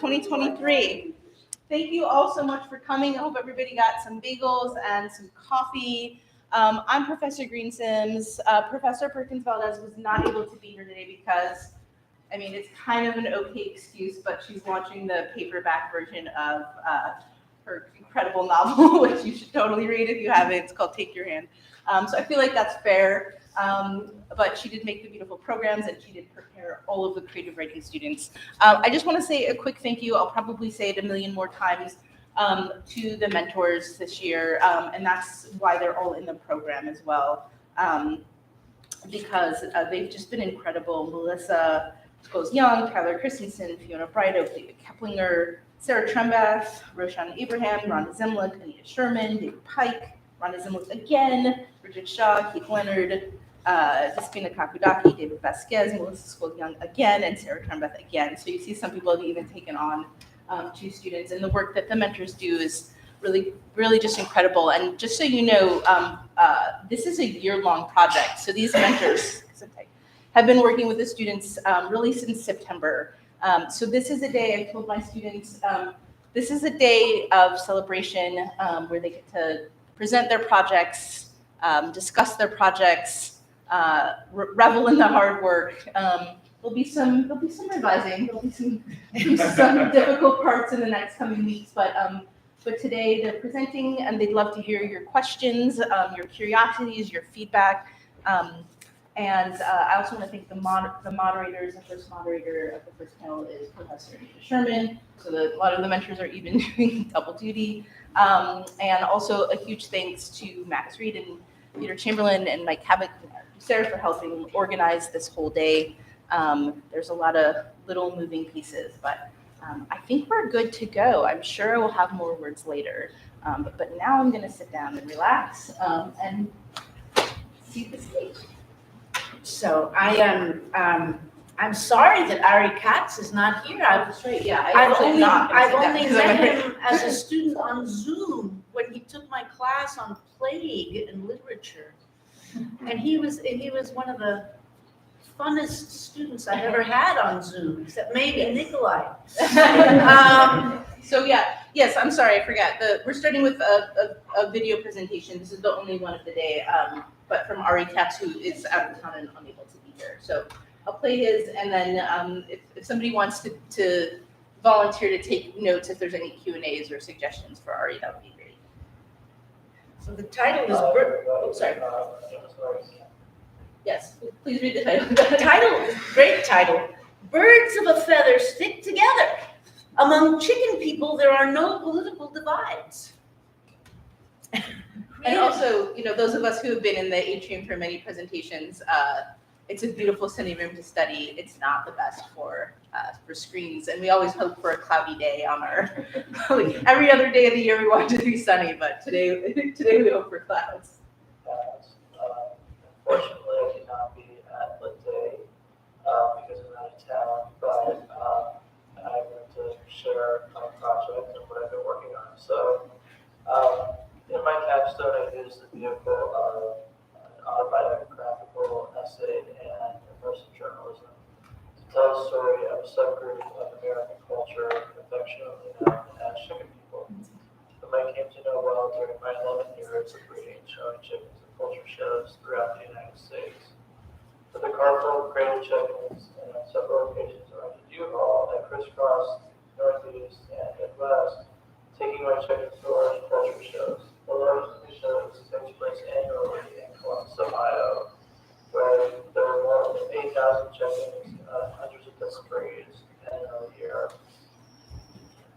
2023. Thank you all so much for coming. I hope everybody got some bagels and some coffee. I'm Professor Green Sims. Professor Perkins Valdez was not able to be here today because, I mean, it's kind of an okay excuse, but she's launching the paperback version of her incredible novel, which you should totally read if you haven't. It's called Take Your Hand. So I feel like that's fair. But she did make the beautiful programs and she did prepare all of the creative writing students. I just want to say a quick thank you. I'll probably say it a million more times to the mentors this year. And that's why they're all in the program as well. Because they've just been incredible. Melissa Scholes Young, Tyler Christensen, Fiona Bright, David Keplinger, Sarah Trembath, Roshan Abraham, Rhonda Zimlick, Anita Sherman, David Pike, Rhonda Zimlick again, Richard Shaw, Keith Leonard, Despina Kakudaki, David Vasquez, Melissa Scholes Young again, and Sarah Trembath again. So you see some people have even taken on 2 students, and the work that the mentors do is really, really just incredible. And just so you know, this is a year-long project. So these mentors have been working with the students really since September. So this is a day, I told my students, this is a day of celebration where they get to present their projects, discuss their projects, revel in the hard work. There'll be some revising. There'll be some difficult parts in the next coming weeks, but today they're presenting and they'd love to hear your questions, your curiosities, your feedback. And I also want to thank the moderators. The first moderator of the first panel is Professor Anita Sherman. So a lot of the mentors are even doing double duty. And also a huge thanks to Max Reed and Peter Chamberlain and Mike Havoc and Sarah for helping organize this whole day. There's a lot of little moving pieces, but I think we're good to go. I'm sure I will have more words later. But now I'm going to sit down and relax and see the stage. So I am. I'm sorry that Ari Katz is not here. That's right. Yeah, I've only met him as a student on Zoom when he took my class on plague and literature, and he was one of the funnest students I've ever had on Zoom, except maybe Nikolai. So yeah, yes. I'm sorry, I forgot. We're starting with a video presentation. This is the only one of the day. But from Ari Katz, who is out of town and unable to be here. So I'll play his, and then if somebody wants to volunteer to take notes, if there's any Q&As or suggestions for Ari, that would be great. So the title is sorry. Yes, please read the title. The title is great title. Birds of a feather stick together. Among chicken people, there are no political divides. And also, those of us who have been in the atrium for many presentations, it's a beautiful sunny room to study. It's not the best for screens, and we always hope for a cloudy day on our. Every other day of the year we want it to be sunny, but today we hope for clouds. Unfortunately, I cannot be at Lit Day because I'm out of town, but I want to share my project and what I've been working on. So. In my capstone, I used the vehicle of an autobiographical essay and immersive journalism to tell a story of a subgroup of American culture affectionately known as chicken people, whom I came to know well during my 11 years of breeding, showing chickens at culture shows throughout the United States. With a car full of crated chickens and on several occasions around the U-Haul, I crisscrossed Northeast and Midwest, taking my chickens to large culture shows. The largest of the shows takes place annually in Columbus, Ohio, where there are more than 8,000 chickens, hundreds of different breeds, depending on the year.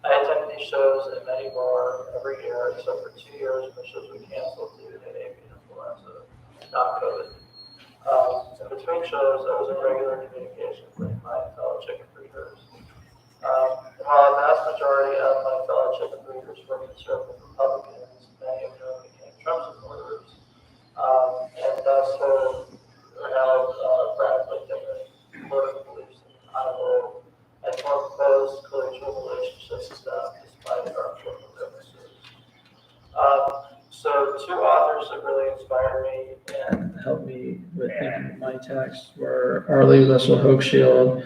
I attend these shows and many more every year, except for 2 years when the shows were canceled due to avian influenza, not COVID. In between shows, I was in regular communication with my fellow chicken breeders. While a vast majority of my fellow chicken breeders were conservative Republicans, many of whom became Trump supporters, and thus have radically different political beliefs than I hold, and more close collegial relationships with them despite our political differences. So 2 authors that really inspired me and helped me with thinking of my text were Arlie Russell Hochschild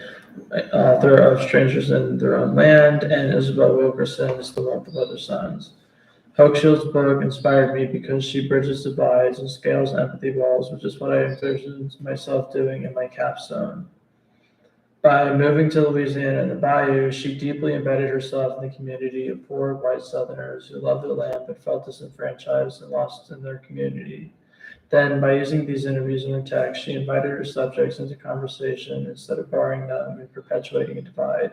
author of Strangers in Their Own Land, and Isabel Wilkerson's The Warmth of Other Suns. Hochschild's book inspired me because she bridges divides and scales empathy walls, which is what I envisioned myself doing in my capstone. By moving to Louisiana and the Bayou, she deeply embedded herself in the community of poor white Southerners who loved their land but felt disenfranchised and lost in their community. Then, by using these interviews in her text, she invited her subjects into conversation instead of barring them and perpetuating a divide.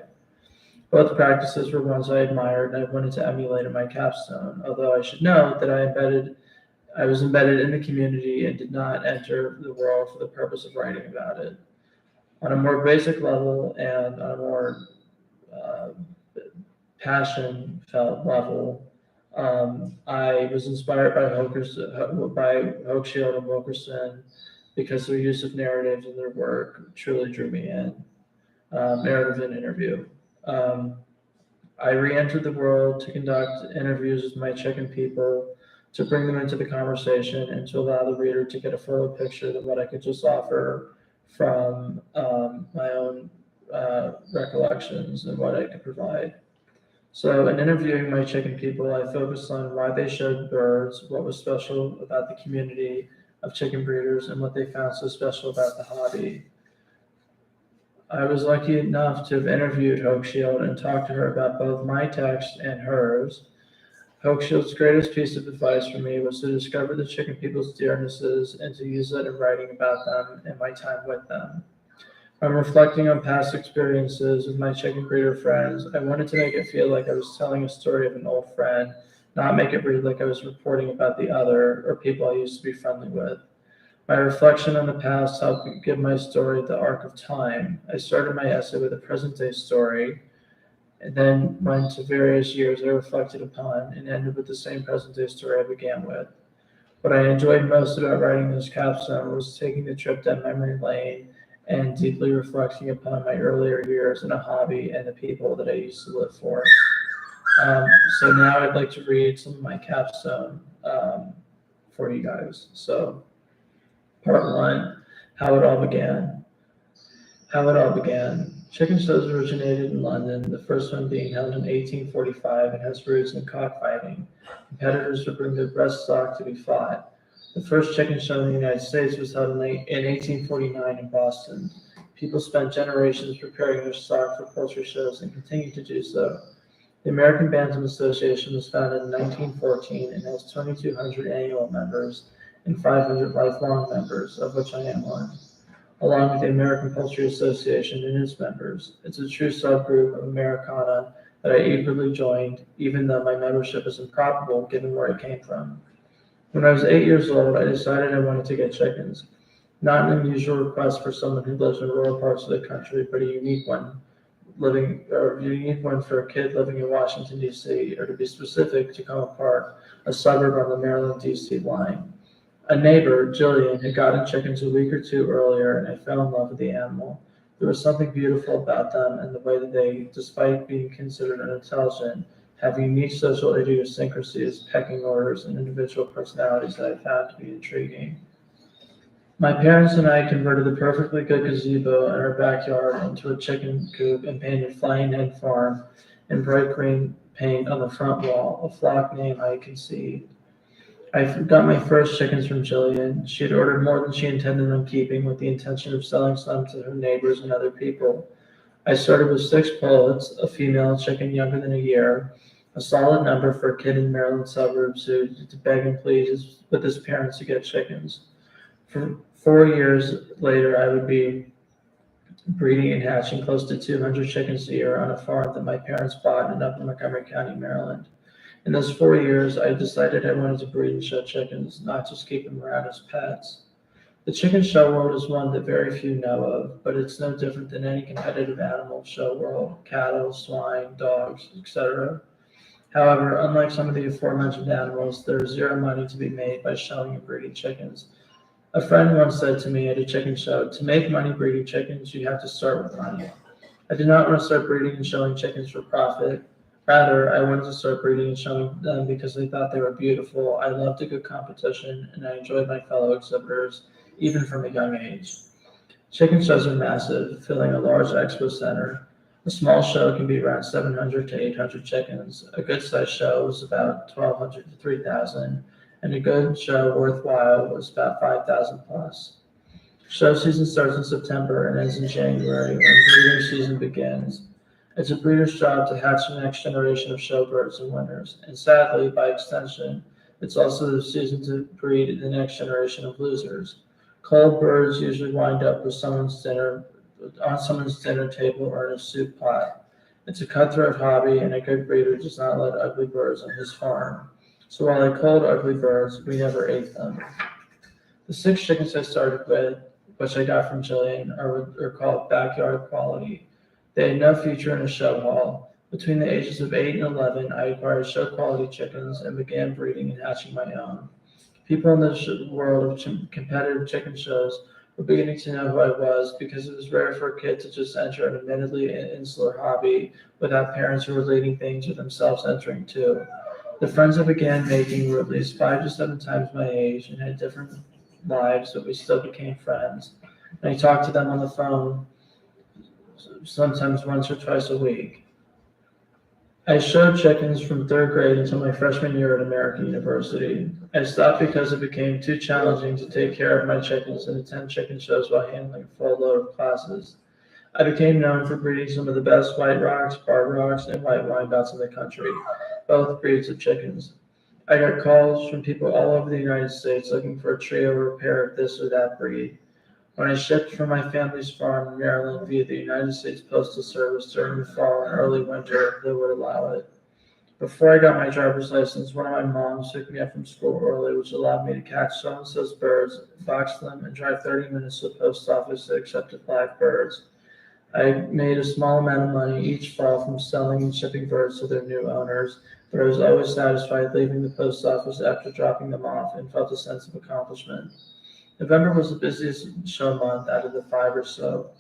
Both practices were ones I admired and I wanted to emulate in my capstone, although I should note that I was embedded in the community and did not enter the world for the purpose of writing about it. On a more basic level and on a more passion-felt level, I was inspired by Hochschild and Wilkerson because their use of narratives in their work truly drew me in. Narrative and interview. I re-entered the world to conduct interviews with my chicken people, to bring them into the conversation and to allow the reader to get a fuller picture than what I could just offer from my own recollections and what I could provide. So in interviewing my chicken people, I focused on why they showed birds, what was special about the community of chicken breeders, and what they found so special about the hobby. I was lucky enough to have interviewed Hochschild and talked to her about both my text and hers. Hochschild's greatest piece of advice for me was to discover the chicken people's dearnesses and to use that in writing about them and my time with them. When reflecting on past experiences with my chicken breeder friends, I wanted to make it feel like I was telling a story of an old friend, not make it read like I was reporting about the other or people I used to be friendly with. My reflection on the past helped give my story the arc of time. I started my essay with a present-day story, and then went to various years I reflected upon, and ended with the same present-day story I began with. What I enjoyed most about writing this capstone was taking the trip down memory lane and deeply reflecting upon my earlier years in a hobby and the people that I used to live for. So now I'd like to read some of my capstone for you guys. So, Part 1, How It All Began. How it all began. Chicken shows originated in London, the first one being held in 1845 and has roots in cockfighting. Competitors would bring their breast stock to be fought. The first chicken show in the United States was held in 1849 in Boston. People spent generations preparing their stock for poultry shows and continue to do so. The American Bantam Association was founded in 1914 and has 2,200 annual members and 500 lifelong members, of which I am one, along with the American Poultry Association and its members. It's a true subgroup of Americana that I eagerly joined, even though my membership is improbable given where I came from. When I was 8 years old, I decided I wanted to get chickens. Not an unusual request for someone who lives in rural parts of the country, but a unique one for a kid living in Washington, D.C., or to be specific, Tacoma Park, a suburb on the Maryland, D.C. line. A neighbor, Jillian, had gotten chickens a week or two earlier, and I fell in love with the animal. There was something beautiful about them and the way that they, despite being considered unintelligent, have unique social idiosyncrasies, pecking orders, and individual personalities that I found to be intriguing. My parents and I converted the perfectly good gazebo in our backyard into a chicken coop and painted Flying Hen Farm in bright green paint on the front wall, a flock name I conceived. I got my first chickens from Jillian. She had ordered more than she intended on keeping with the intention of selling some to her neighbors and other people. I started with 6 pullets, a female chicken younger than a year, a solid number for a kid in Maryland suburbs who to beg and plead with his parents to get chickens. For 4 years later, I would be breeding and hatching close to 200 chickens a year on a farm that my parents bought in Upper Montgomery County, Maryland. In those 4 years, I decided I wanted to breed and show chickens, not just keep them around as pets. The chicken show world is one that very few know of, but it's no different than any competitive animal show world, cattle, swine, dogs, etc. However, unlike some of the aforementioned animals, there is zero money to be made by showing and breeding chickens. A friend once said to me at a chicken show, to make money breeding chickens, you have to start with money. I did not want to start breeding and showing chickens for profit. Rather, I wanted to start breeding and showing them because I thought they were beautiful. I loved a good competition, and I enjoyed my fellow exhibitors, even from a young age. Chicken shows are massive, filling a large expo center. A small show can be around 700 to 800 chickens. A good-sized show was about 1,200 to 3,000, and a good show worthwhile was about 5,000 plus. Show season starts in September and ends in January when breeding season begins. It's a breeder's job to hatch the next generation of showbirds and winners, and sadly, by extension, it's also the season to breed the next generation of losers. Culled birds usually wind up on someone's dinner table or in a soup pot. It's a cutthroat hobby, and a good breeder does not let ugly birds on his farm. So while I culled ugly birds, we never ate them. The 6 chickens I started with, which I got from Jillian, are called backyard quality. They had no future in a show hall. Between the ages of 8 and 11, I acquired show quality chickens and began breeding and hatching my own. People in the world of competitive chicken shows were beginning to know who I was because it was rare for a kid to just enter an admittedly insular hobby without parents who were leading things or themselves entering too. The friends I began making were at least 5 to 7 times my age and had different lives, but we still became friends. And I talked to them on the phone sometimes once or twice a week. I showed chickens from 3rd grade until my freshman year at American University. I stopped because it became too challenging to take care of my chickens and attend chicken shows while handling a full load of classes. I became known for breeding some of the best White Rocks, Barred Rocks, and White Wyandottes in the country, both breeds of chickens. I got calls from people all over the United States looking for a trio or a pair of this or that breed. When I shipped from my family's farm in Maryland via the United States Postal Service during the fall and early winter, they would allow it. Before I got my driver's license, one of my moms took me up from school early, which allowed me to catch so-and-so's birds, box them, and drive 30 minutes to the post office that accepted live birds. I made a small amount of money each fall from selling and shipping birds to their new owners, but I was always satisfied leaving the post office after dropping them off and felt a sense of accomplishment. November was the busiest show month out of the 5 or so.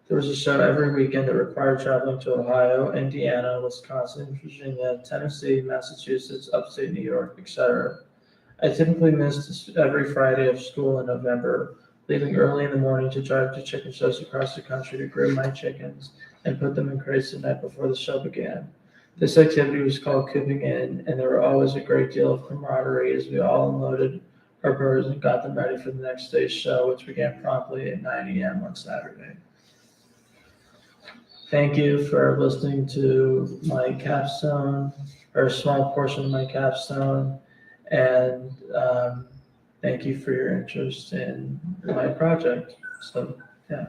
There was a show every weekend that required traveling to Ohio, Indiana, Wisconsin, Virginia, Tennessee, Massachusetts, upstate New York, etc. I typically missed every Friday of school in November, leaving early in the morning to drive to chicken shows across the country to groom my chickens and put them in crates the night before the show began. This activity was called cooping in, and there were always a great deal of camaraderie as we all unloaded our birds and got them ready for the next day's show, which began promptly at 9 a.m. on Saturday. Thank you for listening to my capstone, or a small portion of my capstone, and thank you for your interest in my project. So, yeah.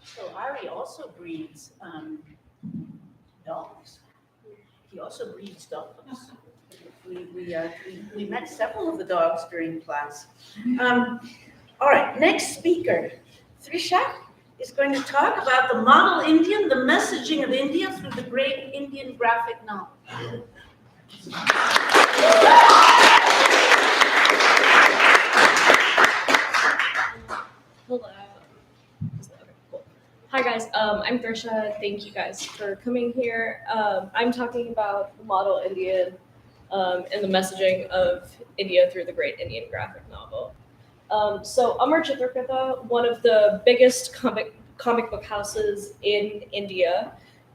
So Ari also breeds dogs. He also breeds dogs. We met several of the dogs during class. All right, next speaker, Thrisha, is going to talk about the model Indian, the messaging of India through the great Indian graphic novel. Hello. Hi guys, I'm Thrisha. Thank you guys for coming here. I'm talking about the model Indian and the messaging of India through the great Indian graphic novel. So Amar Chitrakarta, one of the biggest comic book houses in India,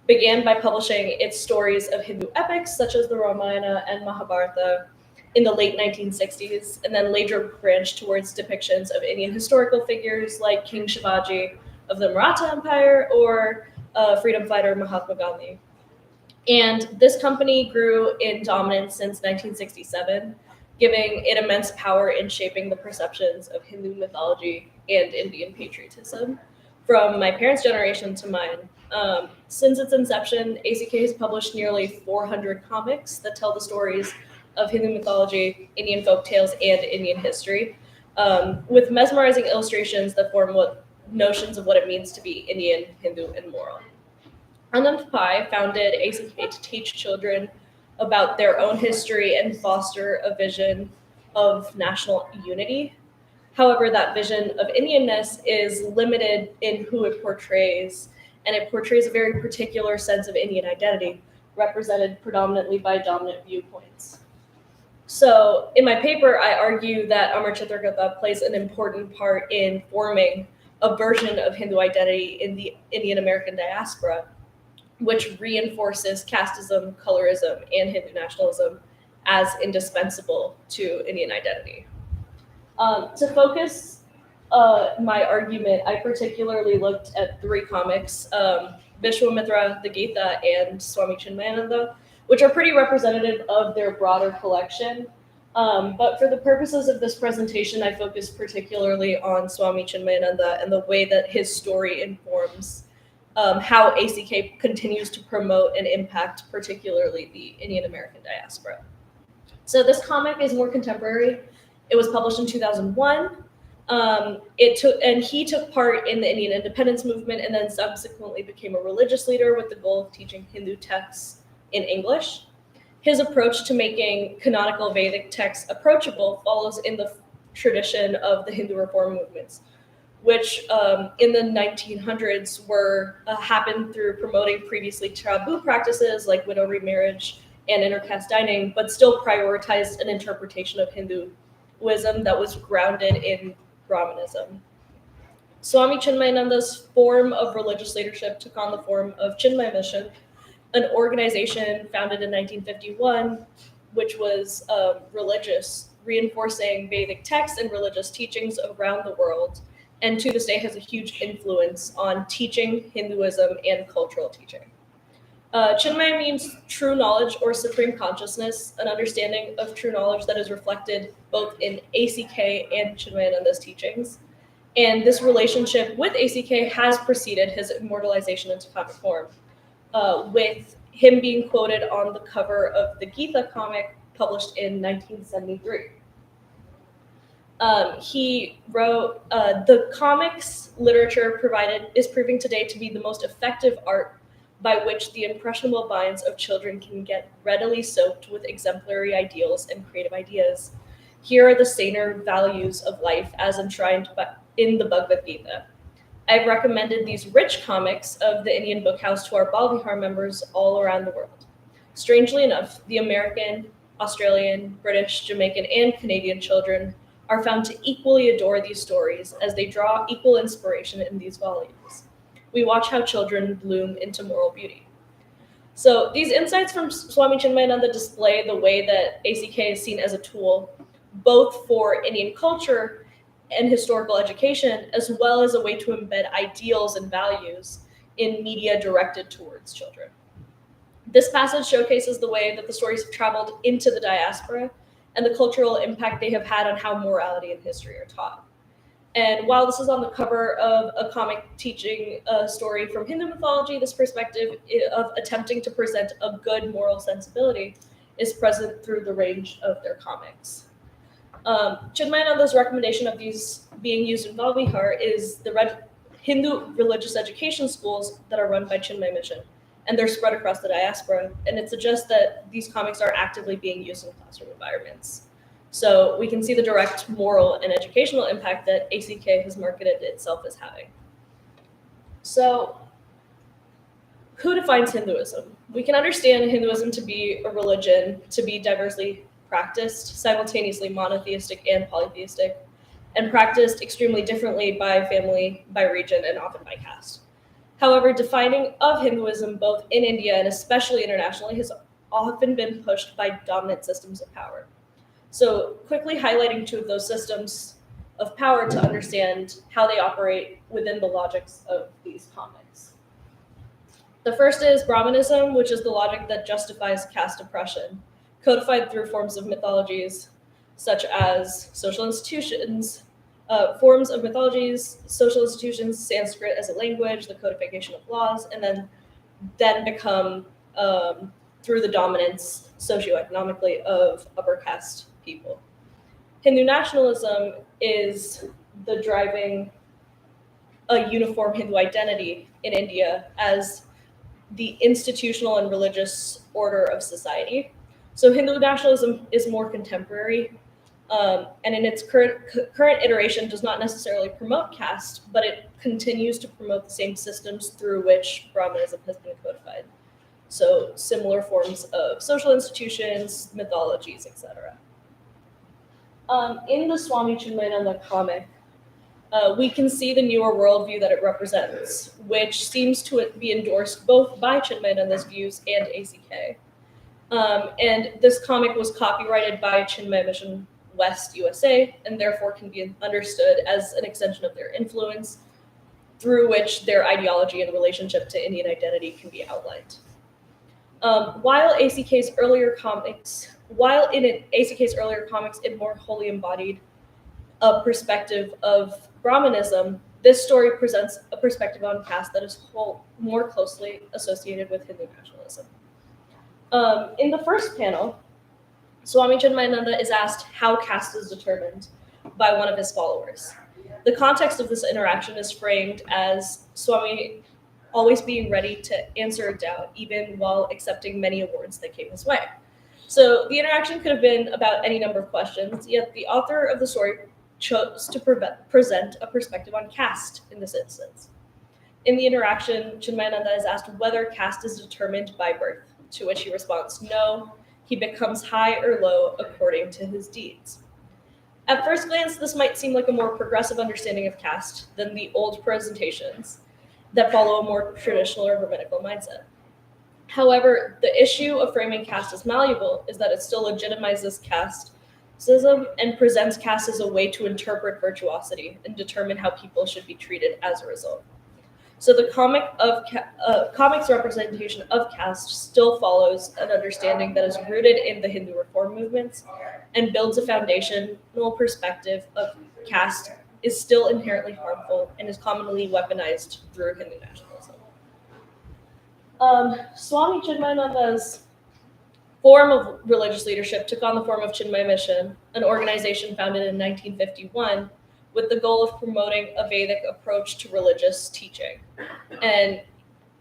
began by publishing its stories of Hindu epics such as the Ramayana and Mahabharata in the late 1960s, and then later branched towards depictions of Indian historical figures like King Shivaji of the Maratha Empire or freedom fighter Mahatma Gandhi. And this company grew in dominance since 1967, giving it immense power in shaping the perceptions of Hindu mythology and Indian patriotism from my parents' generation to mine. Since its inception, ACK has published nearly 400 comics that tell the stories of Hindu mythology, Indian folk tales, and Indian history, with mesmerizing illustrations that form notions of what it means to be Indian, Hindu, and moral. Anand Pai founded ACK to teach children about their own history and foster a vision of national unity. However, that vision of Indianness is limited in who it portrays, and it portrays a very particular sense of Indian identity, represented predominantly by dominant viewpoints. So in my paper, I argue that Amar Chitragatha plays an important part in forming a version of Hindu identity in the Indian American diaspora, which reinforces casteism, colorism, and Hindu nationalism as indispensable to Indian identity. To focus my argument, I particularly looked at 3 comics, Vishwamitra, the Gita, and Swami Chinmayananda, which are pretty representative of their broader collection. But for the purposes of this presentation, I focused particularly on Swami Chinmayananda and the way that his story informs how ACK continues to promote and impact particularly the Indian American diaspora. So this comic is more contemporary. It was published in 2001. He took part in the Indian independence movement and then subsequently became a religious leader with the goal of teaching Hindu texts in English. His approach to making canonical Vedic texts approachable follows in the tradition of the Hindu reform movements, which in the 1900s happened through promoting previously taboo practices like widow remarriage and intercaste dining, but still prioritized an interpretation of Hinduism that was grounded in Brahmanism. Swami Chinmayananda's form of religious leadership took on the form of Chinmay Mission, an organization founded in 1951, which was religious, reinforcing Vedic texts and religious teachings around the world, and to this day has a huge influence on teaching Hinduism and cultural teaching. Chinmay means true knowledge or supreme consciousness, an understanding of true knowledge that is reflected both in ACK and Chinmayananda's teachings. And this relationship with ACK has preceded his immortalization into comic form, with him being quoted on the cover of the Gita comic published in 1973. He wrote, the comics literature provided is proving today to be the most effective art by which the impressionable minds of children can get readily soaked with exemplary ideals and creative ideas. Here are the saner values of life as enshrined in the Bhagavad Gita. I've recommended these rich comics of the Indian Book House to our Bal Vihar members all around the world. Strangely enough, the American, Australian, British, Jamaican, and Canadian children are found to equally adore these stories as they draw equal inspiration in these volumes. We watch how children bloom into moral beauty. So these insights from Swami Chinmayananda display the way that ACK is seen as a tool, both for Indian culture and historical education, as well as a way to embed ideals and values in media directed towards children. This passage showcases the way that the stories have traveled into the diaspora and the cultural impact they have had on how morality and history are taught. And while this is on the cover of a comic teaching a story from Hindu mythology, this perspective of attempting to present a good moral sensibility is present through the range of their comics. Chinmayananda's recommendation of these being used in Bal Vihar is the Hindu religious education schools that are run by Chinmay Mission, and they're spread across the diaspora, and it suggests that these comics are actively being used in classroom environments. So we can see the direct moral and educational impact that ACK has marketed itself as having. So who defines Hinduism? We can understand Hinduism to be a religion, to be diversely practiced, simultaneously monotheistic and polytheistic, and practiced extremely differently by family, by region, and often by caste. However, defining of Hinduism both in India and especially internationally has often been pushed by dominant systems of power. So quickly highlighting 2 of those systems of power to understand how they operate within the logics of these comics. The first is Brahmanism, which is the logic that justifies caste oppression, codified through forms of mythologies such as social institutions, Sanskrit as a language, the codification of laws, and then become through the dominance socioeconomically of upper caste people. Hindu nationalism is the driving a uniform Hindu identity in India as the institutional and religious order of society. So Hindu nationalism is more contemporary, And in its current iteration does not necessarily promote caste, but it continues to promote the same systems through which Brahmanism has been codified. So similar forms of social institutions, mythologies, etc. In the Swami Chinmayananda comic, we can see the newer worldview that it represents, which seems to be endorsed both by Chinmayananda's views and ACK. And this comic was copyrighted by Chinmaya Mission West USA, and therefore can be understood as an extension of their influence, through which their ideology and relationship to Indian identity can be outlined. While in ACK's earlier comics, it more wholly embodied a perspective of Brahmanism, this story presents a perspective on caste that is more closely associated with Hindu nationalism. In the first panel, Swami Chinmayananda is asked how caste is determined by one of his followers. The context of this interaction is framed as Swami always being ready to answer a doubt, even while accepting many awards that came his way. So the interaction could have been about any number of questions, yet the author of the story chose to present a perspective on caste in this instance. In the interaction, Chinmayananda is asked whether caste is determined by birth, to which he responds, no, he becomes high or low according to his deeds. At first glance, this might seem like a more progressive understanding of caste than the old presentations that follow a more traditional or rabbinical mindset. However, the issue of framing caste as malleable is that it still legitimizes casteism and presents caste as a way to interpret virtuosity and determine how people should be treated as a result. So the comic's representation of caste still follows an understanding that is rooted in the Hindu reform movements and builds a foundational perspective of caste is still inherently harmful and is commonly weaponized through Hindu nationalism. Swami Chinmayananda's form of religious leadership took on the form of Chinmaya Mission, an organization founded in 1951 with the goal of promoting a Vedic approach to religious teaching. And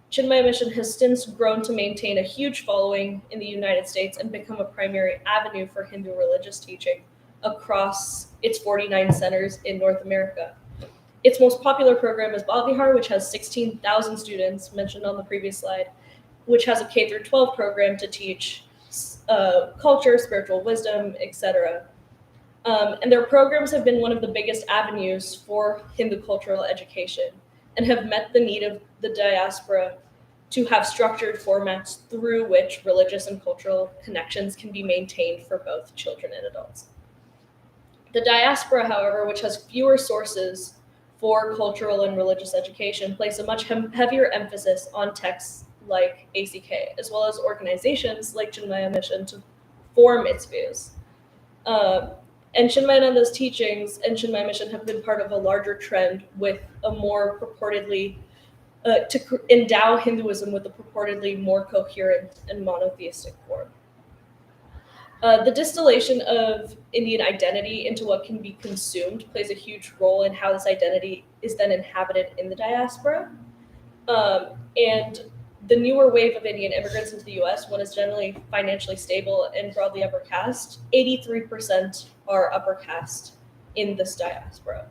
Chinmaya Mission has since grown to maintain a huge following in the United States and become a primary avenue for Hindu religious teaching across its 49 centers in North America. Its most popular program is Bhavihar, which has 16,000 students, mentioned on the previous slide, which has a K-12 program to teach culture, spiritual wisdom, etc. And their programs have been one of the biggest avenues for Hindu cultural education and have met the need of the diaspora to have structured formats through which religious and cultural connections can be maintained for both children and adults. The diaspora, however, which has fewer sources for cultural and religious education, place a much heavier emphasis on texts like ACK, as well as organizations like Chinmaya Mission to form its views. And Chinmayananda's teachings and Chinmaya Mission have been part of a larger trend with a more purportedly, to endow Hinduism with a purportedly more coherent and monotheistic form. The distillation of Indian identity into what can be consumed plays a huge role in how this identity is then inhabited in the diaspora. And the newer wave of Indian immigrants into the US, one is generally financially stable and broadly upper caste, 83% are upper caste in this diaspora.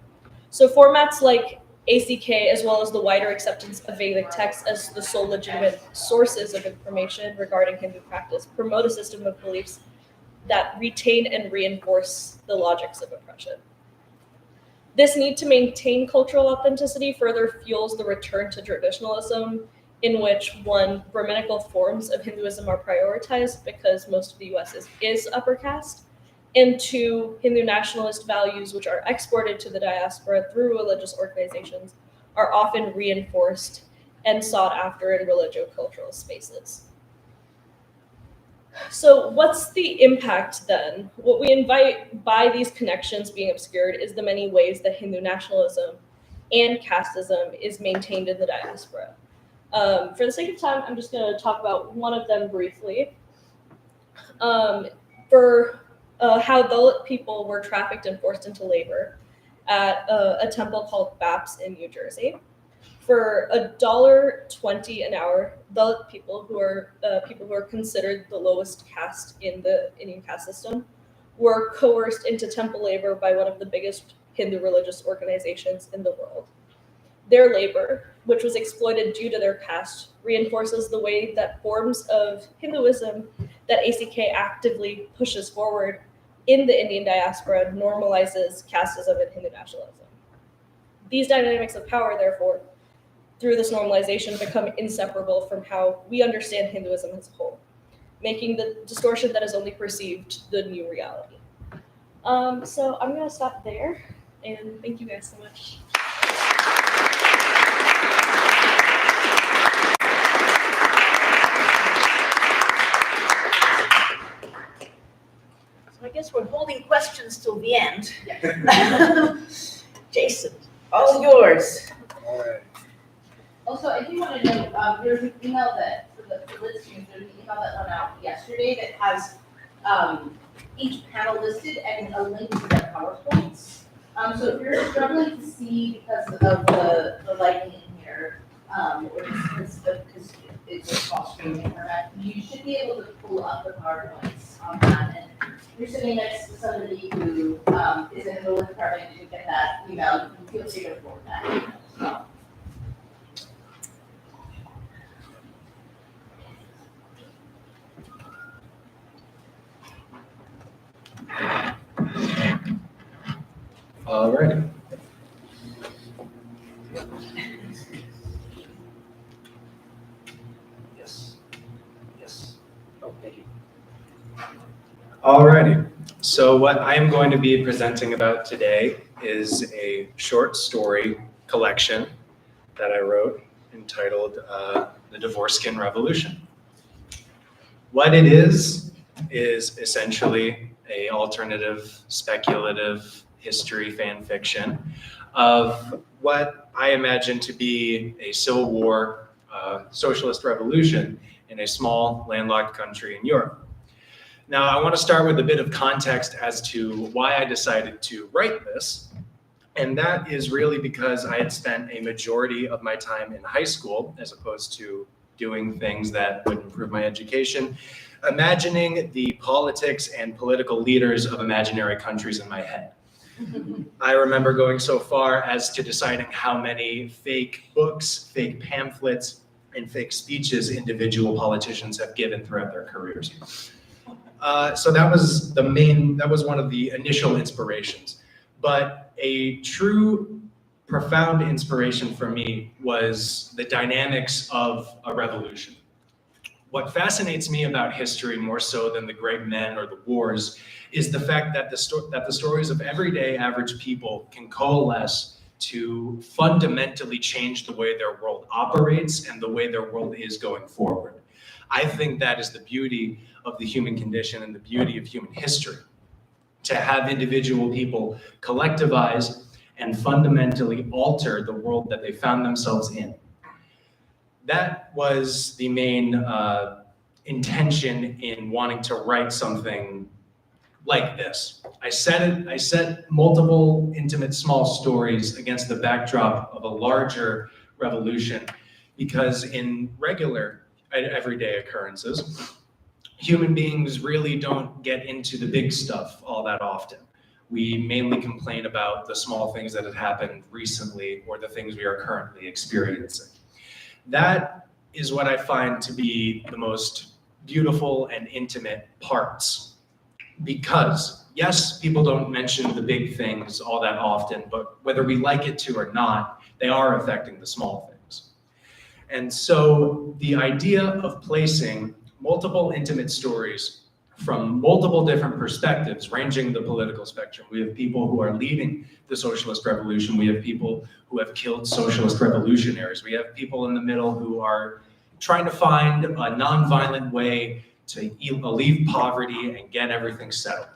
So formats like ACK, as well as the wider acceptance of Vedic texts as the sole legitimate sources of information regarding Hindu practice, promote a system of beliefs that retain and reinforce the logics of oppression. This need to maintain cultural authenticity further fuels the return to traditionalism, in which, one, Brahminical forms of Hinduism are prioritized because most of the US is upper caste, and two, Hindu nationalist values, which are exported to the diaspora through religious organizations, are often reinforced and sought after in religio-cultural spaces. So what's the impact then? What we invite by these connections being obscured is the many ways that Hindu nationalism and casteism is maintained in the diaspora. For the sake of time, I'm just going to talk about one of them briefly. For how Dalit people were trafficked and forced into labor at a temple called BAPS in New Jersey. For $1.20 an hour, Dalit people who are considered the lowest caste in the Indian caste system were coerced into temple labor by one of the biggest Hindu religious organizations in the world. Their labor, which was exploited due to their caste, reinforces the way that forms of Hinduism that ACK actively pushes forward in the Indian diaspora normalizes casteism and Hindu nationalism. These dynamics of power, therefore, through this normalization, become inseparable from how we understand Hinduism as a whole, making the distortion that is only perceived the new reality. So I'm going to stop there, and thank you guys so much. So I guess we're holding questions till the end. Jason, All yours. All right. Also, I do want to note, there's an email that, for the listeners, there's an email that went out yesterday that has each panel listed and a link to their PowerPoints. So if you're struggling to see because of the lighting in here, or because it's a small screen format, you should be able to pull up the PowerPoints on that. And if you're sitting next to somebody who is in the middle department and you get that email, you can feel free to forward that email as well. All righty. Yes. Yes. Oh, thank you. All righty. So what I am going to be presenting about today is a short story collection that I wrote entitled The Dovorskan Revolution. What it is essentially a alternative, speculative history fan fiction of what I imagine to be a Civil War socialist revolution in a small landlocked country in Europe. Now, I want to start with a bit of context as to why I decided to write this. And that is really because I had spent a majority of my time in high school, as opposed to doing things that would improve my education, imagining the politics and political leaders of imaginary countries in my head. I remember going so far as to deciding how many fake books, fake pamphlets, and fake speeches individual politicians have given throughout their careers. So that was one of the initial inspirations. But a true profound inspiration for me was the dynamics of a revolution. What fascinates me about history more so than the great men or the wars is the fact that the stories of everyday average people can coalesce to fundamentally change the way their world operates and the way their world is going forward. I think that is the beauty of the human condition and the beauty of human history, to have individual people collectivize and fundamentally alter the world that they found themselves in. That was the main intention in wanting to write something like this. I set multiple intimate small stories against the backdrop of a larger revolution, because in regular everyday occurrences, human beings really don't get into the big stuff all that often. We mainly complain about the small things that have happened recently or the things we are currently experiencing. That is what I find to be the most beautiful and intimate parts. Because, yes, people don't mention the big things all that often, but whether we like it to or not, they are affecting the small things. And so the idea of placing multiple intimate stories from multiple different perspectives, ranging the political spectrum. We have people who are leading the socialist revolution. We have people who have killed socialist revolutionaries. We have people in the middle who are trying to find a nonviolent way to alleviate poverty and get everything settled.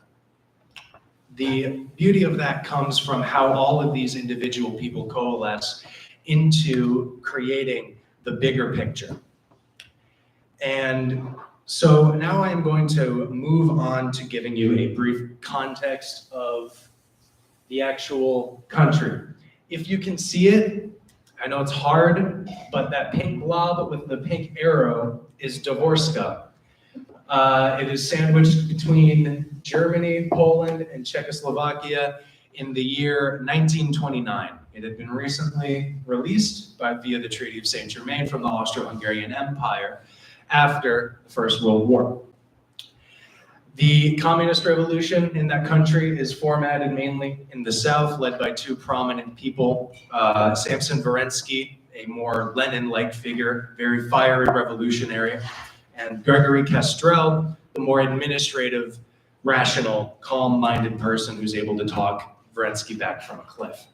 The beauty of that comes from how all of these individual people coalesce into creating the bigger picture. And so now I'm going to move on to giving you a brief context of the actual country. If you can see it, I know it's hard, but that pink blob with the pink arrow is Dovorskan. It is sandwiched between Germany, Poland, and Czechoslovakia in the year 1929. It had been recently released via the Treaty of Saint Germain from the Austro-Hungarian Empire after the First World War. The communist revolution in that country is formatted mainly in the south, led by two prominent people, Samson Kerensky, a more Lenin-like figure, very fiery revolutionary, and Gregory Kestrel, the more administrative, rational, calm-minded person who's able to talk Kerensky back from a cliff.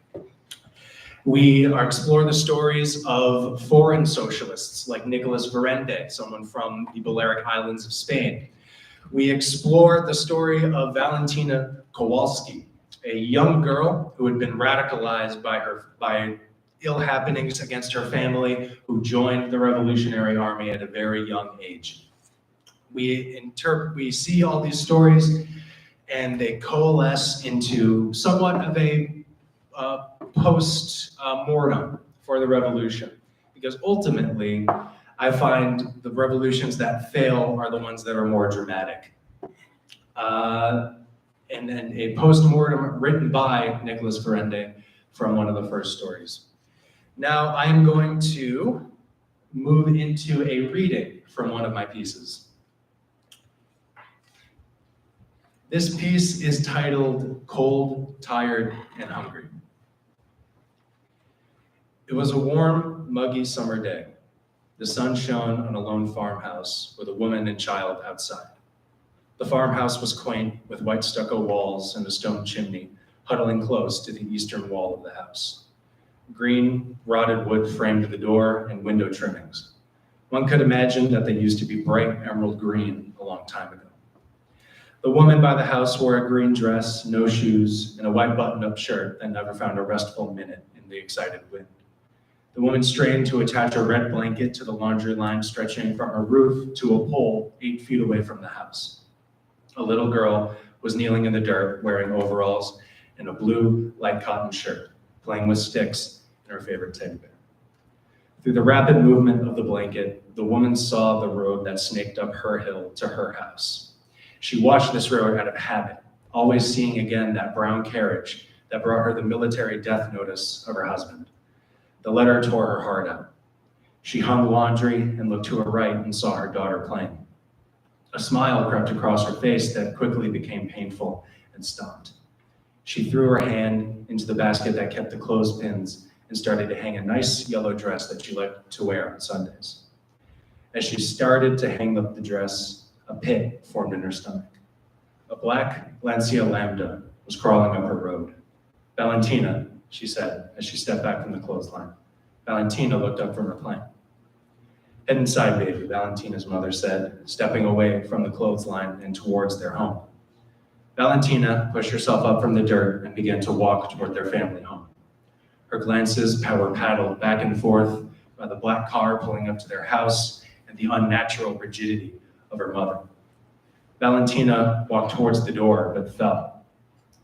We explore the stories of foreign socialists like Nicolas Verende, someone from the Balearic Islands of Spain. We explore the story of Valentina Kowalski, a young girl who had been radicalized by ill happenings against her family, who joined the Revolutionary Army at a very young age. We see all these stories, and they coalesce into somewhat of a post-mortem for the revolution, because ultimately, I find the revolutions that fail are the ones that are more dramatic. And then a post-mortem written by Nicolas Verende from one of the first stories. Now I am going to move into a reading from one of my pieces. This piece is titled Cold, Tired, and Hungry. It was a warm, muggy summer day. The sun shone on a lone farmhouse with a woman and child outside. The farmhouse was quaint, with white stucco walls and a stone chimney huddling close to the eastern wall of the house. Green, rotted wood framed the door and window trimmings. One could imagine that they used to be bright emerald green a long time ago. The woman by the house wore a green dress, no shoes, and a white button-up shirt that never found a restful minute in the excited wind. The woman strained to attach a red blanket to the laundry line stretching from her roof to a pole 8 feet away from the house. A little girl was kneeling in the dirt, wearing overalls and a blue light cotton shirt, playing with sticks and her favorite teddy bear. Through the rapid movement of the blanket, the woman saw the road that snaked up her hill to her house. She watched this road out of habit, always seeing again that brown carriage that brought her the military death notice of her husband. The letter tore her heart out. She hung laundry and looked to her right and saw her daughter playing. A smile crept across her face that quickly became painful and stopped. She threw her hand into the basket that kept the clothespins and started to hang a nice yellow dress that she liked to wear on Sundays. As she started to hang up the dress, a pit formed in her stomach. A black Lancia Lambda was crawling up her road. "Valentina," she said as she stepped back from the clothesline. Valentina looked up from her plant. "Head inside, baby," Valentina's mother said, stepping away from the clothesline and towards their home. Valentina pushed herself up from the dirt and began to walk toward their family home. Her glances were paddled back and forth by the black car pulling up to their house and the unnatural rigidity of her mother. Valentina walked towards the door, but fell.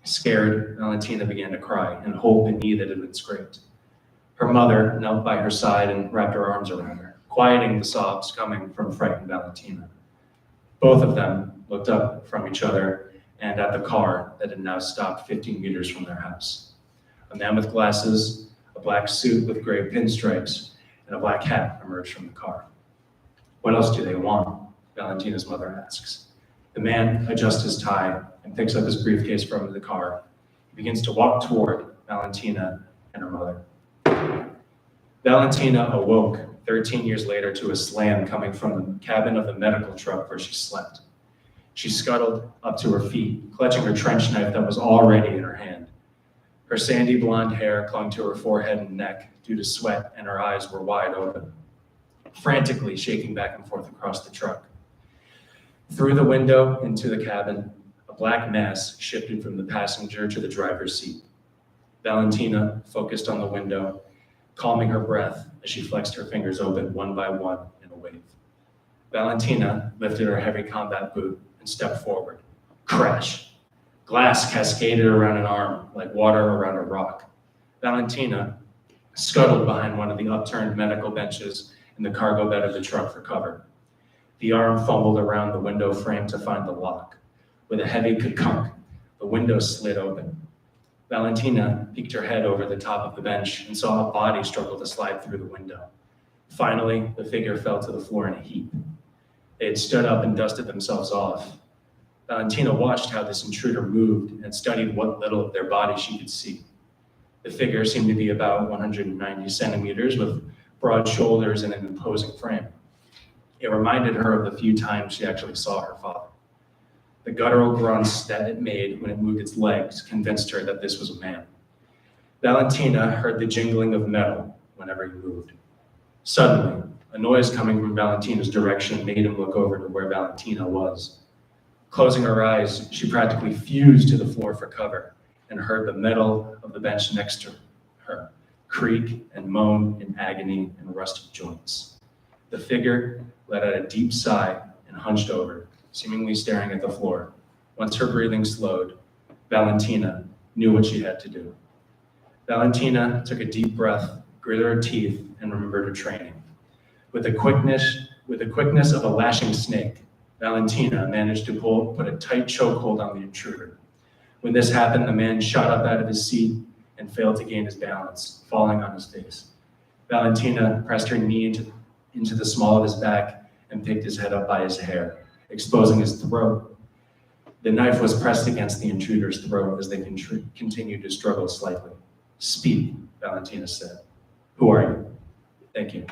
Scared, Valentina began to cry and hold the knee that had been scraped. Her mother knelt by her side and wrapped her arms around her, quieting the sobs coming from frightened Valentina. Both of them looked up from each other and at the car that had now stopped 15 meters from their house. A man with glasses, a black suit with gray pinstripes, and a black hat emerged from the car. "What else do they want?" Valentina's mother asks. The man adjusts his tie and picks up his briefcase from the car. He begins to walk toward Valentina and her mother. Valentina awoke 13 years later to a slam coming from the cabin of the medical truck where she slept. She scuttled up to her feet, clutching her trench knife that was already in her hand. Her sandy blonde hair clung to her forehead and neck due to sweat, and her eyes were wide open, frantically shaking back and forth across the truck. Through the window into the cabin, a black mass shifted from the passenger to the driver's seat. Valentina focused on the window, calming her breath as she flexed her fingers open one by one in a wave. Valentina lifted her heavy combat boot and stepped forward. Crash! Glass cascaded around an arm like water around a rock. Valentina scuttled behind one of the upturned medical benches in the cargo bed of the truck for cover. The arm fumbled around the window frame to find the lock. With a heavy ka-kunk, the window slid open. Valentina peeked her head over the top of the bench and saw a body struggle to slide through the window. Finally, the figure fell to the floor in a heap. They had stood up and dusted themselves off. Valentina watched how this intruder moved and studied what little of their body she could see. The figure seemed to be about 190 centimeters with broad shoulders and an imposing frame. It reminded her of the few times she actually saw her father. The guttural grunts that it made when it moved its legs convinced her that this was a man. Valentina heard the jingling of metal whenever he moved. Suddenly, a noise coming from Valentina's direction made him look over to where Valentina was. Closing her eyes, she practically fused to the floor for cover and heard the metal of the bench next to her creak and moan in agony and rusted joints. The figure let out a deep sigh and hunched over, seemingly staring at the floor. Once her breathing slowed, Valentina knew what she had to do. Valentina took a deep breath, gritted her teeth, and remembered her training. With the quickness of a lashing snake, Valentina managed to put a tight chokehold on the intruder. When this happened, the man shot up out of his seat and failed to gain his balance, falling on his face. Valentina pressed her knee into the small of his back and picked his head up by his hair, exposing his throat. The knife was pressed against the intruder's throat as they continued to struggle slightly. "Speak," Valentina said. "Who are you?" "Thank you."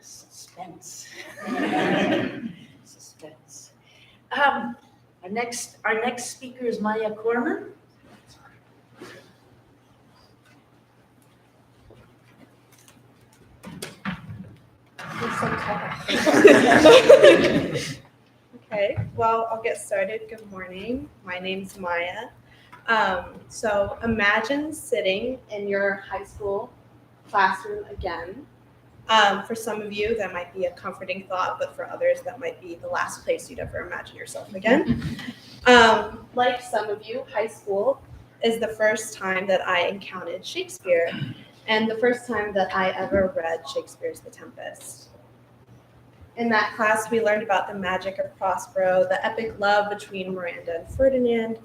Suspense. Suspense. Our next speaker is Maya Kohrman. Okay, well, I'll get started. Good morning. My name's Maya. So imagine sitting in your high school classroom again. For some of you, that might be a comforting thought, but for others, that might be the last place you'd ever imagine yourself again. Like some of you, high school is the first time that I encountered Shakespeare, and the first time that I ever read Shakespeare's The Tempest. In that class, we learned about the magic of Prospero, the epic love between Miranda and Ferdinand.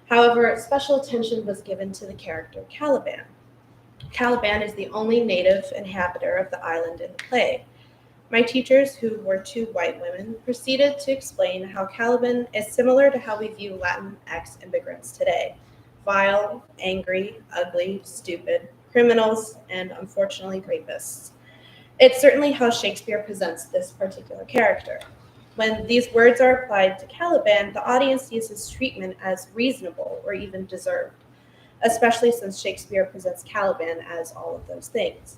However, special attention was given to the character Caliban. Caliban is the only native inhabitor of the island in the play. My teachers, who were two white women, proceeded to explain how Caliban is similar to how we view Latinx immigrants today: vile, angry, ugly, stupid, criminals, and unfortunately rapists. It's certainly how Shakespeare presents this particular character. When these words are applied to Caliban, the audience sees his treatment as reasonable or even deserved, especially since Shakespeare presents Caliban as all of those things.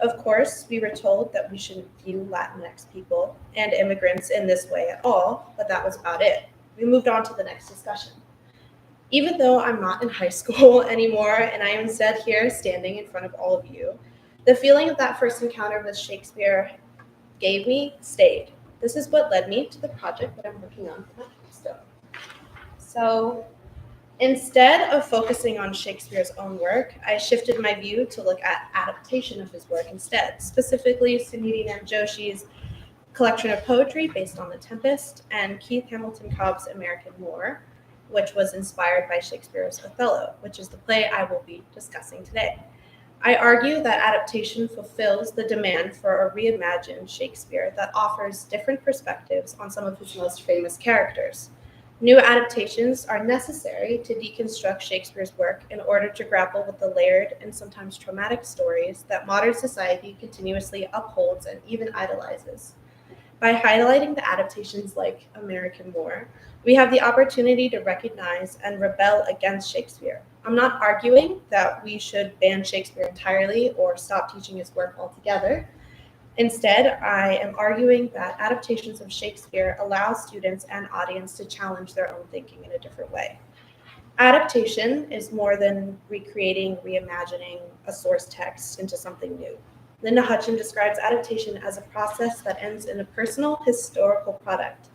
Of course, we were told that we shouldn't view Latinx people and immigrants in this way at all, but that was about it. We moved on to the next discussion. Even though I'm not in high school anymore and I am instead here standing in front of all of you, the feeling of that first encounter with Shakespeare gave me stayed. This is what led me to the project that I'm working on for my capstone. So instead of focusing on Shakespeare's own work, I shifted my view to look at adaptation of his work instead, specifically Suniti Nam Joshi's collection of poetry based on The Tempest and Keith Hamilton Cobb's American War, which was inspired by Shakespeare's Othello, which is the play I will be discussing today. I argue that adaptation fulfills the demand for a reimagined Shakespeare that offers different perspectives on some of his most famous characters. New adaptations are necessary to deconstruct Shakespeare's work in order to grapple with the layered and sometimes traumatic stories that modern society continuously upholds and even idolizes. By highlighting the adaptations like American War, we have the opportunity to recognize and rebel against Shakespeare. I'm not arguing that we should ban Shakespeare entirely or stop teaching his work altogether. Instead, I am arguing that adaptations of Shakespeare allow students and audience to challenge their own thinking in a different way. Adaptation is more than recreating, reimagining a source text into something new. Linda Hutchin describes adaptation as a process that ends in a personal historical product.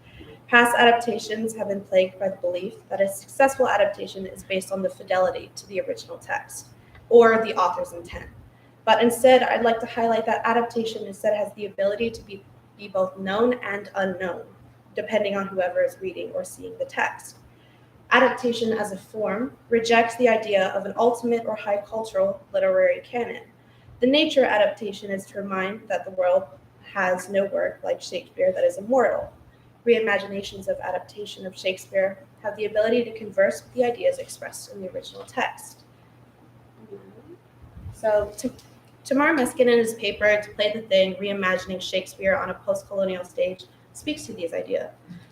Past adaptations have been plagued by the belief that a successful adaptation is based on the fidelity to the original text or the author's intent. But instead, I'd like to highlight that adaptation instead has the ability to be both known and unknown, depending on whoever is reading or seeing the text. Adaptation as a form rejects the idea of an ultimate or high cultural literary canon. The nature of adaptation is to remind that the world has no work like Shakespeare that is immortal. Reimaginations of adaptation of Shakespeare have the ability to converse with the ideas expressed in the original text. So Tamar Meskin in his paper, To Play the Thing, Reimagining Shakespeare on a Post-Colonial Stage, speaks to these ideas.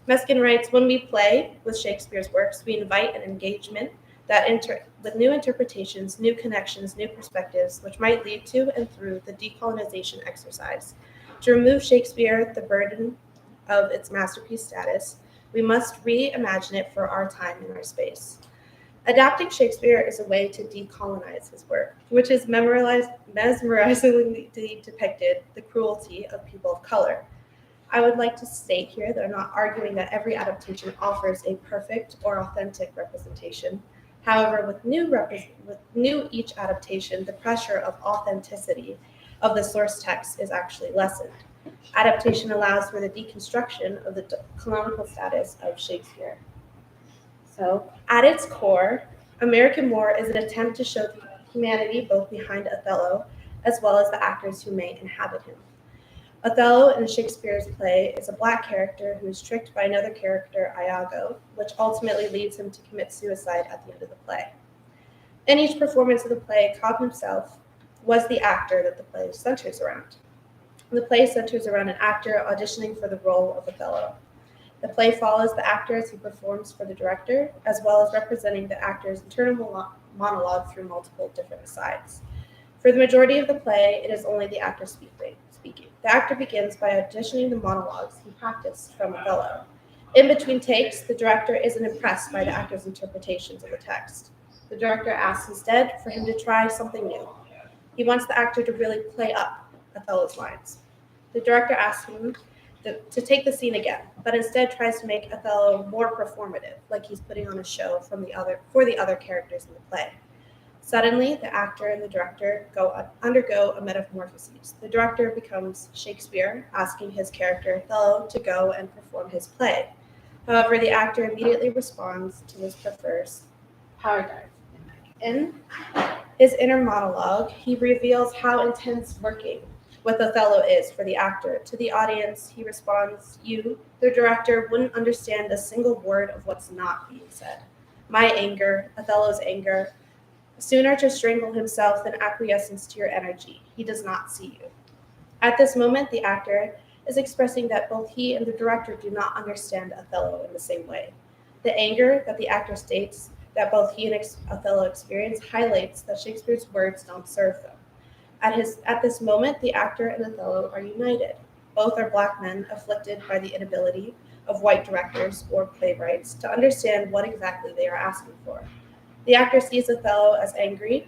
Meskin writes, when we play with Shakespeare's works, we invite an engagement with new interpretations, new connections, new perspectives, which might lead to and through the decolonization exercise. To remove Shakespeare the burden of its masterpiece status, we must reimagine it for our time and our space. Adapting Shakespeare is a way to decolonize his work, which is mesmerizingly depicted the cruelty of people of color. I would like to state here that I'm not arguing that every adaptation offers a perfect or authentic representation. However, with new each adaptation, the pressure of authenticity of the source text is actually lessened. Adaptation allows for the deconstruction of the canonical status of Shakespeare. So, at its core, American War is an attempt to show the humanity both behind Othello as well as the actors who may inhabit him. Othello in Shakespeare's play is a Black character who is tricked by another character, Iago, which ultimately leads him to commit suicide at the end of the play. In each performance of the play, Cobb himself was the actor that the play centers around. The play centers around an actor auditioning for the role of Othello. The play follows the actor as he performs for the director, as well as representing the actor's internal monologue through multiple different sides. For the majority of the play, it is only the actor speaking. The actor begins by auditioning the monologues he practiced from Othello. In between takes, the director isn't impressed by the actor's interpretations of the text. The director asks instead for him to try something new. He wants the actor to really play up Othello's lines. The director asks him to take the scene again, but instead tries to make Othello more performative, like he's putting on a show for the other characters in the play. Suddenly, the actor and the director undergo a metamorphosis. The director becomes Shakespeare, asking his character Othello to go and perform his play. However, the actor immediately responds to his prefers power dive. In his inner monologue, he reveals how intense working with Othello is for the actor. To the audience, he responds, "You, the director, wouldn't understand a single word of what's not being said. My anger, Othello's anger, sooner to strangle himself than acquiescence to your energy. He does not see you." At this moment, the actor is expressing that both he and the director do not understand Othello in the same way. The anger that the actor states that both he and Othello experience highlights that Shakespeare's words don't serve them. At this moment, the actor and Othello are united. Both are Black men afflicted by the inability of white directors or playwrights to understand what exactly they are asking for. The actor sees Othello as angry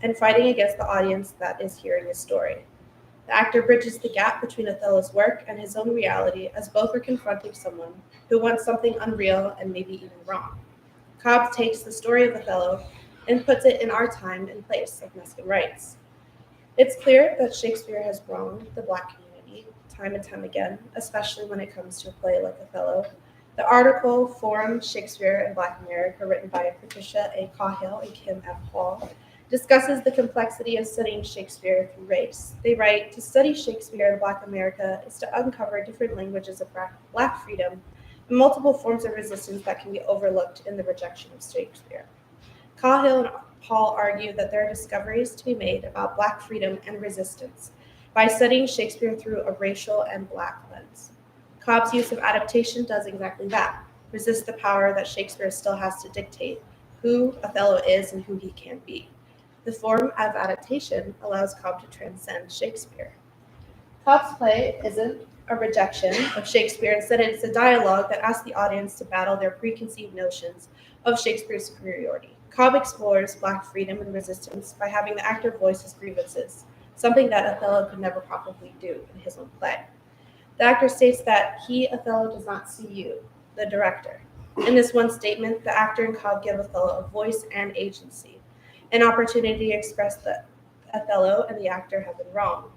and fighting against the audience that is hearing his story. The actor bridges the gap between Othello's work and his own reality, as both are confronting someone who wants something unreal and maybe even wrong. Cobb takes the story of Othello and puts it in our time and place, like Meskin writes. It's clear that Shakespeare has wronged the Black community time and time again, especially when it comes to a play like Othello. The article Forum Shakespeare in Black America, written by Thrisha A. Cahill and Kim F. Hall, discusses the complexity of studying Shakespeare through race. They write, "To study Shakespeare in Black America is to uncover different languages of Black freedom and multiple forms of resistance that can be overlooked in the rejection of Shakespeare." Cahill and Hall argue that there are discoveries to be made about Black freedom and resistance by studying Shakespeare through a racial and Black lens. Cobb's use of adaptation does exactly that, resist the power that Shakespeare still has to dictate who Othello is and who he can be. The form of adaptation allows Cobb to transcend Shakespeare. Cobb's play isn't a rejection of Shakespeare, instead it's a dialogue that asks the audience to battle their preconceived notions of Shakespeare's superiority. Cobb explores Black freedom and resistance by having the actor voice his grievances, something that Othello could never properly do in his own play. The actor states that he, Othello, does not see you. the director. In this one statement, the actor and Cobb give Othello a voice and agency, an opportunity to express that Othello and the actor have been wronged.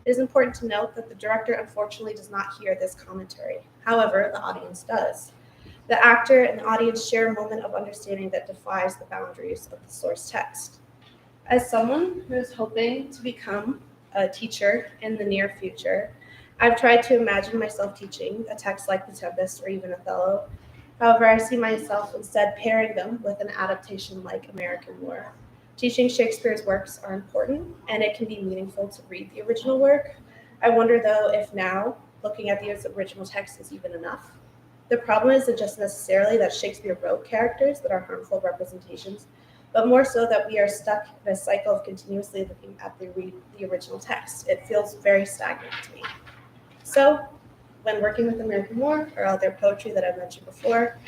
It is important to note that the director unfortunately does not hear this commentary. However, the audience does. The actor and the audience share a moment of understanding that defies the boundaries of the source text. As someone who is hoping to become a teacher in the near future, I've tried to imagine myself teaching a text like The Tempest or even Othello. However, I see myself instead pairing them with an adaptation like American War. Teaching Shakespeare's works are important, and it can be meaningful to read the original work. I wonder, though, if now, looking at the original text is even enough. The problem isn't just necessarily that Shakespeare wrote characters that are harmful representations, but more so that we are stuck in a cycle of continuously looking at the original text. It feels very stagnant to me. So, when working with American War or other poetry that I mentioned before,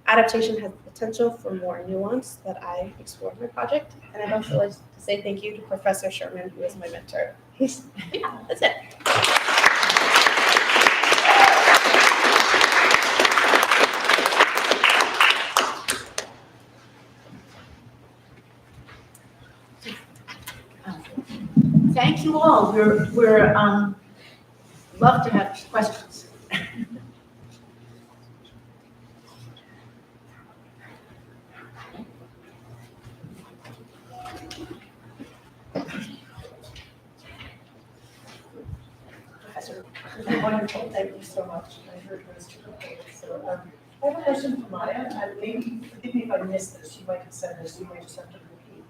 adaptation has the potential for more nuance that I explore in my project. And I'd also like to say thank you to Professor Sherman, who is my mentor. Yeah, that's it. Thank you all. We're love to have questions. Professor. Wonderful, thank you so much. I heard it was terrific. So I have a question for Maya. Maybe, forgive me if I missed this, you might have said this, you might just have to repeat.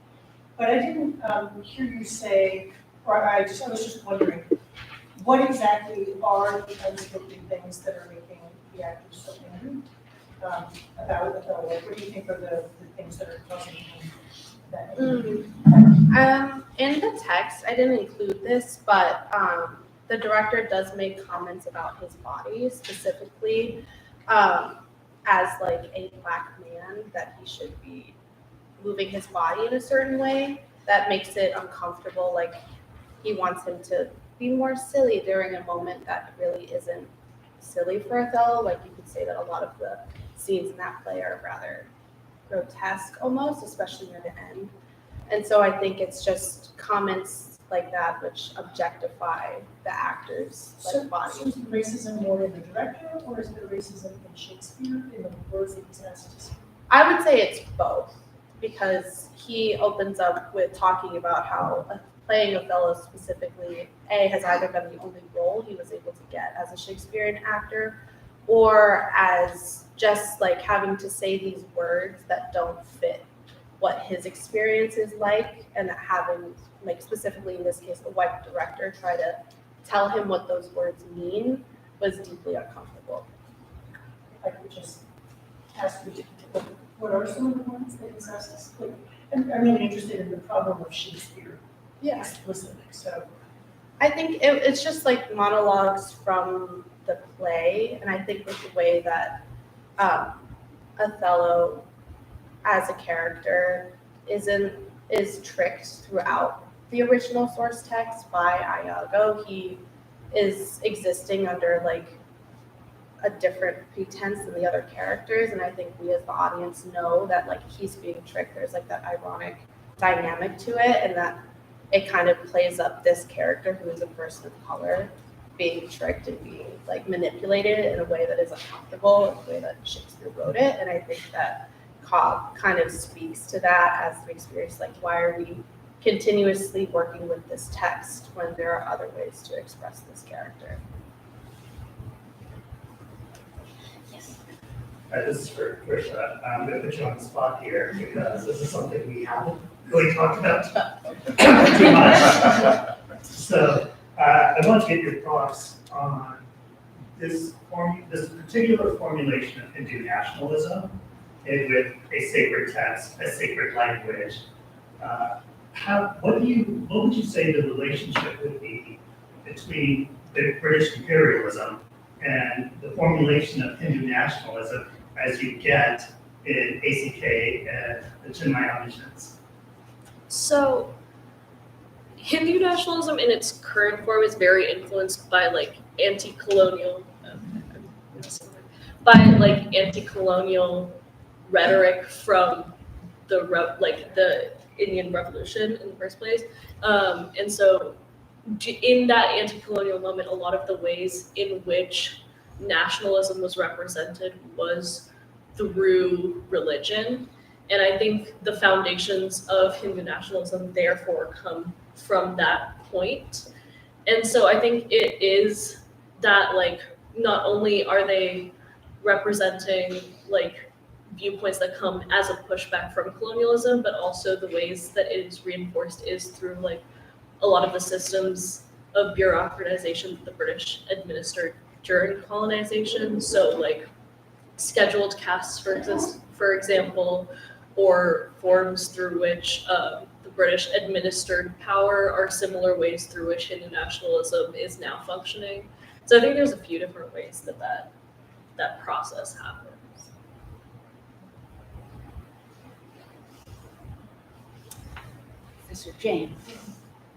But I didn't hear you say, or I was just wondering, what exactly are the unspoken things that are making the actors so angry about the film? Like, what do you think are the things that are causing that anger? In the text, I didn't include this, but the director does make comments about his body, specifically as like a Black man, that he should be moving his body in a certain way that makes it uncomfortable. Like he wants him to be more silly during a moment that really isn't silly for Othello. Like you could say that a lot of the scenes in that play are rather grotesque almost, especially near the end. And so I think it's just comments like that which objectify the actors' bodies. So is the racism more in the director, or is there racism in Shakespeare, in the words that he's asked to speak? I would say it's both, because he opens up with talking about how playing Othello specifically, has either been the only role he was able to get as a Shakespearean actor, or as just like having to say these words that don't fit what his experience is like, and having, like specifically in this case, the white director try to tell him what those words mean was deeply uncomfortable. I could just ask you, what are some of the ones that he's asked us? Like, I'm really interested in the problem of Shakespeare explicitly, so. I think it's just like monologues from the play, and I think with the way that Othello as a character is tricked throughout the original source text by Iago. He is existing under like a different pretense than the other characters, and I think we as the audience know that like he's being tricked. There's like that ironic dynamic to it, and that it kind of plays up this character who is a person of color being tricked and being like manipulated in a way that is uncomfortable, in the way that Shakespeare wrote it. And I think that Cobb kind of speaks to that as the experience, like why are we continuously working with this text when there are other ways to express this character? This is for Thrisha. I'm going to put you on the spot here because this is something we haven't really talked about too much. So I want to get your thoughts on this particular formulation of Hindu nationalism with a sacred text, a sacred language. What would you say the relationship would be between the British imperialism and the formulation of Hindu nationalism as you get in ACK and the Chinmaya missions? So, Hindu nationalism in its current form is very influenced by like anti-colonial, by like anti-colonial rhetoric from the Indian Revolution in the first place. And so in that anti-colonial moment, a lot of the ways in which nationalism was represented was through religion. And I think the foundations of Hindu nationalism therefore come from that point. And so I think it is that like not only are they representing like viewpoints that come as a pushback from colonialism, but also the ways that it is reinforced is through like a lot of the systems of bureaucratization that the British administered during colonization. So like scheduled castes, for example, or forms through which the British administered power are similar ways through which Hindu nationalism is now functioning. So I think there's a few different ways that process happens. Professor James.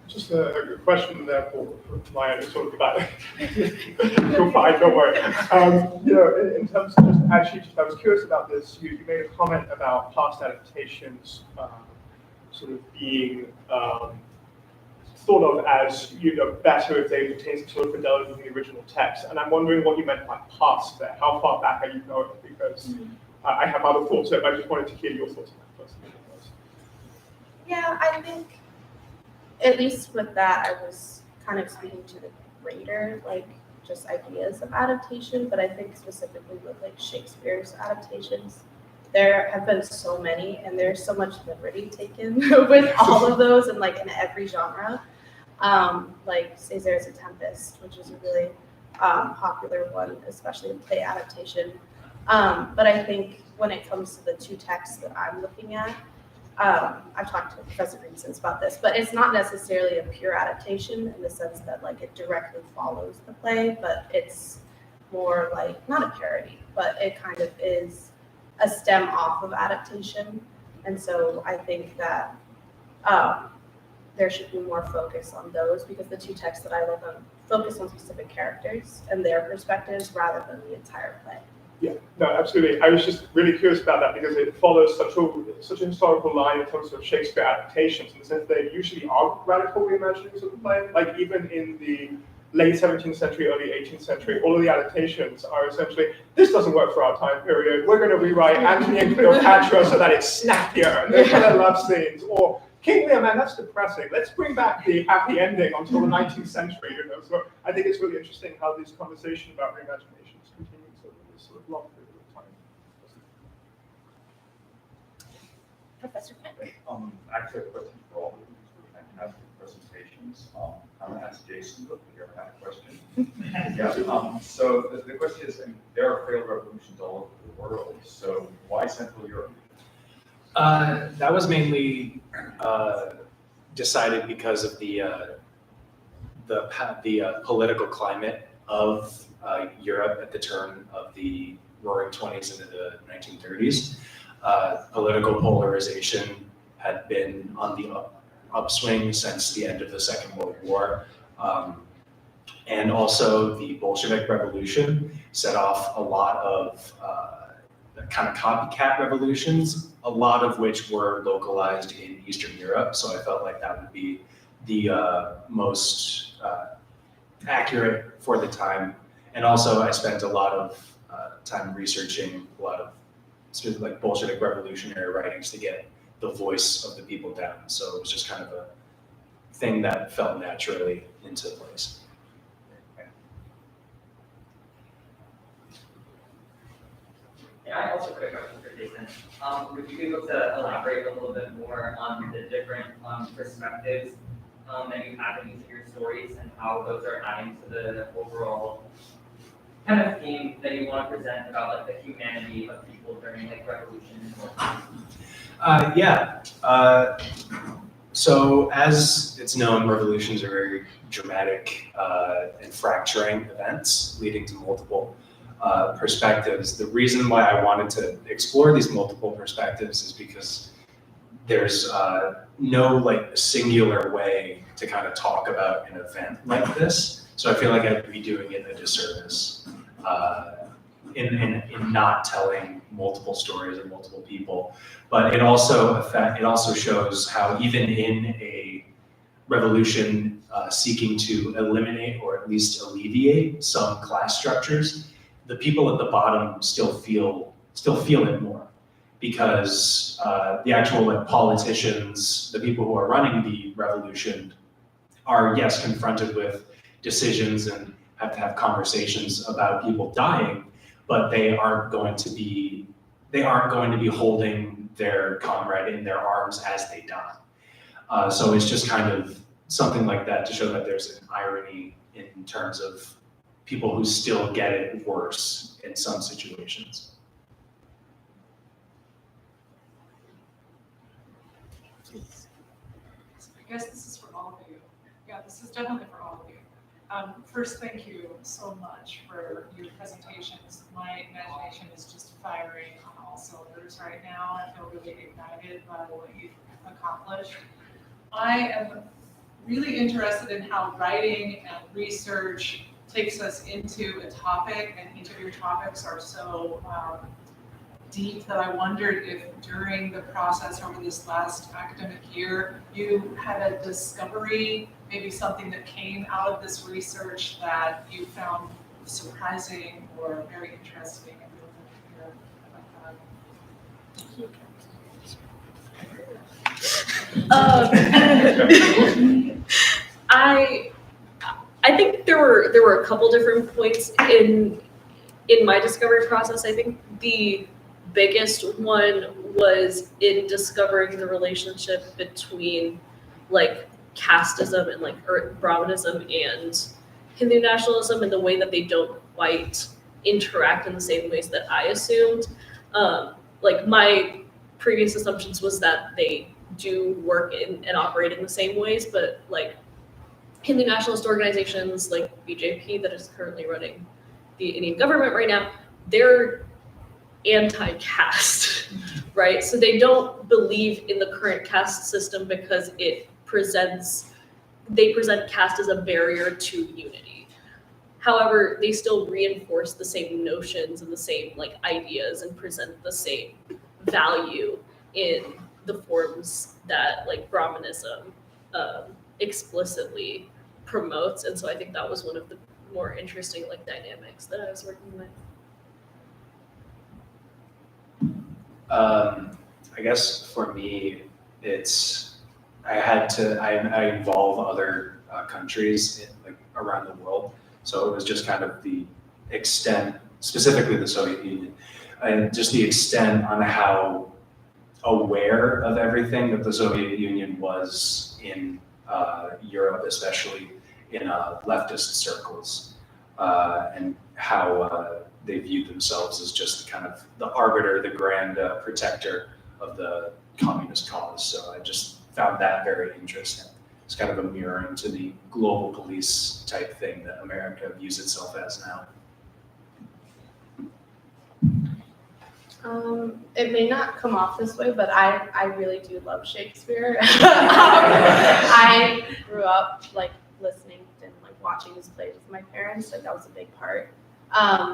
Just a question there for Maya, sort of about. You're fine, don't worry. In terms of I was curious about this. You made a comment about past adaptations sort of being thought of as better if they retain some sort of fidelity in the original text. And I'm wondering what you meant by past there. How far back are you going? Because I have other thoughts, so I just wanted to hear your thoughts on that first. Yeah, I think at least with that, I was kind of speaking to the greater, like just ideas of adaptation, but I think specifically with like Shakespeare's adaptations, there have been so many and there's so much liberty taken with all of those and like in every genre. Like César's A Tempest, which is a really popular one, especially in play adaptation. But I think when it comes to the two texts that I'm looking at, I've talked to Professor Greenson about this, but it's not necessarily a pure adaptation in the sense that like it directly follows the play, but it's more like not a parody, but it kind of is a stem off of adaptation. And so I think that there should be more focus on those because the two texts that I look on focus on specific characters and their perspectives rather than the entire play. Yeah, no, absolutely. I was just really curious about that because it follows such a historical line in terms of Shakespeare adaptations, in the sense they usually are radical reimaginings of the play. Like even in the late 17th century, early 18th century, all of the adaptations are essentially, this doesn't work for our time period. We're going to rewrite Antony and Cleopatra so that it's snappier and there's better love scenes. Or King Lear, man, that's depressing. Let's bring back the happy ending until the 19th century. So I think it's really interesting how this conversation about reimaginations continues over this sort of long period of time. Professor Patrick. Actually, a question for all of you. Fantastic presentations. I'm going to ask Jason, but we ever had a question. Yeah. So the question is, there are failed revolutions all over the world. So why Central Europe? That was mainly decided because of the political climate of Europe at the turn of the Roaring 20s into the 1930s. Political polarization had been on the upswing since the end of the Second World War. And also the Bolshevik Revolution set off a lot of kind of copycat revolutions, a lot of which were localized in Eastern Europe. So I felt like that would be the most accurate for the time. And also I spent a lot of time researching a lot of sort of like Bolshevik revolutionary writings to get the voice of the people down. So it was just kind of a thing that fell naturally into place. Yeah, I also got a question for Jason. Would you be able to elaborate a little bit more on the different perspectives that you have in each of your stories and how those are adding to the overall kind of theme that you want to present about like the humanity of people during like revolution and so as it's known, revolutions are very dramatic and fracturing events leading to multiple perspectives. The reason why I wanted to explore these multiple perspectives is because there's no like singular way to kind of talk about an event like this. So I feel like I'd be doing it a disservice in not telling multiple stories or multiple people, but it also shows how even in a revolution seeking to eliminate or at least alleviate some class structures, the people at the bottom still feel it more, because the actual like politicians, the people who are running the revolution, are yes confronted with decisions and have to have conversations about people dying, but they aren't going to be holding their comrade in their arms as they die. So it's just kind of something like that to show that there's an irony in terms of people who still get it worse in some situations. I guess this is for all of you. Yeah, this is definitely for all of you. First, thank you so much for your presentations. My imagination is just firing on all cylinders right now. I feel really ignited by what you've accomplished. I am really interested in how writing and research takes us into a topic, and each of your topics are so deep that I wondered if during the process over this last academic year, you had a discovery, maybe something that came out of this research that you found surprising or very interesting. And we would I think there were a couple different points in my discovery process. I think the biggest one was in discovering the relationship between like casteism and like Brahmanism and Hindu nationalism, and the way that they don't quite interact in the same ways that I assumed. Like my previous assumptions was that they do work in and operate in the same ways, but like Hindu nationalist organizations like BJP that is currently running the Indian government right now, they're anti-caste, right? So they don't believe in the current caste system because they present caste as a barrier to unity. However, they still reinforce the same notions and the same like ideas and present the same value in the forms that like Brahmanism explicitly promotes. And so I think that was one of the more interesting like dynamics that I was working with. I guess for me, I involve other countries like around the world. So it was just kind of the extent, specifically the Soviet Union, and just the extent on how aware of everything that the Soviet Union was in Europe, especially in leftist circles, and how they viewed themselves as just kind of the arbiter, the grand protector of the communist cause. So I just found that very interesting. It's kind of a mirror into the global police type thing that America views itself as now. It may not come off this way, but I really do love Shakespeare. I grew up like listening and like watching his plays with my parents. Like that was a big part.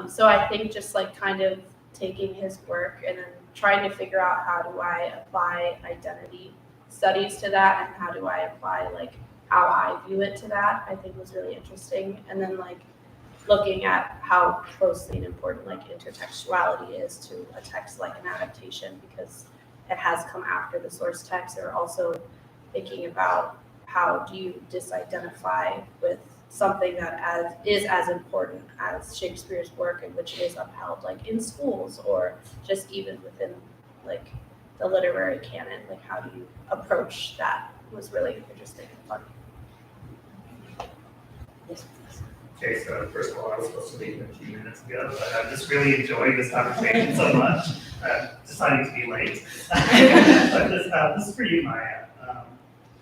So I think just like kind of taking his work and then trying to figure out how do I apply identity studies to that, and how do I apply like how I view it to that, I think was really interesting. And then like looking at how closely and important like intertextuality is to a text like an adaptation, because it has come after the source text, or also thinking about how do you disidentify with something that is as important as Shakespeare's work, and which is upheld like in schools or just even within like the literary canon. Like how do you approach that was really interesting and fun. Okay, so first of all, I was supposed to leave a few minutes ago, but I'm just really enjoying this conversation so much. Deciding to be late. But this is for you, Maya.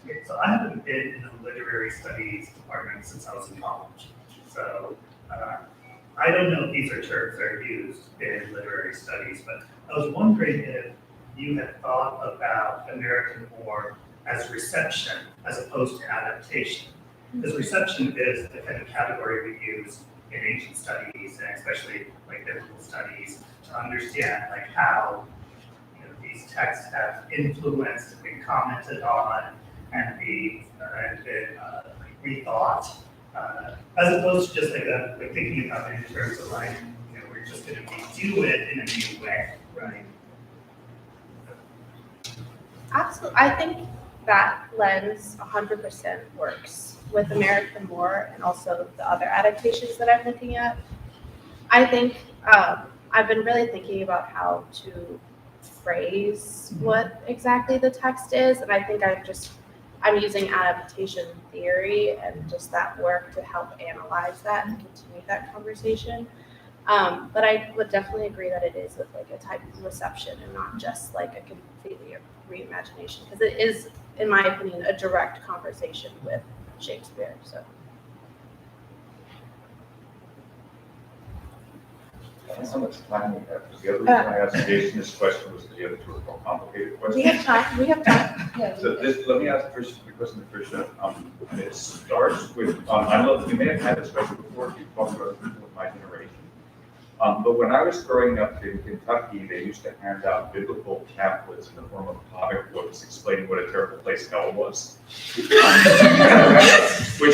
Okay, so I haven't been in the literary studies department since I was in college. So I don't know if these are terms that are used in literary studies, but I was wondering if you had thought about American war as reception as opposed to adaptation. Because reception is the kind of category we use in ancient studies, and especially like biblical studies, to understand like how these texts have influenced, been commented on, and been rethought, as opposed to just like thinking about it in terms of like, we're just going to redo it in a new way, right? Absolutely. I think that lens 100% works with American War and also the other adaptations that I'm looking at. I think I've been really thinking about how to phrase what exactly the text is, and I think I'm using adaptation theory and just that work to help analyze that and continue that conversation. But I would definitely agree that it is with like a type of reception and not just like a completely reimagination, because it is, in my opinion, a direct conversation with Shakespeare. So. I don't know how much time we have, because the other reason I asked Jason this question was that the other two are more complicated questions. We have time. Yeah. So let me ask Thrisha the question to Thrisha. It starts with, I know you may have had this question before, you talked about people of my generation. But when I was growing up in Kentucky, they used to hand out biblical pamphlets in the form of comic books explaining what a terrible place hell was. Which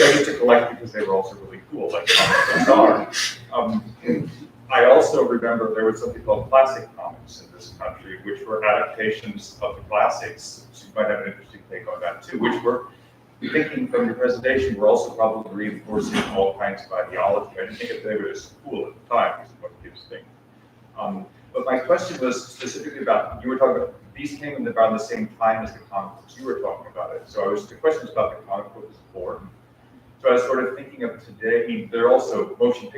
I used to collect because they were also really cool, like comic books are. I also remember there was something called classic comics in this country, which were adaptations of the classics. So you might have an interesting take on that too, which were, thinking from your presentation, we're also probably reinforcing all kinds of ideology. I didn't think of it as cool at the time, because of what kids think. But my question was specifically about, you were talking about, these came in around the same time as the comic books you were talking about it. So the question was about the comic book as form. So I was sort of thinking of today, I mean, there are also motion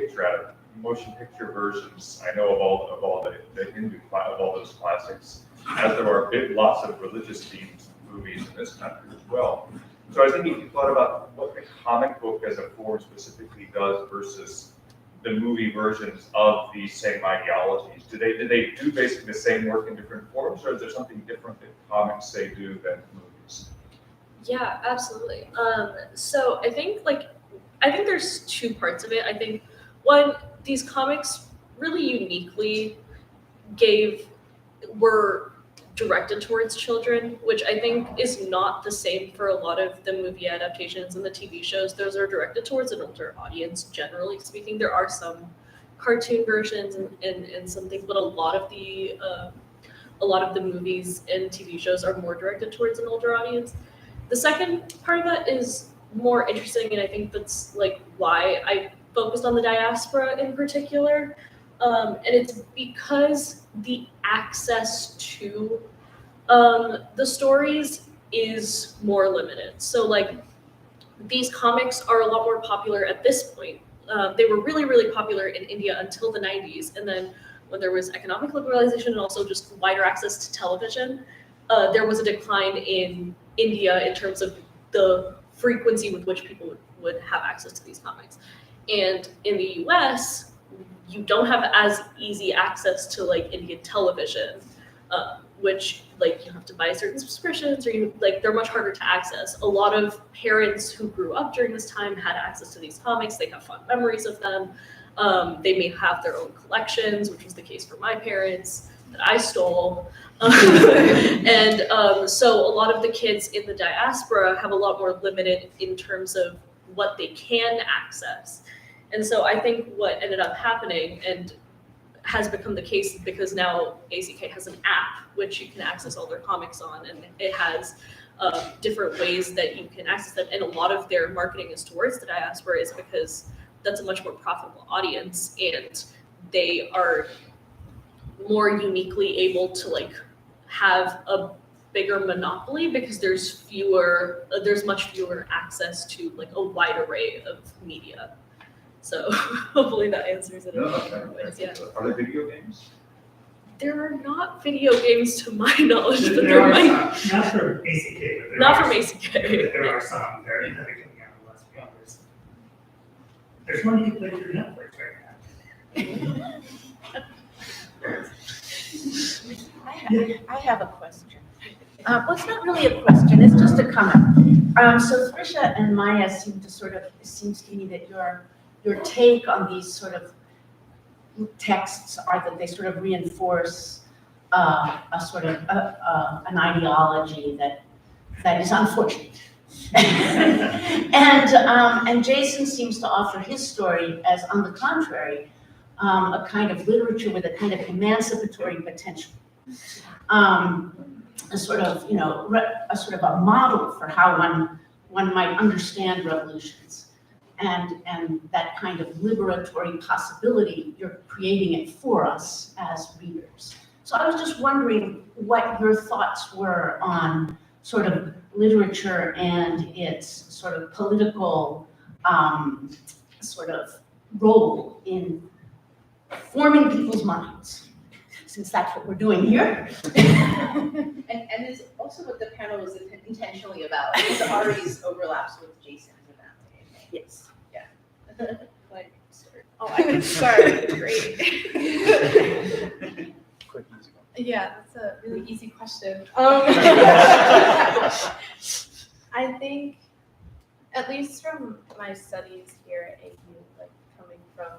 picture versions, I know of all the Hindu, of all those classics, as there are lots of religious themed movies in this country as well. So I was thinking, if you thought about what the comic book as a form specifically does versus the movie versions of these same ideologies, do they do basically the same work in different forms, or is there something different that comics say do than movies? Yeah, absolutely. So I think there's two parts of it. I think one, these comics really uniquely were directed towards children, which I think is not the same for a lot of the movie adaptations and the TV shows. Those are directed towards an older audience, generally speaking. There are some cartoon versions and some things, but a lot of the movies and TV shows are more directed towards an older audience. The second part of that is more interesting, and I think that's like why I focused on the diaspora in particular. And it's because the access to the stories is more limited. So like these comics are a lot more popular at this point. They were really, really popular in India until the 90s. And then when there was economic liberalization and also just wider access to television, there was a decline in India in terms of the frequency with which people would have access to these comics. And in the US, you don't have as easy access to like Indian television, which like you have to buy certain subscriptions, or they're much harder to access. A lot of parents who grew up during this time had access to these comics. They have fond memories of them. They may have their own collections, which was the case for my parents that I stole. And so a lot of the kids in the diaspora have a lot more limited in terms of what they can access. And so I think what ended up happening and has become the case because now ACK has an app which you can access all their comics on, and it has different ways that you can access them. And a lot of their marketing is towards the diaspora is because that's a much more profitable audience, and they are more uniquely able to like have a bigger monopoly because there's much fewer access to like a wide array of media. So hopefully that answers it in different ways. Yeah. Are there video games? There are not video games to my knowledge, but There there are might. some, not from ACK, but there Not are from some. ACK. There are some that are coming out, let's be honest. There's one you can play through Netflix right now. I have a question. Well, it's not really a question, it's just a comment. So Thrisha and Maya seems to me that your take on these sort of texts are that they sort of reinforce a sort of an ideology that is unfortunate. And Jason seems to offer his story as, on the contrary, a kind of literature with a kind of emancipatory potential. A sort of, you know, a sort of a model for how one might understand revolutions. And that kind of liberatory possibility, you're creating it for us as readers. So I was just wondering what your thoughts were on sort of literature and its sort of political sort of role in forming people's minds, since that's what we're doing here. And is also what the panel was intentionally about, because Ari's overlaps with Jason's in that way. Yes. Yeah. Like, sorry. Oh, I can start. Great. Quick, easy one. Yeah, that's a really easy question. I think, at least from my studies here at AU, like coming from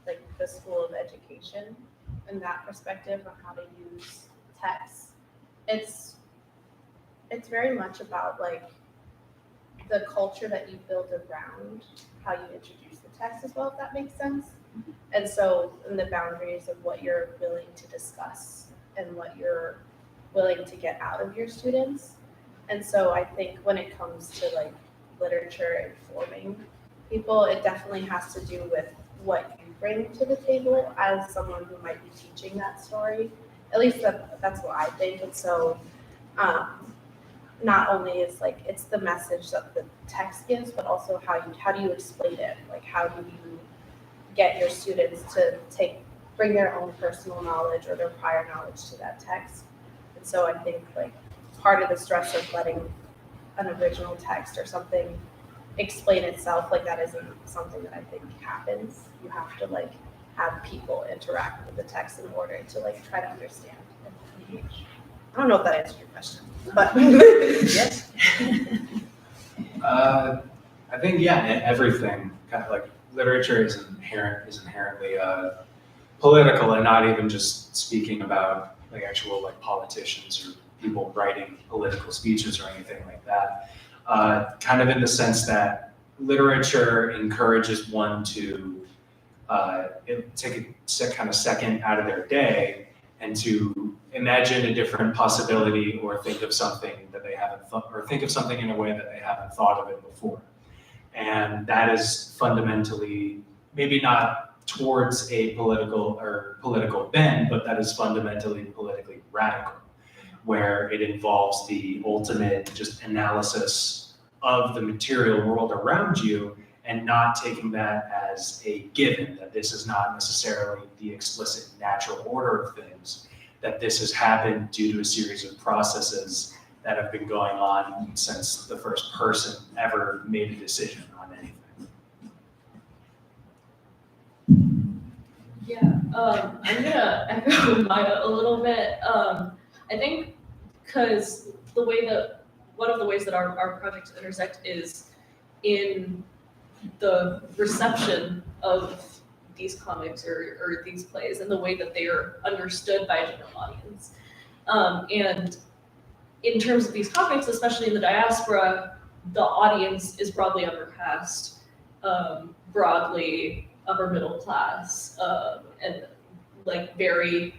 like the School of Education and that perspective on how to use text, it's very much about like the culture that you build around how you introduce the text as well, if that makes sense. And so in the boundaries of what you're willing to discuss and what you're willing to get out of your students. And so I think when it comes to like literature informing people, it definitely has to do with what you bring to the table as someone who might be teaching that story. At least that's what I think. And so not only is like it's the message that the text gives, but also how do you explain it? Like how do you get your students to bring their own personal knowledge or their prior knowledge to that text? And so I think like part of the stress of letting an original text or something explain itself, like that isn't something that I think happens. You have to like have people interact with the text in order to like try to understand and engage. I don't know if that answered your question, but yes. I think, yeah, everything, kind of like literature is inherently political, and not even just speaking about like actual like politicians or people writing political speeches or anything like that. Kind of in the sense that literature encourages one to take a kind of second out of their day and to imagine a different possibility or think of something that they haven't thought, or think of something in a way that they haven't thought of it before. And that is fundamentally, maybe not towards a political bend, but that is fundamentally politically radical, where it involves the ultimate just analysis of the material world around you and not taking that as a given, that this is not necessarily the explicit natural order of things, that this has happened due to a series of processes that have been going on since the first person ever made a decision on anything. Yeah, I'm gonna echo Maya a little bit. I think because one of the ways that our projects intersect is in the reception of these comics or these plays and the way that they are understood by a general audience. And in terms of these comics, especially in the diaspora, the audience is broadly upper caste, broadly upper middle class, and like very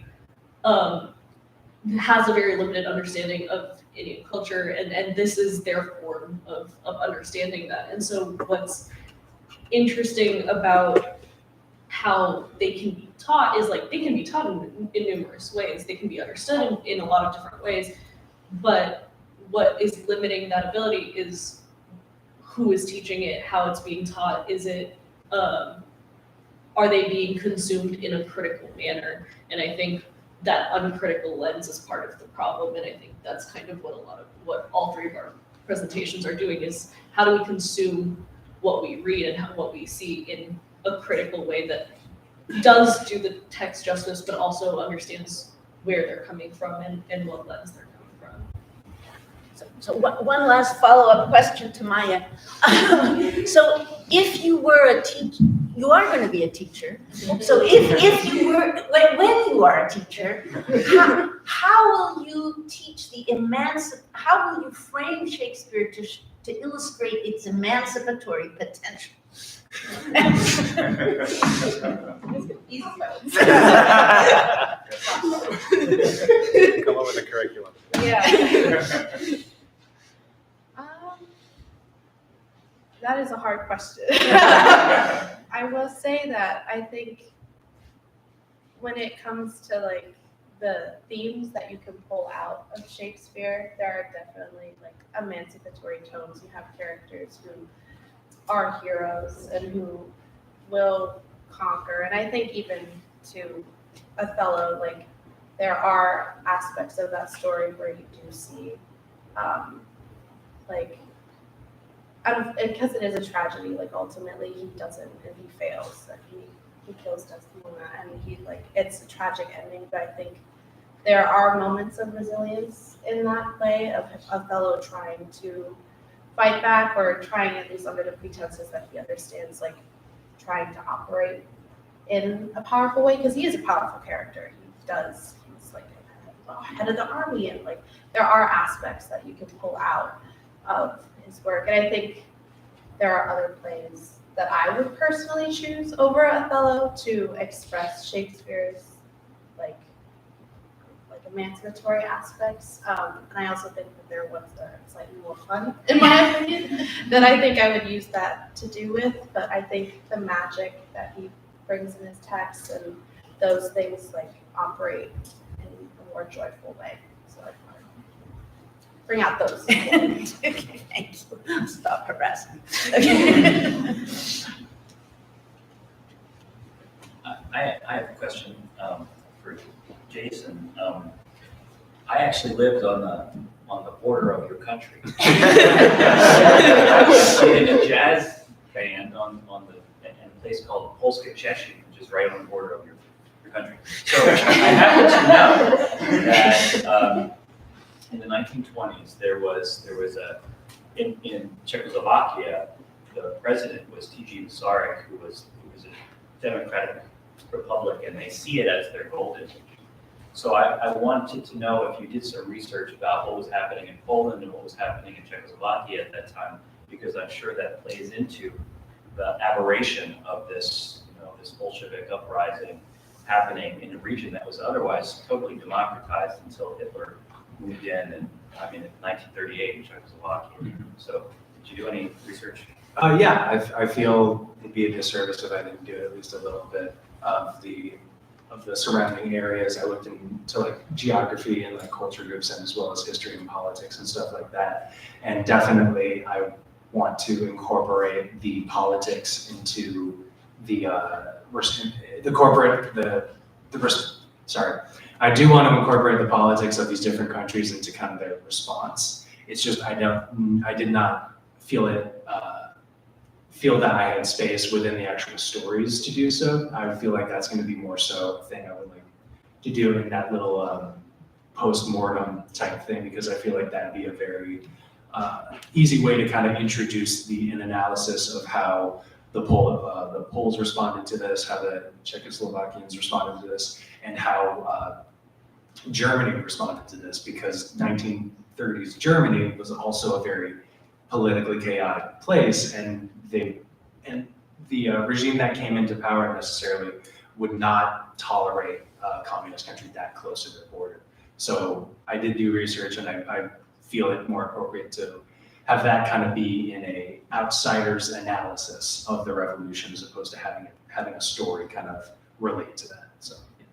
has a very limited understanding of Indian culture, and this is their form of understanding that. And so what's interesting about how they can be taught is like they can be taught in numerous ways. They can be understood in a lot of different ways, but what is limiting that ability is who is teaching it, how it's being taught. Is it are they being consumed in a critical manner? And I think that uncritical lens is part of the problem, and I think that's kind of what all three of our presentations are doing, is how do we consume what we read and what we see in a critical way that does do the text justice, but also understands where they're coming from and what lens they're coming from. So one last follow-up question to Maya. So if you were a teacher, you are going to be a teacher. So if you were, when you are a teacher, how will you teach how will you frame Shakespeare to illustrate its emancipatory potential? Easy questions. Come up with a curriculum. Yeah. That is a hard question. I will say that I think when it comes to like the themes that you can pull out of Shakespeare, there are definitely like emancipatory tones. You have characters who are heroes and who will conquer. And I think even to Othello, like there are aspects of that story where you do see like because it is a tragedy, like ultimately he doesn't and he fails, and he kills Desdemona, and it's a tragic ending, but I think there are moments of resilience in that play of Othello trying to fight back, or trying, at least under the pretenses that he understands, like trying to operate in a powerful way, because he is a powerful character. He's like head of the army, and like there are aspects that you can pull out of his work. And I think there are other plays that I would personally choose over Othello to express Shakespeare's like emancipatory aspects. And I also think that there are ones that are slightly more fun, in my opinion, that I think I would use that to do with. But I think the magic that he brings in his text and those things like operate in a more joyful way. So I want to bring out those. Okay, thank you. Stop harassing. Okay. I have a question for Jason. I actually lived on the border of your country. I was in a jazz band in a place called Polska Czechia, which is right on the border of your country. So I happen to know that in the 1920s there was in Czechoslovakia, the president was T.G. Masaryk, who was a democratic republic, and they see it as their golden age. So I wanted to know if you did some research about what was happening in Poland and what was happening in Czechoslovakia at that time, because I'm sure that plays into the aberration of this Bolshevik uprising happening in a region that was otherwise totally democratized until Hitler moved in 1938 in Czechoslovakia. So did you do any research? Yeah, I feel it'd be a disservice if I didn't do at least a little bit of the surrounding areas. I looked into like geography and like culture groups, and as well as history and politics and stuff like that. And definitely I want to incorporate the politics into I do want to incorporate the politics of these different countries into kind of their response. It's just I did not feel that I had space within the actual stories to do so. I feel like that's going to be more so a thing I would like to do in that little post-mortem type thing, because I feel like that'd be a very easy way to kind of introduce an analysis of how the Poles responded to this, how the Czechoslovakians responded to this, and how Germany responded to this, because 1930s Germany was also a very politically chaotic place, and the regime that came into power necessarily would not tolerate a communist country that close to their border. So I did do research, and I feel it more appropriate to have that kind of be in a outsider's analysis of the revolution, as opposed to having a story kind of relate to that. So, yeah.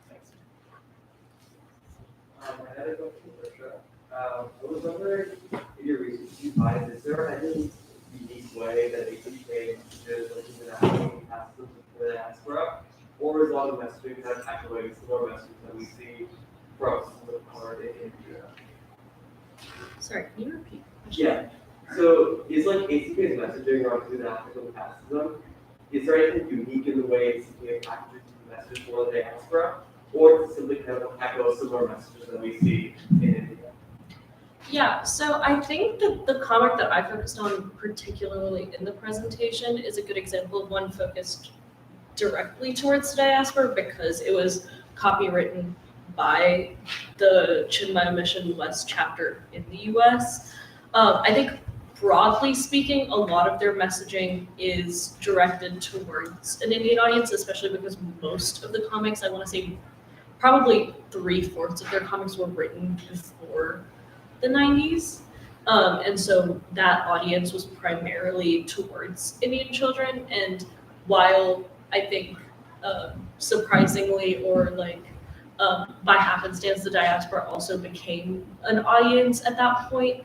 Thanks. I had a question for Thrisha. I was wondering, in your research you find, is there any unique way that ACK messages like even asking past them before they ask for up, or is all the messaging kind of calculating similar messages that we see from the card in Sorry, can you repeat? Yeah. So is like ACK's messaging or through the applicable passism, is there anything unique in the way ACK packages the message before they ask for up, or is it simply kind of echo similar messages that we see in India? Yeah, so I think that the comic that I focused on particularly in the presentation is a good example of one focused directly towards the diaspora because it was copywritten by the Chinmaya Mission West chapter in the US. I think broadly speaking, a lot of their messaging is directed towards an Indian audience, especially because most of the comics, I want to say probably 3/4 of their comics were written before the 90s. And so that audience was primarily towards Indian children. And while I think surprisingly or like by happenstance, the diaspora also became an audience at that point,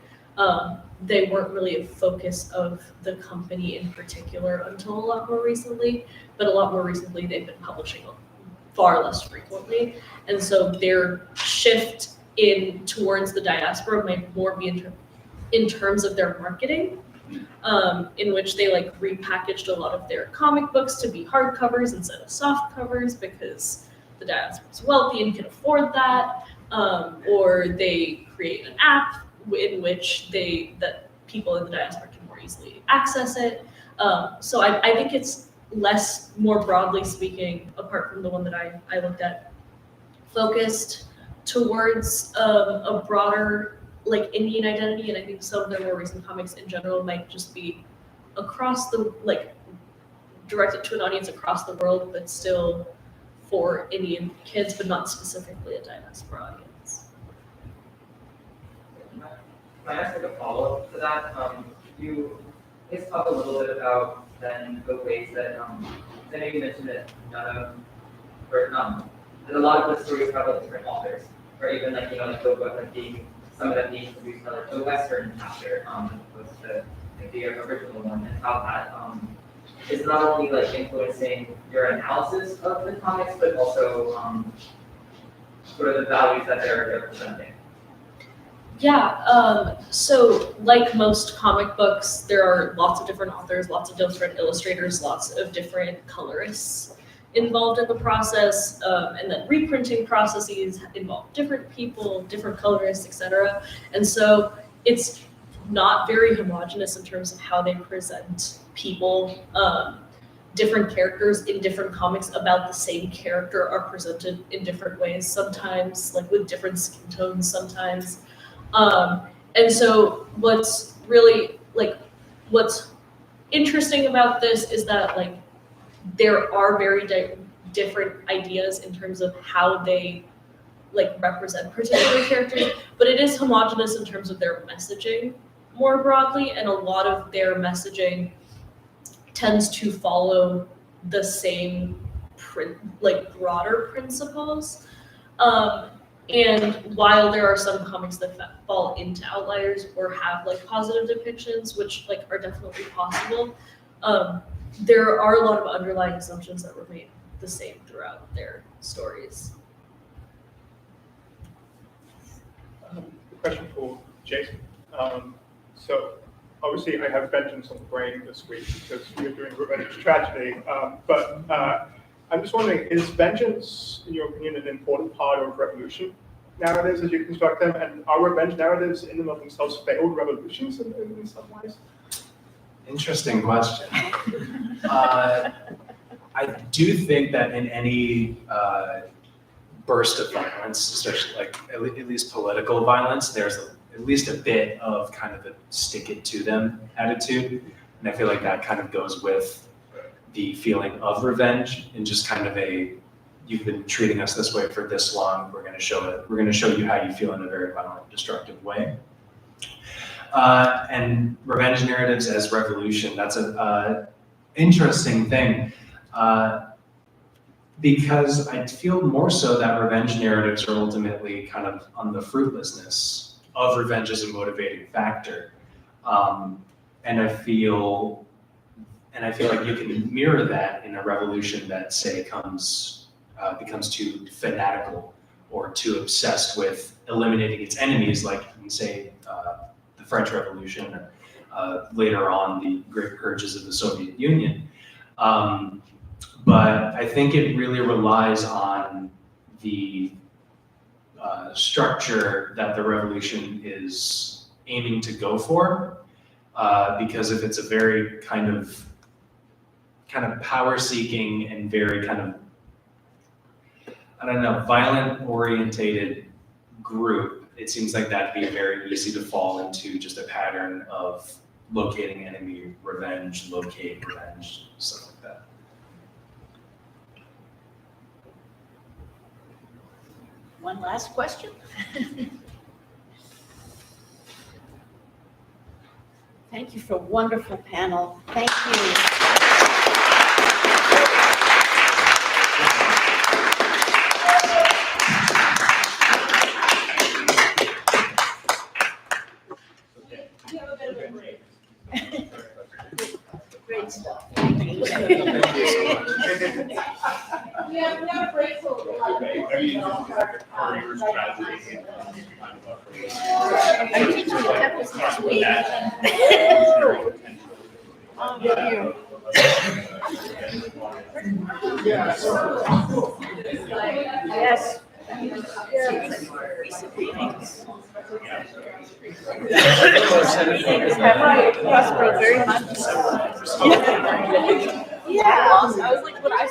they weren't really a focus of the company in particular until a lot more recently. But a lot more recently, they've been publishing far less frequently. And so their shift in towards the diaspora might more be in terms of their marketing, in which they like repackaged a lot of their comic books to be hardcovers instead of soft covers because the diaspora is wealthy and can afford that, or they create an app in which that people in the diaspora can more easily access it. So I think it's more broadly speaking, apart from the one that I looked at, focused towards a broader like Indian identity, and I think some of their more recent comics in general might just be across the directed to an audience across the world, but still for Indian kids, but not specifically a diaspora audience. Can I ask like a follow-up to that? You guys talk a little bit about then the ways that I know you mentioned that that a lot of the stories have like different authors, or even like like the book like being some of them being produced by like the Western chapter, as opposed to like the original one, and how that is not only like influencing your analysis of the comics, but also sort of the values that they're presenting. Yeah, so like most comic books, there are lots of different authors, lots of different illustrators, lots of different colorists involved in the process, and then reprinting processes involve different people, different colorists, etc. And so it's not very homogenous in terms of how they present people. Different characters in different comics about the same character are presented in different ways, sometimes like with different skin tones, sometimes. And so what's really what's interesting about this is that like there are very different ideas in terms of how they like represent particular characters, but it is homogenous in terms of their messaging more broadly, and a lot of their messaging tends to follow the same broader principles. And while there are some comics that fall into outliers or have like positive depictions, which like are definitely possible, there are a lot of underlying assumptions that remain the same throughout their stories. Question for Jason. So obviously I have vengeance on the brain this week because we're doing revenge tragedy, but I'm just wondering, is vengeance, in your opinion, an important part of revolution narratives as you construct them? And are revenge narratives in and of themselves failed revolutions in some ways? Interesting question. I do think that in any burst of violence, especially like at least political violence, there's at least a bit of kind of a stick it to them attitude. And I feel like that kind of goes with the feeling of revenge and just kind of you've been treating us this way for this long, we're going to show it. We're going to show you how you feel in a very violent, destructive way. And revenge narratives as revolution, that's an interesting thing. Because I feel more so that revenge narratives are ultimately kind of on the fruitlessness of revenge as a motivating factor. And I feel like you can mirror that in a revolution that, say, becomes too fanatical or too obsessed with eliminating its enemies, like in, say, the French Revolution, or later on the Great Purges of the Soviet Union. But I think it really relies on the structure that the revolution is aiming to go for. Because if it's a very kind of power seeking and very kind of, I don't know, violent orientated group, it seems like that'd be very easy to fall into just a pattern of locating enemy, revenge, locate, revenge, stuff like that. One last question? Thank you for a wonderful panel. Thank you. Great stuff. Thank you. We have a break till I'm teaching the Tempest next week. Yes. Recent meetings. Meetings have prospered very much. Yeah. I was like, what I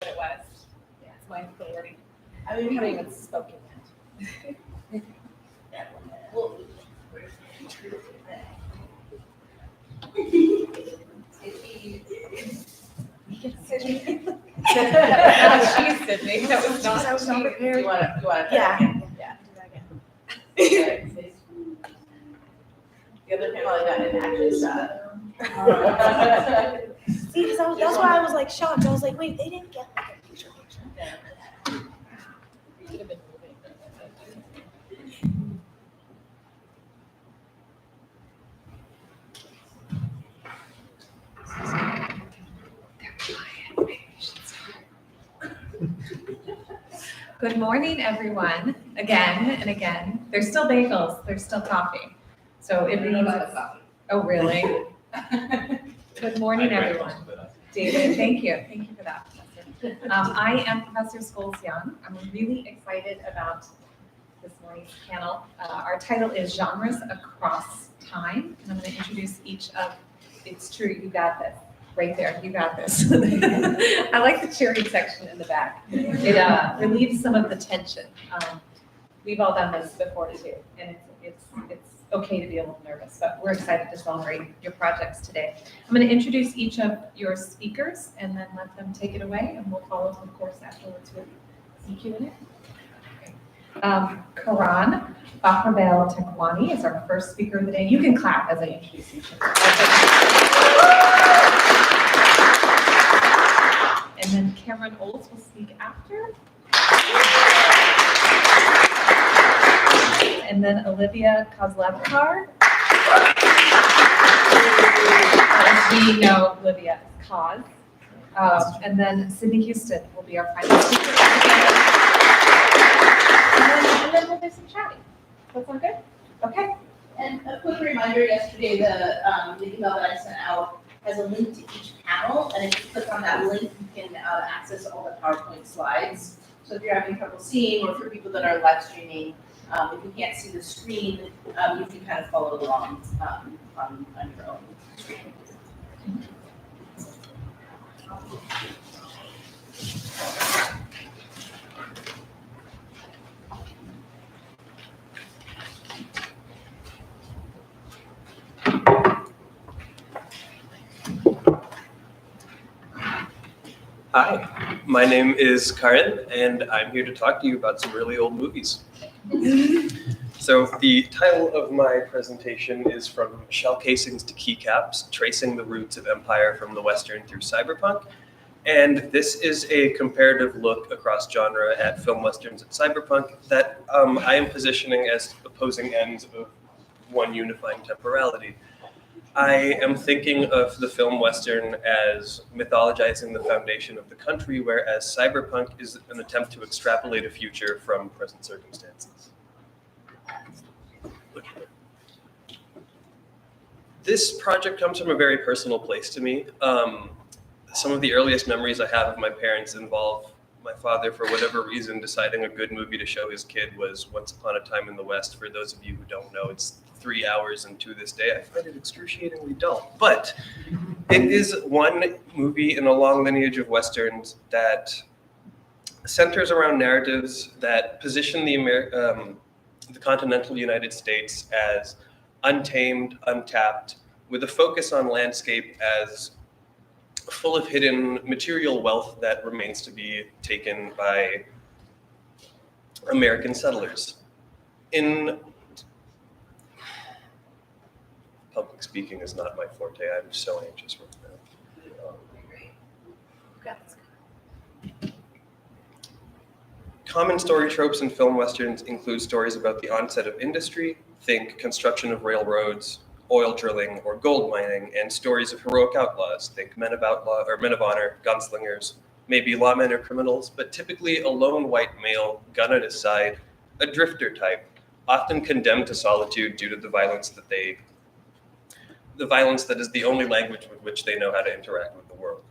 what it was. Yeah, it's my authority. I mean, we haven't even spoken yet. Well, Sydney. She's Sydney. That was not. I was not prepared. You wanna Yeah. Yeah. Do that again. The other panel I got in actually said. See, because that's why I was like shocked. I was like, wait, they didn't get like a picture. Could have been moving. Good morning, everyone. Again and again. There's still bagels. There's still coffee. So it means. Oh, really? Good morning, everyone. David, thank you. Thank you for that, Professor. I am Professor Scholes Young. I'm really excited about this morning's panel. Our title is Genres Across Time, and I'm going to introduce each of, it's true, you got this, right there, you got this. I like the cheering section in the back. It relieves some of the tension. We've all done this before too, and it's okay to be a little nervous, but we're excited to celebrate your projects today. I'm going to introduce each of your speakers and then let them take it away, and we'll follow, of course, afterwards with some Q&A. Karan Bacrabail Tekwani is our first speaker of the day. You can clap as I introduce each of them. And then Kamryn will speak after. And then Olivia Kozlevkar. As we know, Olivia Koz. And then Sydney Houston will be our final speaker. And then we'll do some chatting. That sound good? Okay. And a quick reminder, yesterday, the email that I sent out has a link to each panel, and if you click on that link, you can access all the PowerPoint slides. So if you're having trouble seeing, or for people that are live streaming, if you can't see the screen, you can kind of follow along on your own screen. Hi, my name is Karan, and I'm here to talk to you about some really old movies. So the title of my presentation is From Shell Casings to Keycaps, Tracing the Roots of Empire from the Western through Cyberpunk. And this is a comparative look across genre at film westerns and cyberpunk that I am positioning as opposing ends of one unifying temporality. I am thinking of the film Western as mythologizing the foundation of the country, whereas cyberpunk is an attempt to extrapolate a future from present circumstances. This project comes from a very personal place to me. Some of the earliest memories I have of my parents involve my father, for whatever reason, deciding a good movie to show his kid was Once Upon a Time in the West. For those of you who don't know, it's 3 hours, and to this day I find it excruciatingly dull. But it is one movie in a long lineage of westerns that centers around narratives that position the continental United States as untamed, untapped, with a focus on landscape as full of hidden material wealth that remains to be taken by American settlers. In public speaking is not my forte. I'm so anxious right now. Common story tropes in film westerns include stories about the onset of industry, think construction of railroads, oil drilling, or gold mining, and stories of heroic outlaws, think men of honor, gunslingers, maybe lawmen or criminals, but typically a lone white male, gun at his side, a drifter type, often condemned to solitude due to the violence that is the only language with which they know how to interact with the world.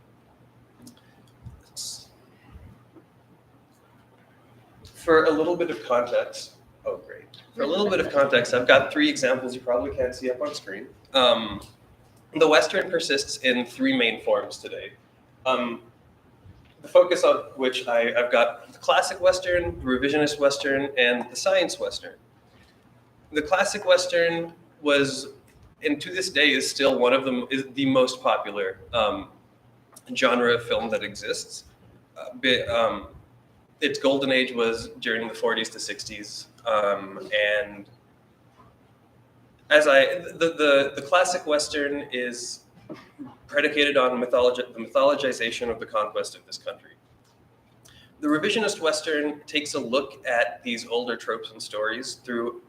For a little bit of context, For a little bit of context, I've got 3 examples you probably can't see up on screen. The Western persists in 3 main forms today. the focus on which I've got the classic Western, the revisionist Western, and the science Western. The classic Western was, and to this day is still one of them, is the most popular genre of film that exists. Its golden age was during the 40s to 60s, and the classic Western is predicated on the mythologization of the conquest of this country. The revisionist Western takes a look at these older tropes and stories through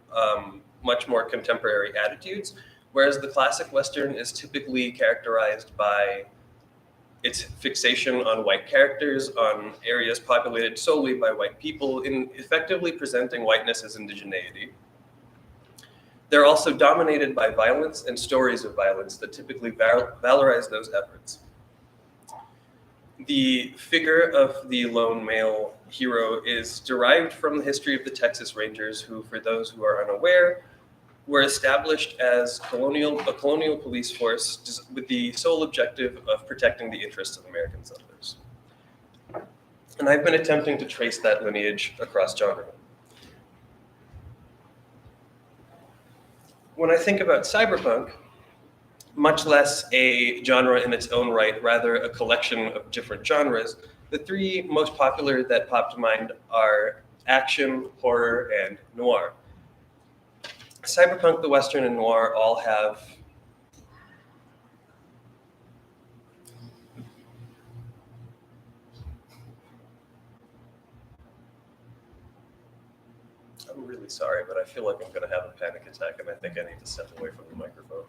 much more contemporary attitudes, whereas the classic Western is typically characterized by its fixation on white characters, on areas populated solely by white people, in effectively presenting whiteness as indigeneity. They're also dominated by violence and stories of violence that typically valorize those efforts. The figure of the lone male hero is derived from the history of the Texas Rangers, who, for those who are unaware, were established as a colonial police force with the sole objective of protecting the interests of American settlers. And I've been attempting to trace that lineage across genre. When I think about cyberpunk, much less a genre in its own right, rather a collection of different genres, the three most popular that pop to mind are action, horror, and noir. Cyberpunk, the Western, and noir all have I'm really sorry, but I feel like I'm going to have a panic attack, and I think I need to step away from the microphone.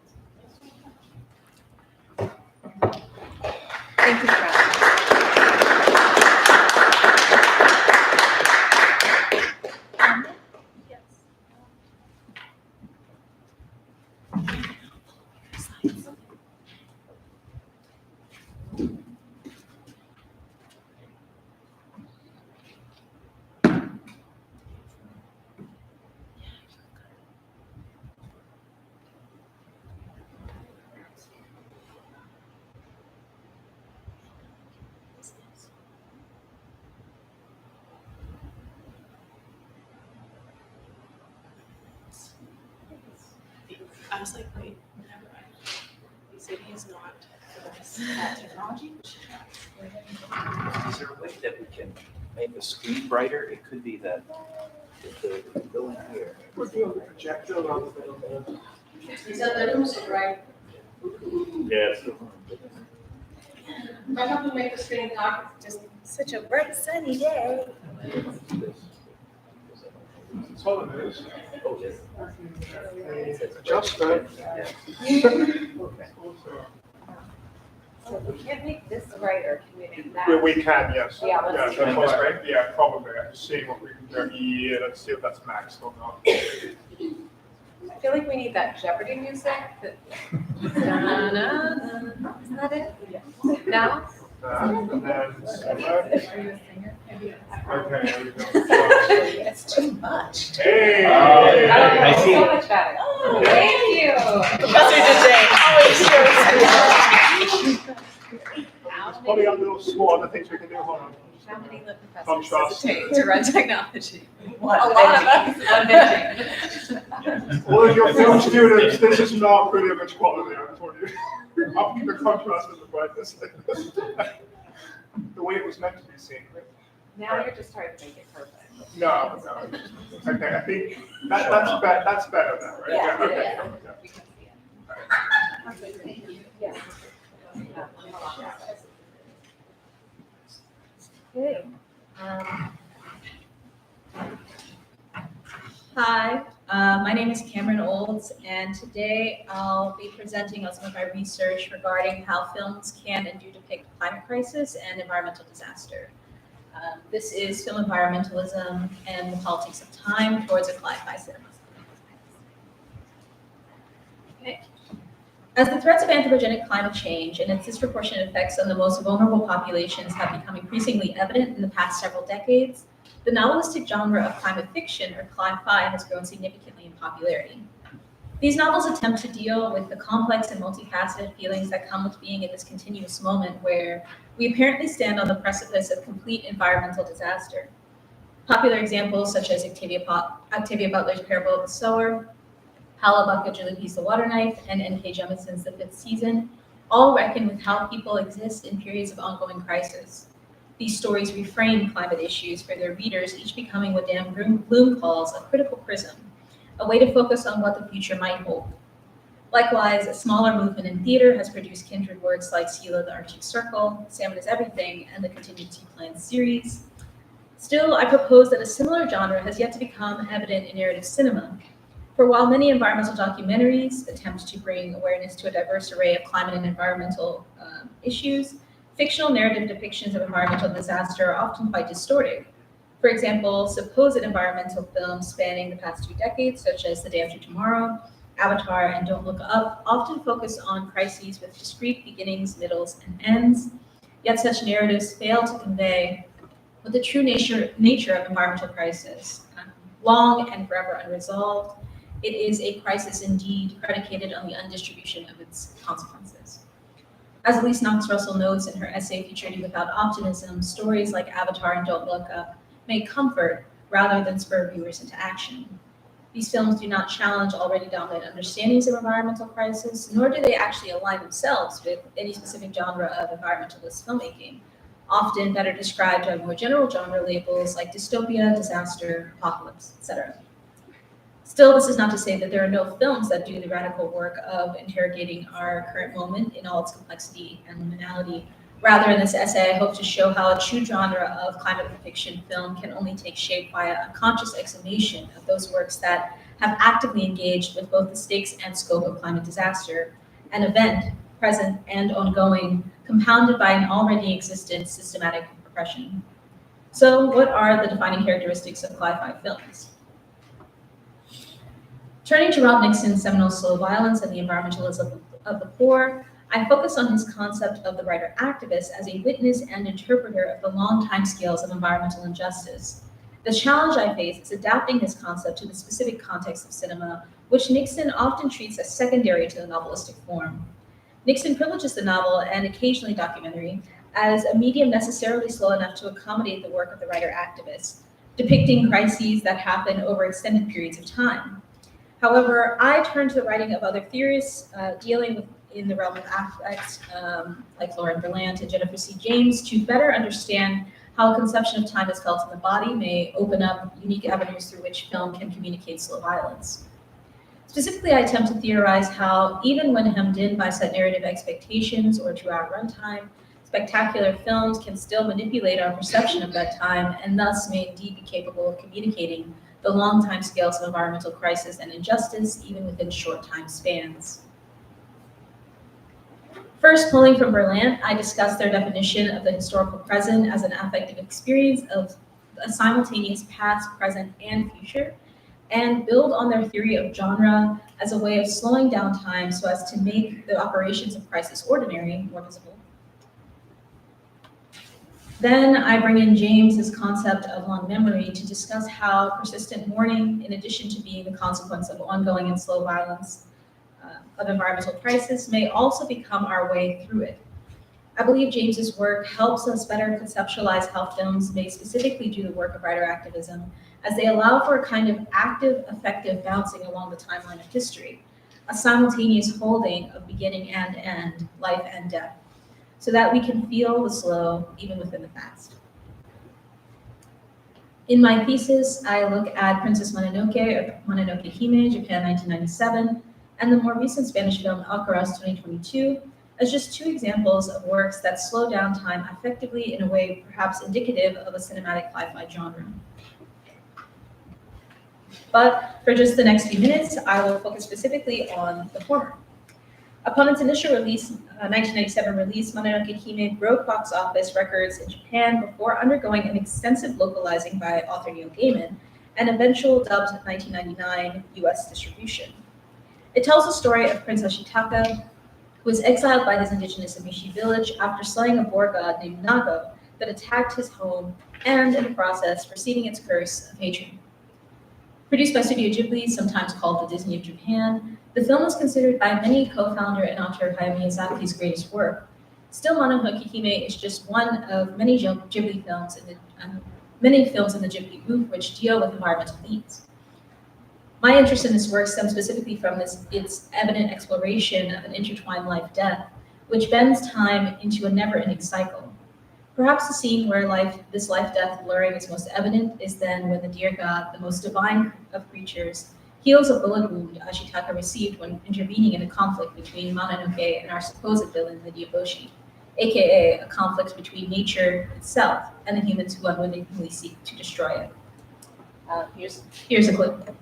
Thank you, Prof. I was like, wait, never mind. He said he's not for this technology. Is there a way that we can make the screen brighter? It could be that the go in here. Would be on the projector rather than on Is that the room so bright? Yes. Might have to make the screen dark. Just such a bright sunny day. That's all it is. Oh, yes. Adjuster. So we can't make this brighter, can we make that? We can, yes. Yeah, let's Yeah, do that's that. right. Yeah, probably. I'm just seeing what we can do. Yeah, let's see if that's maxed or not. I feel like we need that Jeopardy music. Na-na-na. Isn't that it? No? And then, Are you a singer? okay, there we go. It's too much. Hey! I see. So much better. Oh, Thank you. Professor DJ, always shows. There's probably other little small other things we can do. Hold on. How many lit Contrast. professors does it take to run technology? One. A lot of us. One Benji. All of your film students, this is not really of much quality, I told you. Up the contrast and the brightness. The way it was meant to be seen. Now you're just trying to make it perfect. No. Okay, I think that's better now, right? Yeah, Okay. Yeah. Okay. Hi, my name is Kamryn Olds, and today I'll be presenting on some of my research regarding how films can and do depict climate crisis and environmental disaster. This is film environmentalism and the politics of time towards a Cli-fi cinema. Okay. As the threats of anthropogenic climate change and its disproportionate effects on the most vulnerable populations have become increasingly evident in the past several decades, the novelistic genre of climate fiction, or Cli-fi, has grown significantly in popularity. These novels attempt to deal with the complex and multifaceted feelings that come with being in this continuous moment where we apparently stand on the precipice of complete environmental disaster. Popular examples such as Octavia Butler's Parable of the Sower, Paula Baca-Julipy's The Water Knife, and N.K. Jemisin's The Fifth Season all reckon with how people exist in periods of ongoing crisis. These stories reframe climate issues for their readers, each becoming what Dan Bloom calls a critical prism, a way to focus on what the future might hold. Likewise, a smaller movement in theater has produced kindred works like Scylla, the Arctic Circle, Salmon is Everything, and the Contingency Plan series. Still, I propose that a similar genre has yet to become evident in narrative cinema. For while many environmental documentaries attempt to bring awareness to a diverse array of climate and environmental issues, fictional narrative depictions of environmental disaster are often quite distorted. For example, supposed environmental films spanning the past 2 decades, such as The Day After Tomorrow, Avatar, and Don't Look Up, often focus on crises with discrete beginnings, middles, and ends. Yet such narratives fail to convey what the true nature of environmental crisis. Long and forever unresolved, it is a crisis indeed predicated on the undistribution of its consequences. As Elise Knox Russell notes in her essay Futurity Without Optimism, stories like Avatar and Don't Look Up may comfort rather than spur viewers into action. These films do not challenge already dominant understandings of environmental crisis, nor do they actually align themselves with any specific genre of environmentalist filmmaking, often better described by more general genre labels like dystopia, disaster, apocalypse, etc. Still, this is not to say that there are no films that do the radical work of interrogating our current moment in all its complexity and liminality. Rather, in this essay, I hope to show how a true genre of climate fiction film can only take shape via a conscious examination of those works that have actively engaged with both the stakes and scope of climate disaster, an event, present and ongoing, compounded by an already existent systematic repression. So, what are the defining characteristics of Cli-fi films? Turning to Rob Nixon's seminal Slow Violence and the Environmentalism of the Poor, I focus on his concept of the writer-activist as a witness and interpreter of the long timescales of environmental injustice. The challenge I face is adapting this concept to the specific context of cinema, which Nixon often treats as secondary to the novelistic form. Nixon privileges the novel, and occasionally documentary, as a medium necessarily slow enough to accommodate the work of the writer-activist, depicting crises that happen over extended periods of time. However, I turn to the writing of other theorists dealing with in the realm of affect, like Lauren Berlant and Jennifer C. James, to better understand how a conception of time as felt in the body may open up unique avenues through which film can communicate slow violence. Specifically, I attempt to theorize how, even when hemmed in by set narrative expectations or 2-hour runtime, spectacular films can still manipulate our perception of that time and thus may indeed be capable of communicating the long time scales of environmental crisis and injustice, even within short time spans. First, pulling from Berlant, I discuss their definition of the historical present as an affective experience of a simultaneous past, present, and future, and build on their theory of genre as a way of slowing down time so as to make the operations of crisis ordinary, more visible. Then I bring in James's concept of long memory to discuss how persistent mourning, in addition to being the consequence of ongoing and slow violence of environmental crisis, may also become our way through it. I believe James's work helps us better conceptualize how films may specifically do the work of writer activism, as they allow for a kind of active, effective bouncing along the timeline of history, a simultaneous holding of beginning and end, life and death, so that we can feel the slow even within the past. In my thesis, I look at Princess Mononoke, or Mononoke Hime, Japan 1997, and the more recent Spanish film Alcaraz 2022, as just 2 examples of works that slow down time effectively in a way perhaps indicative of a cinematic Cli-fi genre. But for just the next few minutes, I will focus specifically on the former. Upon its initial release, 1997 release, Mononoke Hime broke box office records in Japan before undergoing an extensive localizing by author Neil Gaiman and eventual dubbed 1999 US distribution. It tells the story of Prince Ashitaka, who was exiled by his indigenous Amishi village after slaying a boar god named Nago that attacked his home and, in the process, receiving its curse of hatred. Produced by Studio Ghibli, sometimes called the Disney of Japan, the film is considered by many co-founder and author Hayao Miyazaki's greatest work. Still, Mononoke Hime is just one of many Ghibli films in the many films in the Ghibli group which deal with environmental themes. My interest in this work stems specifically from its evident exploration of an intertwined life-death, which bends time into a never-ending cycle. Perhaps the scene where this life-death blurring is most evident is then when the dear God, the most divine of creatures, heals a bullet wound Ashitaka received when intervening in a conflict between Mononoke and our supposed villain, Lady Eboshi, aka a conflict between nature itself and the humans who unwittingly seek to destroy it. Here's a clip.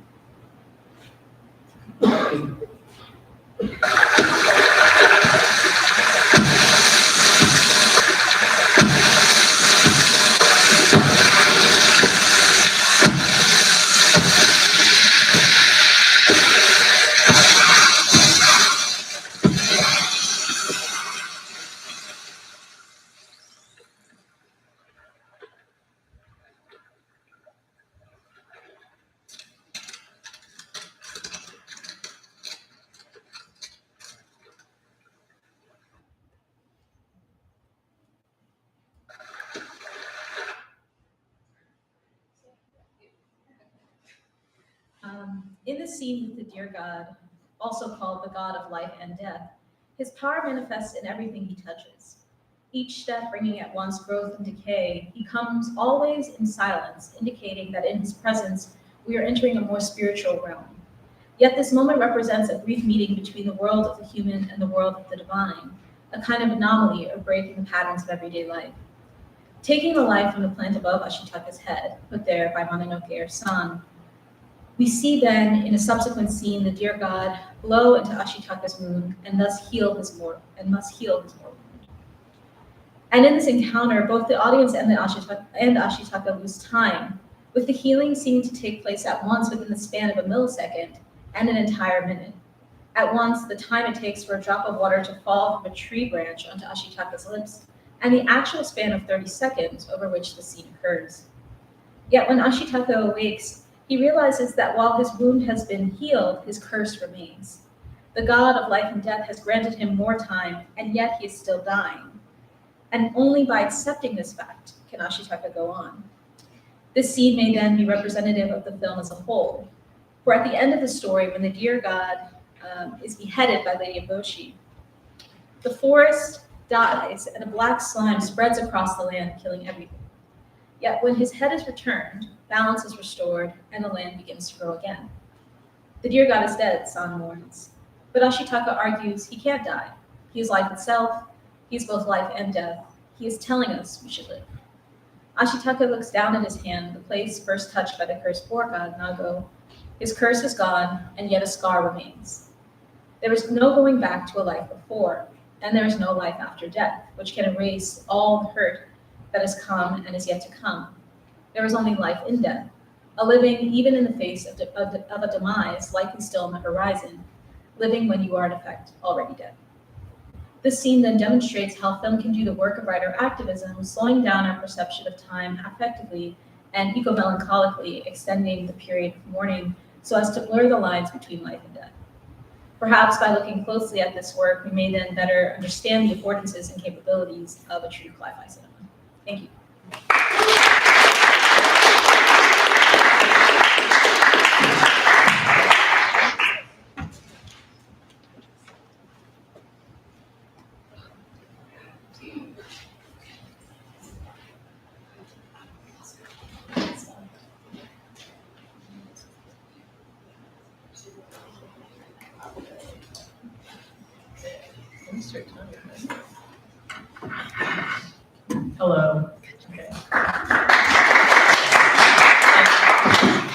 In the scene with the dear God, also called the God of life and death, his power manifests in everything he touches. Each step bringing at once growth and decay, he comes always in silence, indicating that in his presence we are entering a more spiritual realm. Yet this moment represents a brief meeting between the world of the human and the world of the divine, a kind of anomaly of breaking the patterns of everyday life. Taking the life from the plant above Ashitaka's head, put there by Mononoke or San, we see then in a subsequent scene the dear God blow into Ashitaka's wound and thus heal his mortal wound. And in this encounter, both the audience and Ashitaka lose time, with the healing seeming to take place at once within the span of a millisecond and an entire minute. At once, the time it takes for a drop of water to fall from a tree branch onto Ashitaka's lips, and the actual span of 30 seconds over which the scene occurs. Yet when Ashitaka awakes, he realizes that while his wound has been healed, his curse remains. The God of life and death has granted him more time, and yet he is still dying. And only by accepting this fact can Ashitaka go on. This scene may then be representative of the film as a whole, for at the end of the story, when the dear God is beheaded by Lady Eboshi, the forest dies and a black slime spreads across the land, killing everything. Yet when his head is returned, balance is restored, and the land begins to grow again. The dear God is dead, San mourns. But Ashitaka argues he can't die. He is life itself. He is both life and death. He is telling us we should live. Ashitaka looks down at his hand, the place first touched by the cursed boar god, Nago. His curse is gone, and yet a scar remains. There is no going back to a life before, and there is no life after death, which can erase all the hurt that has come and is yet to come. There is only life in death, a living even in the face of a demise likely still on the horizon, living when you are in effect already dead. This scene then demonstrates how film can do the work of writer activism, slowing down our perception of time affectively and eco-melancholically extending the period of mourning so as to blur the lines between life and death. Perhaps by looking closely at this work, we may then better understand the affordances and capabilities of a true Cli-fi cinema. Thank you. Hello. Okay.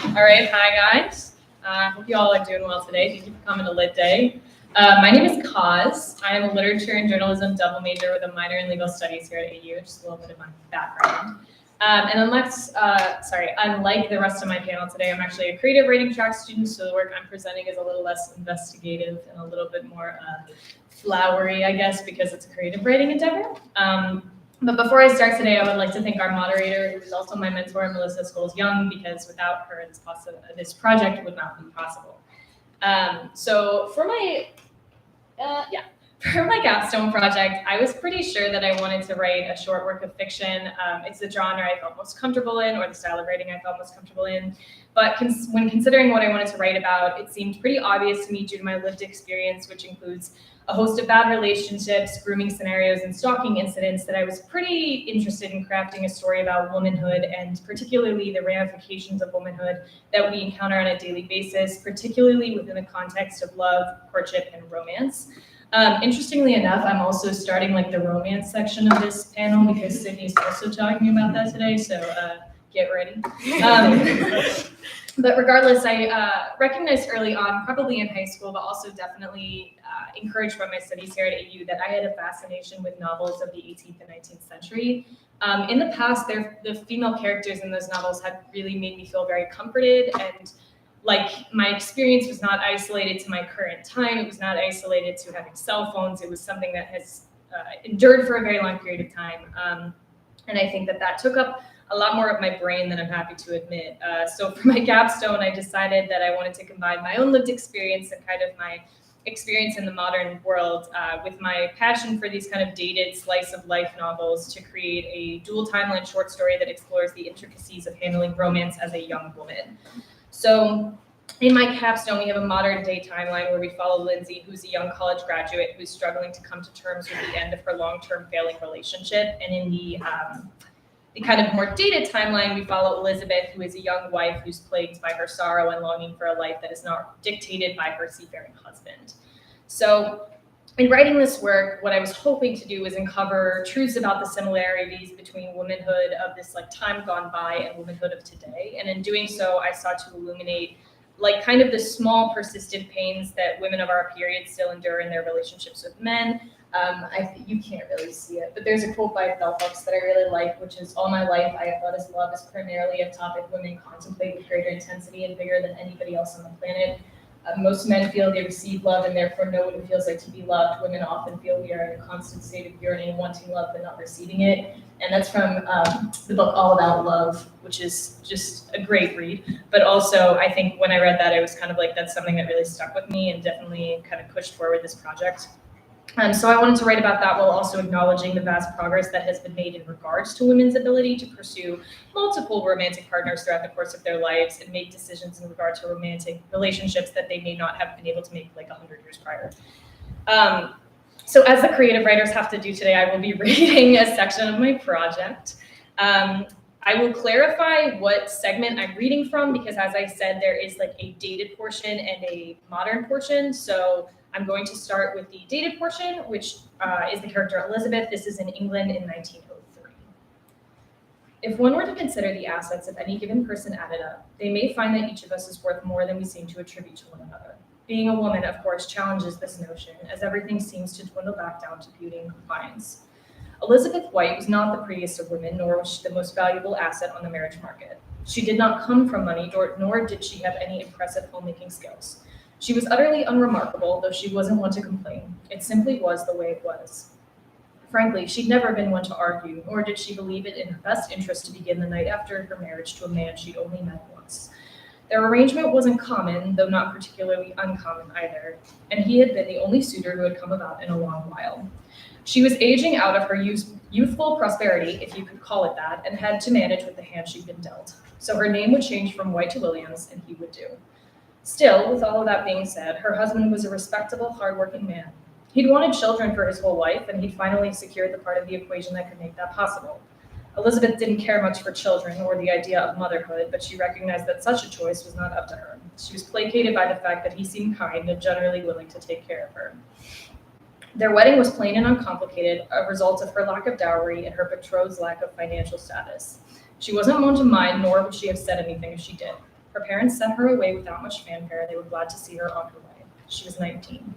All right, hi guys. Hope you all are doing well today. Thank you for coming to Lit Day. My name is Katz. I am a literature and journalism double major with a minor in legal studies here at AU, just a little bit of my background. And unlike the rest of my panel today, I'm actually a creative writing track student, so the work I'm presenting is a little less investigative and a little bit more flowery, I guess, because it's a creative writing endeavor. But before I start today, I would like to thank our moderator, who is also my mentor, Melissa Scholes Young, because without her, this project would not be possible. So for my capstone project, I was pretty sure that I wanted to write a short work of fiction. It's the genre I felt most comfortable in, or the style of writing I felt most comfortable in. But when considering what I wanted to write about, it seemed pretty obvious to me due to my lived experience, which includes a host of bad relationships, grooming scenarios, and stalking incidents, that I was pretty interested in crafting a story about womanhood, and particularly the ramifications of womanhood that we encounter on a daily basis, particularly within the context of love, courtship, and romance. Interestingly enough, I'm also starting like the romance section of this panel because Sydney's also talking about that today, so get ready. But regardless, I recognized early on, probably in high school, but also definitely encouraged by my studies here at AU, that I had a fascination with novels of the 18th and 19th century. In the past, the female characters in those novels had really made me feel very comforted, and like my experience was not isolated to my current time. It was not isolated to having cell phones. It was something that has endured for a very long period of time. And I think that took up a lot more of my brain than I'm happy to admit. So for my capstone, I decided that I wanted to combine my own lived experience and kind of my experience in the modern world with my passion for these kind of dated slice of life novels to create a dual timeline short story that explores the intricacies of handling romance as a young woman. So in my capstone, we have a modern day timeline where we follow Lindsay, who's a young college graduate who's struggling to come to terms with the end of her long-term failing relationship. And in the kind of more dated timeline, we follow Elizabeth, who is a young wife who's plagued by her sorrow and longing for a life that is not dictated by her seafaring husband. So in writing this work, what I was hoping to do was uncover truths about the similarities between womanhood of this like time gone by and womanhood of today. And in doing so, I sought to illuminate like kind of the small persistent pains that women of our period still endure in their relationships with men. You can't really see it, but there's a quote by Bell Hooks that I really like, which is, "All my life I have thought as love is primarily a topic women contemplate with greater intensity and vigor than anybody else on the planet. Most men feel they receive love and therefore know what it feels like to be loved. Women often feel we are in a constant state of yearning, wanting love but not receiving it." And that's from the book All About Love, which is just a great read. But also, I think when I read that, I was kind of like, that's something that really stuck with me and definitely kind of pushed forward this project. So I wanted to write about that while also acknowledging the vast progress that has been made in regards to women's ability to pursue multiple romantic partners throughout the course of their lives and make decisions in regard to romantic relationships that they may not have been able to make like 100 years prior. So as the creative writers have to do today, I will be reading a section of my project. I will clarify what segment I'm reading from because, as I said, there is like a dated portion and a modern portion. So I'm going to start with the dated portion, which is the character Elizabeth. This is in England in 1903. If one were to consider the assets of any given person added up, they may find that each of us is worth more than we seem to attribute to one another. Being a woman, of course, challenges this notion, as everything seems to dwindle back down to beauty and compliance. Elizabeth White was not the prettiest of women, nor was she the most valuable asset on the marriage market. She did not come from money, nor did she have any impressive homemaking skills. She was utterly unremarkable, though she wasn't one to complain. It simply was the way it was. Frankly, she'd never been one to argue, nor did she believe it in her best interest to begin the night after her marriage to a man she'd only met once. Their arrangement wasn't common, though not particularly uncommon either, and he had been the only suitor who had come about in a long while. She was aging out of her youthful prosperity, if you could call it that, and had to manage with the hand she'd been dealt. So her name would change from White to Williams, and he would do. Still, with all of that being said, her husband was a respectable, hardworking man. He'd wanted children for his whole life, and he'd finally secured the part of the equation that could make that possible. Elizabeth didn't care much for children or the idea of motherhood, but she recognized that such a choice was not up to her. She was placated by the fact that he seemed kind and generally willing to take care of her. Their wedding was plain and uncomplicated, a result of her lack of dowry and her betrothed's lack of financial status. She wasn't one to mind, nor would she have said anything if she did. Her parents sent her away without much fanfare. They were glad to see her on her way. She was 19.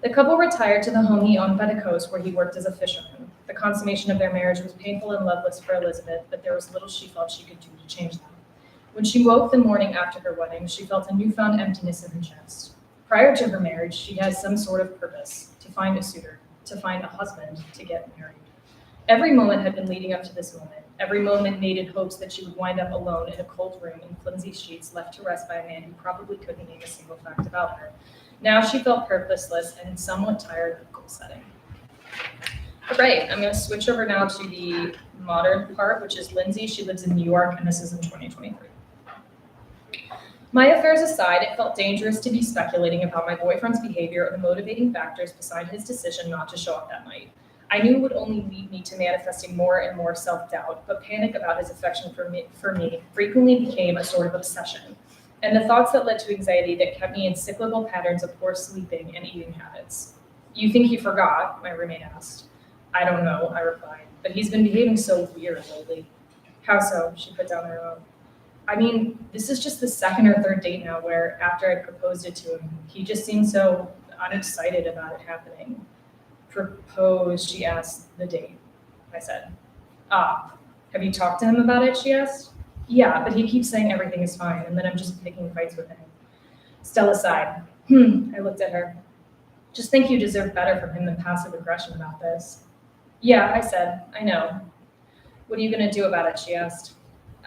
The couple retired to the home he owned by the coast where he worked as a fisherman. The consummation of their marriage was painful and loveless for Elizabeth, but there was little she felt she could do to change them. When she woke the morning after her wedding, she felt a newfound emptiness in her chest. Prior to her marriage, she had some sort of purpose, to find a suitor, to find a husband, to get married. Every moment had been leading up to this moment. Every moment made in hopes that she would wind up alone in a cold room in flimsy sheets, left to rest by a man who probably couldn't name a single fact about her. Now she felt purposeless and somewhat tired of goal setting. All right, I'm going to switch over now to the modern part, which is Lindsay. She lives in New York, and this is in 2023. My affairs aside, it felt dangerous to be speculating about my boyfriend's behavior or the motivating factors beside his decision not to show up that night. I knew it would only lead me to manifesting more and more self-doubt, but panic about his affection for me frequently became a sort of obsession, and the thoughts that led to anxiety that kept me in cyclical patterns of poor sleeping and eating habits. You think he forgot? My roommate asked. I don't know, I replied, but he's been behaving so weird lately. How so? She put down her own. I mean, this is just the second or third date now where, after I proposed it to him, he just seemed so unexcited about it happening. Propose, she asked the date. I said, have you talked to him about it, she asked. Yeah, but he keeps saying everything is fine, and then I'm just picking fights with him. Stella sighed. I looked at her. Just think you deserve better from him than passive aggression about this. Yeah, I said, I know. What are you gonna do about it, she asked.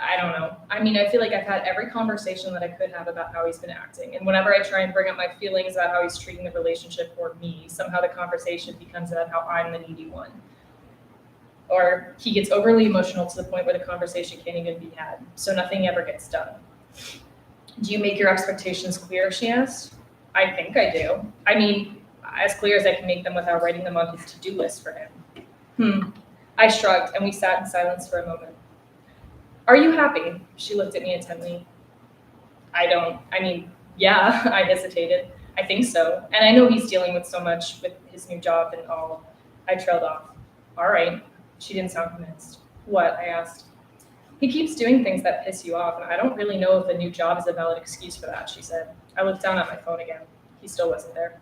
I don't know. I mean, I feel like I've had every conversation that I could have about how he's been acting. And whenever I try and bring up my feelings about how he's treating the relationship or me, somehow the conversation becomes about how I'm the needy one. Or he gets overly emotional to the point where the conversation can't even be had. So nothing ever gets done. Do you make your expectations clear, she asked. I think I do. I mean, as clear as I can make them without writing them on his to-do list for him. I shrugged, and we sat in silence for a moment. Are you happy? She looked at me intently. Yeah, I hesitated. I think so. And I know he's dealing with so much with his new job and all. I trailed off. All right. She didn't sound convinced. What? I asked. He keeps doing things that piss you off, and I don't really know if a new job is a valid excuse for that, she said. I looked down at my phone again. He still wasn't there.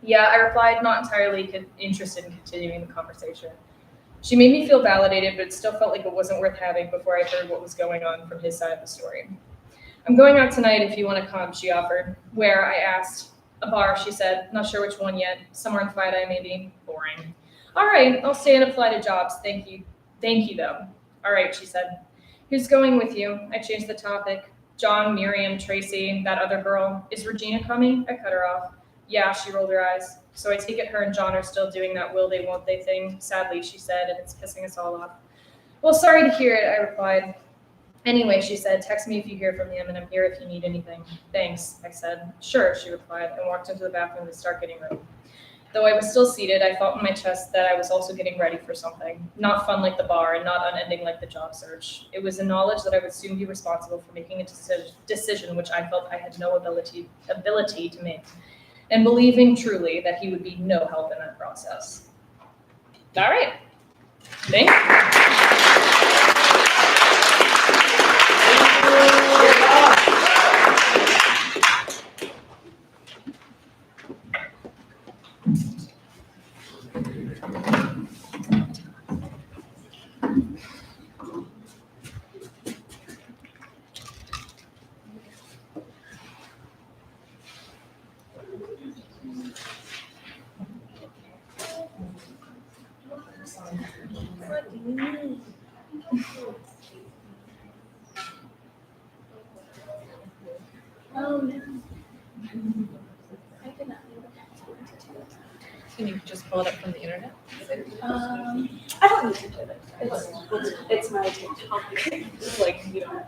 Yeah, I replied, not entirely interested in continuing the conversation. She made me feel validated, but it still felt like it wasn't worth having before I heard what was going on from his side of the story. I'm going out tonight if you want to come, she offered. Where? I asked. A bar, she said. Not sure which one yet. Somewhere in Flati, maybe. Boring. All right, I'll stay and apply to jobs. Thank you. Thank you, though. All right, she said. Who's going with you? I changed the topic. John, Miriam, Tracy, that other girl. Is Regina coming? I cut her off. Yeah, she rolled her eyes. So I take it her and John are still doing that will they, won't they thing, sadly, she said, and it's pissing us all off. Well, sorry to hear it, I replied. Anyway, she said, text me if you hear from them, and I'm here if you need anything. Thanks, I said. Sure, she replied, and walked into the bathroom to start getting ready. Though I was still seated, I felt in my chest that I was also getting ready for something. Not fun like the bar, and not unending like the job search. It was a knowledge that I would soon be responsible for making a decision which I felt I had no ability to make. And believing truly that he would be no help in that process. All right. Thank Can you just pull it up from the internet? I don't need to do it. It's my TikTok. It's like, you know.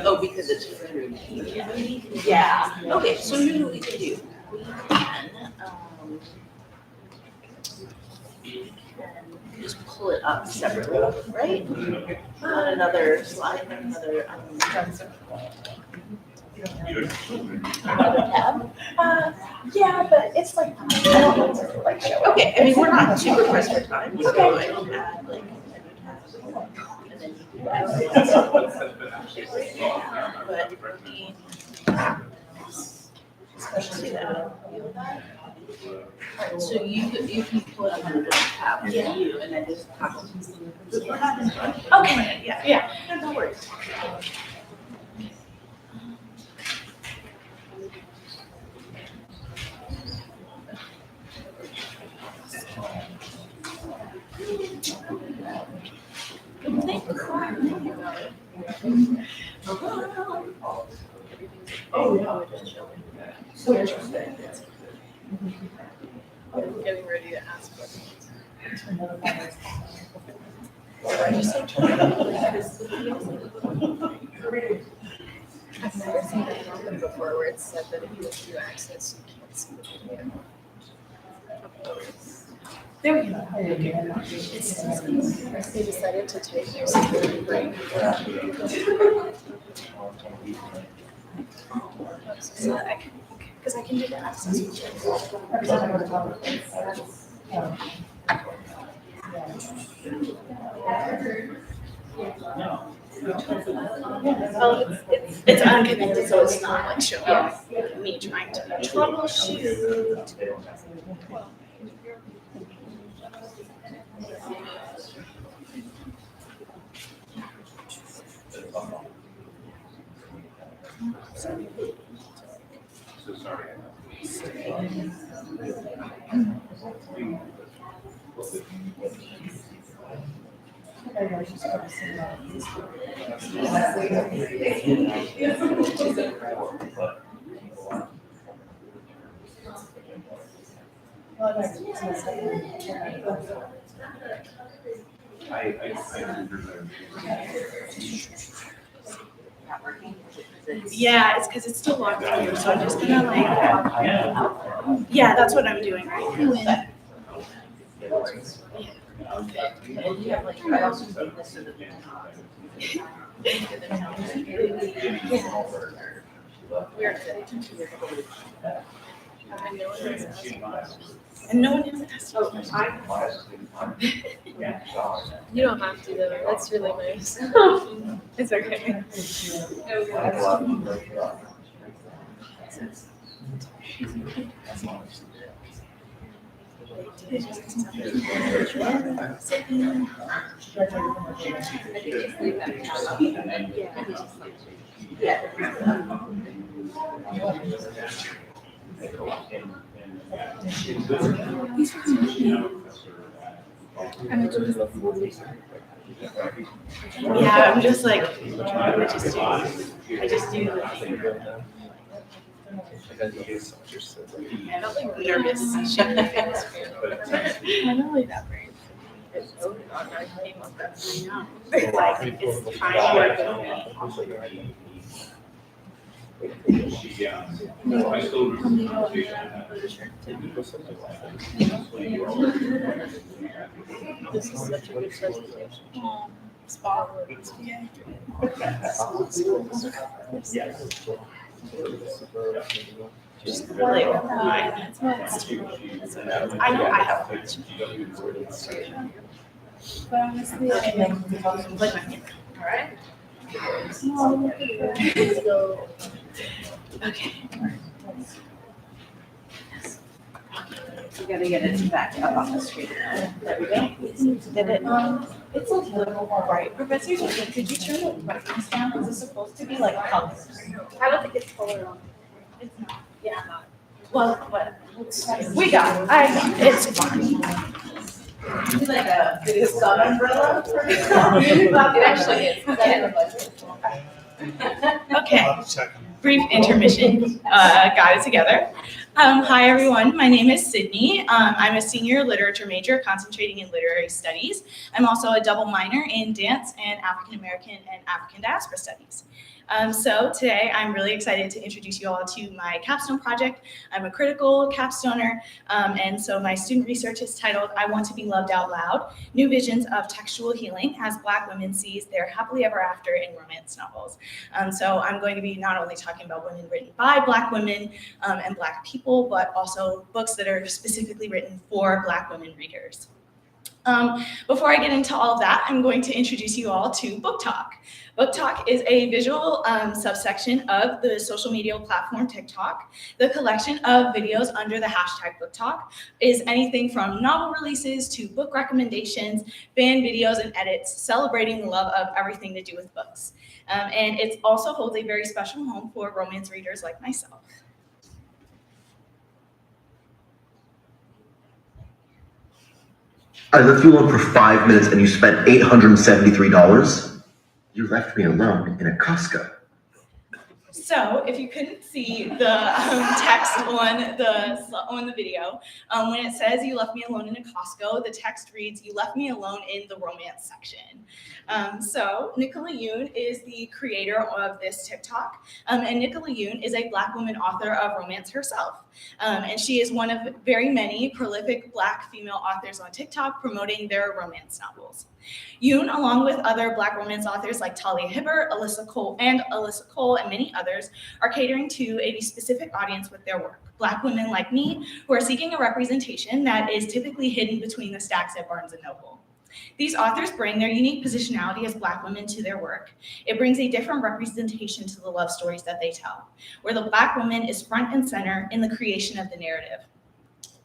Oh, because it's through. Yeah. Okay, so here's what we can do. We can just pull it up separately, right? On another slide, another tab. Yeah, but it's like, I don't know what to like show. Okay, I mean, we're not super pressed for time, so I can add like and then you can add especially that. Alright, so you can pull it up under the tab, you, and then just toggle. Okay, yeah, no worries. Oh, yeah. So interesting. I'm getting ready to ask questions. I've never seen that happen before where it's said that if you have access, you can't see the video. There we go. They decided to take their security break. Because I can do the access. Oh, it's unconnected, so it's not like showing me trying to troubleshoot. So sorry. Yeah, it's because it's still locked through, so I'm just gonna like, yeah, that's what I'm doing right now. Weird. And no one has asked. You don't have to though. That's really nice. It's okay. Yeah, I'm just like, I just do the thing. I felt like nervous, shaking my face. I'm not really that brave. It's so hard. I came up with it. Like, it's time work with me. I still remember the This is such a good presentation. Spot. Just really I know I have questions. But honestly, I think All right. Okay. We gotta get it back up on the screen. There we go. Did it? It's a little more bright. Professor, could you turn the brightness down? Because it's supposed to be like colors. I don't think it's color on. It's not. Yeah, not. Well, but we got it. I got it. It's fine. It's like a sun umbrella. It actually is. Okay. Brief intermission. Got it together. Hi, everyone. My name is Sydney. I'm a senior literature major concentrating in literary studies. I'm also a double minor in dance and African American and African diaspora studies. So today I'm really excited to introduce you all to my capstone project. I'm a critical capstoner, and so my student research is titled I Want to Be Loved Out Loud, New Visions of Textual Healing as Black Women Seize Their Happily Ever After in Romance Novels. So I'm going to be not only talking about women written by Black women and Black people, but also books that are specifically written for Black women readers. Before I get into all of that, I'm going to introduce you all to Book Talk. Book Talk is a visual subsection of the social media platform TikTok. The collection of videos under the hashtag Book Talk is anything from novel releases to book recommendations, fan videos, and edits celebrating the love of everything to do with books. And it also holds a very special home for romance readers like myself. I left you alone for 5 minutes and you spent $873? You left me alone in a Costco. So if you couldn't see the text on the video, when it says "You left me alone in a Costco," the text reads "You left me alone in the romance section." So Nicola Yoon is the creator of this TikTok, and Nicola Yoon is a Black woman author of romance herself, and she is one of very many prolific Black female authors on TikTok promoting their romance novels. Yoon, along with other Black romance authors like Talia Hibbert, Alyssa Cole, and many others, are catering to a specific audience with their work. Black women like me who are seeking a representation that is typically hidden between the stacks at Barnes & Noble. These authors bring their unique positionality as Black women to their work. It brings a different representation to the love stories that they tell, where the Black woman is front and center in the creation of the narrative.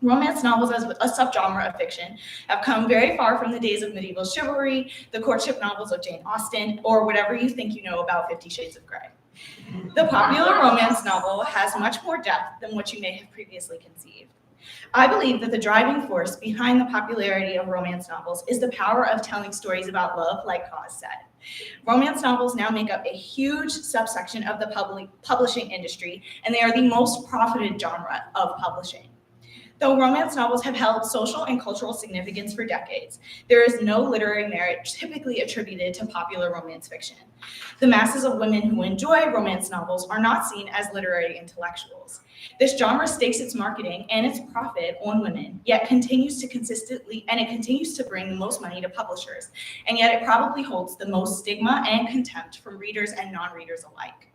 Romance novels as a subgenre of fiction have come very far from the days of medieval chivalry, the courtship novels of Jane Austen, or whatever you think you know about 50 Shades of Grey. The popular romance novel has much more depth than what you may have previously conceived. I believe that the driving force behind the popularity of romance novels is the power of telling stories about love, like Kaz said. Romance novels now make up a huge subsection of the publishing industry, and they are the most profited genre of publishing. Though romance novels have held social and cultural significance for decades, there is no literary merit typically attributed to popular romance fiction. The masses of women who enjoy romance novels are not seen as literary intellectuals. This genre stakes its marketing and its profit on women, yet continues to bring the most money to publishers, and yet it probably holds the most stigma and contempt from readers and non-readers alike.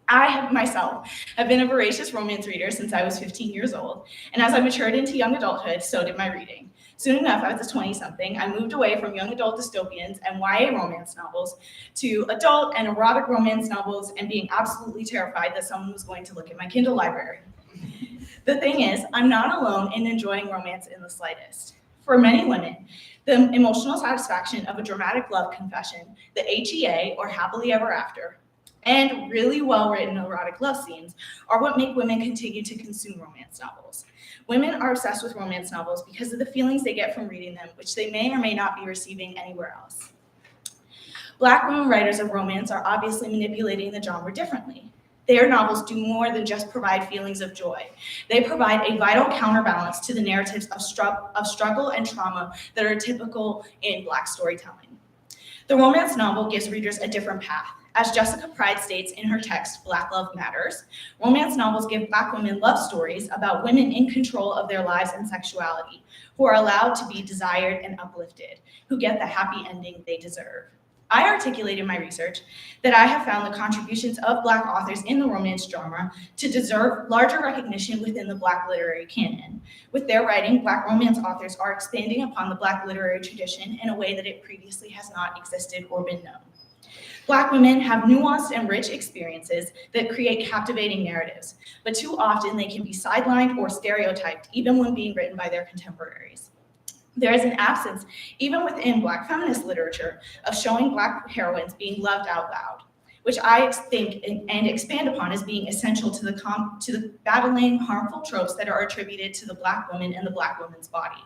I myself have been a voracious romance reader since I was 15 years old, and as I matured into young adulthood, so did my reading. Soon enough, as a 20-something, I moved away from young adult dystopians and YA romance novels to adult and erotic romance novels, and being absolutely terrified that someone was going to look at my Kindle library. The thing is, I'm not alone in enjoying romance in the slightest. For many women, the emotional satisfaction of a dramatic love confession, the HEA, or happily ever after, and really well-written erotic love scenes are what make women continue to consume romance novels. Women are obsessed with romance novels because of the feelings they get from reading them, which they may or may not be receiving anywhere else. Black women writers of romance are obviously manipulating the genre differently. Their novels do more than just provide feelings of joy. They provide a vital counterbalance to the narratives of struggle and trauma that are typical in Black storytelling. The romance novel gives readers a different path. As Jessica Pride states in her text, Black Love Matters, romance novels give Black women love stories about women in control of their lives and sexuality, who are allowed to be desired and uplifted, who get the happy ending they deserve. I articulate in my research that I have found the contributions of Black authors in the romance genre to deserve larger recognition within the Black literary canon. With their writing, Black romance authors are expanding upon the Black literary tradition in a way that it previously has not existed or been known. Black women have nuanced and rich experiences that create captivating narratives, but too often they can be sidelined or stereotyped, even when being written by their contemporaries. There is an absence, even within Black feminist literature, of showing Black heroines being loved out loud, which I think and expand upon as being essential to the battling harmful tropes that are attributed to the Black woman and the Black woman's body.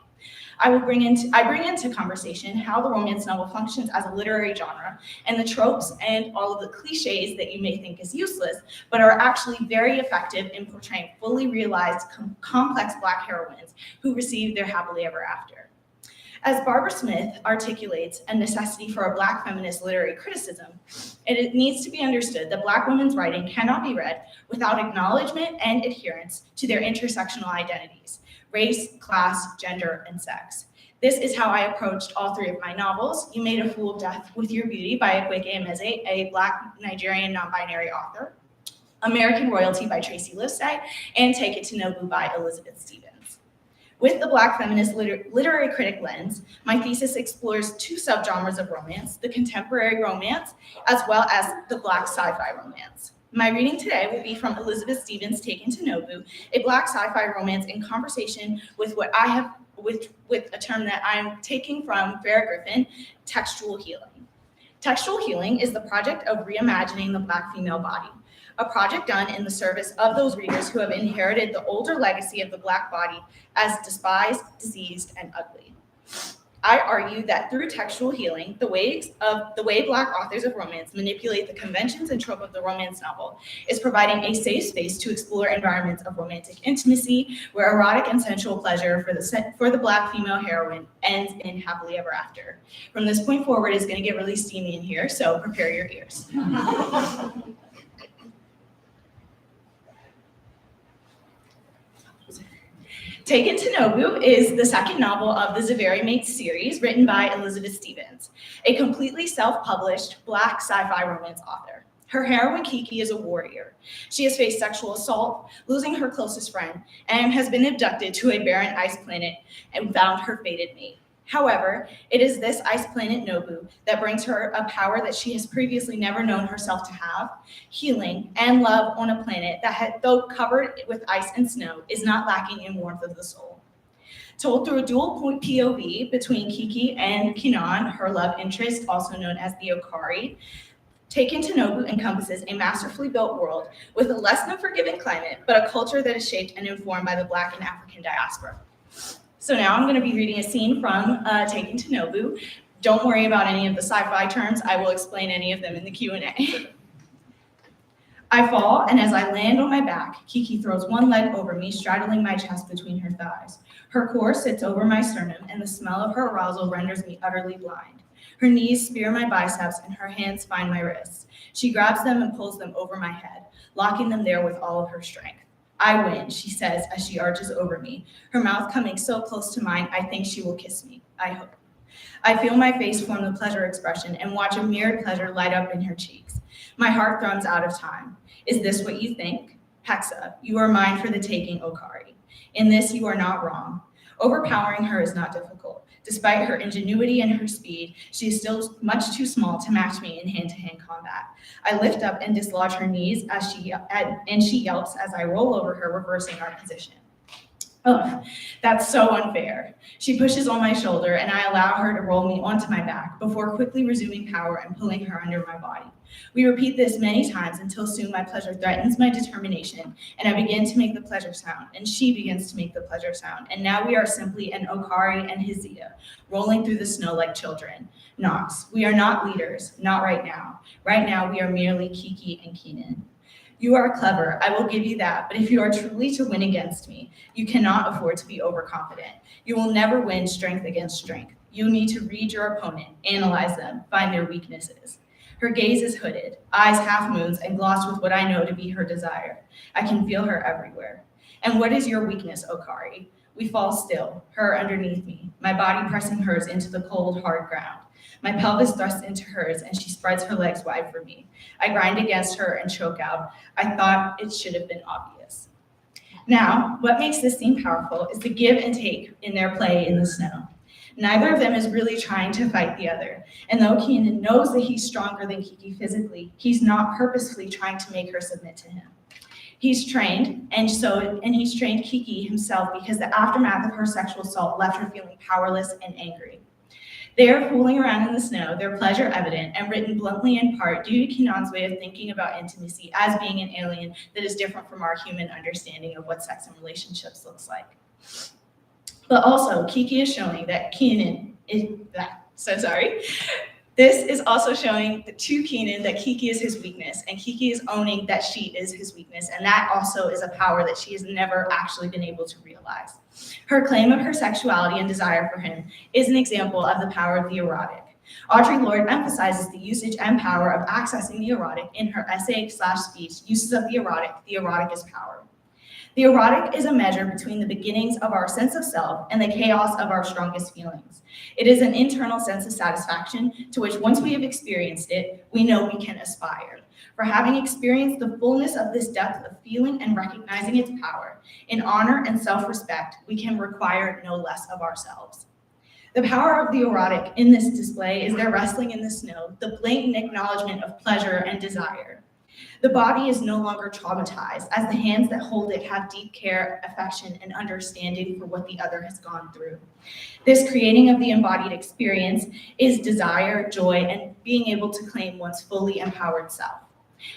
I bring into conversation how the romance novel functions as a literary genre and the tropes and all of the cliches that you may think is useless, but are actually very effective in portraying fully realized, complex Black heroines who receive their happily ever after. As Barbara Smith articulates a necessity for a Black feminist literary criticism, it needs to be understood that Black women's writing cannot be read without acknowledgement and adherence to their intersectional identities: race, class, gender, and sex. This is how I approached all three of my novels: You Made a Fool of Death with Your Beauty by Akweke Emeze, a Black Nigerian non-binary author, American Royalty by Tracy Losay, and Take It to Nobu by Elizabeth Stevens. With the Black feminist literary critic lens, my thesis explores two subgenres of romance: the contemporary romance, as well as the Black sci-fi romance. My reading today will be from Elizabeth Stevens' Taken to Nobu, a Black sci-fi romance in conversation with with a term that I'm taking from Farrah Griffin, textual healing. Textual healing is the project of reimagining the Black female body, a project done in the service of those readers who have inherited the older legacy of the Black body as despised, diseased, and ugly. I argue that through textual healing, the way Black authors of romance manipulate the conventions and trope of the romance novel is providing a safe space to explore environments of romantic intimacy where erotic and sensual pleasure for the Black female heroine ends in happily ever after. From this point forward, it's going to get really steamy in here, so prepare your ears. Taken to Nobu is the second novel of the Zaveri Mates series written by Elizabeth Stevens, a completely self-published Black sci-fi romance author. Her heroine Kiki is a warrior. She has faced sexual assault, losing her closest friend, and has been abducted to a barren ice planet and found her fated mate. However, it is this ice planet Nobu that brings her a power that she has previously never known herself to have, healing and love on a planet that, though covered with ice and snow, is not lacking in warmth of the soul. Told through a dual point POV between Kiki and Kinan, her love interest, also known as the Okari, Taken to Nobu encompasses a masterfully built world with a less than forgiving climate, but a culture that is shaped and informed by the Black and African diaspora. So now I'm going to be reading a scene from Taken to Nobu. Don't worry about any of the sci-fi terms. I will explain any of them in the Q&A. I fall, and as I land on my back, Kiki throws one leg over me, straddling my chest between her thighs. Her core sits over my sternum, and the smell of her arousal renders me utterly blind. Her knees spear my biceps, and her hands find my wrists. She grabs them and pulls them over my head, locking them there with all of her strength. I win, she says as she arches over me, her mouth coming so close to mine, I think she will kiss me. I hope. I feel my face form the pleasure expression and watch a mirrored pleasure light up in her cheeks. My heart thrums out of time. Is this what you think? Hexa, you are mine for the taking, Okari. In this, you are not wrong. Overpowering her is not difficult. Despite her ingenuity and her speed, she is still much too small to match me in hand-to-hand combat. I lift up and dislodge her knees as she yelps as I roll over her, reversing our position. Ugh, that's so unfair. She pushes on my shoulder and I allow her to roll me onto my back before quickly resuming power and pulling her under my body. We repeat this many times until soon my pleasure threatens my determination and I begin to make the pleasure sound and she begins to make the pleasure sound. And now we are simply an Okari and his Zeta, rolling through the snow like children. Nox, we are not leaders, not right now. Right now we are merely Kiki and Keenan. You are clever, I will give you that, but if you are truly to win against me, you cannot afford to be overconfident. You will never win strength against strength. You need to read your opponent, analyze them, find their weaknesses. Her gaze is hooded, eyes half moons and glossed with what I know to be her desire. I can feel her everywhere. And what is your weakness, Okari? We fall still, her underneath me, my body pressing hers into the cold, hard ground. My pelvis thrusts into hers and she spreads her legs wide for me. I grind against her and choke out. I thought it should have been obvious. Now, what makes this scene powerful is the give and take in their play in the snow. Neither of them is really trying to fight the other. And though Keenan knows that he's stronger than Kiki physically, he's not purposefully trying to make her submit to him. He's trained, and he's trained Kiki himself because the aftermath of her sexual assault left her feeling powerless and angry. They are fooling around in the snow, their pleasure evident, and written bluntly in part due to Kenan's way of thinking about intimacy as being an alien that is different from our human understanding of what sex and relationships looks like. But also, Kiki is showing that Keenan is that. So sorry. This is also showing to Keenan that Kiki is his weakness, and Kiki is owning that she is his weakness, and that also is a power that she has never actually been able to realize. Her claim of her sexuality and desire for him is an example of the power of the erotic. Audre Lorde emphasizes the usage and power of accessing the erotic in her essay/speech, Uses of the Erotic is Power. The erotic is a measure between the beginnings of our sense of self and the chaos of our strongest feelings. It is an internal sense of satisfaction to which once we have experienced it, we know we can aspire. For having experienced the fullness of this depth of feeling and recognizing its power, in honor and self-respect, we can require no less of ourselves. The power of the erotic in this display is their wrestling in the snow, the blatant acknowledgement of pleasure and desire. The body is no longer traumatized, as the hands that hold it have deep care, affection, and understanding for what the other has gone through. This creating of the embodied experience is desire, joy, and being able to claim one's fully empowered self.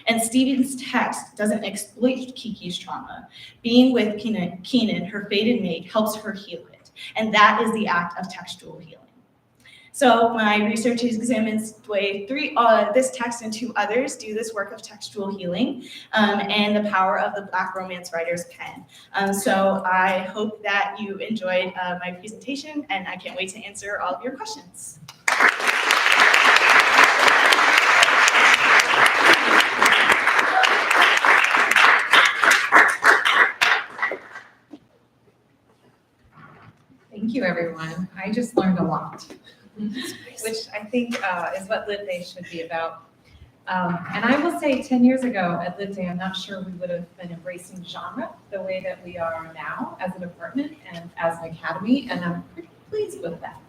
And Stevens' text doesn't exploit Kiki's trauma. Being with Keenan, her fated mate, helps her heal it. And that is the act of textual healing. So my research examines the way this text and 2 others do this work of textual healing and the power of the Black romance writer's pen. So I hope that you enjoyed my presentation, and I can't wait to answer all of your questions. Thank you, everyone. I just learned a lot, which I think is what Lit Day should be about. And I will say 10 years ago at Lit Day, I'm not sure we would have been embracing genre the way that we are now as a department and as an academy, and I'm pretty pleased with that.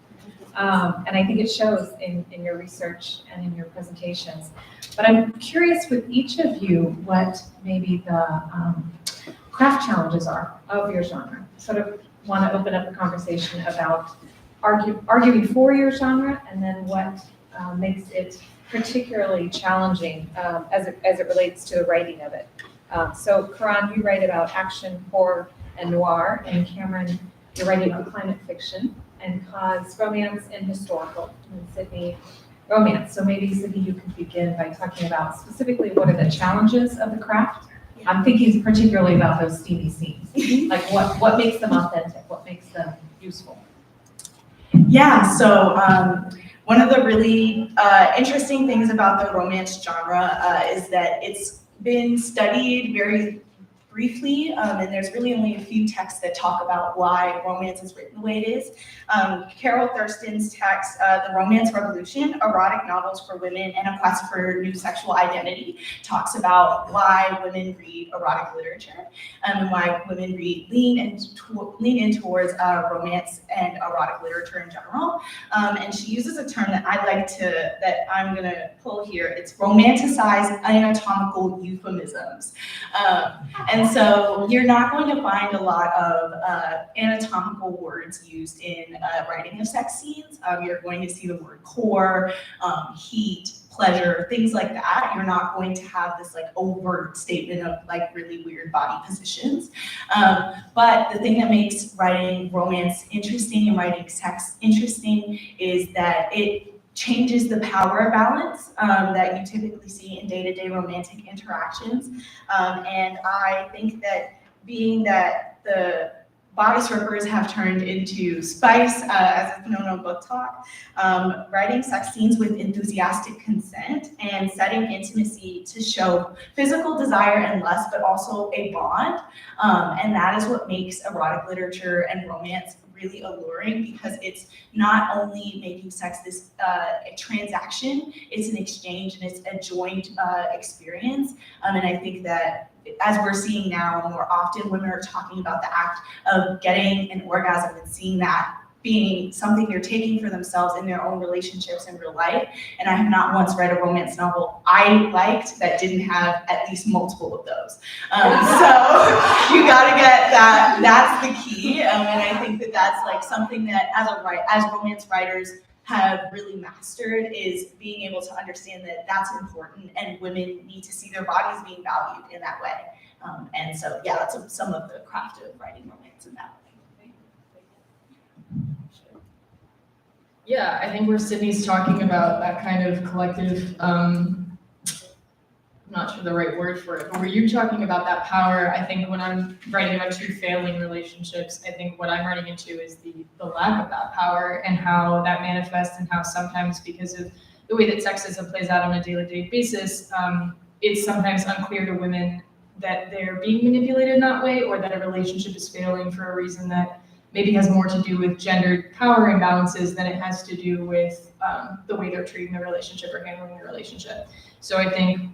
And I think it shows in your research and in your presentations. But I'm curious with each of you what maybe the craft challenges are of your genre. Sort of want to open up a conversation about arguing for your genre, and then what makes it particularly challenging as it relates to the writing of it. So Karan, you write about action, horror, and noir, and Kamryn, you're writing about climate fiction, and Kaz, romance and historical, and Sydney, romance. So maybe Sydney, you could begin by talking about specifically what are the challenges of the craft. I'm thinking particularly about those steamy scenes. Like what makes them authentic? What makes them useful? Yeah, so one of the really interesting things about the romance genre is that it's been studied very briefly, and there's really only a few texts that talk about why romance is written the way it is. Carol Thurston's text, The Romance Revolution, Erotic Novels for Women and a Quest for New Sexual Identity, talks about why women read erotic literature and why women lean in towards romance and erotic literature in general. And she uses a term that that I'm gonna pull here. It's romanticized anatomical euphemisms. And so you're not going to find a lot of anatomical words used in writing of sex scenes. You're going to see the word core, heat, pleasure, things like that. You're not going to have this like overt statement of like really weird body positions. But the thing that makes writing romance interesting and writing sex interesting is that it changes the power balance that you typically see in day-to-day romantic interactions. And I think that being that the body strippers have turned into spice, as it's known on Book Talk, writing sex scenes with enthusiastic consent and setting intimacy to show physical desire and lust, but also a bond. And that is what makes erotic literature and romance really alluring, because it's not only making sex this a transaction, it's an exchange and it's a joint experience. And I think that as we're seeing now more often, women are talking about the act of getting an orgasm and seeing that being something they're taking for themselves in their own relationships in real life. And I have not once read a romance novel I liked that didn't have at least multiple of those. So you gotta get that, that's the key. And I think that that's like something that as romance writers have really mastered, is being able to understand that that's important and women need to see their bodies being valued in that way. And so, yeah, that's some of the craft of writing romance in that way. Yeah, I think where Sydney's talking about that kind of collective, I'm not sure the right word for it, but were you talking about that power? I think when I'm writing about 2 failing relationships, I think what I'm running into is the lack of that power and how that manifests, and how sometimes because of the way that sexism plays out on a day-to-day basis, it's sometimes unclear to women that they're being manipulated in that way, or that a relationship is failing for a reason that maybe has more to do with gendered power imbalances than it has to do with the way they're treating the relationship or handling the relationship. So I think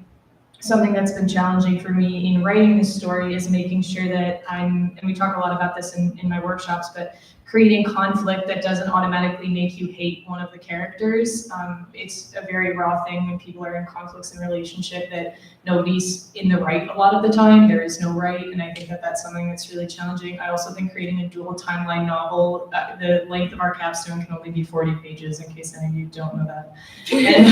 something that's been challenging for me in writing this story is making sure that and we talk a lot about this in my workshops, but creating conflict that doesn't automatically make you hate one of the characters. It's a very raw thing when people are in conflicts in relationship, that nobody's in the right a lot of the time. There is no right, and I think that that's something that's really challenging. I also think creating a dual timeline novel, the length of our capstone can only be 40 pages, in case any of you don't know that. And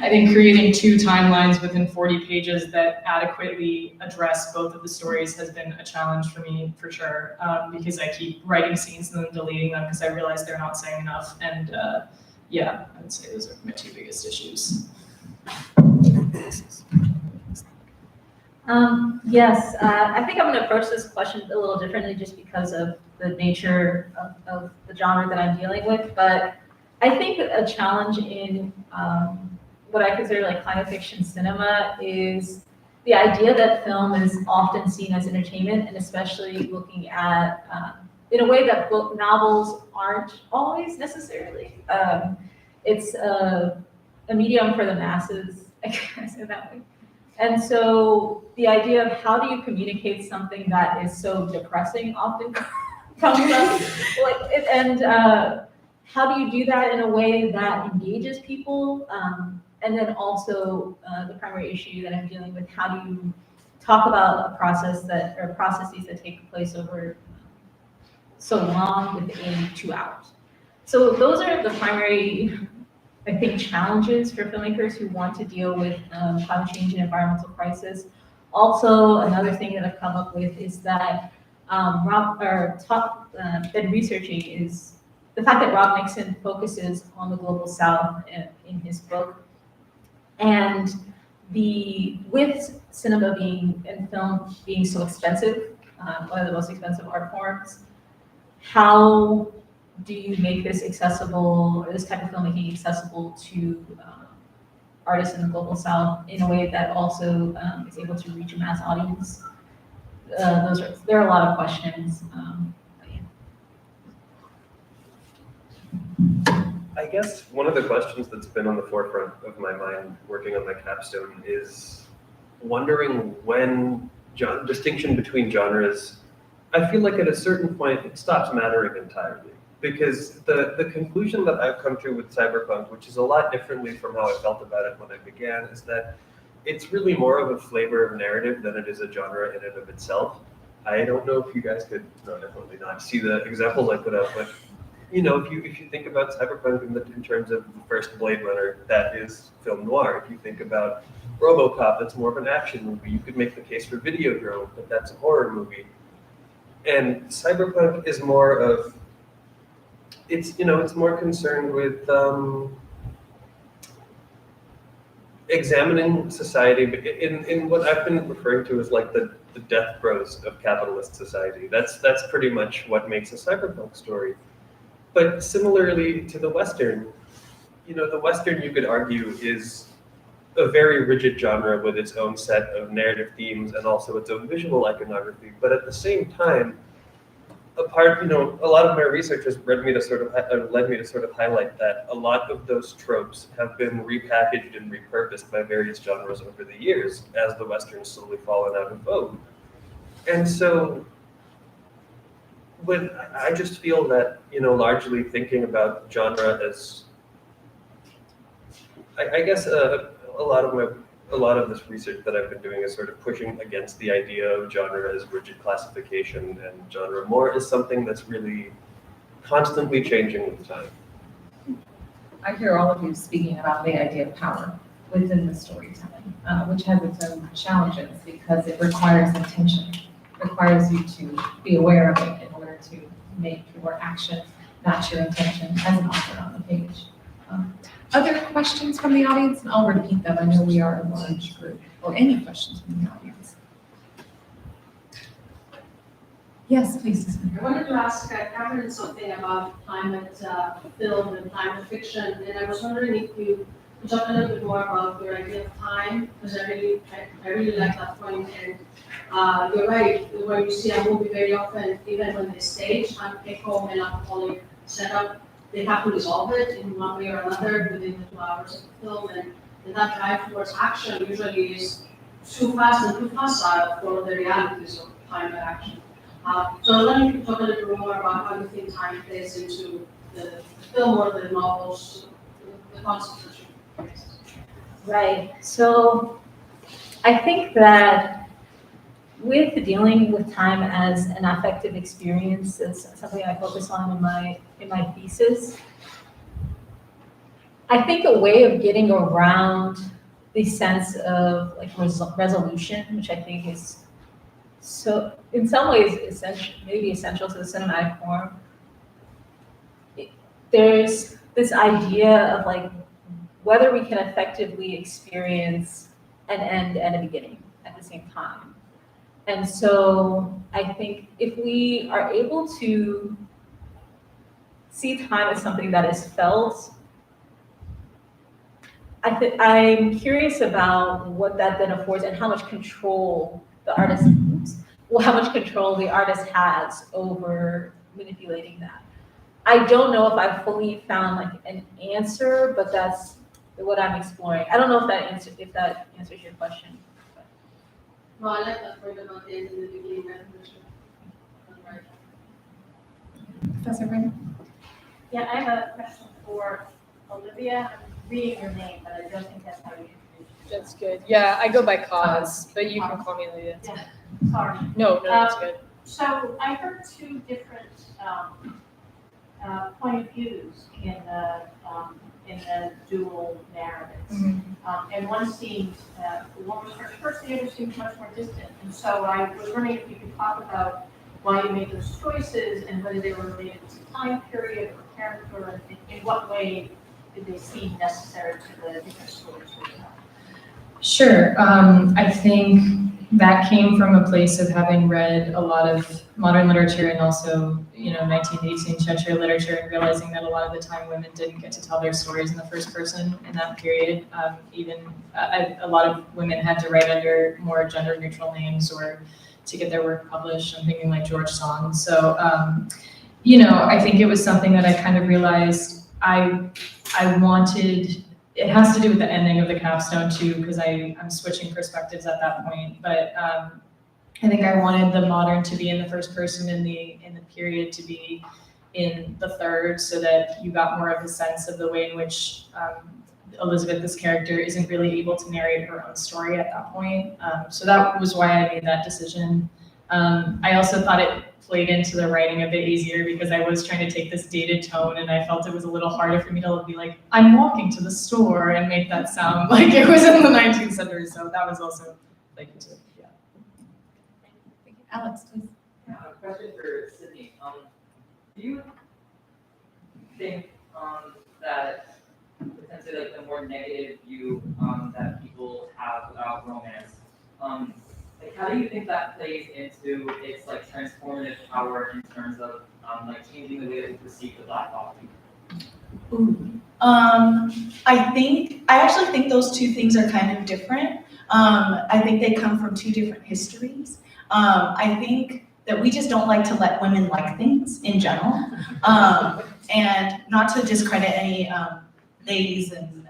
I think creating 2 timelines within 40 pages that adequately address both of the stories has been a challenge for me, for sure, because I keep writing scenes and then deleting them because I realize they're not saying enough. And yeah, I would say those are my two biggest issues. Yes, I think I'm going to approach this question a little differently just because of the nature of the genre that I'm dealing with. But I think a challenge in what I consider like climate fiction cinema is the idea that film is often seen as entertainment, and especially looking at in a way that novels aren't always necessarily. It's a medium for the masses, I guess, in that way. And so the idea of how do you communicate something that is so depressing often comes up. How do you do that in a way that engages people? And then also the primary issue that I'm dealing with, how do you talk about a process or processes that take place over so long within 2 hours? So those are the primary, I think, challenges for filmmakers who want to deal with climate change and environmental crisis. Also, another thing that I've come up with is that been researching is the fact that Rob Nixon focuses on the global south in his book. And with cinema and film being so expensive, one of the most expensive art forms, how do you make this accessible, or this type of filmmaking accessible to artists in the global south in a way that also is able to reach a mass audience? There are a lot of questions. I guess one of the questions that's been on the forefront of my mind working on my capstone is wondering when distinction between genres, I feel like at a certain point it stops mattering entirely. Because the conclusion that I've come to with Cyberpunk, which is a lot differently from how I felt about it when I began, is that it's really more of a flavor of narrative than it is a genre in and of itself. I don't know if you guys could, no, definitely not, see the examples I put up, but you know, if you think about Cyberpunk in terms of the first Blade Runner, that is film noir. If you think about RoboCop, that's more of an action movie. You could make the case for Videodrome, but that's a horror movie. And Cyberpunk is more of, it's more concerned with examining society in what I've been referring to as like the death throes of capitalist society. That's pretty much what makes a cyberpunk story. But similarly to the Western, the Western, you could argue, is a very rigid genre with its own set of narrative themes and also its own visual iconography. But at the same time, a lot of my research has led me to sort of highlight that a lot of those tropes have been repackaged and repurposed by various genres over the years as the Western's slowly fallen out of vogue. And so I just feel that, largely thinking about genre as, I guess a lot of this research that I've been doing is sort of pushing against the idea of genre as rigid classification, and genre more as something that's really constantly changing with time. I hear all of you speaking about the idea of power within the storytelling, which has its own challenges because it requires intention. It requires you to be aware of it in order to make your action match your intention as an author on the page. Other questions from the audience? And I'll repeat them. I know we are a large group. Or any questions from the audience? Yes, please. I wanted to ask Kamryn something about climate film and climate fiction, and I was wondering if you could talk a little bit more about your idea of time, because I really like that point. And you're right, where you see a movie very often, even when they stage and take home an alcoholic setup, they have to resolve it in one way or another within the 2 hours of the film, and that drive towards action usually is too fast and too facile for the realities of climate action. So I wonder if you could talk a little bit more about how you think time plays into the film or the novels, the concepts that you face. Right. So I think that with dealing with time as an affective experience, it's something I focus on in my thesis. I think a way of getting around the sense of like resolution, which I think is so in some ways essential to the cinematic form. There's this idea of like whether we can effectively experience an end and a beginning at the same time. And so I think if we are able to see time as something that is felt, I'm curious about what that then affords and how much control the artist, how much control the artist has over manipulating that. I don't know if I've fully found like an answer, but that's what I'm exploring. I don't know if that answers your question. No, I like that point about the end and the beginning definition. Right. Professor Brandon? Yeah, I have a question for Olivia. I'm reading your name, but I don't think that's how you introduce yourself. That's good. Yeah, I go by Cause, but you can call me Olivia. Yeah, sorry. No, that's good. So I heard two different point of views in the dual narratives. And one seemed, one was first, the other seemed much more distant. And so I was wondering if you could talk about why you made those choices and whether they were related to time period or character, and in what way did they seem necessary to the different stories we're telling? Sure. I think that came from a place of having read a lot of modern literature and also, 1918 Cheshire literature, and realizing that a lot of the time women didn't get to tell their stories in the first person in that period. A lot of women had to write under more gender neutral names or to get their work published. I'm thinking like George Sand. So, I think it was something that I kind of realized I wanted. It has to do with the ending of the capstone too, because I'm switching perspectives at that point. But I think I wanted the modern to be in the first person and the period to be in the third, so that you got more of a sense of the way in which Elizabeth, this character, isn't really able to narrate her own story at that point. So that was why I made that decision. I also thought it played into the writing a bit easier because I was trying to take this dated tone, and I felt it was a little harder for me to be like, I'm walking to the store, and make that sound like it was in the 19th century. So that was also like into it. Yeah. Alex, please. A question for Sydney. Do you think that potentially like the more negative view that people have about romance, like how do you think that plays into its like transformative power in terms of like changing the way that we perceive the Black body? I actually think those two things are kind of different. I think they come from two different histories. I think that we just don't like to let women like things in general. And not to discredit any ladies and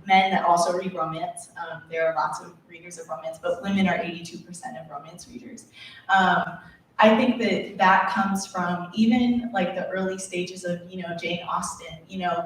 men that also read romance. There are lots of readers of romance, but women are 82% of romance readers. I think that comes from even like the early stages of, Jane Austen.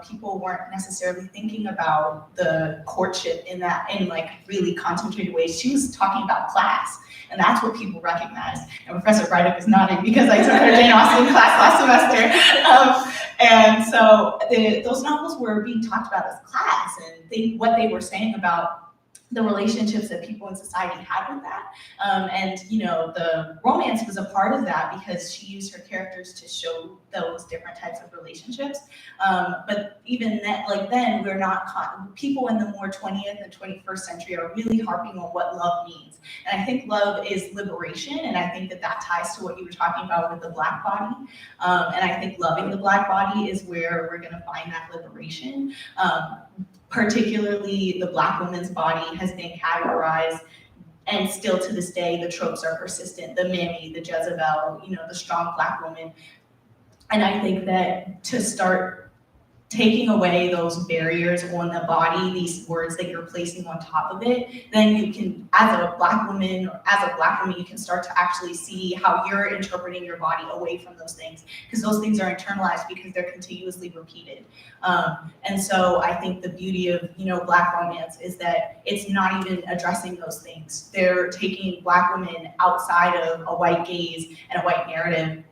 People weren't necessarily thinking about the courtship in like really concentrated ways. She was talking about class, and that's what people recognized. And Professor Brydock is nodding because I took her Jane Austen class last semester. And so those novels were being talked about as class, and what they were saying about the relationships that people in society had with that. And the romance was a part of that because she used her characters to show those different types of relationships. But even then, we're not people in the more 20th and 21st century are really harping on what love means. And I think love is liberation, and I think that ties to what you were talking about with the Black body. And I think loving the Black body is where we're gonna find that liberation. Particularly the Black woman's body has been categorized, and still to this day, the tropes are persistent. The mammy, the Jezebel, the strong Black woman. And I think that to start taking away those barriers on the body, these words that you're placing on top of it, then you can, as a Black woman, you can start to actually see how you're interpreting your body away from those things, because those things are internalized because they're continuously repeated. And so I think the beauty of, Black romance is that it's not even addressing those things. They're taking Black women outside of a white gaze and a white narrative.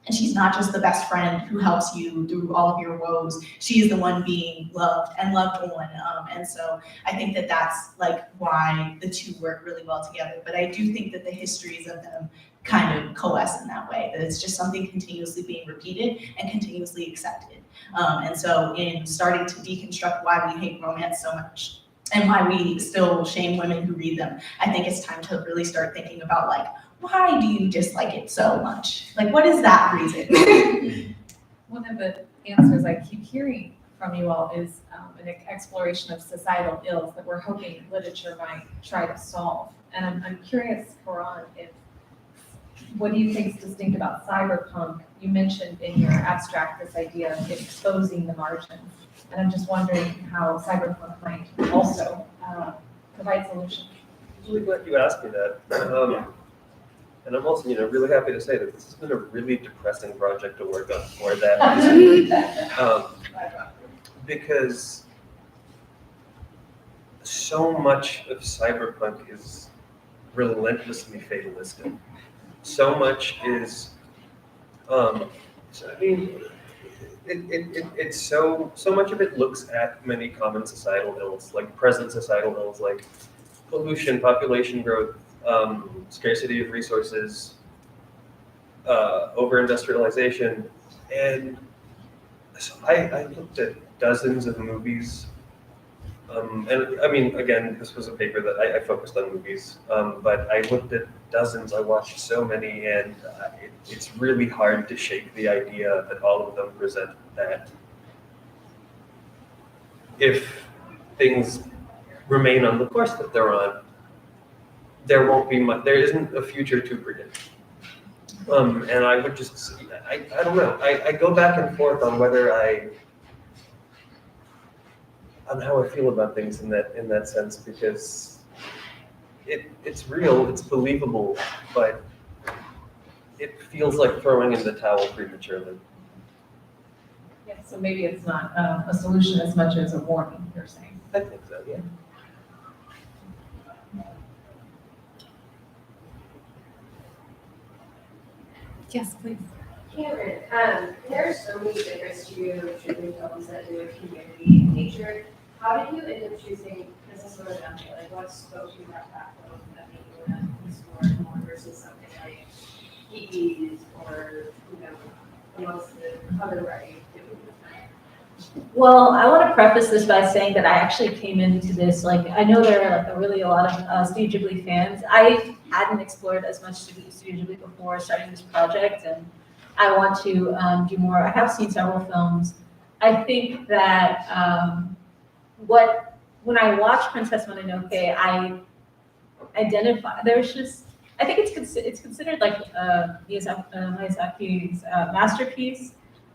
And she's not just the best friend who helps you through all of your woes. She is the one being loved and loved on. And so I think that that's like why the two work really well together. But I do think that the histories of them kind of coalesce in that way, that it's just something continuously being repeated and continuously accepted. And so in starting to deconstruct why we hate romance so much and why we still shame women who read them, I think it's time to really start thinking about like, why do you dislike it so much? Like, what is that reason? One of the answers I keep hearing from you all is an exploration of societal ills that we're hoping literature might try to solve. And I'm curious, Karan, what do you think is distinct about cyberpunk? You mentioned in your abstract this idea of exposing the margins. And I'm just wondering how cyberpunk might also provide solutions. I'm really glad you asked me that. And I'm also, really happy to say that this has been a really depressing project to work on for that reason. Because so much of cyberpunk is relentlessly fatalistic. So much is, it's so much of it looks at many common societal ills, like present societal ills, like pollution, population growth, scarcity of resources, over-industrialization, and so I looked at dozens of movies, and I mean, again, this was a paper that I focused on movies, but I looked at dozens, I watched so many, and it's really hard to shake the idea that all of them present that if things remain on the course that they're on, there won't be much, there isn't a future to predict. And I would just, I don't know, I go back and forth on whether on how I feel about things in that sense, because it's real, it's believable, but it feels like throwing in the towel prematurely. Yeah, so maybe it's not a solution as much as a warning, you're saying. I think so, yeah. Yes, please. Kamryn, there are so many different studio Ghibli films that do with community and nature. How did you end up choosing Princess Mononoke? Like, what spoke to you about that film that made you want to explore more versus something like Kiki's or, amongst the other writing? Well, I want to preface this by saying that I actually came into this, like, I know there are really a lot of Studio Ghibli fans. I hadn't explored as much Studio Ghibli before starting this project, and I want to do more. I have seen several films. I think that when I watched Princess Mononoke, I identify, there's just, I think it's considered like Miyazaki's masterpiece.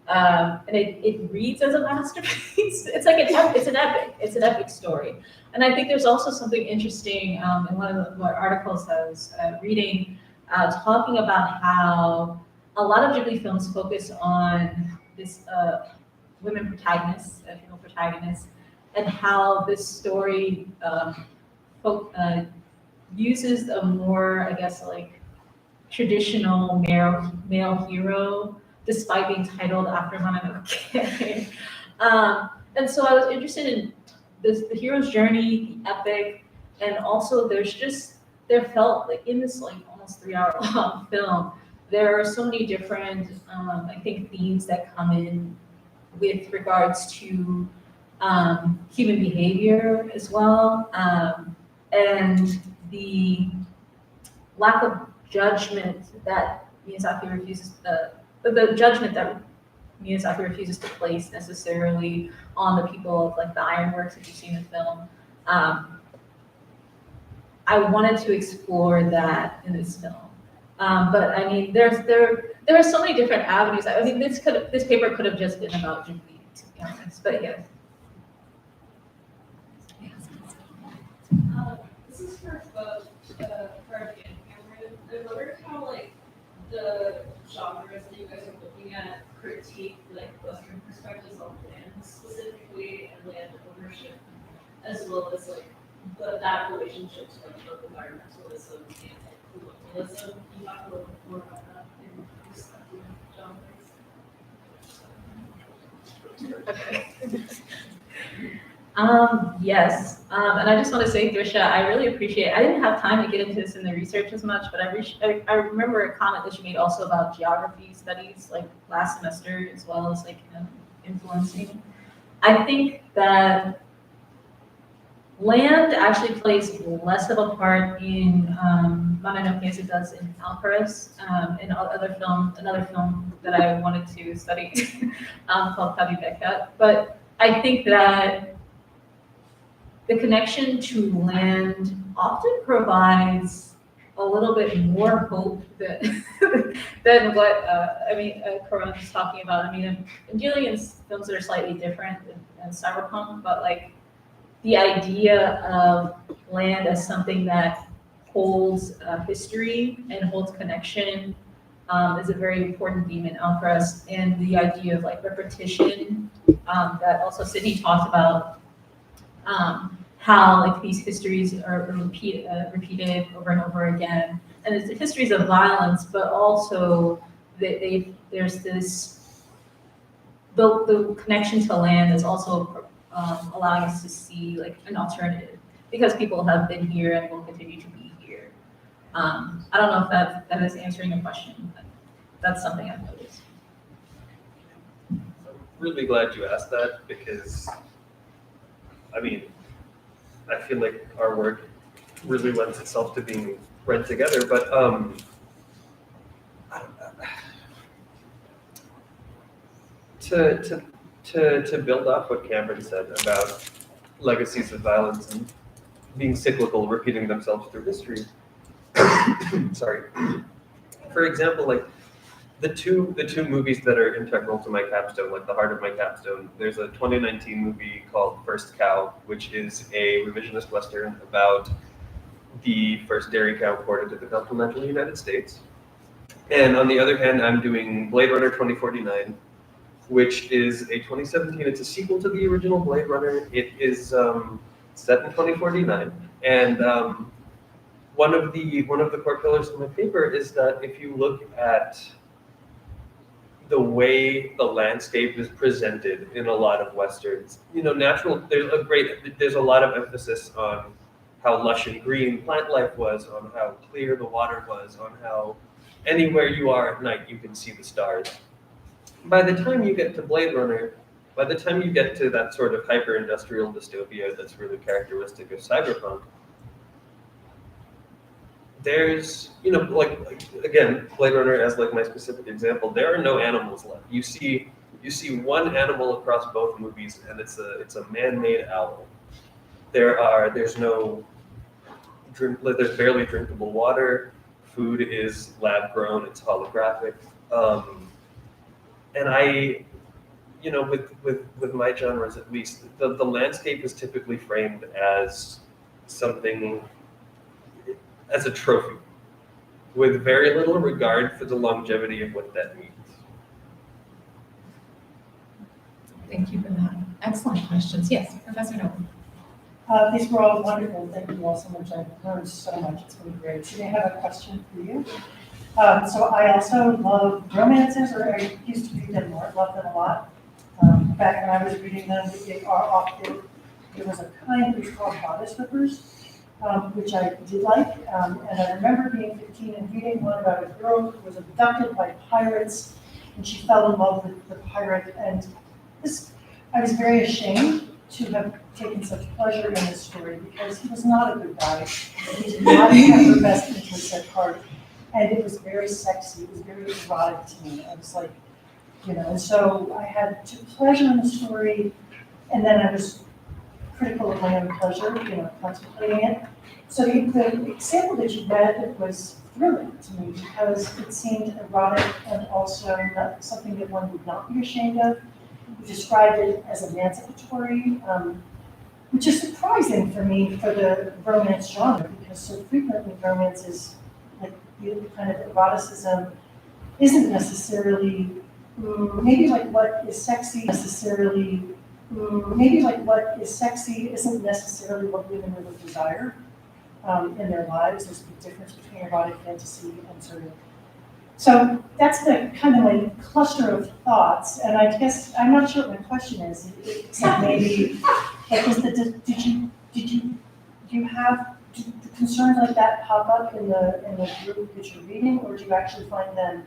And it reads as a masterpiece. It's like it's an epic story. And I think there's also something interesting in one of the articles I was reading, talking about how a lot of Ghibli films focus on this women protagonists, female protagonists, and how this story uses a more, I guess, like traditional male hero, despite being titled after Mononoke. And so I was interested in the hero's journey, the epic, and also there felt like in this like almost 3-hour long film, there are so many different, I think, themes that come in with regards to human behavior as well, and the lack of judgment that Miyazaki refuses, the judgment that Miyazaki refuses to place necessarily on the people of like the ironworks that you see in the film. I wanted to explore that in this film. But I mean, there are so many different avenues. I mean, this paper could have just been about Ghibli, to be honest. But yeah. This is for both Prof and Kamryn. I wondered how like the genres that you guys are looking at critique like Western perspectives on land specifically and land ownership, as well as like that relationship to like both environmentalism and colonialism. Can you talk a little bit more about that in respective genres? Okay. Yes, and I just want to say, Thrisha, I really appreciate, I didn't have time to get into this in the research as much, but I remember a comment that you made also about geography studies, like last semester, as well as like influencing. I think that land actually plays less of a part in Manana as it does in Alcaraz, in another film that I wanted to study called Kabi Bekat. But I think that the connection to land often provides a little bit more hope than what Karan was talking about. I mean, I'm dealing in films that are slightly different than Cyberpunk, but like the idea of land as something that holds history and holds connection is a very important theme in Alcaraz, and the idea of like repetition that also Sydney talked about. How like these histories are repeated over and over again, and it's histories of violence, but also there's this the connection to land is also allowing us to see like an alternative because people have been here and will continue to be here. I don't know if that is answering your question, but that's something I've noticed. I'm really glad you asked that because, I mean, I feel like our work really lends itself to being read together, but to build off what Kamryn said about legacies of violence and being cyclical, repeating themselves through history. Sorry. For example, like the two movies that are integral to my capstone, like the heart of my capstone, there's a 2019 movie called First Cow, which is a revisionist Western about the first dairy cow imported to the continental United States. And on the other hand, I'm doing Blade Runner 2049, which is a 2017, it's a sequel to the original Blade Runner. It is set in 2049. And one of the core pillars of my paper is that if you look at the way the landscape is presented in a lot of Westerns, there's a lot of emphasis on how lush and green plant life was, on how clear the water was, on how anywhere you are at night, you can see the stars. By the time you get to Blade Runner, by the time you get to that sort of hyper-industrial dystopia that's really characteristic of cyberpunk, there's, again, Blade Runner as like my specific example, there are no animals left. You see one animal across both movies, and it's a man-made owl. There's barely drinkable water. Food is lab grown. It's holographic. And I, with my genres at least, the landscape is typically framed as something, as a trophy, with very little regard for the longevity of what that means. Thank you for that. Excellent questions. Yes, Professor Nolan. These were all wonderful. Thank you all so much. I've learned so much. It's been great. Today I have a question for you. So I also love romances, or I used to read them more, love them a lot. Back when I was reading them, there was a kind we called Goddess Whippers, which I did like. And I remember being 15 and reading one about a girl who was abducted by pirates, and she fell in love with the pirate. And I was very ashamed to have taken such pleasure in this story because he was not a good guy. He did not have her best interests at heart. And it was very sexy. It was very erotic to me. I was like, and so I took pleasure in the story, and then I was critical of my own pleasure, contemplating it. So the example that you read was thrilling to me because it seemed erotic and also not something that one would not be ashamed of. You described it as emancipatory, which is surprising for me for the romance genre because so frequently romance is like the kind of eroticism isn't necessarily maybe like what is sexy necessarily. Maybe like what is sexy isn't necessarily what women really desire in their lives. There's a big difference between erotic fantasy and sort of. So that's the kind of like cluster of thoughts, and I guess I'm not sure what my question is, except maybe Like, did you have, do concerns like that pop up in the group that you're reading, or do you actually find them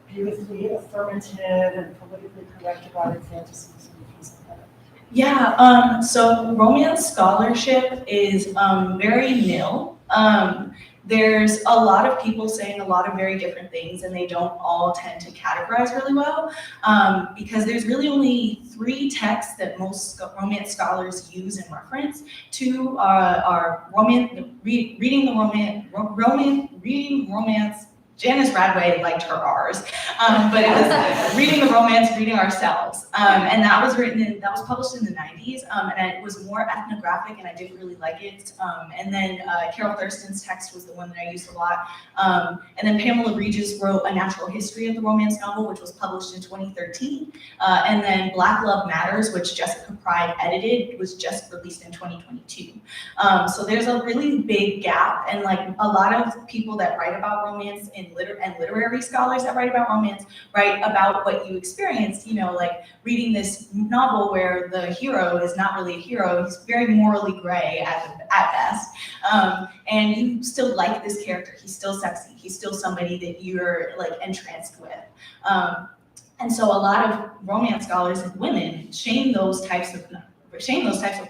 beautifully affirmative and politically correct erotic fantasies and things like that? Yeah, so romance scholarship is very nil. There's a lot of people saying a lot of very different things, and they don't all tend to categorize really well, because there's really only 3 texts that most romance scholars use and reference. 2 are reading romance. Janice Radway liked her R's, but it was reading the romance, reading ourselves, and that was published in the 90s, and it was more ethnographic, and I didn't really like it. And then Carol Thurston's text was the one that I used a lot, and then Pamela Regis wrote A Natural History of the Romance Novel, which was published in 2013, and then Black Love Matters, which Jessica Pride edited, was just released in 2022. So there's a really big gap, and like a lot of people that write about romance and literary scholars that write about romance write about what you experienced, you know, like reading this novel where the hero is not really a hero, he's very morally gray at best, and you still like this character, he's still sexy, he's still somebody that you're like entranced with. And so a lot of romance scholars and women shame those types of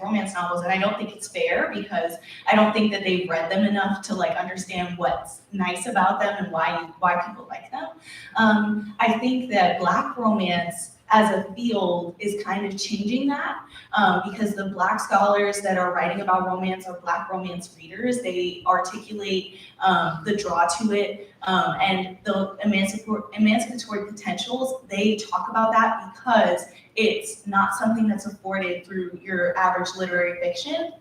romance novels, and I don't think it's fair, because I don't think that they've read them enough to like understand what's nice about them and why people like them. I think that Black romance as a field is kind of changing that, because the Black scholars that are writing about romance are Black romance readers. They articulate the draw to it, and the emancipatory potentials. They talk about that because it's not something that's afforded through your average literary fiction.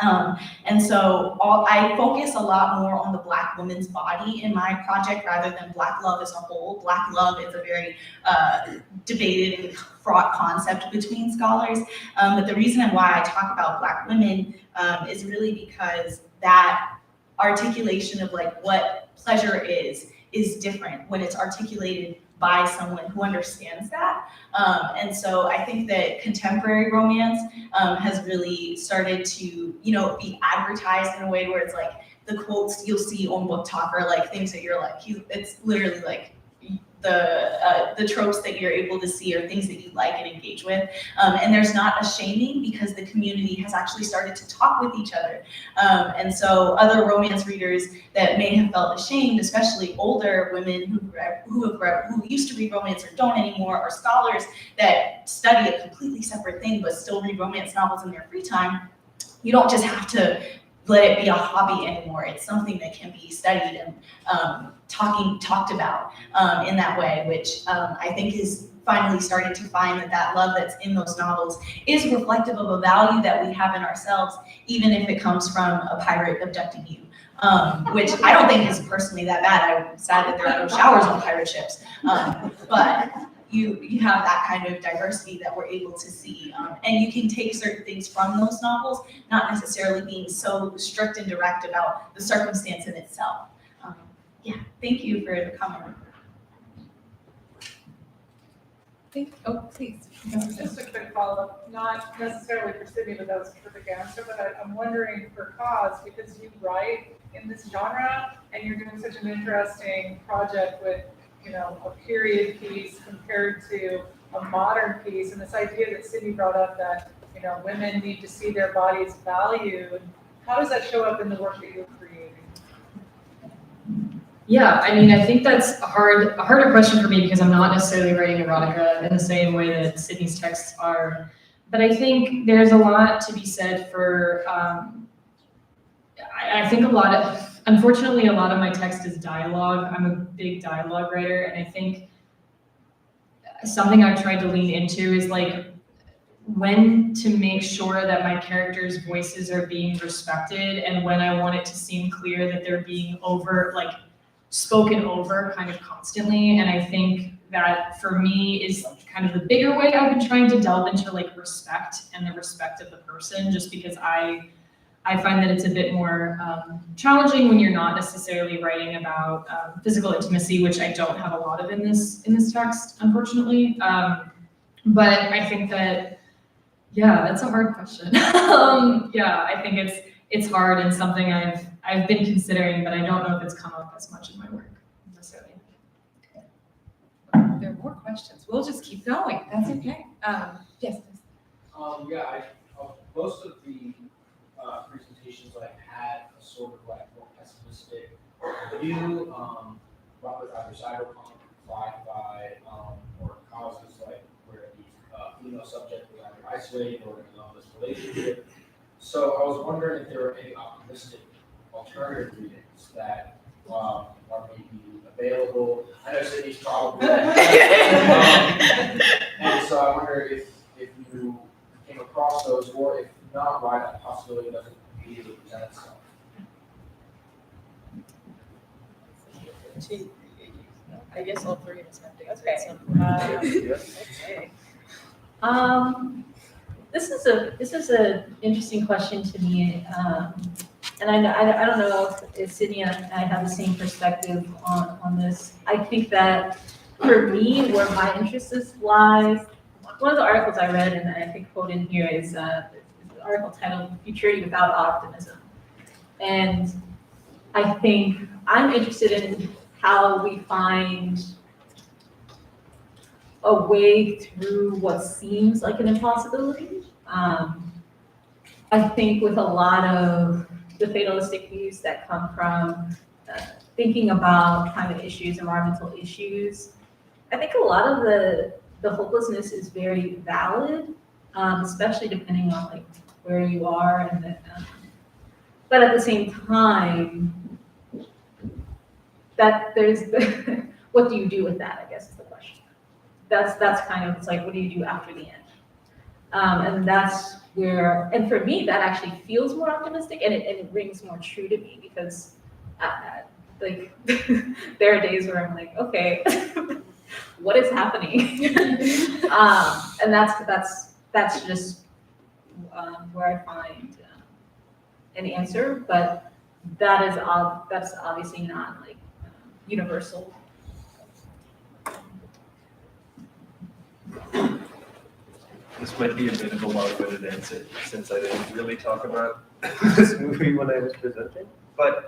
And so I focus a lot more on the Black woman's body in my project rather than Black love as a whole. Black love is a very debated and fraught concept between scholars. But the reason why I talk about Black women is really because that articulation of like what pleasure is different when it's articulated by someone who understands that. And so I think that contemporary romance has really started to, you know, be advertised in a way where it's like the quotes you'll see on Book Talk are like things that you're like, it's literally like the tropes that you're able to see are things that you like and engage with. And there's not a shaming, because the community has actually started to talk with each other. And so other romance readers that may have felt ashamed, especially older women who used to read romance or don't anymore, or scholars that study a completely separate thing but still read romance novels in their free time, you don't just have to let it be a hobby anymore. It's something that can be studied and talked about in that way, which I think is finally starting to find that love that's in those novels is reflective of a value that we have in ourselves, even if it comes from a pirate abducting you, which I don't think is personally that bad. I'm sad that there are no showers on pirate ships, but you have that kind of diversity that we're able to see, and you can take certain things from those novels, not necessarily being so strict and direct about the circumstance in itself. Yeah, thank you for the comment. Please. Just a quick follow-up, not necessarily for Sydney, but that was a perfect answer, but I'm wondering for Cause, because you write in this genre and you're doing such an interesting project with, you know, a period piece compared to a modern piece, and this idea that Sydney brought up that, you know, women need to see their bodies valued, how does that show up in the work that you're creating? Yeah, I mean, I think that's a harder question for me, because I'm not necessarily writing erotica in the same way that Sydney's texts are. But I think there's a lot to be said for, I think unfortunately, a lot of my text is dialogue. I'm a big dialogue writer, and I think something I've tried to lean into is like when to make sure that my characters' voices are being respected, and when I want it to seem clear that they're being spoken over kind of constantly. And I think that for me is kind of the bigger way I've been trying to delve into like respect and the respect of the person, just because I find that it's a bit more challenging when you're not necessarily writing about physical intimacy, which I don't have a lot of in this text, unfortunately. But I think that Yeah, that's a hard question. Yeah, I think it's hard and something I've been considering, but I don't know if it's come up as much in my work necessarily. There are more questions. We'll just keep going. That's okay. Yes. Yeah, most of the presentations I've had are sort of like more pessimistic view, with either Cyberpunk, Cli-fi, or causes like where the female subject was either isolated or in a loveless relationship. So I was wondering if there were any optimistic alternative readings that are maybe available. I know Sydney's probably. And so I wonder if you came across those, or if not, why that possibility doesn't immediately present itself. I guess all three of us have to Okay. Okay. This is a interesting question to me, and I don't know if Sydney and I have the same perspective on this. I think that for me, where my interest lies, one of the articles I read, and I think quote in here is an article titled "Futurity Without Optimism," and I think I'm interested in how we find a way through what seems like an impossibility. I think with a lot of the fatalistic views that come from thinking about climate issues, environmental issues, I think a lot of the hopelessness is very valid, especially depending on like where you are and but at the same time, that there's what do you do with that, I guess is the question. That's kind of, it's like, what do you do after the end? And that's where, and for me, that actually feels more optimistic and it rings more true to me because like there are days where I'm like, okay, what is happening? And that's just where I find an answer, but that's obviously not like universal. This might be a bit of a long-winded answer since I didn't really talk about this movie when I was presenting, but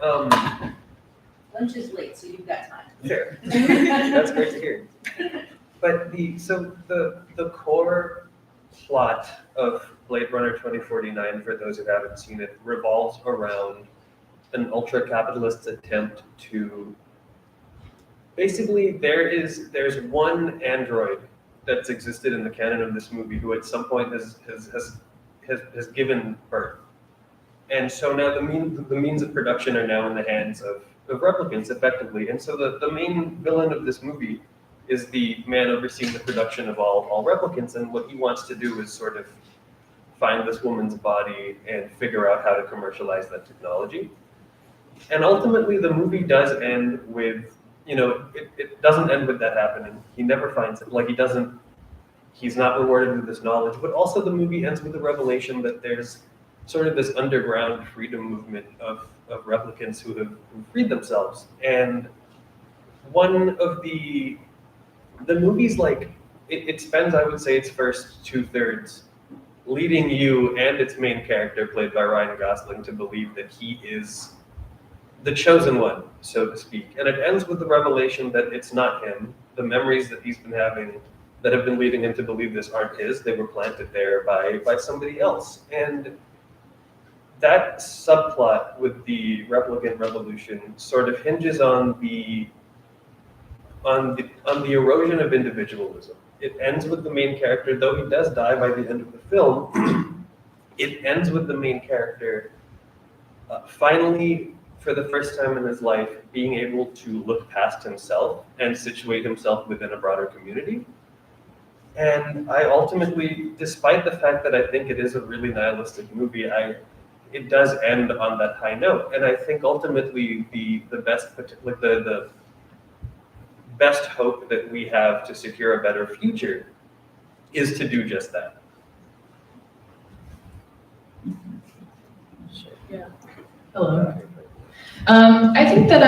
Lunch is late, so you've got time. fair. That's great to hear. But the core plot of Blade Runner 2049, for those who haven't seen it, revolves around an ultra-capitalist attempt to basically there's one android that's existed in the canon of this movie who at some point has given birth. And so now the means of production are now in the hands of replicants effectively. And so the main villain of this movie is the man overseeing the production of all replicants, and what he wants to do is sort of find this woman's body and figure out how to commercialize that technology. And ultimately the movie does end with, it doesn't end with that happening. He never finds it. Like he's not rewarded with this knowledge, but also the movie ends with the revelation that there's sort of this underground freedom movement of replicants who have freed themselves. And one of the movie's like, it spends, I would say, its first 2/3 leading you and its main character, played by Ryan Gosling, to believe that he is the chosen one, so to speak. And it ends with the revelation that it's not him. The memories that he's been having that have been leading him to believe this aren't his. They were planted there by somebody else. And that subplot with the replicant revolution sort of hinges on the erosion of individualism. It ends with the main character, though he does die by the end of the film, it ends with the main character finally, for the first time in his life, being able to look past himself and situate himself within a broader community. And I ultimately, despite the fact that I think it is a really nihilistic movie, it does end on that high note. And I think ultimately the best hope that we have to secure a better future is to do just that. Yeah. Hello. I think that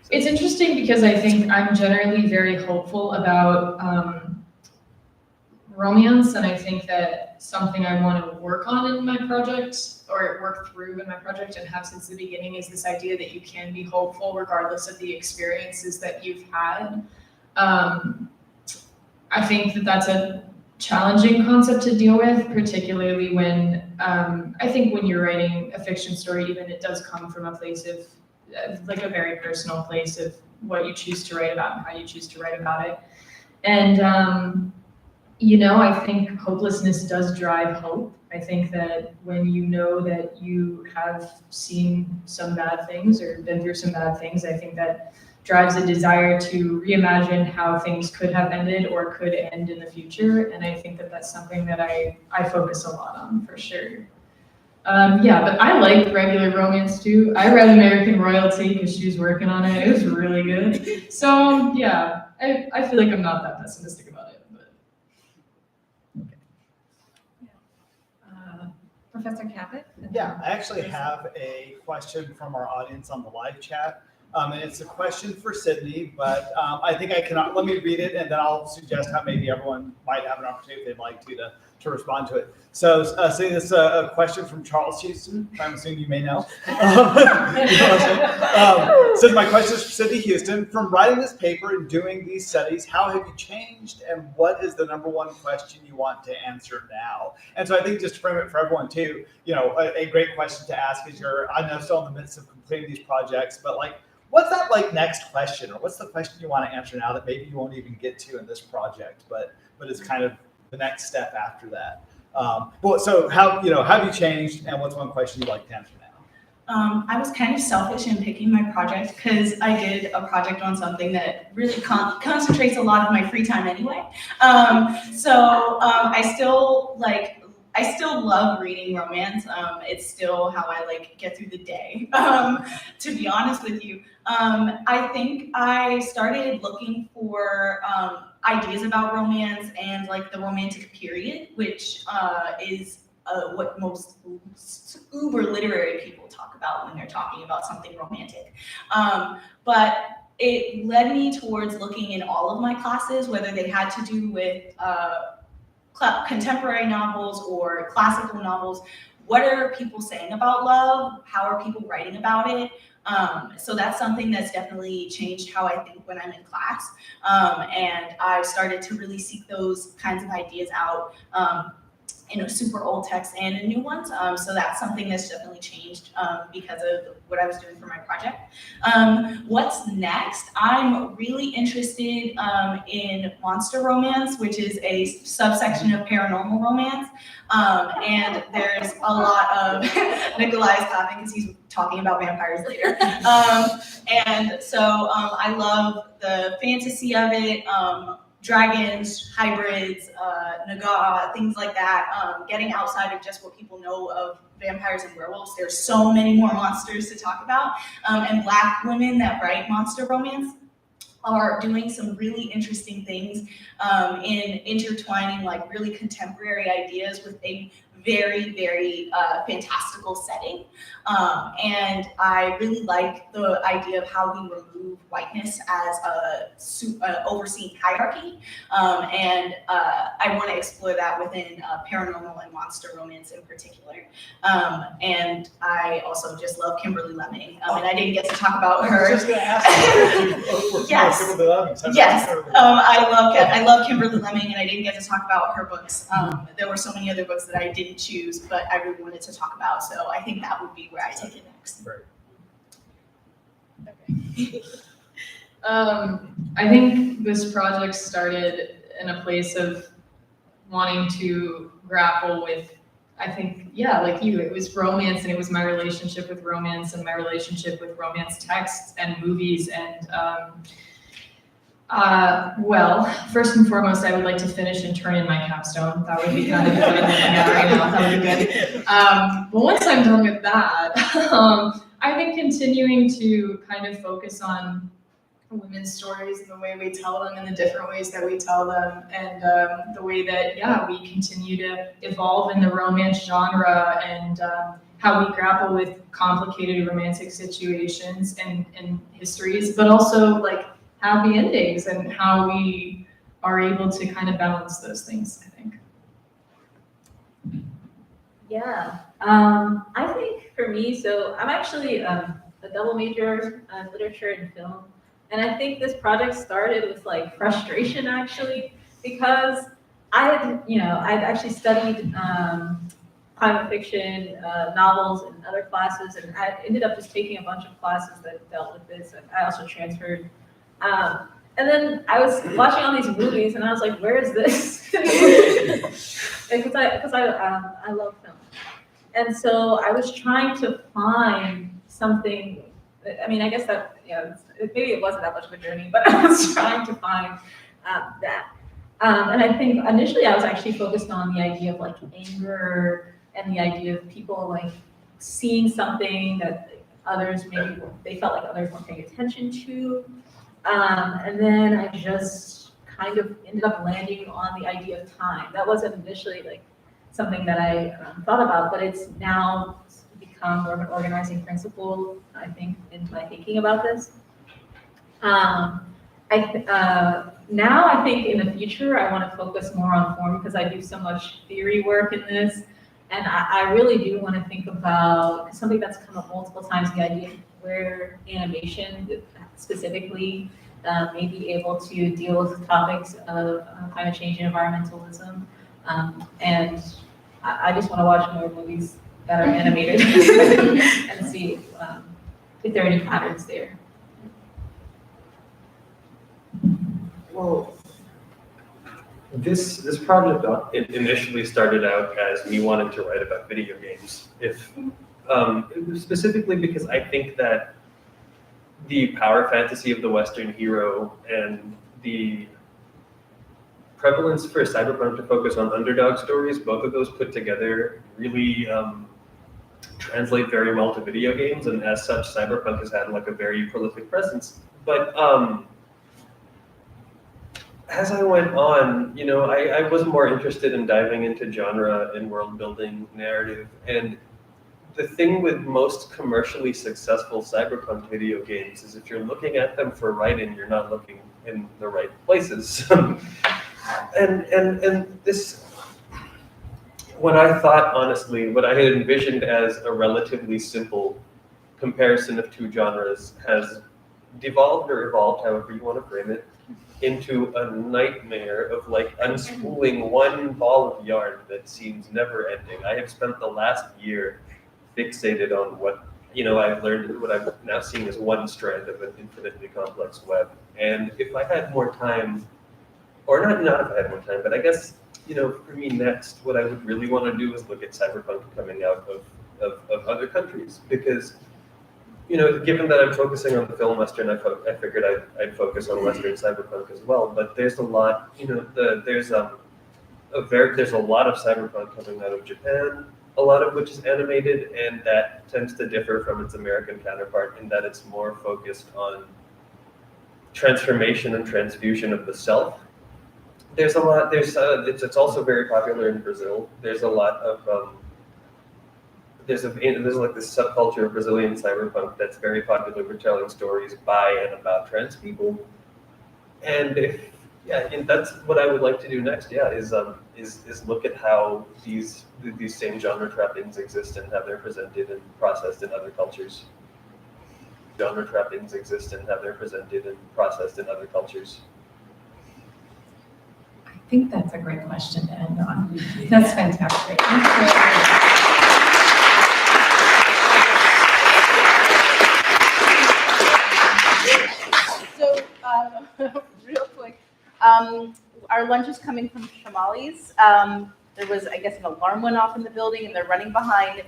it's interesting because I think I'm generally very hopeful about romance, and I think that something I want to work on in my project, or work through in my project and have since the beginning, is this idea that you can be hopeful regardless of the experiences that you've had. I think that that's a challenging concept to deal with, particularly when I think when you're writing a fiction story, even it does come from a place of like a very personal place of what you choose to write about and how you choose to write about it. And you know, I think hopelessness does drive hope. I think that when you know that you have seen some bad things or been through some bad things, I think that drives a desire to reimagine how things could have ended or could end in the future. And I think that that's something that I focus a lot on, for sure. Yeah, but I like regular romance too. I read American Royalty because she was working on it. It was really good. So yeah, I feel like I'm not that pessimistic about it. Professor Caput? Yeah, I actually have a question from our audience on the live chat. And it's a question for Sydney, but I think I cannot, let me read it and then I'll suggest how maybe everyone might have an opportunity if they'd like to respond to it. So say this a question from Charles Houston, I'm assuming you may know. So my question is for Sydney Houston. From writing this paper and doing these studies, how have you changed and what is the number one question you want to answer now? And so I think just to frame it for everyone too, you know, a great question to ask is I know still in the midst of completing these projects, but like, what's that like next question, or what's the question you want to answer now that maybe you won't even get to in this project, but is kind of the next step after that? So how have you changed, and what's one question you'd like to answer now? I was kind of selfish in picking my project because I did a project on something that really concentrates a lot of my free time anyway. I still love reading romance. It's still how I like get through the day, to be honest with you. I think I started looking for ideas about romance and like the romantic period, which is what most uber literary people talk about when they're talking about something romantic. But it led me towards looking in all of my classes, whether they had to do with contemporary novels or classical novels. What are people saying about love? How are people writing about it? So that's something that's definitely changed how I think when I'm in class. And I've started to really seek those kinds of ideas out in super old texts and in new ones. So that's something that's definitely changed because of what I was doing for my project. What's next? I'm really interested in monster romance, which is a subsection of paranormal romance. And there's a lot of, Nikolai's laughing because he's talking about vampires later. And so I love the fantasy of it. Dragons, hybrids, Naga, things like that, getting outside of just what people know of vampires and werewolves. There's so many more monsters to talk about, and Black women that write monster romance are doing some really interesting things in intertwining like really contemporary ideas with a very, very fantastical setting. And I really like the idea of how we remove whiteness as a overseeing hierarchy. And I want to explore that within paranormal and monster romance in particular. And I also just love Kimberly Lemming. And I didn't get to talk about her. I was just going to ask you. Yes. Yes. I love Kimberly Lemming, and I didn't get to talk about her books. There were so many other books that I didn't choose, but I really wanted to talk about. So I think that would be where I take it next. Okay. I think this project started in a place of wanting to grapple with, I think, yeah, like you, it was romance, and it was my relationship with romance and my relationship with romance texts and movies. And well, first and foremost, I would like to finish and turn in my capstone. That would be kind of what I'm looking at right now. That would be good. But once I'm done with that, I think continuing to kind of focus on women's stories and the way we tell them and the different ways that we tell them, and the way that, yeah, we continue to evolve in the romance genre, and how we grapple with complicated romantic situations and histories, but also like happy endings, and how we are able to kind of balance those things, I think. Yeah, I think for me, so I'm actually a double major in literature and film, and I think this project started with like frustration actually, because I'd actually studied climate fiction, novels in other classes, and I ended up just taking a bunch of classes that dealt with this, and I also transferred. And then I was watching all these movies, and I was like, "Where is this?" Because I love film, and so I was trying to find something. I mean, I guess that maybe it wasn't that much of a journey, but I was trying to find that. And I think initially I was actually focused on the idea of like anger and the idea of people like seeing something that others maybe they felt like others weren't paying attention to. And then I just kind of ended up landing on the idea of time. That wasn't initially like something that I thought about, but it's now become more of an organizing principle, I think, in my thinking about this. Now I think in the future I want to focus more on form because I do so much theory work in this, and I really do want to think about something that's come up multiple times, the idea of where animation specifically may be able to deal with topics of climate change and environmentalism. And I just want to watch more movies that are animated and see if there are any patterns there. Well, this project it initially started out as me wanting to write about video games. Specifically because I think that the power fantasy of the Western hero and the prevalence for Cyberpunk to focus on underdog stories, both of those put together really translate very well to video games, and as such, Cyberpunk has had like a very prolific presence. But as I went on, I was more interested in diving into genre and world building narrative. And the thing with most commercially successful cyberpunk video games is if you're looking at them for writing, you're not looking in the right places. and this, what I thought, honestly, what I had envisioned as a relatively simple comparison of two genres has devolved or evolved, however you want to frame it, into a nightmare of like unspooling one ball of yarn that seems never ending. I have spent the last year fixated on what I've learned, what I'm now seeing as one strand of an infinitely complex web. And if I had more time, or not if I had more time, but I guess for me next, what I would really want to do is look at cyberpunk coming out of other countries, because given that I'm focusing on the film Western, I figured I'd focus on Western cyberpunk as well. But there's a lot, there's a lot of cyberpunk coming out of Japan, a lot of which is animated, and that tends to differ from its American counterpart in that it's more focused on transformation and transfusion of the self. There's a lot. It's also very popular in Brazil. There's a lot of there's like this subculture of Brazilian cyberpunk that's very popular for telling stories by and about trans people. And and that's what I would like to do next. Is look at how these same genre trappings exist and how they're presented and processed in other cultures. Genre trappings exist and how they're presented and processed in other cultures. I think that's a great question to end on. That's fantastic. Thank you. Real quick, our lunch is coming from Shamali's. There was, I guess, an alarm went off in the building, and they're running behind.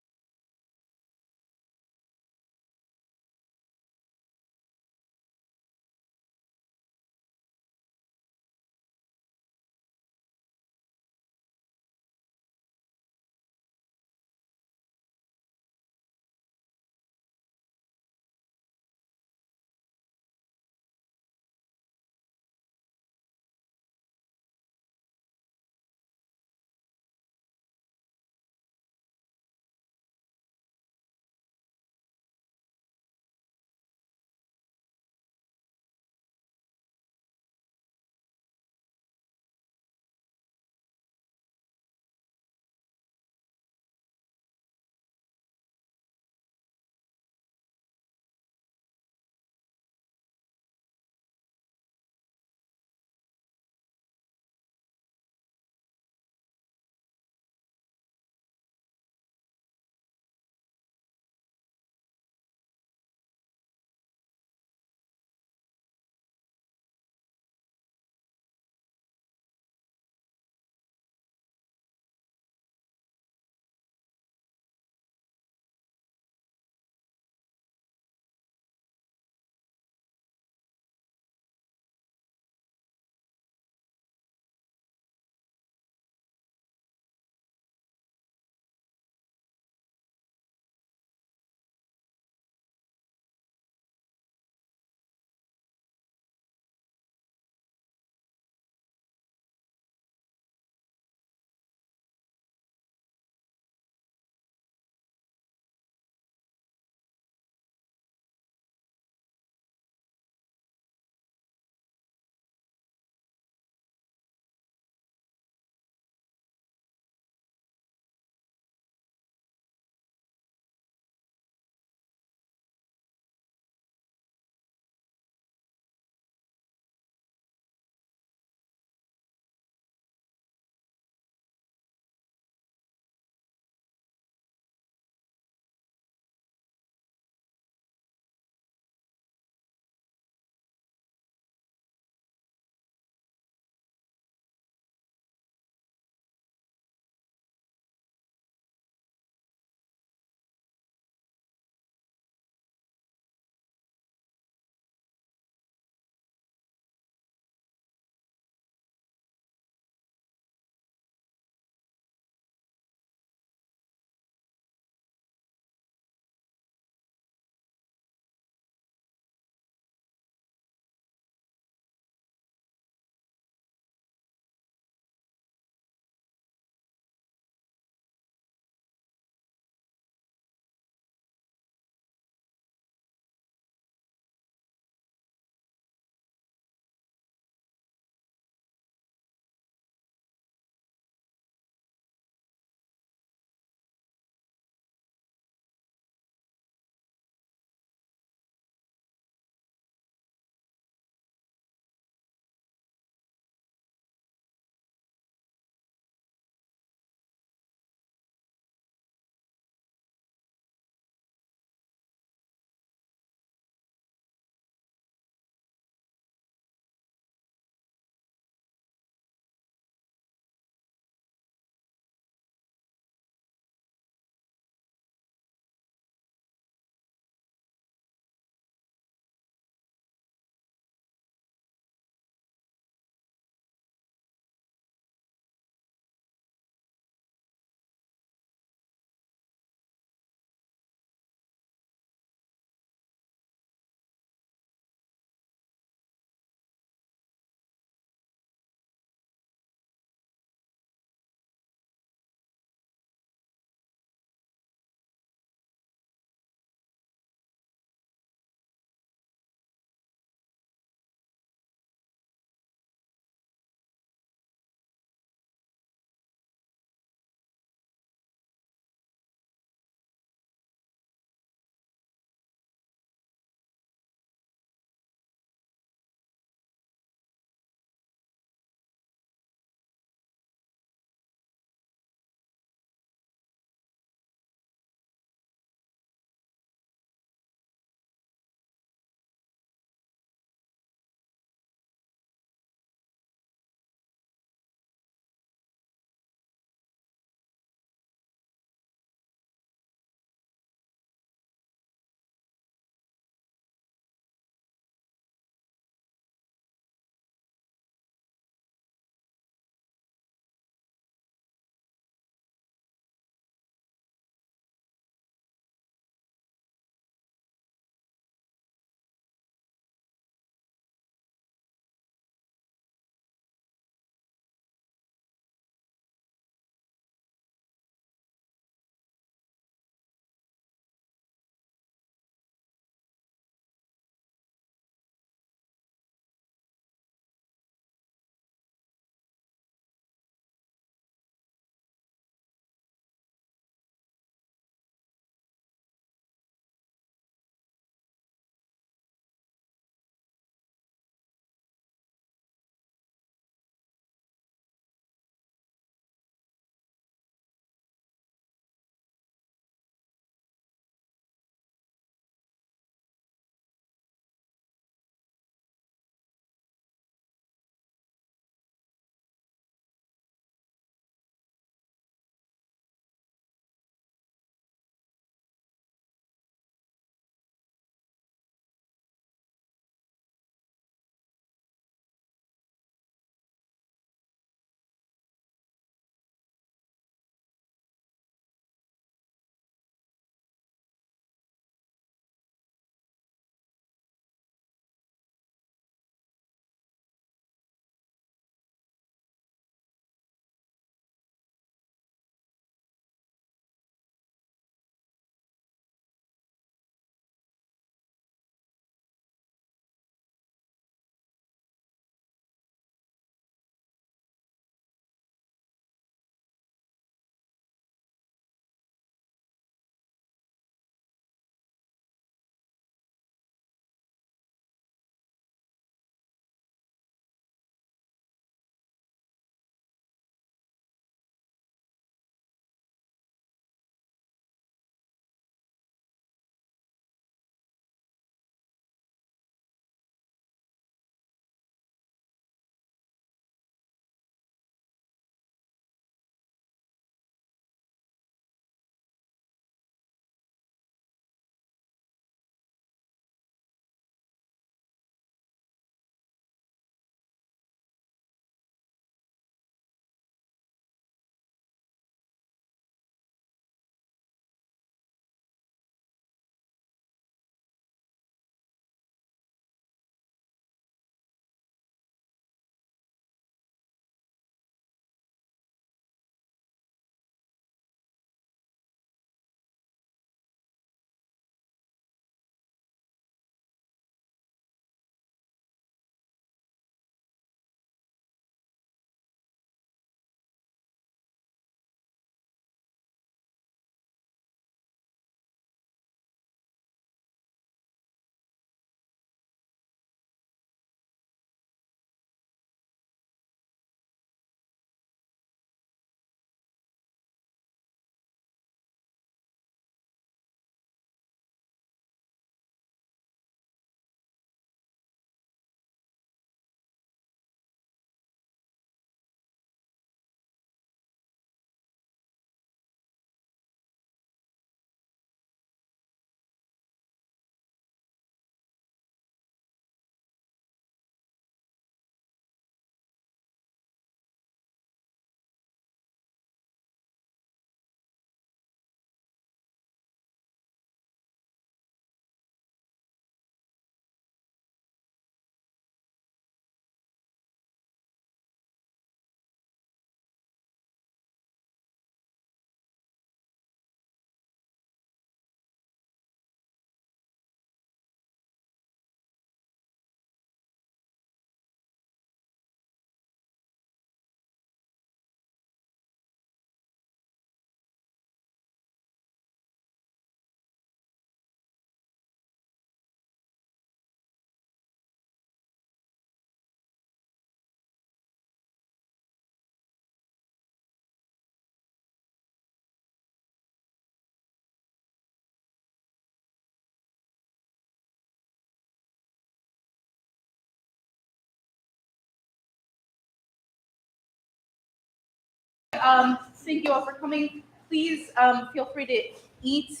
thank you all for coming. Please feel free to eat.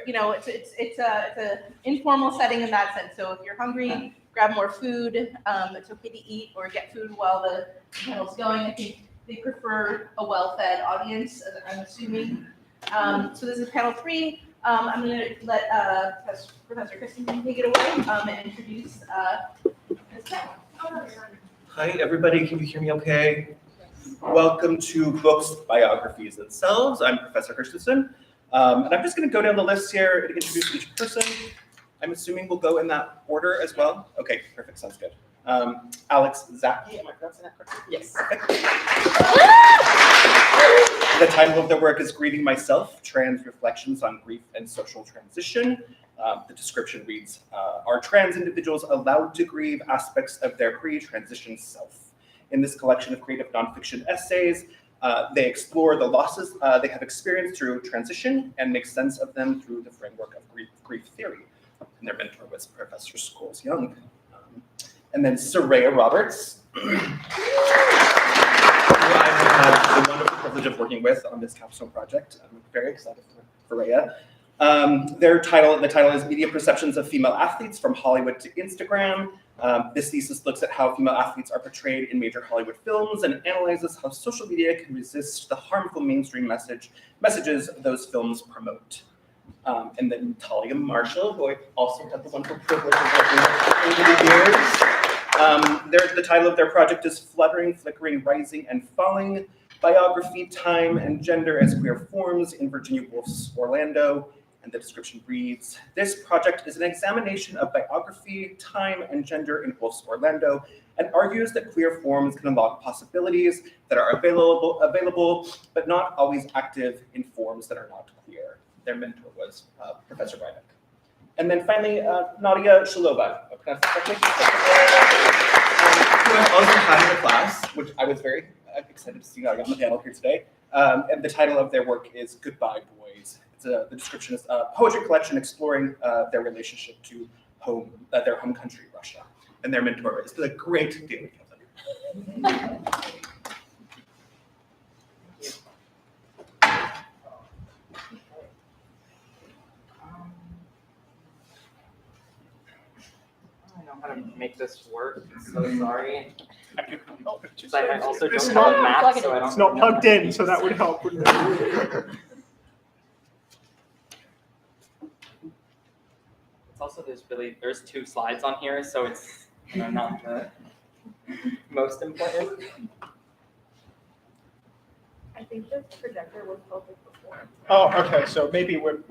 You know, it's a informal setting in that sense. So if you're hungry, grab more food. It's okay to eat or get food while the panel's going. I think they prefer a well-fed audience, I'm assuming. So this is panel 3. I'm going to let Professor Christensen take it away and introduce this panel. Hi, everybody. Can you hear me okay? Welcome to Books, Biographies Themselves. I'm Professor Christensen. And I'm just going to go down the list here and introduce each person. I'm assuming we'll go in that order as well. Okay, perfect. Sounds good. Alex Zaki, am I pronouncing that correctly? Yes. The title of their work is Grieving Myself, Trans Reflections on Grief and Social Transition. The description reads, are trans individuals allowed to grieve aspects of their pre-transition self? In this collection of creative nonfiction essays, they explore the losses they have experienced through transition and make sense of them through the framework of grief theory. And their mentor was Professor Scholes Young. And then Soraya Roberts, who I've had the wonderful privilege of working with on this capstone project. I'm very excited for Soraya. The title is Media Perceptions of Female Athletes from Hollywood to Instagram. This thesis looks at how female athletes are portrayed in major Hollywood films and analyzes how social media can resist the harmful mainstream messages those films promote. And then Talia Marshall, who I also had the wonderful privilege of working with for 80 years. The title of their project is Fluttering, Flickering, Rising, and Falling, Biography, Time, and Gender as Queer Forms in Virginia Woolf's Orlando. And the description reads, this project is an examination of biography, time, and gender in Woolf's Orlando, and argues that queer forms can unlock possibilities that are available, but not always active in forms that are not queer. Their mentor was Professor Breivik. And then finally, Nadia Shalova, who I'm also having a class, which I was very excited to see Nadia on the panel here today. And the title of their work is Goodbye, Boys. The description is a poetry collection exploring their relationship to their home country, Russia. And their mentor is the great David Kelly. How to make this work. I'm so sorry. I also It's don't not- know Mac, so I don't. It's not plugged in, so that would help, wouldn't it? It's also there's 2 slides on here, so it's not the most important. I think the projector was tilted before. Oh, okay, so maybe we're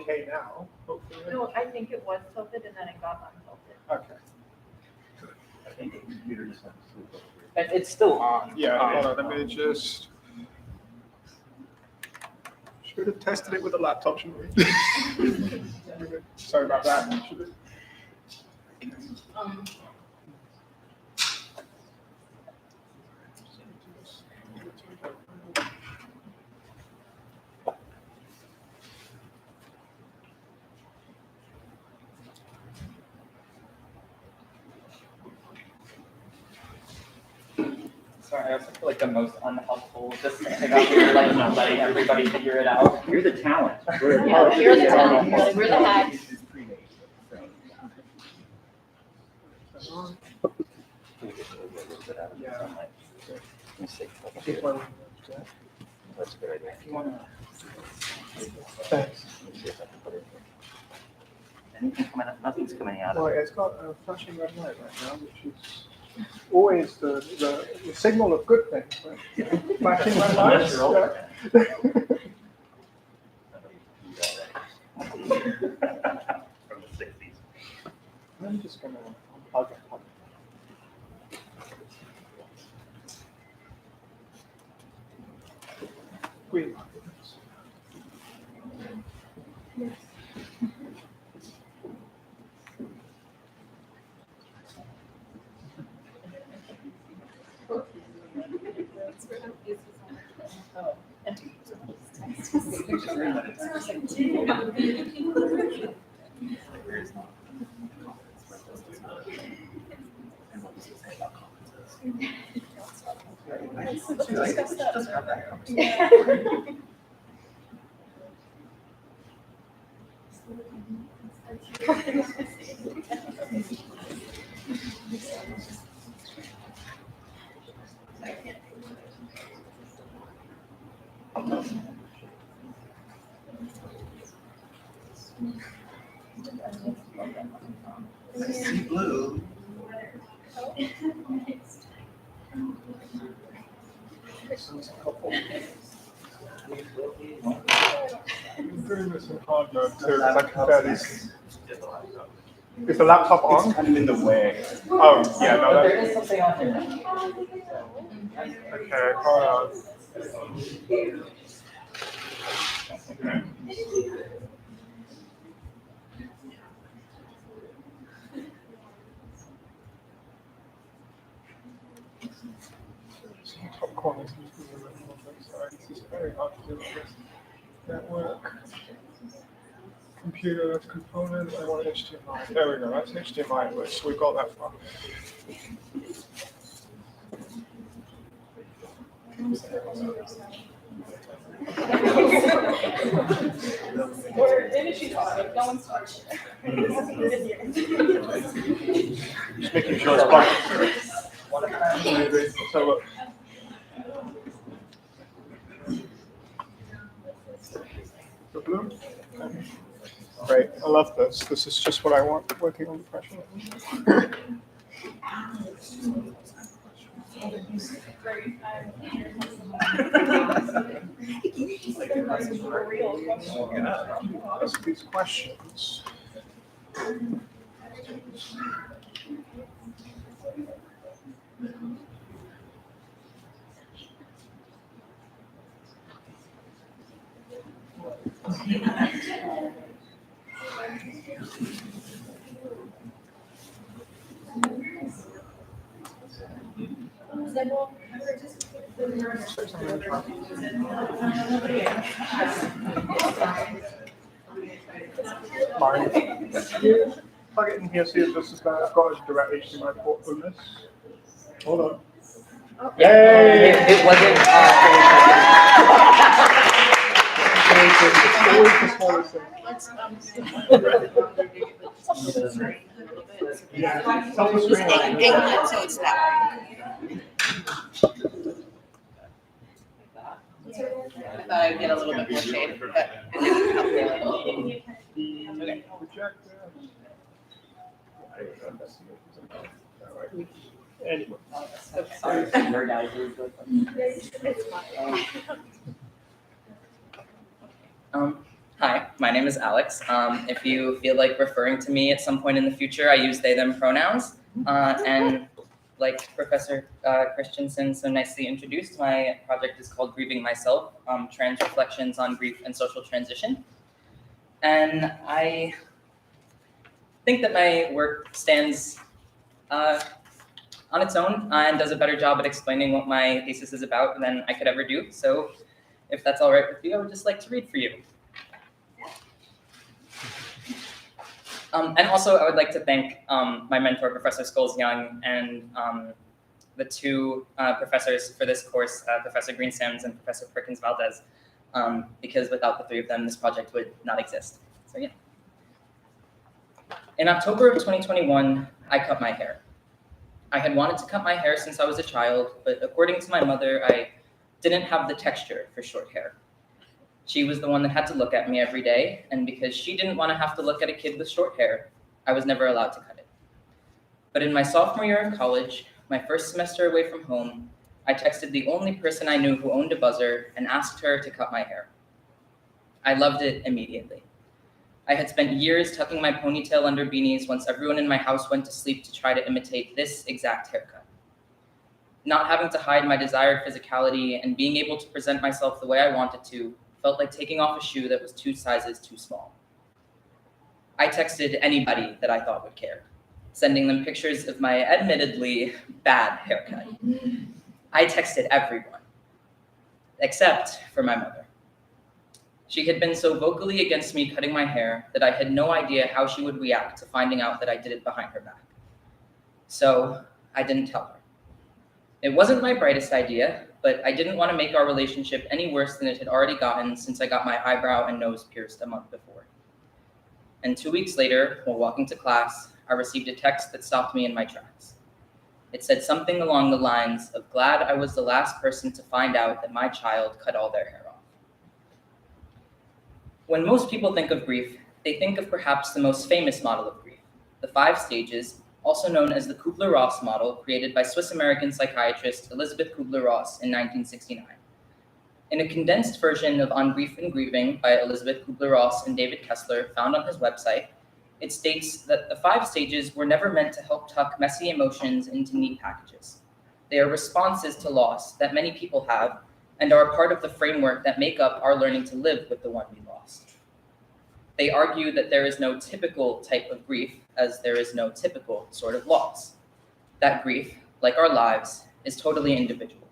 okay now, hopefully. No, I think it was tilted and then it got untilted. Okay. I think the computer just went to sleep. It's still on. Yeah, hold on, let me just. Should have tested it with a laptop, shouldn't we? Sorry about that. Sorry, I also feel like the most unhelpful just sitting up here, like not letting everybody figure it out. You're the talent. You're the talent. We're the hack. That's a good idea. Thanks. Nothing's coming out Well, of it. it's got a flashing red light right now, which is always the signal of good things, right? Flashing red lights. From the 60s. I'm just gonna unplug it. Green. discuss that. See blue. I'm doing this in hard mode too, because I can barely see. Is the laptop on? It's kind of in the way. Oh, yeah, no, There that's. is something on here. Okay, hold on. Okay. Top corner seems to be a little bit, sorry, this is very hard to do with this network. Computer component, I want HDMI. There we go, that's HDMI list, we got that far. We're in a shoot topic, no one's touched. Just making sure it's plugged. So look. The blue? Great, I love this. This is just what I want, working under pressure. Ask these questions. Mine. Plug it in here, see if this is going to, I've got a direct HDMI port from this. Hold on. Yay! It wasn't. Tell the screen. Angle it so it's that way. I thought I'd get a little bit more shade, but it didn't help me a little. Okay. Anyway. Hi, my name is Alex. If you feel like referring to me at some point in the future, I use they, them pronouns. And like Professor Christensen so nicely introduced, my project is called Grieving Myself, Trans Reflections on Grief and Social Transition. And I think that my work stands on its own and does a better job at explaining what my thesis is about than I could ever do. So if that's all right with you, I would just like to read for you. And also, I would like to thank my mentor, Professor Scholes Young, and the two professors for this course, Professor Green-Sams and Professor Perkins-Valdez, because without the three of them, this project would not exist. So yeah. In October of 2021, I cut my hair. I had wanted to cut my hair since I was a child, but according to my mother, I didn't have the texture for short hair. She was the one that had to look at me every day, and because she didn't want to have to look at a kid with short hair, I was never allowed to cut it. But in my sophomore year of college, my first semester away from home, I texted the only person I knew who owned a buzzer and asked her to cut my hair. I loved it immediately. I had spent years tucking my ponytail under beanies once everyone in my house went to sleep to try to imitate this exact haircut. Not having to hide my desired physicality and being able to present myself the way I wanted to felt like taking off a shoe that was 2 sizes too small. I texted anybody that I thought would care, sending them pictures of my admittedly bad haircut. I texted everyone, except for my mother. She had been so vocally against me cutting my hair that I had no idea how she would react to finding out that I did it behind her back. So I didn't tell her. It wasn't my brightest idea, but I didn't want to make our relationship any worse than it had already gotten since I got my eyebrow and nose pierced a month before. And 2 weeks later, while walking to class, I received a text that stopped me in my tracks. It said something along the lines of, "Glad I was the last person to find out that my child cut all their hair off." When most people think of grief, they think of perhaps the most famous model of grief, the 5 stages, also known as the Kubler-Ross model, created by Swiss-American psychiatrist Elisabeth Kubler-Ross in 1969. In a condensed version of On Grief and Grieving by Elisabeth Kubler-Ross and David Kessler, found on his website, it states that the 5 stages were never meant to help tuck messy emotions into neat packages. They are responses to loss that many people have and are a part of the framework that make up our learning to live with the one we lost. They argue that there is no typical type of grief, as there is no typical sort of loss. That grief, like our lives, is totally individual.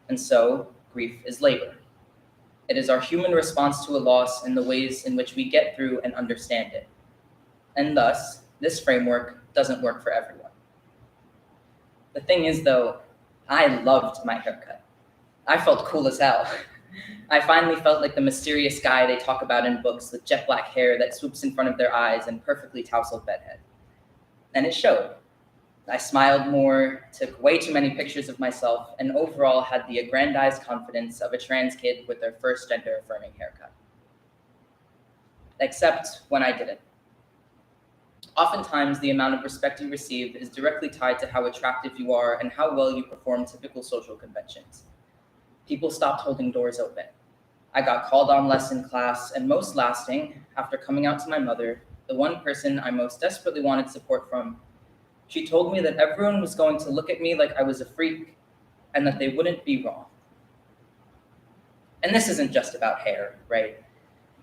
And so, grief is labor. It is our human response to a loss and the ways in which we get through and understand it. And thus, this framework doesn't work for everyone. The thing is, though, I loved my haircut. I felt cool as hell. I finally felt like the mysterious guy they talk about in books with jet black hair that swoops in front of their eyes and perfectly tousled bedhead. And it showed. I smiled more, took way too many pictures of myself, and overall had the aggrandized confidence of a trans kid with their first gender-affirming haircut. Except when I didn't. Oftentimes, the amount of respect you receive is directly tied to how attractive you are and how well you perform typical social conventions. People stopped holding doors open. I got called on less in class, and most lasting, after coming out to my mother, the one person I most desperately wanted support from, she told me that everyone was going to look at me like I was a freak and that they wouldn't be wrong. And this isn't just about hair, right?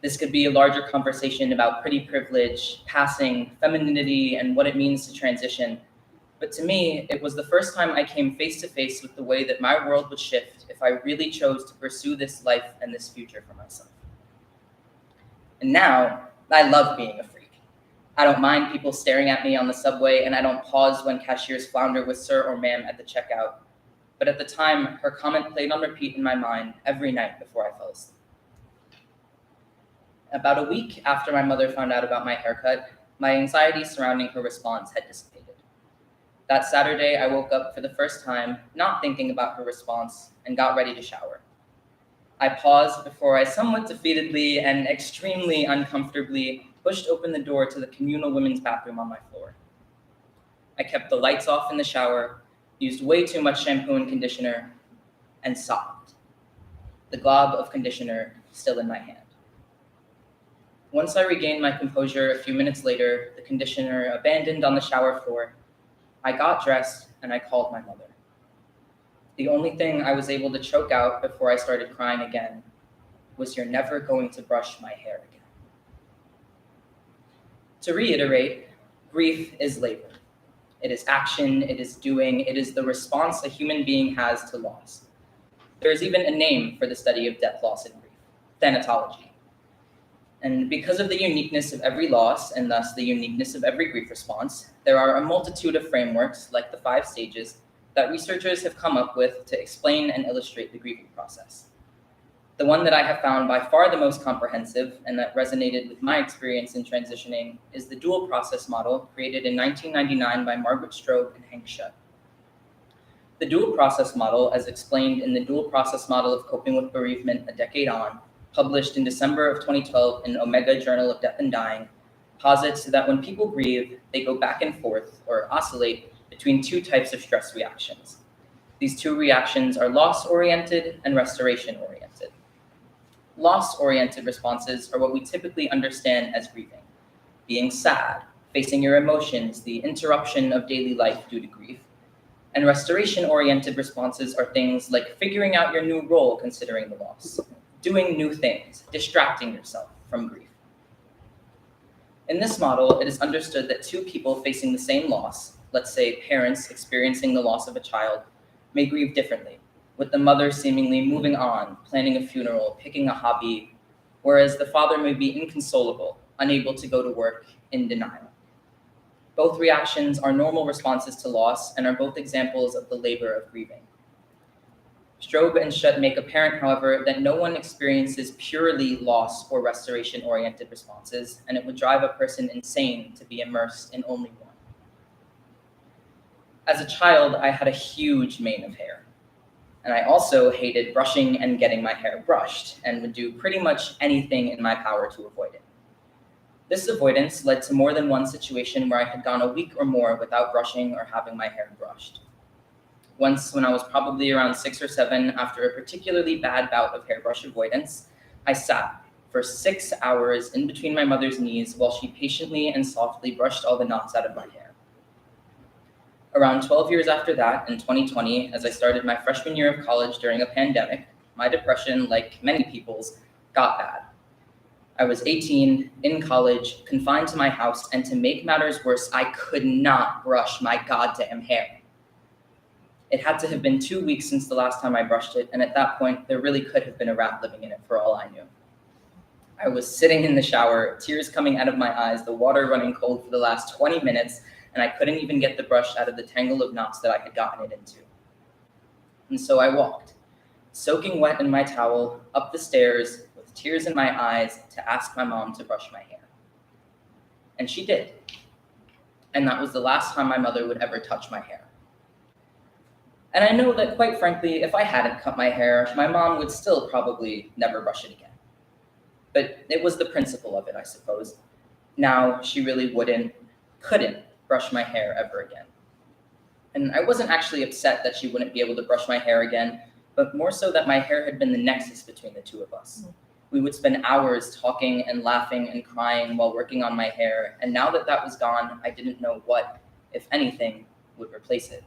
This could be a larger conversation about pretty privilege, passing, femininity, and what it means to transition. But to me, it was the first time I came face to face with the way that my world would shift if I really chose to pursue this life and this future for myself. And now, I love being a freak. I don't mind people staring at me on the subway, and I don't pause when cashiers flounder with sir or ma'am at the checkout. But at the time, her comment played on repeat in my mind every night before I fell asleep. About a week after my mother found out about my haircut, my anxiety surrounding her response had dissipated. That Saturday, I woke up for the first time, not thinking about her response, and got ready to shower. I paused before I somewhat defeatedly and extremely uncomfortably pushed open the door to the communal women's bathroom on my floor. I kept the lights off in the shower, used way too much shampoo and conditioner, and sobbed. The glob of conditioner still in my hand. Once I regained my composure a few minutes later, the conditioner abandoned on the shower floor, I got dressed and I called my mother. The only thing I was able to choke out before I started crying again was, "You're never going to brush my hair again." To reiterate, grief is labor. It is action, it is doing, it is the response a human being has to loss. There is even a name for the study of death, loss, and grief, thanatology. And because of the uniqueness of every loss, and thus the uniqueness of every grief response, there are a multitude of frameworks, like the 5 stages, that researchers have come up with to explain and illustrate the grieving process. The one that I have found by far the most comprehensive, and that resonated with my experience in transitioning, is the dual process model created in 1999 by Margaret Strobe and Hank Schutt. The dual process model, as explained in the Dual Process Model of Coping with Bereavement: A Decade On, published in December of 2012 in Omega Journal of Death and Dying, posits that when people grieve, they go back and forth, or oscillate, between 2 types of stress reactions. These 2 reactions are loss-oriented and restoration-oriented. Loss-oriented responses are what we typically understand as grieving: being sad, facing your emotions, the interruption of daily life due to grief. And restoration-oriented responses are things like figuring out your new role considering the loss, doing new things, distracting yourself from grief. In this model, it is understood that 2 people facing the same loss, let's say parents experiencing the loss of a child, may grieve differently, with the mother seemingly moving on, planning a funeral, picking a hobby, whereas the father may be inconsolable, unable to go to work, in denial. Both reactions are normal responses to loss and are both examples of the labor of grieving. Strobe and Shutt make apparent, however, that no one experiences purely loss or restoration-oriented responses, and it would drive a person insane to be immersed in only one. As a child, I had a huge mane of hair, and I also hated brushing and getting my hair brushed, and would do pretty much anything in my power to avoid it. This avoidance led to more than one situation where I had gone a week or more without brushing or having my hair brushed. Once, when I was probably around 6 or 7, after a particularly bad bout of hairbrush avoidance, I sat for 6 hours in between my mother's knees while she patiently and softly brushed all the knots out of my hair. Around 12 years after that, in 2020, as I started my freshman year of college during a pandemic, my depression, like many people's, got bad. I was 18, in college, confined to my house, and to make matters worse, I could not brush my goddamn hair. It had to have been 2 weeks since the last time I brushed it, and at that point, there really could have been a rat living in it for all I knew. I was sitting in the shower, tears coming out of my eyes, the water running cold for the last 20 minutes, and I couldn't even get the brush out of the tangle of knots that I had gotten it into. And so I walked, soaking wet in my towel, up the stairs, with tears in my eyes, to ask my mom to brush my hair. And she did. And that was the last time my mother would ever touch my hair. And I know that, quite frankly, if I hadn't cut my hair, my mom would still probably never brush it again. But it was the principle of it, I suppose. Now she really couldn't brush my hair ever again. And I wasn't actually upset that she wouldn't be able to brush my hair again, but more so that my hair had been the nexus between the two of us. We would spend hours talking and laughing and crying while working on my hair, and now that that was gone, I didn't know what, if anything, would replace it.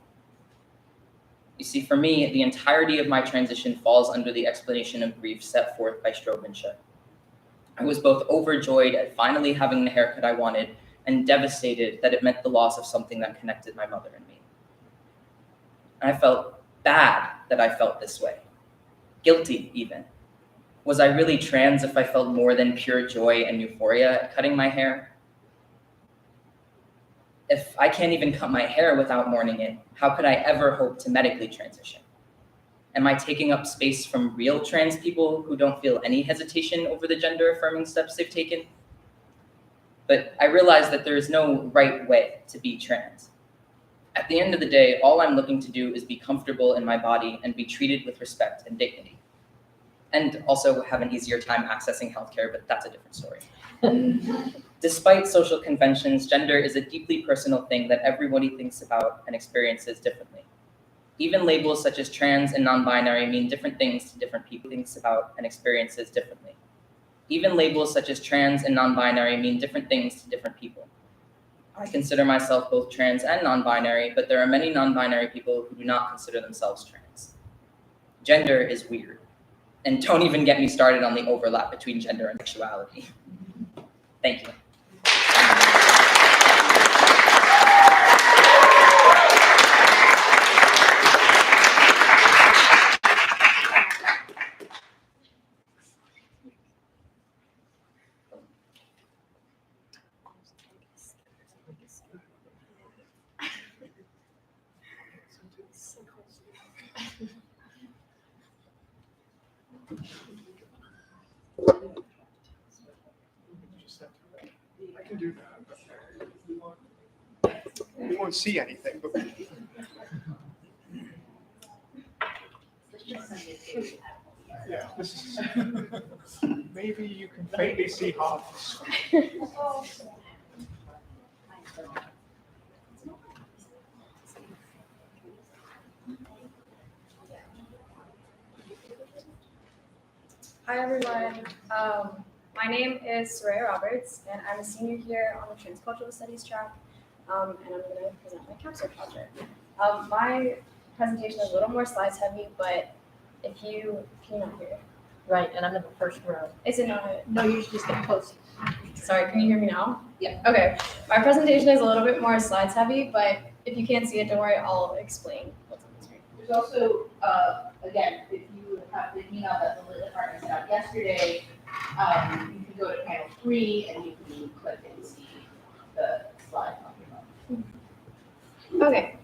You see, for me, the entirety of my transition falls under the explanation of grief set forth by Strobe and Shutt. I was both overjoyed at finally having the haircut I wanted and devastated that it meant the loss of something that connected my mother and me. And I felt bad that I felt this way. Guilty, even. Was I really trans if I felt more than pure joy and euphoria at cutting my hair? If I can't even cut my hair without mourning it, how could I ever hope to medically transition? Am I taking up space from real trans people who don't feel any hesitation over the gender-affirming steps they've taken? But I realize that there is no right way to be trans. At the end of the day, all I'm looking to do is be comfortable in my body and be treated with respect and dignity. And also have an easier time accessing healthcare, but that's a different story. Despite social conventions, gender is a deeply personal thing that everybody thinks about and experiences differently. Even labels such as trans and non-binary mean different things to different people, thinks about and experiences differently. Even labels such as trans and non-binary mean different things to different people. I consider myself both trans and non-binary, but there are many non-binary people who do not consider themselves trans. Gender is weird. And don't even get me started on the overlap between gender and sexuality. Thank you. I can do that. We won't see anything, but yeah, this is maybe you can faintly see half. Hi everyone. My name is Soraya Roberts, and I'm a senior here on the Transcultural Studies track, and I'm going to present my capstone project. My presentation is a little more slides heavy, but if you cannot hear it. Right, and I'm in the first row. Is it not? No, you should just get close. Sorry, can you hear me now? Yeah. Okay. My presentation is a little bit more slides heavy, but if you can't see it, don't worry, I'll explain what's on the screen. There's also, again, if you have the email that the Lit Department sent out yesterday, you can go to panel 3 and you can click and see the slide on your phone. Okay.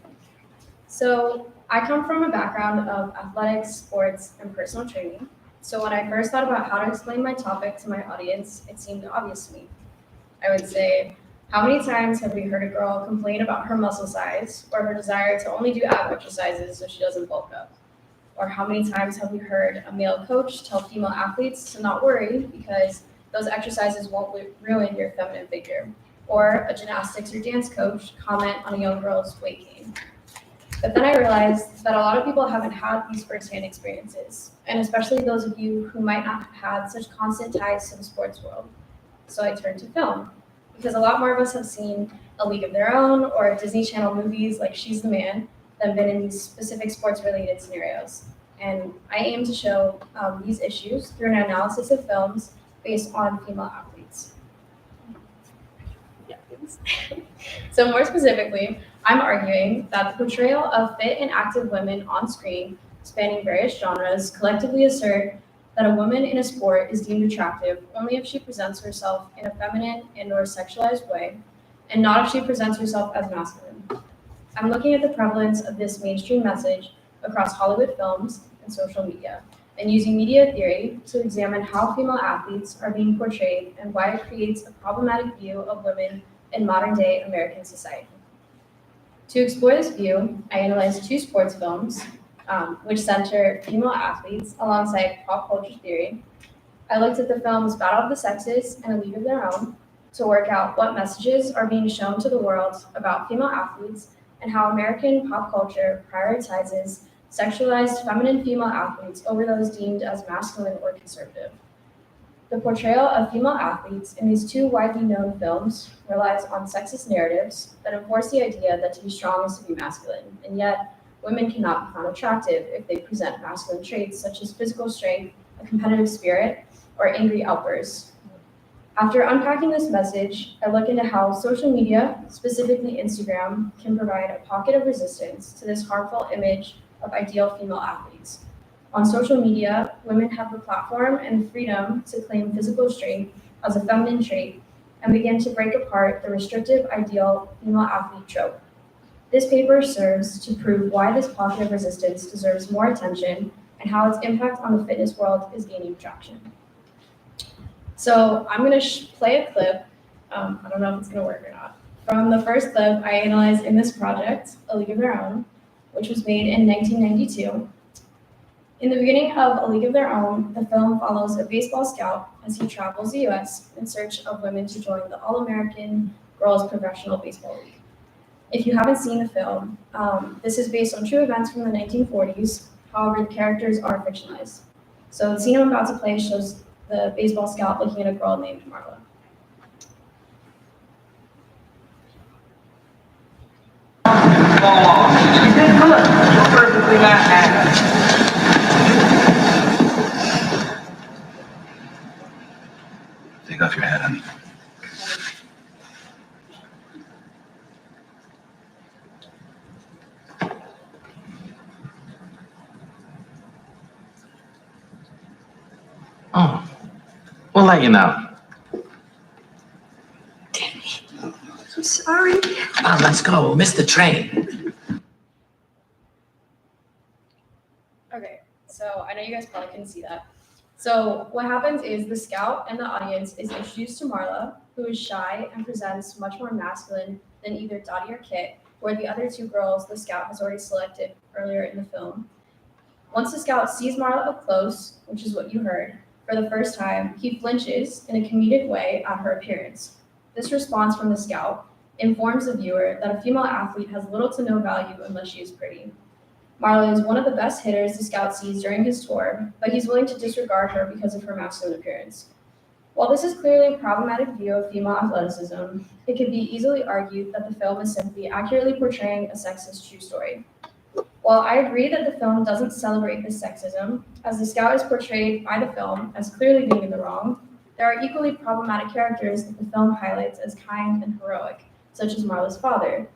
So I come from a background of athletics, sports, and personal training. So when I first thought about how to explain my topic to my audience, it seemed obvious to me. I would say, how many times have we heard a girl complain about her muscle size or her desire to only do ab exercises so she doesn't bulk up? Or how many times have we heard a male coach tell female athletes to not worry because those exercises won't ruin your feminine figure? Or a gymnastics or dance coach comment on a young girl's weight gain? But then I realized that a lot of people haven't had these firsthand experiences, and especially those of you who might not have had such constant ties to the sports world. So I turned to film, because a lot more of us have seen A League of Their Own or Disney Channel movies like She's the Man than been in these specific sports-related scenarios. And I aim to show these issues through an analysis of films based on female athletes. So more specifically, I'm arguing that the portrayal of fit and active women on screen, spanning various genres, collectively assert that a woman in a sport is deemed attractive only if she presents herself in a feminine and/or sexualized way, and not if she presents herself as masculine. I'm looking at the prevalence of this mainstream message across Hollywood films and social media, and using media theory to examine how female athletes are being portrayed and why it creates a problematic view of women in modern-day American society. To explore this view, I analyzed 2 sports films, which center female athletes alongside pop culture theory. I looked at the films Battle of the Sexes and A League of Their Own to work out what messages are being shown to the world about female athletes and how American pop culture prioritizes sexualized feminine female athletes over those deemed as masculine or conservative. The portrayal of female athletes in these 2 widely known films relies on sexist narratives that enforce the idea that to be strong is to be masculine, and yet women cannot be found attractive if they present masculine traits such as physical strength, a competitive spirit, or angry outbursts. After unpacking this message, I look into how social media, specifically Instagram, can provide a pocket of resistance to this harmful image of ideal female athletes. On social media, women have the platform and freedom to claim physical strength as a feminine trait and begin to break apart the restrictive ideal female athlete trope. This paper serves to prove why this pocket of resistance deserves more attention and how its impact on the fitness world is gaining traction. So I'm going to play a clip. I don't know if it's going to work or not. From the first clip I analyzed in this project, A League of Their Own, which was made in 1992. In the beginning of A League of Their Own, the film follows a baseball scout as he travels the U.S. in search of women to join the All-American Girls Professional Baseball League. If you haven't seen the film, this is based on true events from the 1940s, however, the characters are fictionalized. So the scene I'm about to play shows the baseball scout looking at a girl named Marla. Take off your hat, honey. Oh, we'll let you know. Damn it. I'm sorry. Come on, let's go. We'll miss the train. Okay, so I know you guys probably couldn't see that. So what happens is the scout and the audience is introduced to Marla, who is shy and presents much more masculine than either Dottie or Kit, or the other 2 girls the scout has already selected earlier in the film. Once the scout sees Marla up close, which is what you heard, for the first time, he flinches in a comedic way at her appearance. This response from the scout informs the viewer that a female athlete has little to no value unless she is pretty. Marla is one of the best hitters the scout sees during his tour, but he's willing to disregard her because of her masculine appearance. While this is clearly a problematic view of female athleticism, it can be easily argued that the film is simply accurately portraying a sexist true story. While I agree that the film doesn't celebrate this sexism, as the scout is portrayed by the film as clearly being in the wrong, there are equally problematic characters that the film highlights as kind and heroic, such as Marla's father.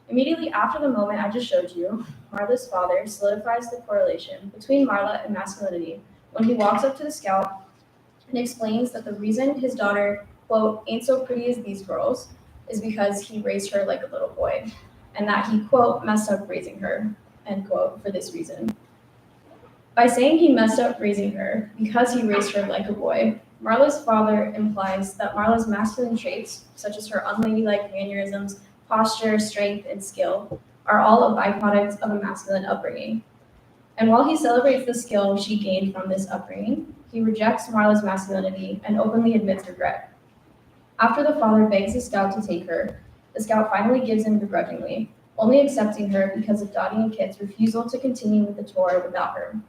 Immediately after the moment I just showed you, Marla's father solidifies the correlation between Marla and masculinity when he walks up to the scout and explains that the reason his daughter, quote, ain't so pretty as these girls is because he raised her like a little boy. and that he, quote, messed up raising her, end quote, for this reason. By saying he messed up raising her because he raised her like a boy, Marla's father implies that Marla's masculine traits, such as her unladylike mannerisms, posture, strength, and skill, are all a byproduct of a masculine upbringing. And while he celebrates the skill she gained from this upbringing, he rejects Marla's masculinity and openly admits regret. After the father begs the scout to take her, the scout finally gives in begrudgingly, only accepting her because of Dottie and Kit's refusal to continue with the tour without her.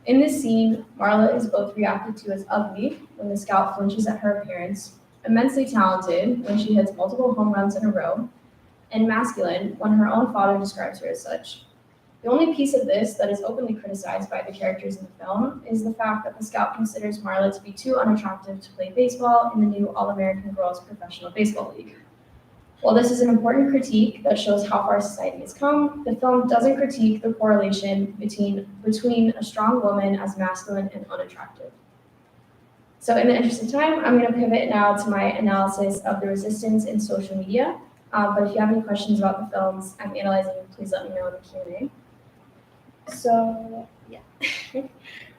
In this scene, Marla is both reacted to as ugly when the scout flinches at her appearance, immensely talented when she hits multiple home runs in a row, and masculine when her own father describes her as such. The only piece of this that is openly criticized by the characters in the film is the fact that the scout considers Marla to be too unattractive to play baseball in the new All-American Girls Professional Baseball League. While this is an important critique that shows how far society has come, the film doesn't critique the correlation between a strong woman as masculine and unattractive. So in the interest of time, I'm going to pivot now to my analysis of the resistance in social media. But if you have any questions about the films I'm analyzing, please let me know in the Q&A. So, yeah.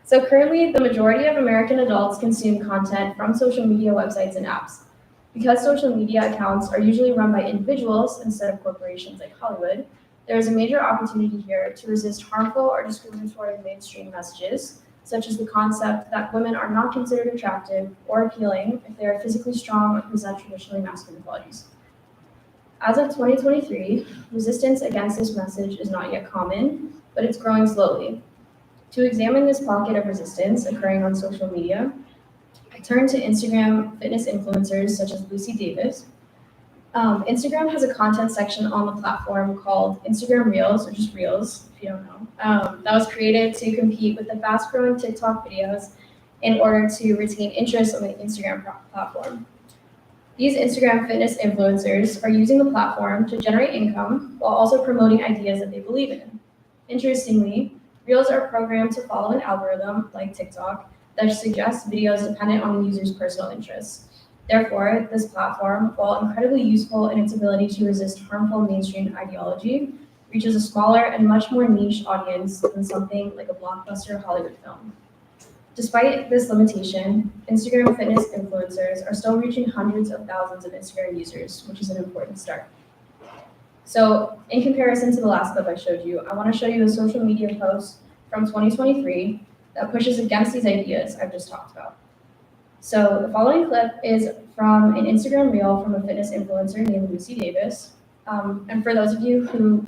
So currently, the majority of American adults consume content from social media websites and apps. Because social media accounts are usually run by individuals instead of corporations like Hollywood, there is a major opportunity here to resist harmful or discriminatory mainstream messages, such as the concept that women are not considered attractive or appealing if they are physically strong or present traditionally masculine qualities. As of 2023, resistance against this message is not yet common, but it's growing slowly. To examine this pocket of resistance occurring on social media, I turned to Instagram fitness influencers such as Lucy Davis. Instagram has a content section on the platform called Instagram Reels, or just Reels, if you don't know, that was created to compete with the fast-growing TikTok videos in order to retain interest on the Instagram platform. These Instagram fitness influencers are using the platform to generate income while also promoting ideas that they believe in. Interestingly, Reels are programmed to follow an algorithm, like TikTok, that suggests videos dependent on the user's personal interests. Therefore, this platform, while incredibly useful in its ability to resist harmful mainstream ideology, reaches a smaller and much more niche audience than something like a blockbuster Hollywood film. Despite this limitation, Instagram fitness influencers are still reaching hundreds of thousands of Instagram users, which is an important start. So in comparison to the last clip I showed you, I want to show you a social media post from 2023 that pushes against these ideas I've just talked about. So the following clip is from an Instagram reel from a fitness influencer named Lucy Davis. And for those of you who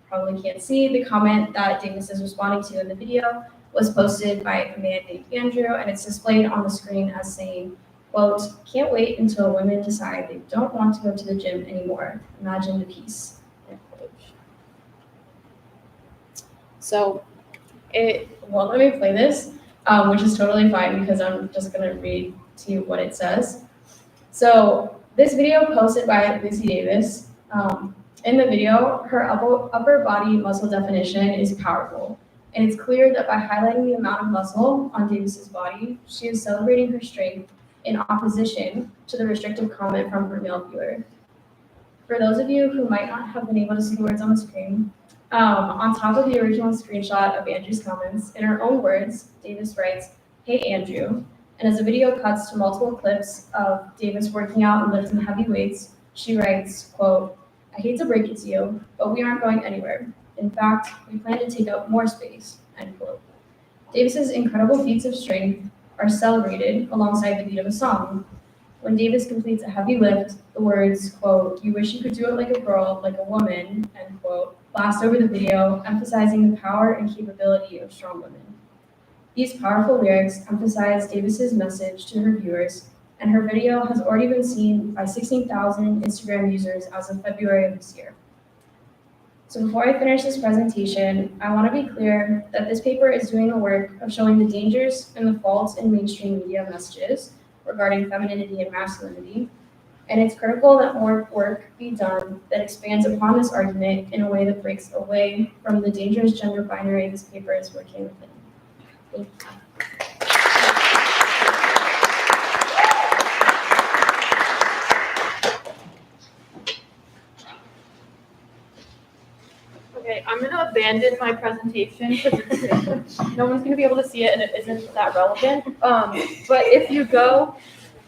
probably can't see, the comment that Davis is responding to in the video was posted by a man named Andrew, and it's displayed on the screen as saying, quote, "Can't wait until women decide they don't want to go to the gym anymore. Imagine the peace." So let me play this, which is totally fine because I'm just gonna read to you what it says. So this video posted by Lucy Davis, in the video, her upper body muscle definition is powerful. And it's clear that by highlighting the amount of muscle on Davis's body, she is celebrating her strength in opposition to the restrictive comment from her male viewer. For those of you who might not have been able to see the words on the screen, on top of the original screenshot of Andrew's comments, in her own words, Davis writes, "Hey Andrew," and as the video cuts to multiple clips of Davis working out and lifting heavy weights, she writes, quote, "I hate to break it to you, but we aren't going anywhere. In fact, we plan to take up more space," end quote. Davis's incredible feats of strength are celebrated alongside the beat of a song. When Davis completes a heavy lift, the words, quote, "You wish you could do it like a girl, like a woman," end quote, blast over the video, emphasizing the power and capability of strong women. These powerful lyrics emphasize Davis's message to her viewers, and her video has already been seen by 16,000 Instagram users as of February of this year. So before I finish this presentation, I want to be clear that this paper is doing the work of showing the dangers and the faults in mainstream media messages regarding femininity and masculinity, and it's critical that more work be done that expands upon this argument in a way that breaks away from the dangerous gender binary this paper is working within. Thank you. to abandon my presentation because no one's going to be able to see it and it isn't that relevant. But if you go,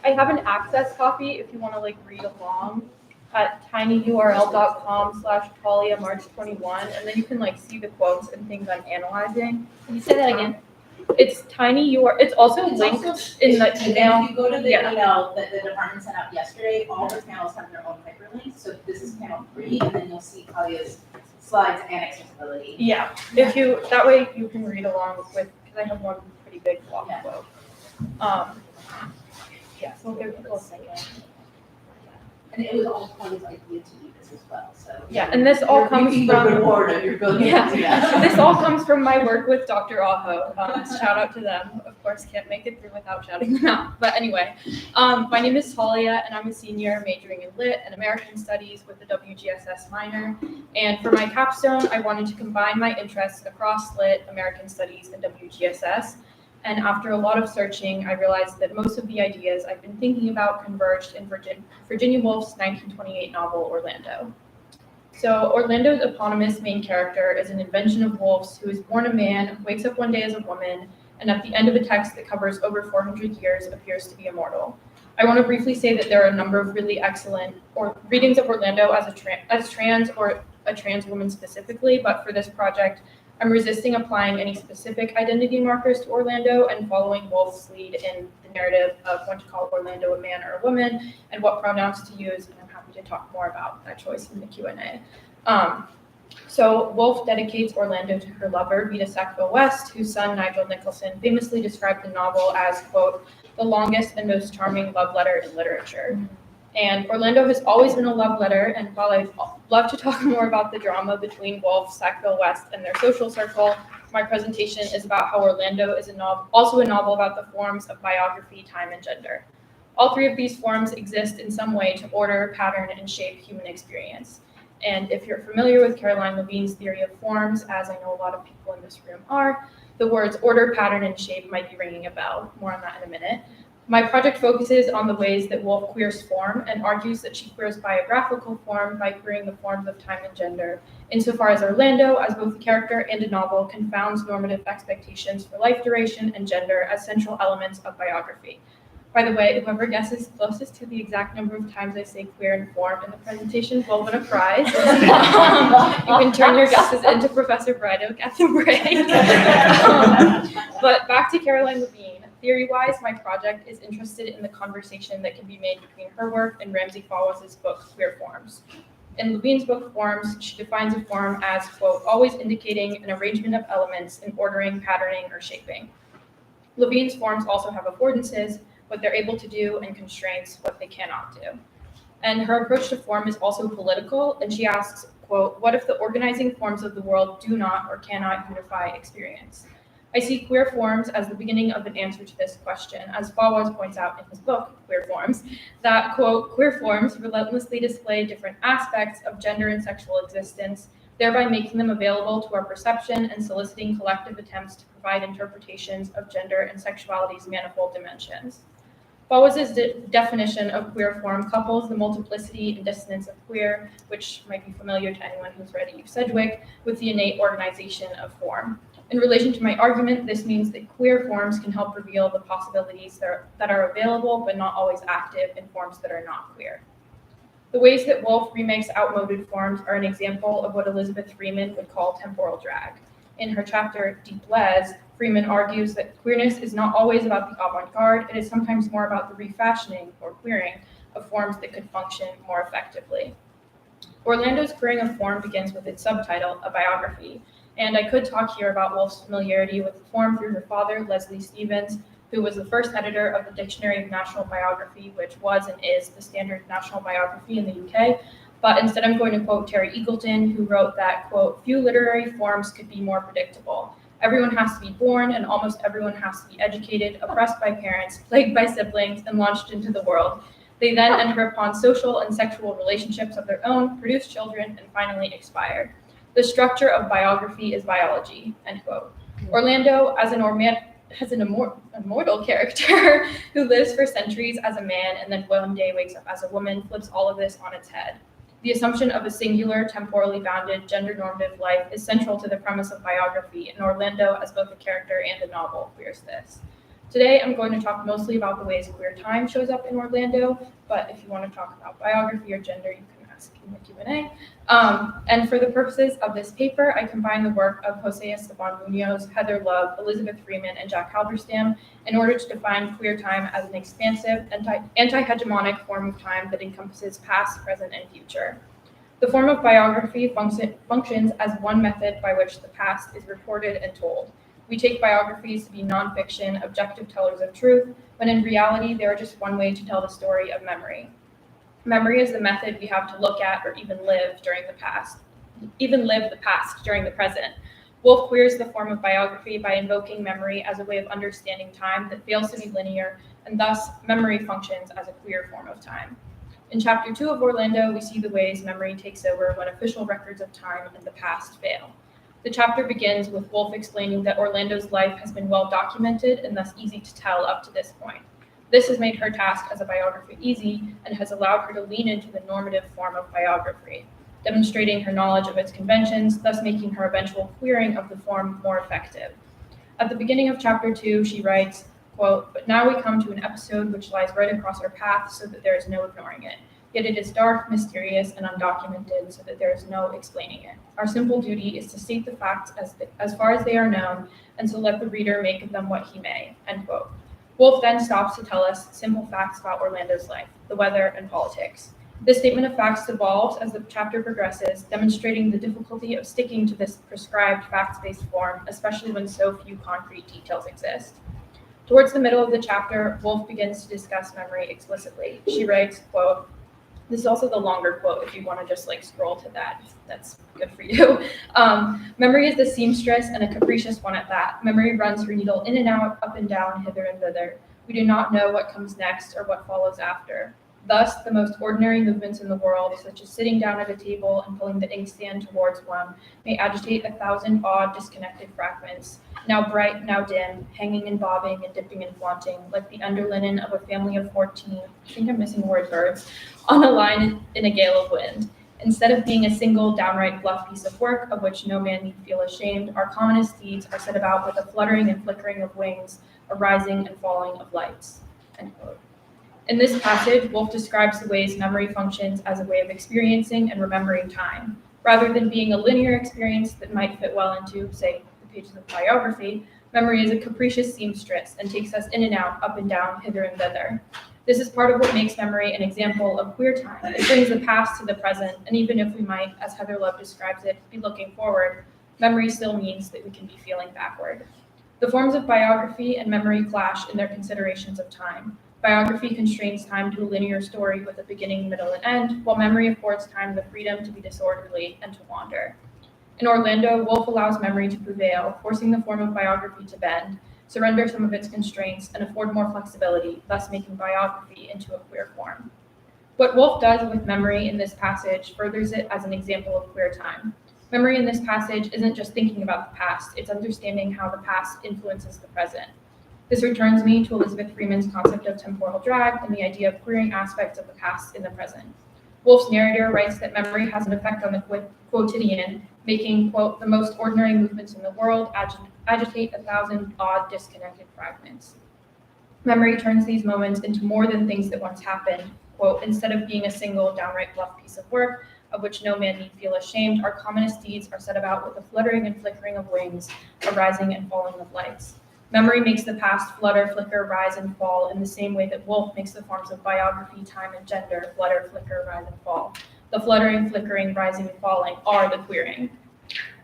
I have an access copy if you want to like read along at tinyurl.com/Talia March 21, and then you can like see the quotes and things I'm analyzing. Can you say that again? It's it's also linked in the email. If you go to the email that the department sent out yesterday, all the panels have their own hyperlinks. So this is panel 3, and then you'll see Talia's slides and accessibility. Yeah, if you, that way you can read along with, because I have one pretty big block quote. Yeah, so we'll give people a second. And it was all Talia's idea to do this as well, so. Yeah, and this all comes from. The reward of your building. Yeah, this all comes from my work with Dr. Aho. Shout out to them. Of course, can't make it through without shouting them out. But anyway, my name is Talia, and I'm a senior majoring in Lit and American Studies with the WGSS minor. And for my capstone, I wanted to combine my interests across Lit, American Studies, and WGSS. And after a lot of searching, I realized that most of the ideas I've been thinking about converged in Virginia Woolf's 1928 novel, Orlando. So Orlando's eponymous main character is an invention of Woolf's who is born a man, wakes up one day as a woman, and at the end of a text that covers over 400 years appears to be immortal. I want to briefly say that there are a number of really excellent readings of Orlando as trans or a trans woman specifically, but for this project, I'm resisting applying any specific identity markers to Orlando and following Woolf's lead in the narrative of when to call Orlando a man or a woman and what pronouns to use, and I'm happy to talk more about that choice in the Q&A. So Woolf dedicates Orlando to her lover, Vita Sackville West, whose son Nigel Nicholson famously described the novel as, quote, the longest and most charming love letter in literature. And Orlando has always been a love letter, and while I'd love to talk more about the drama between Woolf, Sackville West, and their social circle, my presentation is about how Orlando is also a novel about the forms of biography, time, and gender. All three of these forms exist in some way to order, pattern, and shape human experience. And if you're familiar with Caroline Levine's theory of forms, as I know a lot of people in this room are, the words order, pattern, and shape might be ringing a bell. More on that in a minute. My project focuses on the ways that Woolf queers form and argues that she queers biographical form by queering the forms of time and gender, insofar as Orlando, as both a character and a novel, confounds normative expectations for life duration and gender as central elements of biography. By the way, whoever guesses closest to the exact number of times I say queer and form in the presentation will win a prize. You can turn your guesses into Professor Bright Oak at the break. But back to Caroline Levine. Theory-wise, my project is interested in the conversation that can be made between her work and Ramsey Fawaz's book, Queer Forms. In Levine's book, Forms, she defines a form as, quote, always indicating an arrangement of elements in ordering, patterning, or shaping. Levine's forms also have affordances, what they're able to do, and constraints, what they cannot do. And her approach to form is also political, and she asks, quote, what if the organizing forms of the world do not or cannot unify experience? I see queer forms as the beginning of an answer to this question, as Fawaz points out in his book, Queer Forms, that, quote, queer forms relentlessly display different aspects of gender and sexual existence, thereby making them available to our perception and soliciting collective attempts to provide interpretations of gender and sexuality's manifold dimensions. Fawaz's definition of queer form couples the multiplicity and dissonance of queer, which might be familiar to anyone who's read Eve Sedgwick, with the innate organization of form. In relation to my argument, this means that queer forms can help reveal the possibilities that are available but not always active in forms that are not queer. The ways that Woolf remakes outmoded forms are an example of what Elizabeth Freeman would call temporal drag. In her chapter, Deep Les, Freeman argues that queerness is not always about the avant-garde, it is sometimes more about the refashioning or queering of forms that could function more effectively. Orlando's queering of form begins with its subtitle, A Biography, and I could talk here about Woolf's familiarity with the form through her father, Leslie Stevens, who was the first editor of the Dictionary of National Biography, which was and is the standard national biography in the UK. But instead I'm going to quote Terry Eagleton, who wrote that, quote, few literary forms could be more predictable. Everyone has to be born and almost everyone has to be educated, oppressed by parents, plagued by siblings, and launched into the world. They then enter upon social and sexual relationships of their own, produce children, and finally expire. The structure of biography is biology, end quote. Orlando, as an immortal character who lives for centuries as a man and then one day wakes up as a woman, flips all of this on its head. The assumption of a singular, temporally bounded, gender-normative life is central to the premise of biography, and Orlando, as both a character and a novel, queers this. Today, I'm going to talk mostly about the ways queer time shows up in Orlando, but if you want to talk about biography or gender, you can ask in the Q&A. And for the purposes of this paper, I combine the work of Jose Esteban Munoz, Heather Love, Elizabeth Freeman, and Jack Halberstam in order to define queer time as an expansive, anti-hegemonic form of time that encompasses past, present, and future. The form of biography functions as one method by which the past is reported and told. We take biographies to be nonfiction, objective tellers of truth, when in reality, they are just one way to tell the story of memory. Memory is the method we have to look at or even live the past during the present. Wolff queers the form of biography by invoking memory as a way of understanding time that fails to be linear, and thus memory functions as a queer form of time. In Chapter 2 of Orlando, we see the ways memory takes over when official records of time in the past fail. The chapter begins with Wolff explaining that Orlando's life has been well documented and thus easy to tell up to this point. This has made her task as a biographer easy and has allowed her to lean into the normative form of biography, demonstrating her knowledge of its conventions, thus making her eventual queering of the form more effective. At the beginning of Chapter 2, she writes, quote, "But now we come to an episode which lies right across our path so that there is no ignoring it. Yet it is dark, mysterious, and undocumented so that there is no explaining it. Our simple duty is to state the facts as far as they are known, and so let the reader make of them what he may," end quote. Wolff then stops to tell us simple facts about Orlando's life, the weather, and politics. This statement of facts evolves as the chapter progresses, demonstrating the difficulty of sticking to this prescribed facts-based form, especially when so few concrete details exist. Towards the middle of the chapter, Wolff begins to discuss memory explicitly. She writes, quote, this is also the longer quote if you want to just scroll to that. That's good for you. Memory is the seamstress and a capricious one at that. Memory runs her needle in and out, up and down, hither and thither. We do not know what comes next or what follows after. Thus, the most ordinary movements in the world, such as sitting down at a table and pulling the inkstand towards one, may agitate 1,000 odd, disconnected fragments, now bright, now dim, hanging and bobbing and dipping and flaunting, like the underlinen of a family of 14, I think I'm missing word birds, on a line in a gale of wind. Instead of being a single, downright bluff piece of work of which no man need feel ashamed, our commonest deeds are set about with a fluttering and flickering of wings, a rising and falling of lights, end quote. In this passage, Wolff describes the ways memory functions as a way of experiencing and remembering time. Rather than being a linear experience that might fit well into, say, the pages of biography, memory is a capricious seamstress and takes us in and out, up and down, hither and thither. This is part of what makes memory an example of queer time. It brings the past to the present, and even if we might, as Heather Love describes it, be looking forward, memory still means that we can be feeling backward. The forms of biography and memory clash in their considerations of time. Biography constrains time to a linear story with a beginning, middle, and end, while memory affords time the freedom to be disorderly and to wander. In Orlando, Wolff allows memory to prevail, forcing the form of biography to bend, surrender some of its constraints, and afford more flexibility, thus making biography into a queer form. What Wolff does with memory in this passage furthers it as an example of queer time. Memory in this passage isn't just thinking about the past, it's understanding how the past influences the present. This returns me to Elizabeth Freeman's concept of temporal drag and the idea of queering aspects of the past in the present. Wolff's narrator writes that memory has an effect on the quotidian, making, quote, the most ordinary movements in the world agitate 1,000 odd disconnected fragments. Memory turns these moments into more than things that once happened. Quote, instead of being a single downright bluff piece of work, of which no man need feel ashamed, our commonest deeds are set about with a fluttering and flickering of wings, a rising and falling of lights. Memory makes the past flutter, flicker, rise, and fall in the same way that Wolff makes the forms of biography, time, and gender flutter, flicker, rise, and fall. The fluttering, flickering, rising, and falling are the queering.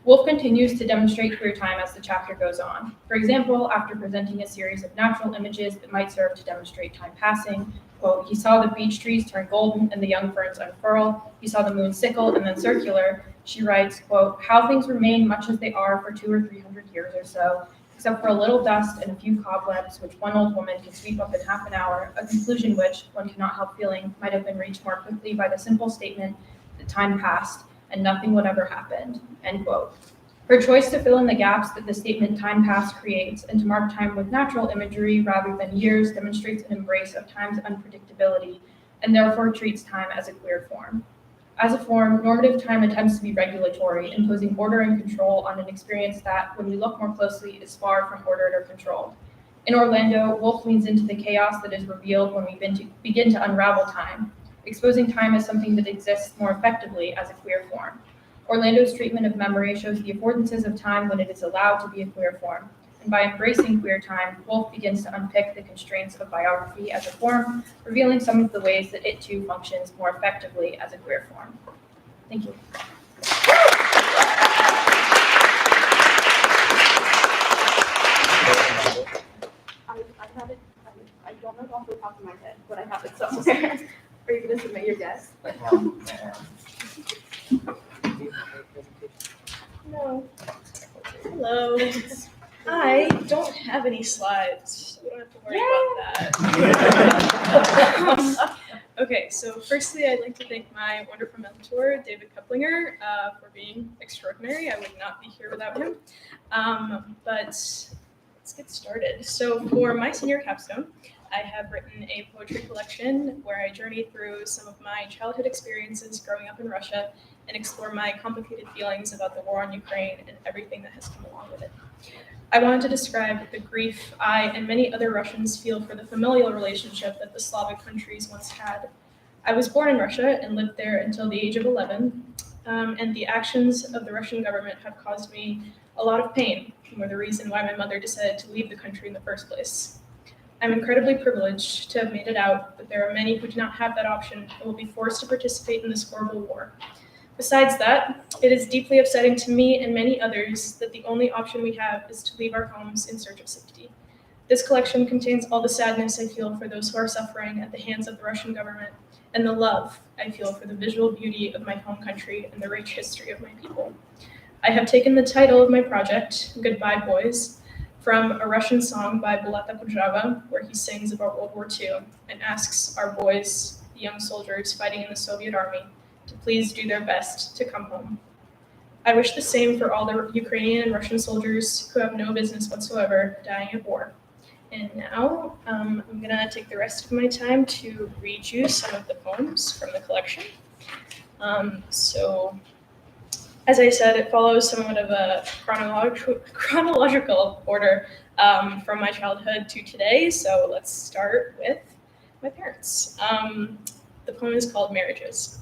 Wolff continues to demonstrate queer time as the chapter goes on. For example, after presenting a series of natural images that might serve to demonstrate time passing, quote, he saw the beech trees turn golden and the young ferns unfurl. He saw the moon sickle and then circular. She writes, quote, how things remain much as they are for 200 or 300 years or so, except for a little dust and a few cobwebs, which one old woman could sweep up in half an hour, a conclusion which, one cannot help feeling, might have been reached more quickly by the simple statement that time passed and nothing whatever happened, end quote. Her choice to fill in the gaps that the statement time passed creates and to mark time with natural imagery rather than years demonstrates an embrace of time's unpredictability and therefore treats time as a queer form. As a form, normative time attempts to be regulatory, imposing order and control on an experience that, when we look more closely, is far from ordered or controlled. In Orlando, Wolf leans into the chaos that is revealed when we begin to unravel time, exposing time as something that exists more effectively as a queer form. Orlando's treatment of memory shows the affordances of time when it is allowed to be a queer form. And by embracing queer time, Wolf begins to unpick the constraints of biography as a form, revealing some of the ways that it too functions more effectively as a queer form. Thank you. I have it, I don't know off the top of my head, but I have it somewhere. Are you gonna submit your guess? No. Hello. I don't have any slides. We don't have to worry about that. Okay, so firstly, I'd like to thank my wonderful mentor, David Kuplinger, for being extraordinary. I would not be here without him. But let's get started. So for my senior capstone, I have written a poetry collection where I journey through some of my childhood experiences growing up in Russia and explore my complicated feelings about the war on Ukraine and everything that has come along with it. I wanted to describe the grief I and many other Russians feel for the familial relationship that the Slavic countries once had. I was born in Russia and lived there until the age of 11, and the actions of the Russian government have caused me a lot of pain, and were the reason why my mother decided to leave the country in the first place. I'm incredibly privileged to have made it out, but there are many who do not have that option and will be forced to participate in this horrible war. Besides that, it is deeply upsetting to me and many others that the only option we have is to leave our homes in search of safety. This collection contains all the sadness I feel for those who are suffering at the hands of the Russian government, and the love I feel for the visual beauty of my home country and the rich history of my people. I have taken the title of my project, Goodbye Boys, from a Russian song by Bulata Kudryava, where he sings about World War II and asks our boys, the young soldiers fighting in the Soviet army, to please do their best to come home. I wish the same for all the Ukrainian and Russian soldiers who have no business whatsoever dying at war. And now I'm gonna take the rest of my time to read you some of the poems from the collection. So, as I said, it follows somewhat of a chronological order from my childhood to today. So let's start with my parents. The poem is called Marriages.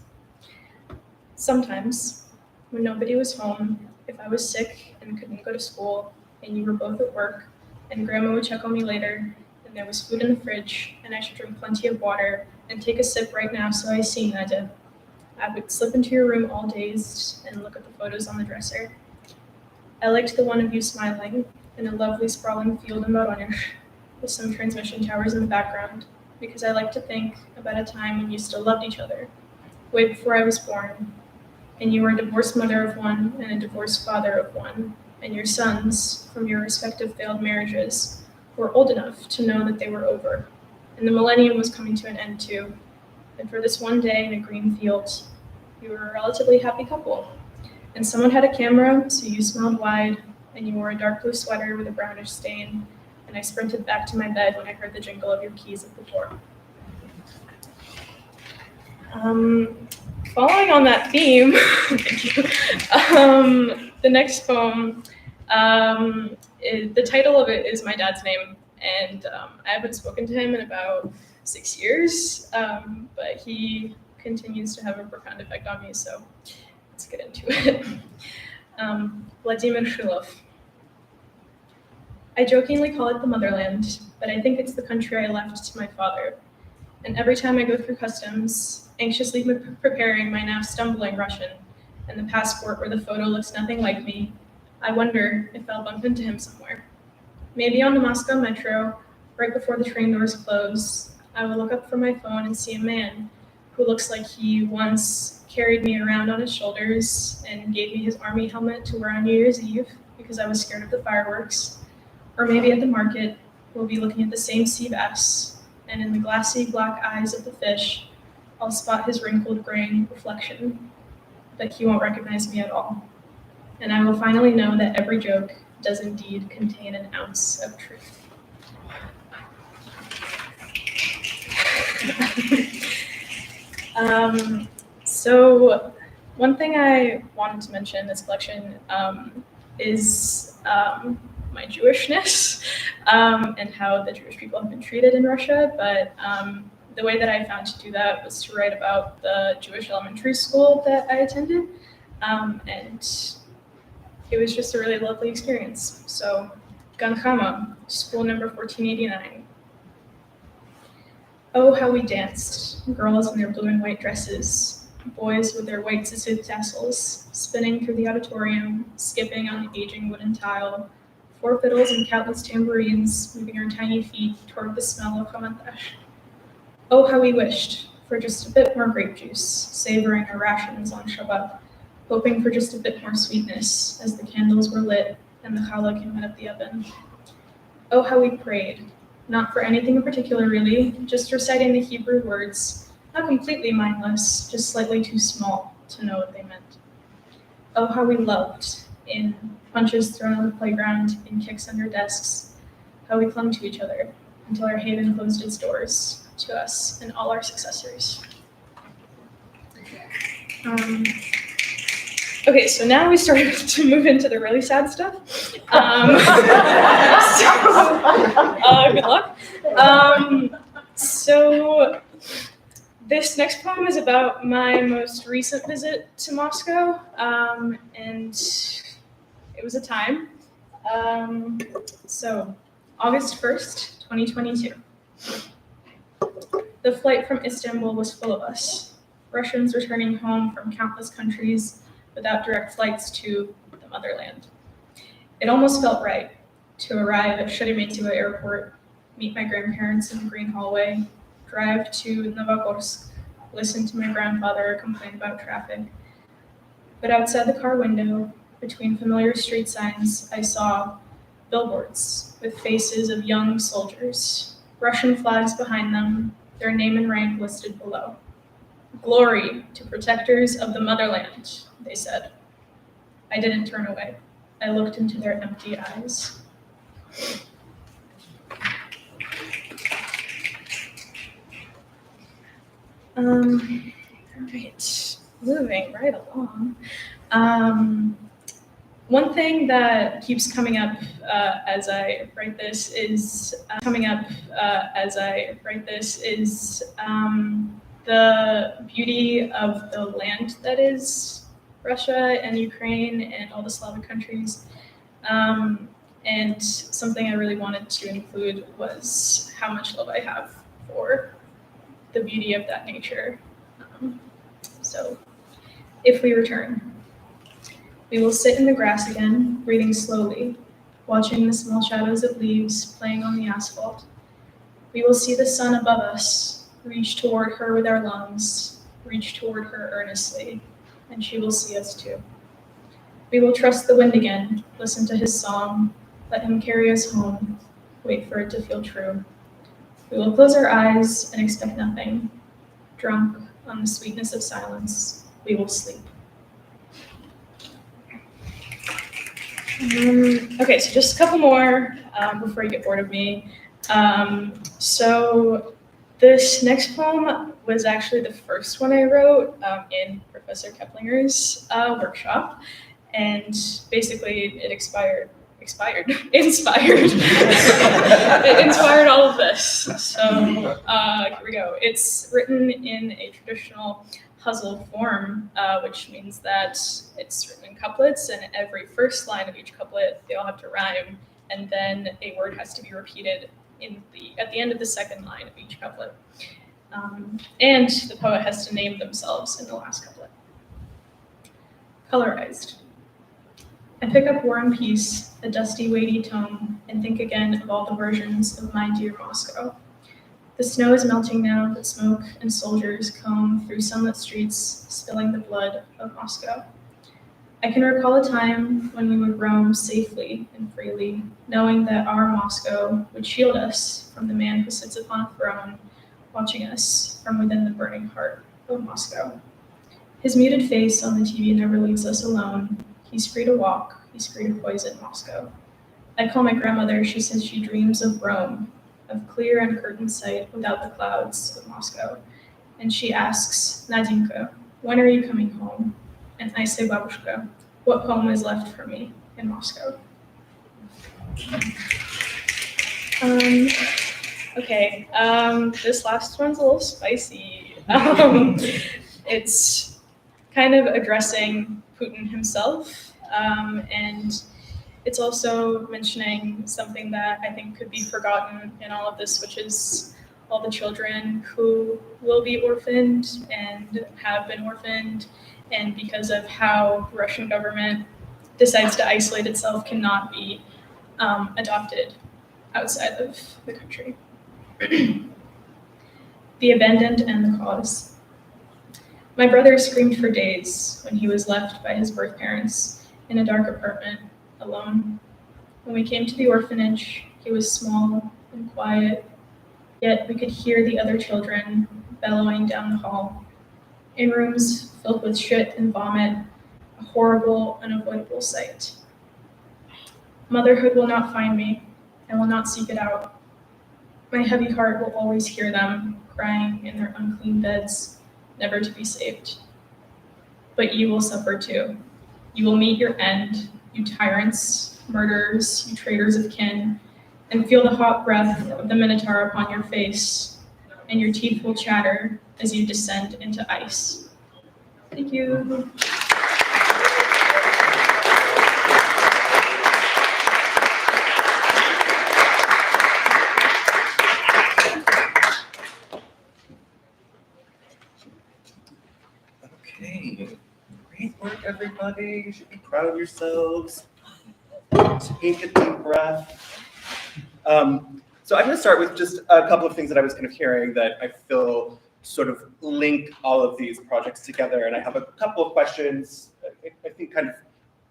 Sometimes, when nobody was home, if I was sick and couldn't go to school, and you were both at work, and Grandma would check on me later, and there was food in the fridge, and I should drink plenty of water, and take a sip right now so I see Nadia, I would slip into your room all dazed and look at the photos on the dresser. I liked the one of you smiling in a lovely sprawling field in Voronezh with some transmission towers in the background, because I like to think about a time when you still loved each other, way before I was born, and you were a divorced mother of one and a divorced father of one, and your sons, from your respective failed marriages, were old enough to know that they were over, and the millennium was coming to an end too. And for this one day in a green field, you were a relatively happy couple. And someone had a camera, so you smiled wide, and you wore a dark blue sweater with a brownish stain, and I sprinted back to my bed when I heard the jingle of your keys at the door. Following on that theme, thank you. The next poem, the title of it is my dad's name, and I haven't spoken to him in about 6 years, but he continues to have a profound effect on me, so let's get into it. Vladimir Shilov. I jokingly call it the motherland, but I think it's the country I left to my father. And every time I go through customs, anxiously preparing my now stumbling Russian, and the passport where the photo looks nothing like me, I wonder if I'll bump into him somewhere. Maybe on the Moscow metro, right before the train doors close, I will look up from my phone and see a man who looks like he once carried me around on his shoulders and gave me his army helmet to wear on New Year's Eve because I was scared of the fireworks. Or maybe at the market, we'll be looking at the same sea bass, and in the glassy black eyes of the fish, I'll spot his wrinkled graying reflection, but he won't recognize me at all. And I will finally know that every joke does indeed contain an ounce of truth. So one thing I wanted to mention in this collection is my Jewishness and how the Jewish people have been treated in Russia. But the way that I found to do that was to write about the Jewish elementary school that I attended. And it was just a really lovely experience. So Ganchama, school number 1489. Oh, how we danced, girls in their blue and white dresses, boys with their white tzitzit tassels, spinning through the auditorium, skipping on the aging wooden tile, four fiddles and countless tambourines, moving our tiny feet toward the smell of hamantash. Oh, how we wished for just a bit more grape juice, savoring our rations on Shabbat, hoping for just a bit more sweetness as the candles were lit and the challah came out of the oven. Oh, how we prayed, not for anything in particular really, just reciting the Hebrew words, not completely mindless, just slightly too small to know what they meant. Oh, how we loved, in punches thrown on the playground, in kicks under desks, how we clung to each other until our haven closed its doors to us and all our successors. Okay, so now we started to move into the really sad stuff. Good luck. So this next poem is about my most recent visit to Moscow, and it was a time. So August 1st, 2022. The flight from Istanbul was full of us, Russians returning home from countless countries without direct flights to the motherland. It almost felt right to arrive at Sheremetyevo Airport, meet my grandparents in the green hallway, drive to Novogorsk, listen to my grandfather complain about traffic. But outside the car window, between familiar street signs, I saw billboards with faces of young soldiers, Russian flags behind them, their name and rank listed below. Glory to protectors of the motherland, they said. I didn't turn away. I looked into their empty eyes. Right, moving right along. One thing that keeps coming up as I write this is the beauty of the land that is Russia and Ukraine and all the Slavic countries. And something I really wanted to include was how much love I have for the beauty of that nature. So if we return, we will sit in the grass again, breathing slowly, watching the small shadows of leaves playing on the asphalt. We will see the sun above us, reach toward her with our lungs, reach toward her earnestly, and she will see us too. We will trust the wind again, listen to his song, let him carry us home, wait for it to feel true. We will close our eyes and expect nothing. Drunk on the sweetness of silence, we will sleep. Okay, so just a couple more before you get bored of me. So this next poem was actually the first one I wrote in Professor Keplinger's workshop, and basically it inspired all of this. So here we go. It's written in a traditional puzzle form, which means that it's written in couplets, and every first line of each couplet, they all have to rhyme, and then a word has to be repeated at the end of the second line of each couplet. And the poet has to name themselves in the last couplet. Colorized. I pick up War and Peace, a dusty, weighty tome, and think again of all the versions of my dear Moscow. The snow is melting now, but smoke and soldiers comb through sunlit streets, spilling the blood of Moscow. I can recall a time when we would roam safely and freely, knowing that our Moscow would shield us from the man who sits upon a throne, watching us from within the burning heart of Moscow. His muted face on the TV never leaves us alone. He's free to walk, he's free to poison Moscow. I call my grandmother, she says she dreams of Rome, of clear uncurtained sight without the clouds of Moscow. And she asks, Nadinka, when are you coming home? And I say, Babushka, what home is left for me in Moscow? Okay, this last one's a little spicy. It's kind of addressing Putin himself, and it's also mentioning something that I think could be forgotten in all of this, which is all the children who will be orphaned and have been orphaned, and because of how the Russian government decides to isolate itself, cannot be adopted outside of the country. The abandoned and the cause. My brother screamed for days when he was left by his birth parents in a dark apartment, alone. When we came to the orphanage, he was small and quiet, yet we could hear the other children bellowing down the hall. In rooms filled with shit and vomit, a horrible, unavoidable sight. Motherhood will not find me. I will not seek it out. My heavy heart will always hear them crying in their unclean beds, never to be saved. But you will suffer too. You will meet your end, you tyrants, murderers, you traitors of kin, and feel the hot breath of the Minotaur upon your face, and your teeth will chatter as you descend into ice. Thank you. Okay, great work, everybody. You should be proud of yourselves. Take a deep breath. So I'm going to start with just a couple of things that I was kind of hearing that I feel sort of link all of these projects together. And I have a couple of questions, I think kind of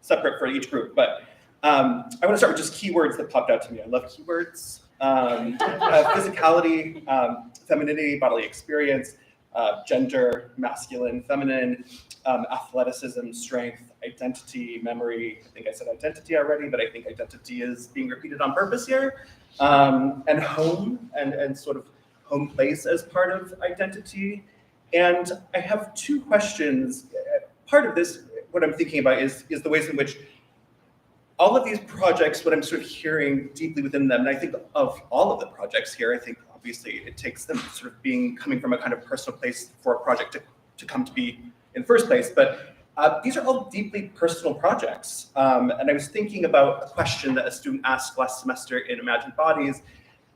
separate for each group. But I want to start with just keywords that popped out to me. I love keywords. Physicality, femininity, bodily experience, gender, masculine, feminine, athleticism, strength, identity, memory. I think I said identity already, but I think identity is being repeated on purpose here. And home and sort of home place as part of identity. And I have two questions. Part of this, what I'm thinking about is the ways in which all of these projects, what I'm sort of hearing deeply within them, and I think of all of the projects here, I think obviously it takes them sort of coming from a kind of personal place for a project to come to be in the first place. But these are all deeply personal projects. And I was thinking about a question that a student asked last semester in Imagined Bodies,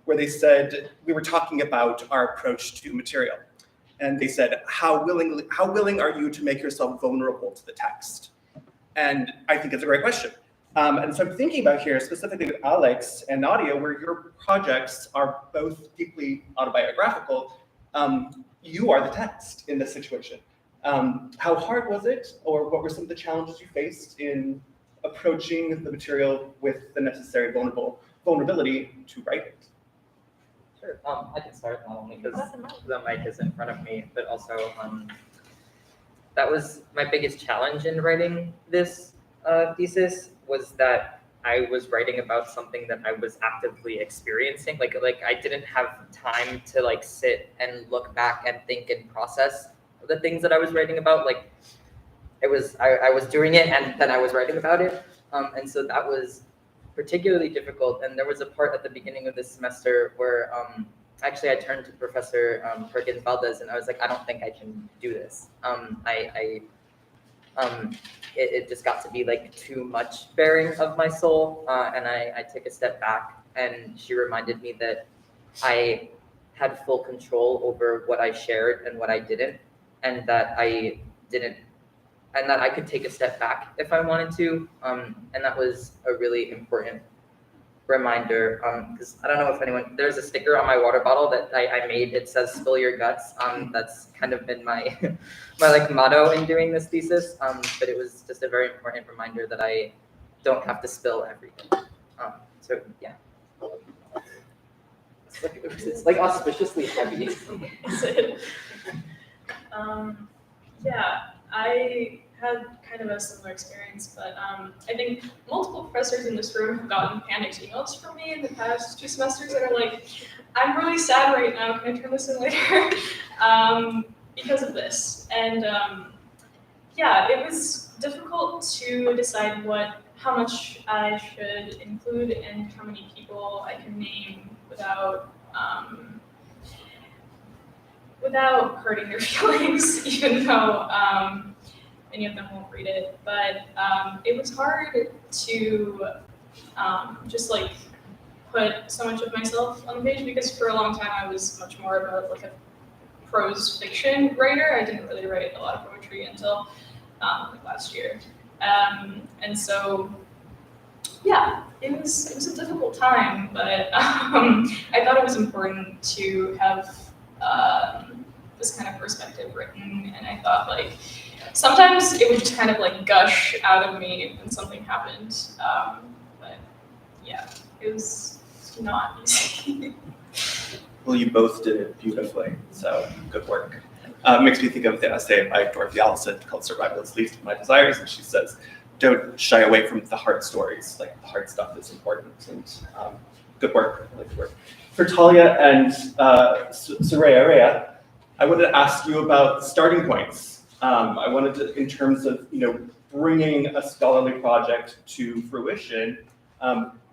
where they said, we were talking about our approach to material. And they said, how willing are you to make yourself vulnerable to the text? And I think it's a great question. And so I'm thinking about here, specifically with Alex and Nadia, where your projects are both deeply autobiographical. You are the text in this situation. How hard was it, or what were some of the challenges you faced in approaching the material with the necessary vulnerability to write it? Sure, I can start, not only because the mic is in front of me, but also that was my biggest challenge in writing this thesis, was that I was writing about something that I was actively experiencing. Like I didn't have time to like sit and look back and think and process the things that I was writing about. Like I was doing it and then I was writing about it. And so that was particularly difficult. And there was a part at the beginning of this semester where actually I turned to Professor Perkins Valdez and I was like, I don't think I can do this. It just got to be like too much bearing of my soul. And I took a step back, and she reminded me that I had full control over what I shared and what I didn't, and that I could take a step back if I wanted to. And that was a really important reminder, because I don't know if anyone, there's a sticker on my water bottle that I made. It says "Spill your guts." That's kind of been my my like motto in doing this thesis. But it was just a very important reminder that I don't have to spill everything. So yeah, it's like auspiciously heavy. Yeah, I had kind of a similar experience, but I think multiple professors in this room have gotten panicked emails from me in the past 2 semesters that are like, I'm really sad right now, can I turn this in later? Because of this. And yeah, it was difficult to decide how much I should include and how many people I can name without hurting their feelings, even though many of them won't read it. But it was hard to just like put so much of myself on the page, because for a long time I was much more of a prose fiction writer. I didn't really write a lot of poetry until last year. And so, yeah, it was a difficult time, but I thought it was important to have this kind of perspective written, and I thought like sometimes it would just kind of like gush out of me when something happened. But yeah, it was not easy. Well, you both did it beautifully, so good work. Makes me think of the essay by Dorothy Allison called "Survival is Least of My Desires," and she says, "Don't shy away from the hard stories. Like the hard stuff is important." And good work, really good work. For Talia and Soraya, I wanted to ask you about starting points. I wanted to, in terms of bringing a scholarly project to fruition.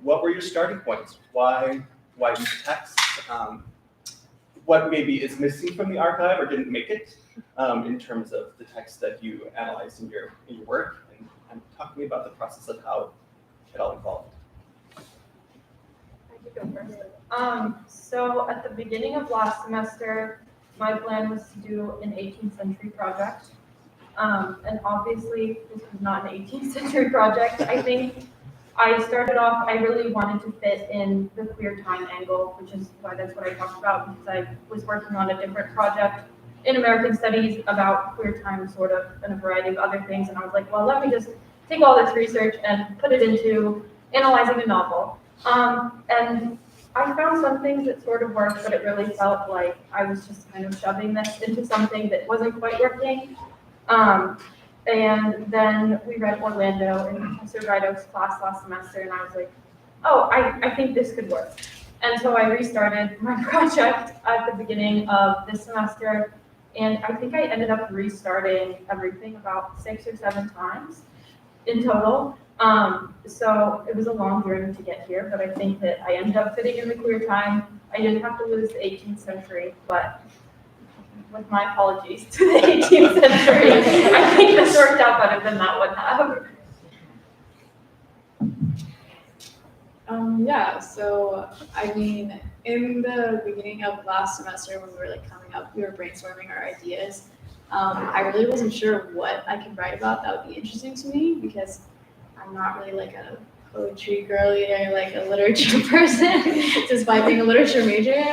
What were your starting points? Why these texts? What maybe is missing from the archive or didn't make it in terms of the text that you analyzed in your work, and talk to me about the process of how it all evolved. I could go first. So at the beginning of last semester, my plan was to do an 18th century project. And obviously this was not an 18th century project. I think I started off, I really wanted to fit in the queer time angle, which is why that's what I talked about, because I was working on a different project in American Studies about queer time, sort of, and a variety of other things. And I was like, well, let me just take all this research and put it into analyzing a novel. And I found some things that sort of worked, but it really felt like I was just kind of shoving this into something that wasn't quite working. And then we read Orlando in Professor Rido's class last semester, and I was like, oh, I think this could work. And so I restarted my project at the beginning of this semester, and I think I ended up restarting everything about 6 or 7 times in total. So it was a long journey to get here, but I think that I ended up fitting in the queer time. I didn't have to lose the 18th century, but with my apologies to the 18th century, I think this worked out better than that would have. Yeah, so I mean, in the beginning of last semester when we were we were brainstorming our ideas, I really wasn't sure what I could write about that would be interesting to me, because I'm not really like a poetry girly or like a literature person, despite being a literature major.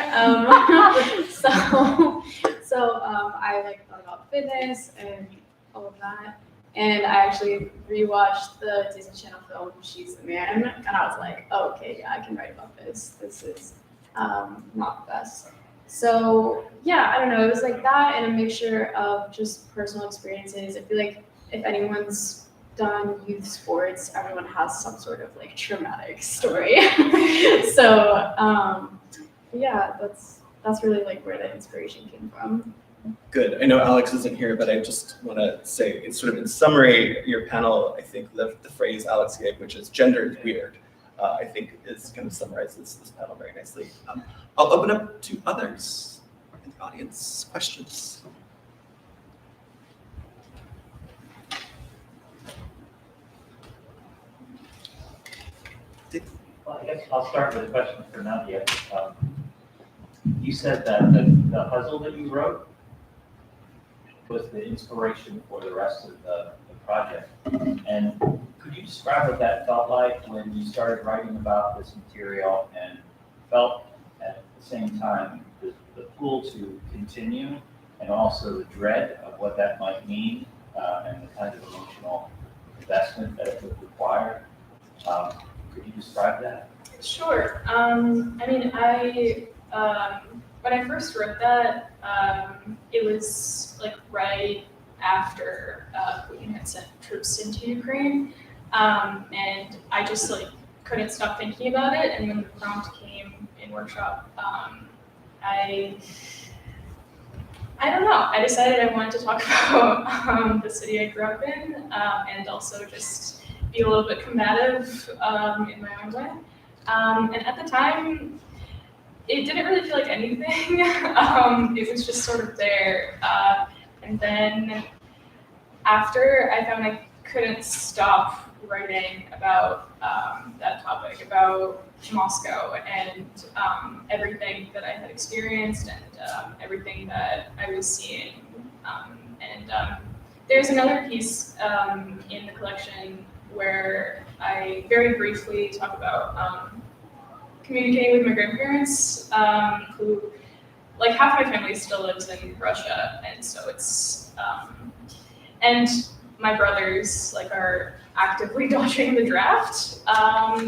So I like thought about fitness and all of that. And I actually rewatched the Disney Channel film She's the Man, and I was like, oh, okay, yeah, I can write about this. This is not the best. So yeah, I don't know, it was like that and a mixture of just personal experiences. I feel like if anyone's done youth sports, everyone has some sort of like traumatic story. So yeah, that's really like where the inspiration came from. Good. I know Alex isn't here, but I just want to say, it's sort of in summary, your panel, I think the phrase Alex gave, which is gender is weird, I think is going to summarize this panel very nicely. I'll open up to others in the audience. Questions? Well, I guess I'll start with a question for Nadia. You said that the puzzle that you wrote was the inspiration for the rest of the project. And could you describe what that felt like when you started writing about this material and felt at the same time the pull to continue and also the dread of what that might mean and the kind of emotional investment that it would require? Could you describe that? Sure. I mean, when I first wrote that, it was like right after Putin had sent troops into Ukraine, and I just like couldn't stop thinking about it. And when the prompt came in workshop, I I don't know. I decided I wanted to talk about the city I grew up in, and also just be a little bit combative in my own way. And at the time, it didn't really feel like anything. It was just sort of there. And then after I found I couldn't stop writing about that topic, about Moscow and everything that I had experienced and everything that I was seeing. There's another piece in the collection where I very briefly talk about communicating with my grandparents, who, like, half my family still lives in Russia, and so it's, and my brothers, like, are actively dodging the draft,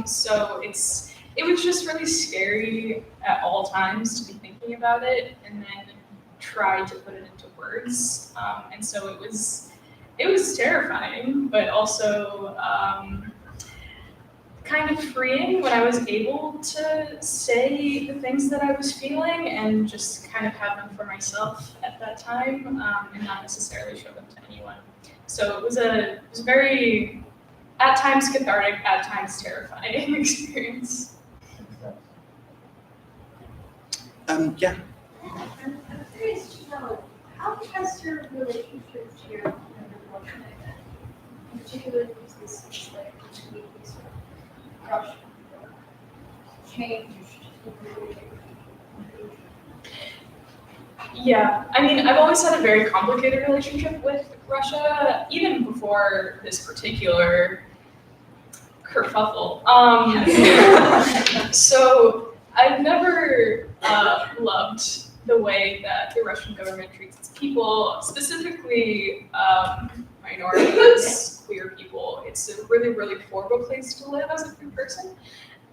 so it was just really scary at all times to be thinking about it and then try to put it into words, and so it was terrifying, but also kind of freeing when I was able to say the things that I was feeling and just kind of have them for myself at that time, and not necessarily show them to anyone. So it was a very, at times cathartic, at times terrifying experience. Yeah. I'm curious to know, how has your relationship to your younger brother been? Particularly because this is like completely sort of Russian changed. Yeah, I mean, I've always had a very complicated relationship with Russia, even before this particular kerfuffle. So I've never loved the way that the Russian government treats its people, specifically minorities, queer people. It's a really, really horrible place to live as a queer person.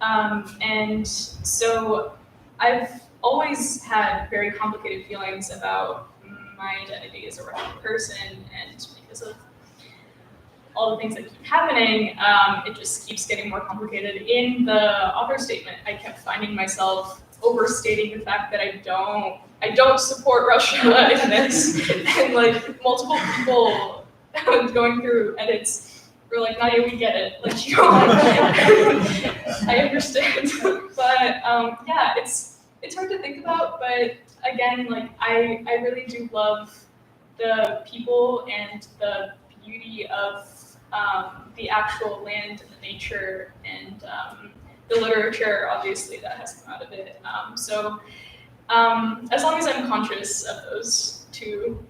And so I've always had very complicated feelings about my identity as a Russian person, and because of all the things that keep happening, it just keeps getting more complicated. In the author statement, I kept finding myself overstating the fact that I don't support Russia in this, and like multiple people going through edits were like, Nadia, we get it, like, you know, I understand, but yeah, it's hard to think about, but again, like I really do love the people and the beauty of the actual land and the nature and the literature, obviously, that has come out of it. So as long as I'm conscious of those two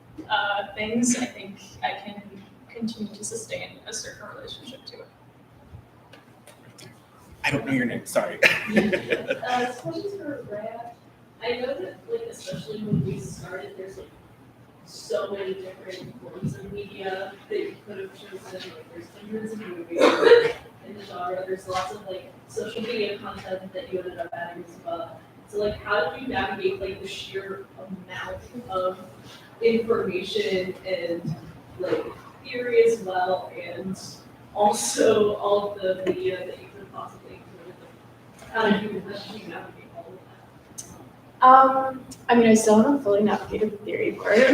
things, I think I can continue to sustain a certain relationship to it. I don't know your name, sorry. Questions for Rhea. I know that, like, especially when we started, there's like so many different forms of media that you could have chosen. Like, there's hundreds of movies in the genre. There's lots of like social media content that you ended up adding as well. So, like, how did you navigate like the sheer amount of information and like theory as well, and also all of the media that you could possibly include? How did you navigate all of that? I mean, I still haven't fully navigated the theory part.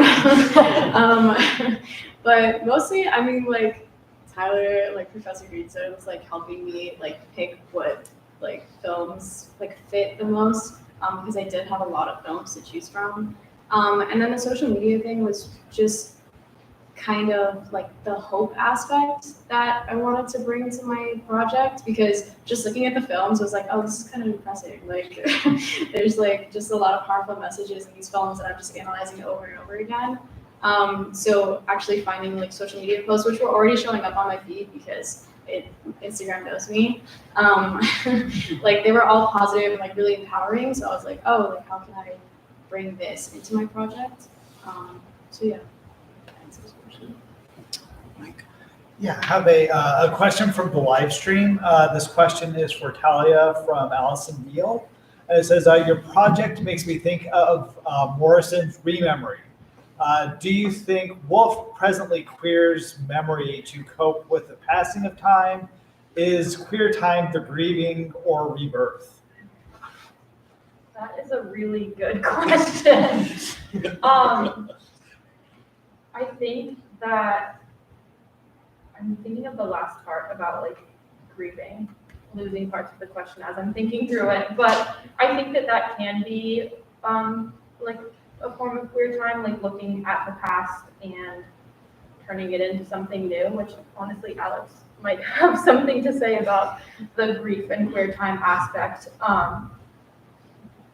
But mostly, I mean, like, Tyler, like Professor Reed said, was like helping me like pick what like films like fit the most, because I did have a lot of films to choose from. And then the social media thing was just kind of like the hope aspect that I wanted to bring to my project, because just looking at the films was like, oh, this is kind of depressing. Like there's like just a lot of harmful messages in these films that I'm just analyzing over and over again. So actually finding like social media posts, which were already showing up on my feed because Instagram knows me, like they were all positive and like really empowering. So I was like, oh, like how can I bring this into my project? So yeah. Yeah, I have a question from the live stream. This question is for Talia from Allison Neal. It says, your project makes me think of Morrison's Rememory. Do you think Woolf presently queers memory to cope with the passing of time? Is queer time the grieving or rebirth? That is a really good question. I think that I'm thinking of the last part about like grieving, losing parts of the question as I'm thinking through it. But I think that that can be like a form of queer time, like looking at the past and turning it into something new, which honestly Alex might have something to say about the grief and queer time aspect.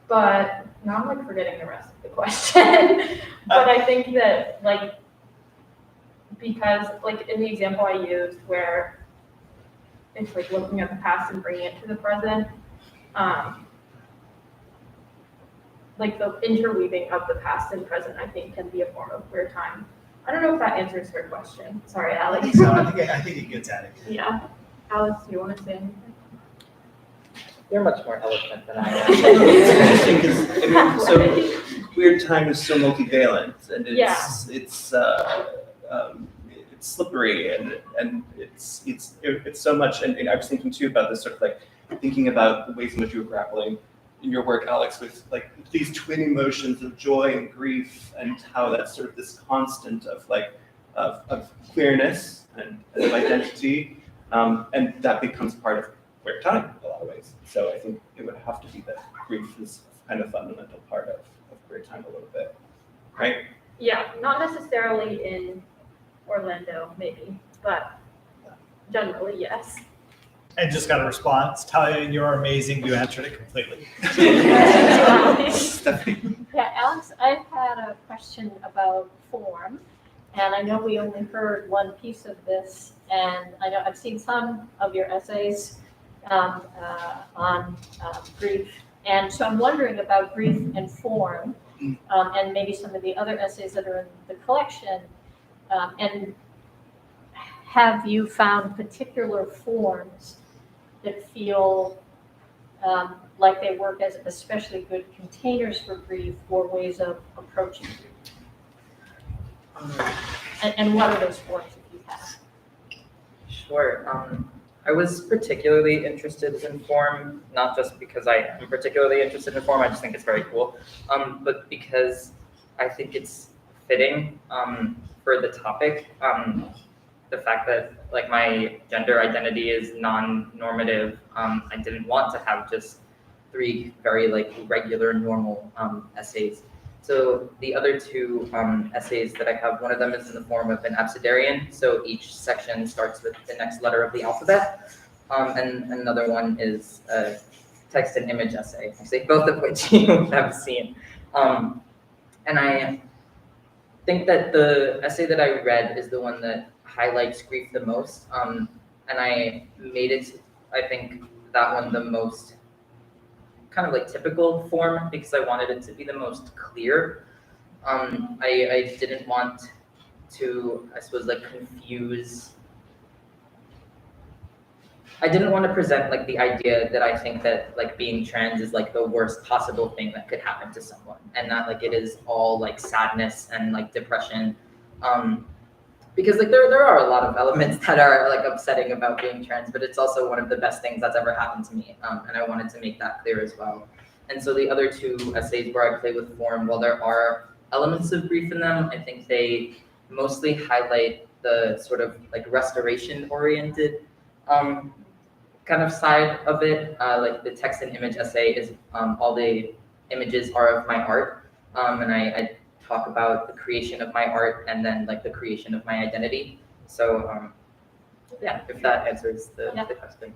But now I'm like forgetting the rest of the question. But I think that like, because like in the example I used where it's like looking at the past and bringing it to the present, like the interweaving of the past and present, I think can be a form of queer time. I don't know if that answers your question. Sorry, Alex. So I think it gets at it. Yeah. Alice, do you want to say anything? You're much more eloquent than I am. It's interesting because so queer time is so multivalent, and it's slippery, and it's so much. And I was thinking too about this sort of like thinking about the ways in which you were grappling in your work, Alex, with like these twin emotions of joy and grief, and how that's sort of this constant of like of queerness and of identity, and that becomes part of queer time in a lot of ways. So I think it would have to be that grief is kind of fundamental part of queer time a little bit, right? Yeah, not necessarily in Orlando, maybe, but generally, yes. And just got a response. Talia, you're amazing. You answered it completely. Yeah, Alex, I've had a question about form, and I know we only heard one piece of this, and I know I've seen some of your essays on grief, and so I'm wondering about grief and form, and maybe some of the other essays that are in the collection, and have you found particular forms that feel like they work as especially good containers for grief or ways of approaching grief? And what are those forms if you have? Sure. I was particularly interested in form, not just because I am particularly interested in form, I just think it's very cool, but because I think it's fitting for the topic. The fact that like my gender identity is non-normative, I didn't want to have just 3 very like regular normal essays. So the other 2 essays that I have, one of them is in the form of an abecedarian. So each section starts with the next letter of the alphabet. And another one is a text and image essay, actually both of which you have seen. And I think that the essay that I read is the one that highlights grief the most. And I made it, I think, that one the most kind of like typical form because I wanted it to be the most clear. I didn't want to, I suppose, like confuse. I didn't want to present like the idea that I think that like being trans is like the worst possible thing that could happen to someone, and that like it is all like sadness and like depression. Because like there are a lot of elements that are like upsetting about being trans, but it's also one of the best things that's ever happened to me. And I wanted to make that clear as well. And so the other 2 essays where I play with form, while there are elements of grief in them, I think they mostly highlight the sort of like restoration oriented kind of side of it. Like the text and image essay is all the images are of my art. And I talk about the creation of my art and then like the creation of my identity. So yeah, if that answers the question.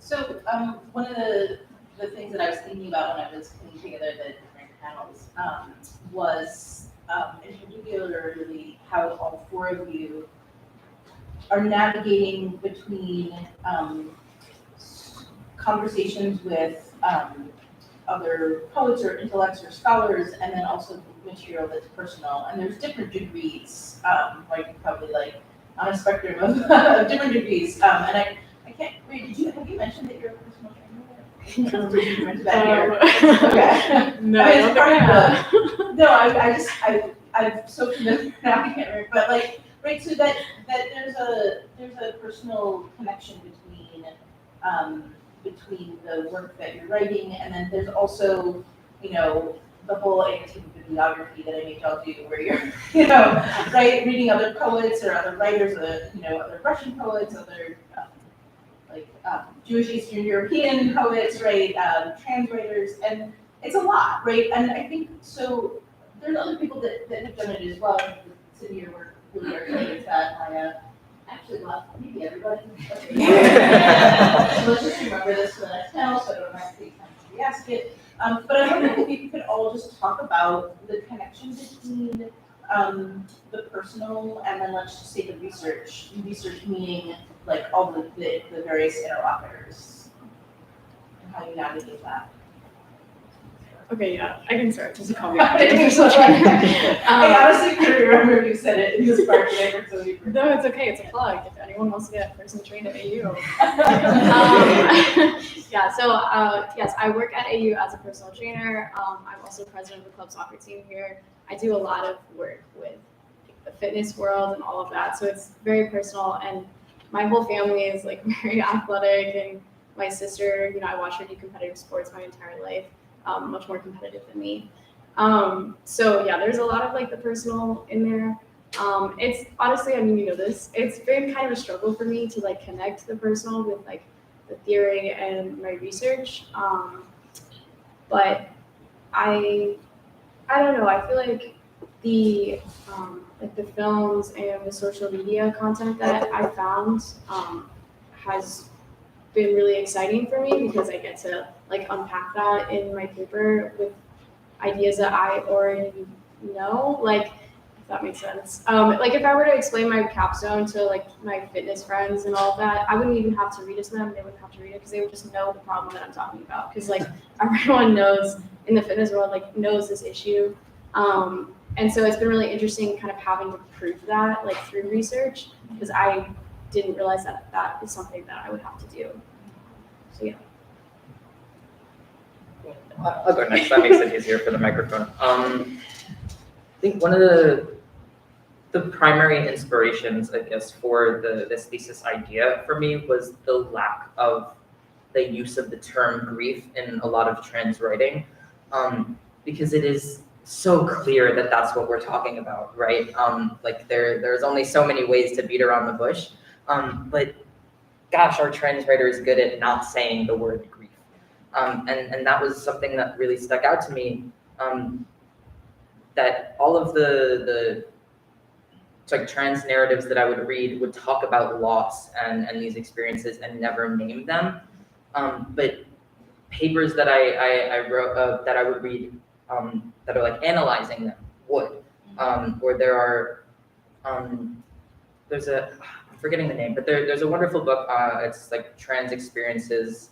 So one of the things that I was thinking about when I was putting together the different panels was in particularly how all 4 of you are navigating between conversations with other poets or intellects or scholars, and then also material that's personal. And there's different degrees, like probably like on a spectrum of different degrees. And I can't wait. Have you mentioned that you're a personal trainer? You mentioned that here. Okay. No, I mean, it's part of the, no. I'm so familiar now. I can't remember, but like Right, so that there's a personal connection between the work that you're writing, and then there's also, the whole annotated bibliography that I make y'all do, where you're, right, reading other poets or other writers, other Russian poets, other Jewish Eastern European poets, right, trans writers, and it's a lot, right? And I think so. There's other people that have done it as well. Sitting here, work really articulates that. Actually, maybe everybody. Okay. So let's just remember this for the next panel, so I don't have to take time to re-ask it. But I wonder if we could all just talk about the connection between the personal and then let's just say the research. Research meaning like all the various interlocutors and how you navigate that. Okay, yeah, I can start just to call me out. I honestly couldn't remember if you said it. It was part of it. No, it's okay. It's a plug. If anyone wants to get personal trained at AU. Yeah, so yes, I work at AU as a personal trainer. I'm also president of the club soccer team here. I do a lot of work with the fitness world and all of that. So it's very personal, and my whole family is like very athletic, and my sister, I watch her do competitive sports my entire life. Much more competitive than me. So yeah, there's a lot of like the personal in there. It's honestly, this, it's been kind of a struggle for me to like connect the personal with like the theory and my research. But I don't know, I feel like the films and the social media content that I found has been really exciting for me because I get to like unpack that in my paper with ideas that I already know, like if that makes sense. Like if I were to explain my capstone to like my fitness friends and all of that, I wouldn't even have to read it to them. They wouldn't have to read it because they would just know the problem that I'm talking about. Because like everyone knows in the fitness world, like knows this issue. And so it's been really interesting kind of having to prove that like through research because I didn't realize that that is something that I would have to do. So yeah. I'll go next. That makes it easier for the microphone. I think one of the primary inspirations, I guess, for this thesis idea for me was the lack of the use of the term grief in a lot of trans writing, because it is so clear that that's what we're talking about, right? Like there's only so many ways to beat around the bush, but gosh, our trans writer is good at not saying the word grief. And that was something that really stuck out to me, that all of the trans narratives that I would read would talk about loss and these experiences and never name them. But papers that I wrote, that I would read, that are like analyzing them would, or there are, there's a, I'm forgetting the name, but there's a wonderful book, it's like trans experiences,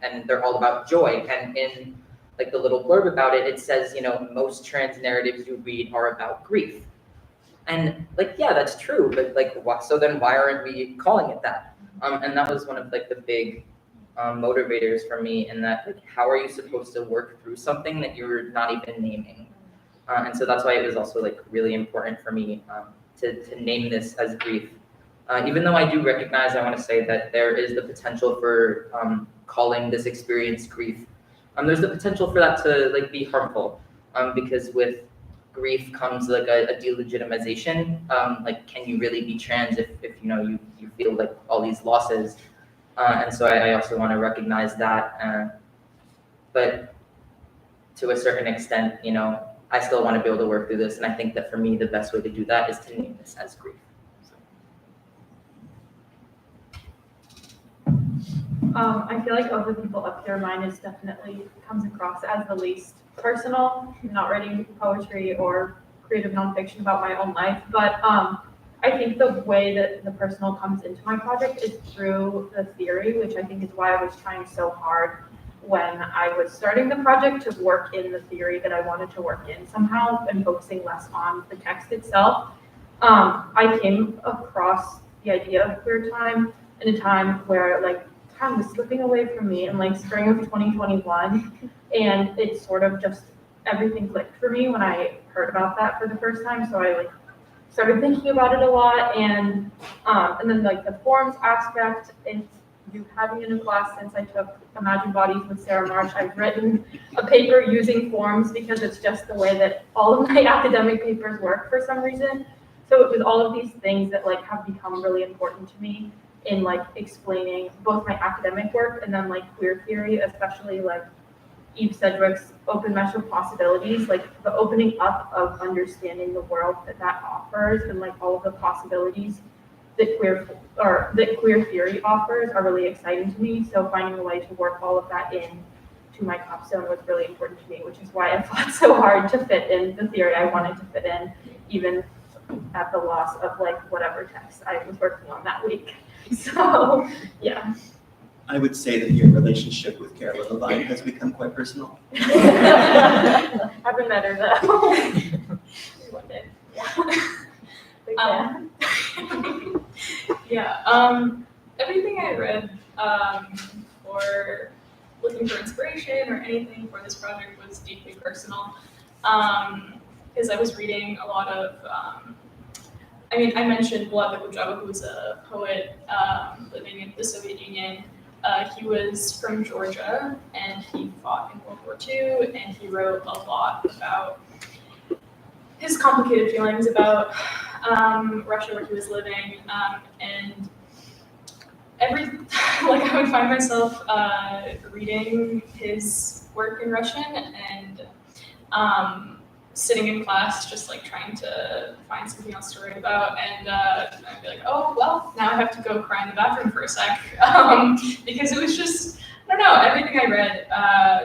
and they're all about joy. And in like the little blurb about it, it says, most trans narratives you read are about grief. And like, yeah, that's true, but like, so then why aren't we calling it that? And that was one of like the big motivators for me, in that like, how are you supposed to work through something that you're not even naming? And so that's why it was also like really important for me to name this as grief. Even though I do recognize, I want to say that there is the potential for calling this experience grief. There's the potential for that to like be harmful, because with grief comes like a delegitimization. Like, can you really be trans if you feel like all these losses? And so I also want to recognize that. But to a certain extent, I still want to be able to work through this. And I think that for me, the best way to do that is to name this as grief. I feel like of the people up here, mine is definitely comes across as the least personal. I'm not writing poetry or creative nonfiction about my own life, but I think the way that the personal comes into my project is through the theory, which I think is why I was trying so hard when I was starting the project to work in the theory that I wanted to work in somehow and focusing less on the text itself. I came across the idea of queer time in a time where like time was slipping away from me in like spring of 2021, and it sort of just everything clicked for me when I heard about that for the first time. So I like started thinking about it a lot, and then like the forms aspect, and you having in a class since I took Imagine Bodies with Sarah Marsh, I've written a paper using forms because it's just the way that all of my academic papers work for some reason. So it was all of these things that like have become really important to me in like explaining both my academic work and then like queer theory, especially like Eve Sedgwick's Open Mesh of Possibilities, like the opening up of understanding the world that offers and like all of the possibilities that queer theory offers are really exciting to me. So finding a way to work all of that in to my capstone was really important to me, which is why I fought so hard to fit in the theory I wanted to fit in, even at the loss of like whatever text I was working on that week. So yeah. I would say that your relationship with Carolyn Levine has become quite personal. Haven't met her though. One day. Yeah. Everything I read or looking for inspiration or anything for this project was deeply personal. Because I was reading a lot of, I mentioned Vlad Bacrabail, who was a poet living in the Soviet Union. He was from Georgia, and he fought in World War II, and he wrote a lot about his complicated feelings about Russia, where he was living, and I would find myself reading his work in Russian and sitting in class just like trying to find something else to write about, and I'd be like, oh well, now I have to go cry in the bathroom for a sec, because it was just, I don't know, everything I read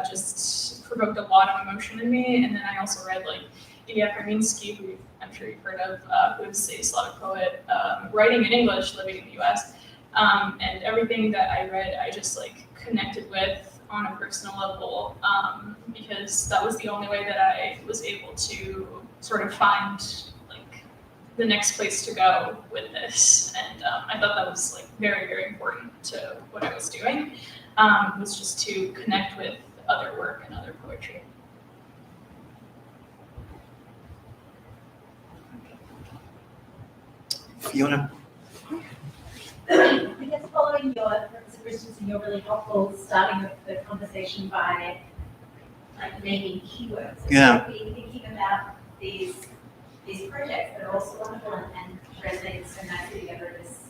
just provoked a lot of emotion in me. And then I also read like Ilya Kraminsky, who I'm sure you've heard of, who is a Slavic poet, writing in English, living in the US. And everything that I read, I just like connected with on a personal level, because that was the only way that I was able to sort of find like the next place to go with this. And I thought that was like very, very important to what I was doing, was just to connect with other work and other poetry. Fiona. I guess following your suggestions, and you're really helpful starting the conversation by like naming keywords. Yeah. We're thinking about these projects that are also wonderful and resonate so nicely together in this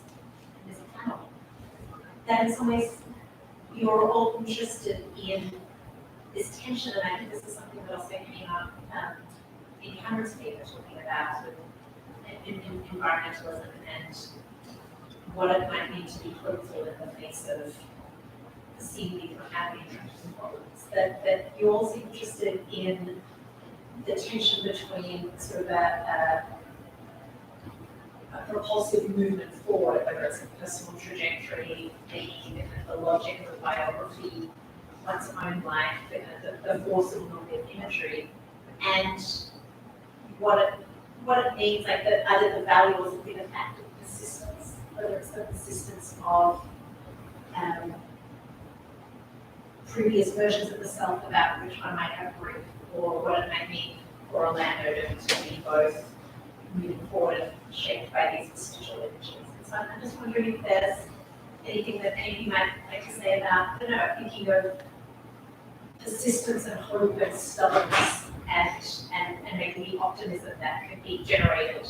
panel. That in some ways you're all interested in this tension, and I think this is something that also came up in Kamryn's paper, talking about sort of environmentalism and what it might mean to be hopeful in the face of seemingly unhappy and problems. That you're also interested in the tension between sort of a propulsive movement forward, whether it's a personal trajectory, making the logic of biography, one's own life, the force of normative imagery, and what it means, like either the value or the impact of persistence, whether it's the persistence of previous versions of the self about which one might have grief, or what it might mean for a landowner to be both moving forward and shaped by these vestigial images. And so I'm just wondering if there's anything that any of you might like to say about, I don't know, thinking of persistence and hope and stubbornness and maybe optimism that could be generated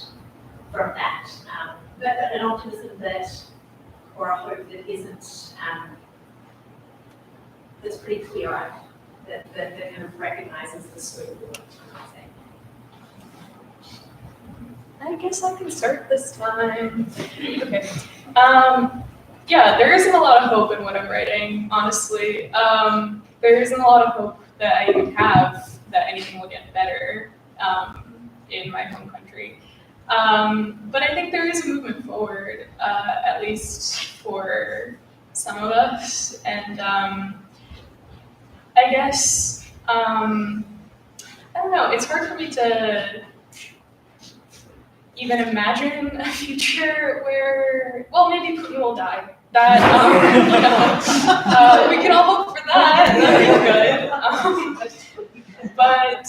from that. But an optimism that, or a hope that isn't, that's pretty clear-eyed, that kind of recognizes the scope of what I'm saying. I guess I can start this time. Okay. Yeah, there isn't a lot of hope in what I'm writing, honestly. There isn't a lot of hope that I even have that anything will get better in my home country. But I think there is a movement forward, at least for some of us. And I guess, I don't know, it's hard for me to even imagine a future where, well, maybe Putin will die. That, we can all hope for that. That'd be good. But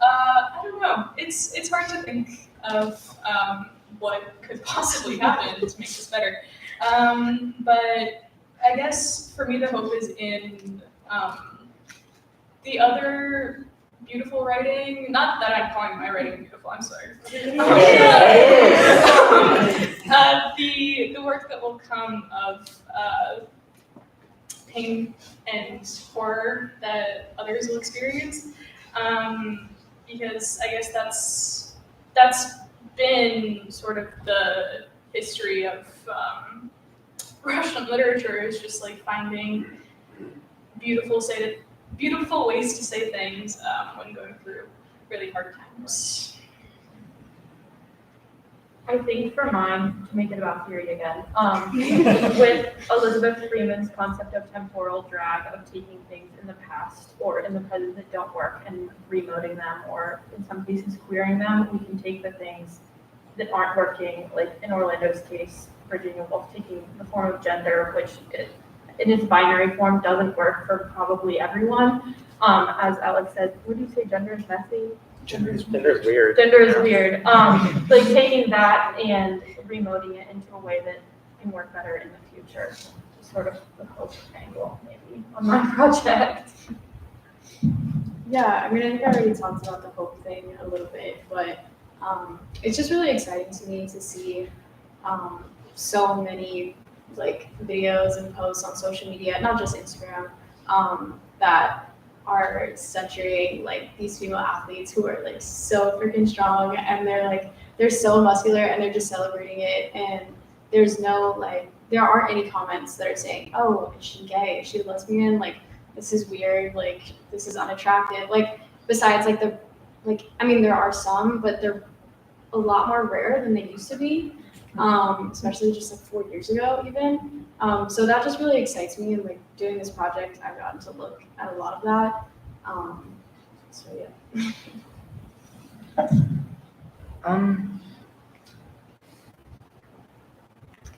I don't know. It's hard to think of what could possibly happen to make this better. But I guess for me, the hope is in the other beautiful writing. Not that I'm calling my writing beautiful. I'm sorry. The work that will come of pain and horror that others will experience, because I guess that's been sort of the history of Russian literature, is just like finding beautiful ways to say things when going through really hard times. I think for mine, to make it about theory again, with Elizabeth Freeman's concept of temporal drag, of taking things in the past or in the present that don't work and remoting them, or in some cases queering them, we can take the things that aren't working, like in Orlando's case, Virginia Woolf taking the form of gender, which in its binary form doesn't work for probably everyone. As Alex said, would you say gender is messy? Gender is weird. Gender is weird. Like taking that and remoting it into a way that can work better in the future. Sort of the hope angle, maybe, on my project. Yeah, I mean, I think I already talked about the hope thing a little bit, but it's just really exciting to me to see so many like videos and posts on social media, not just Instagram, that are centering like these female athletes who are like so freaking strong, and they're so muscular, and they're just celebrating it, and there's no like, there aren't any comments that are saying, oh, is she gay, is she lesbian, like this is weird, like this is unattractive, like besides like I mean there are some, but they're a lot more rare than they used to be, especially just like 4 years ago even. So that just really excites me, and like doing this project, I've gotten to look at a lot of that. So yeah.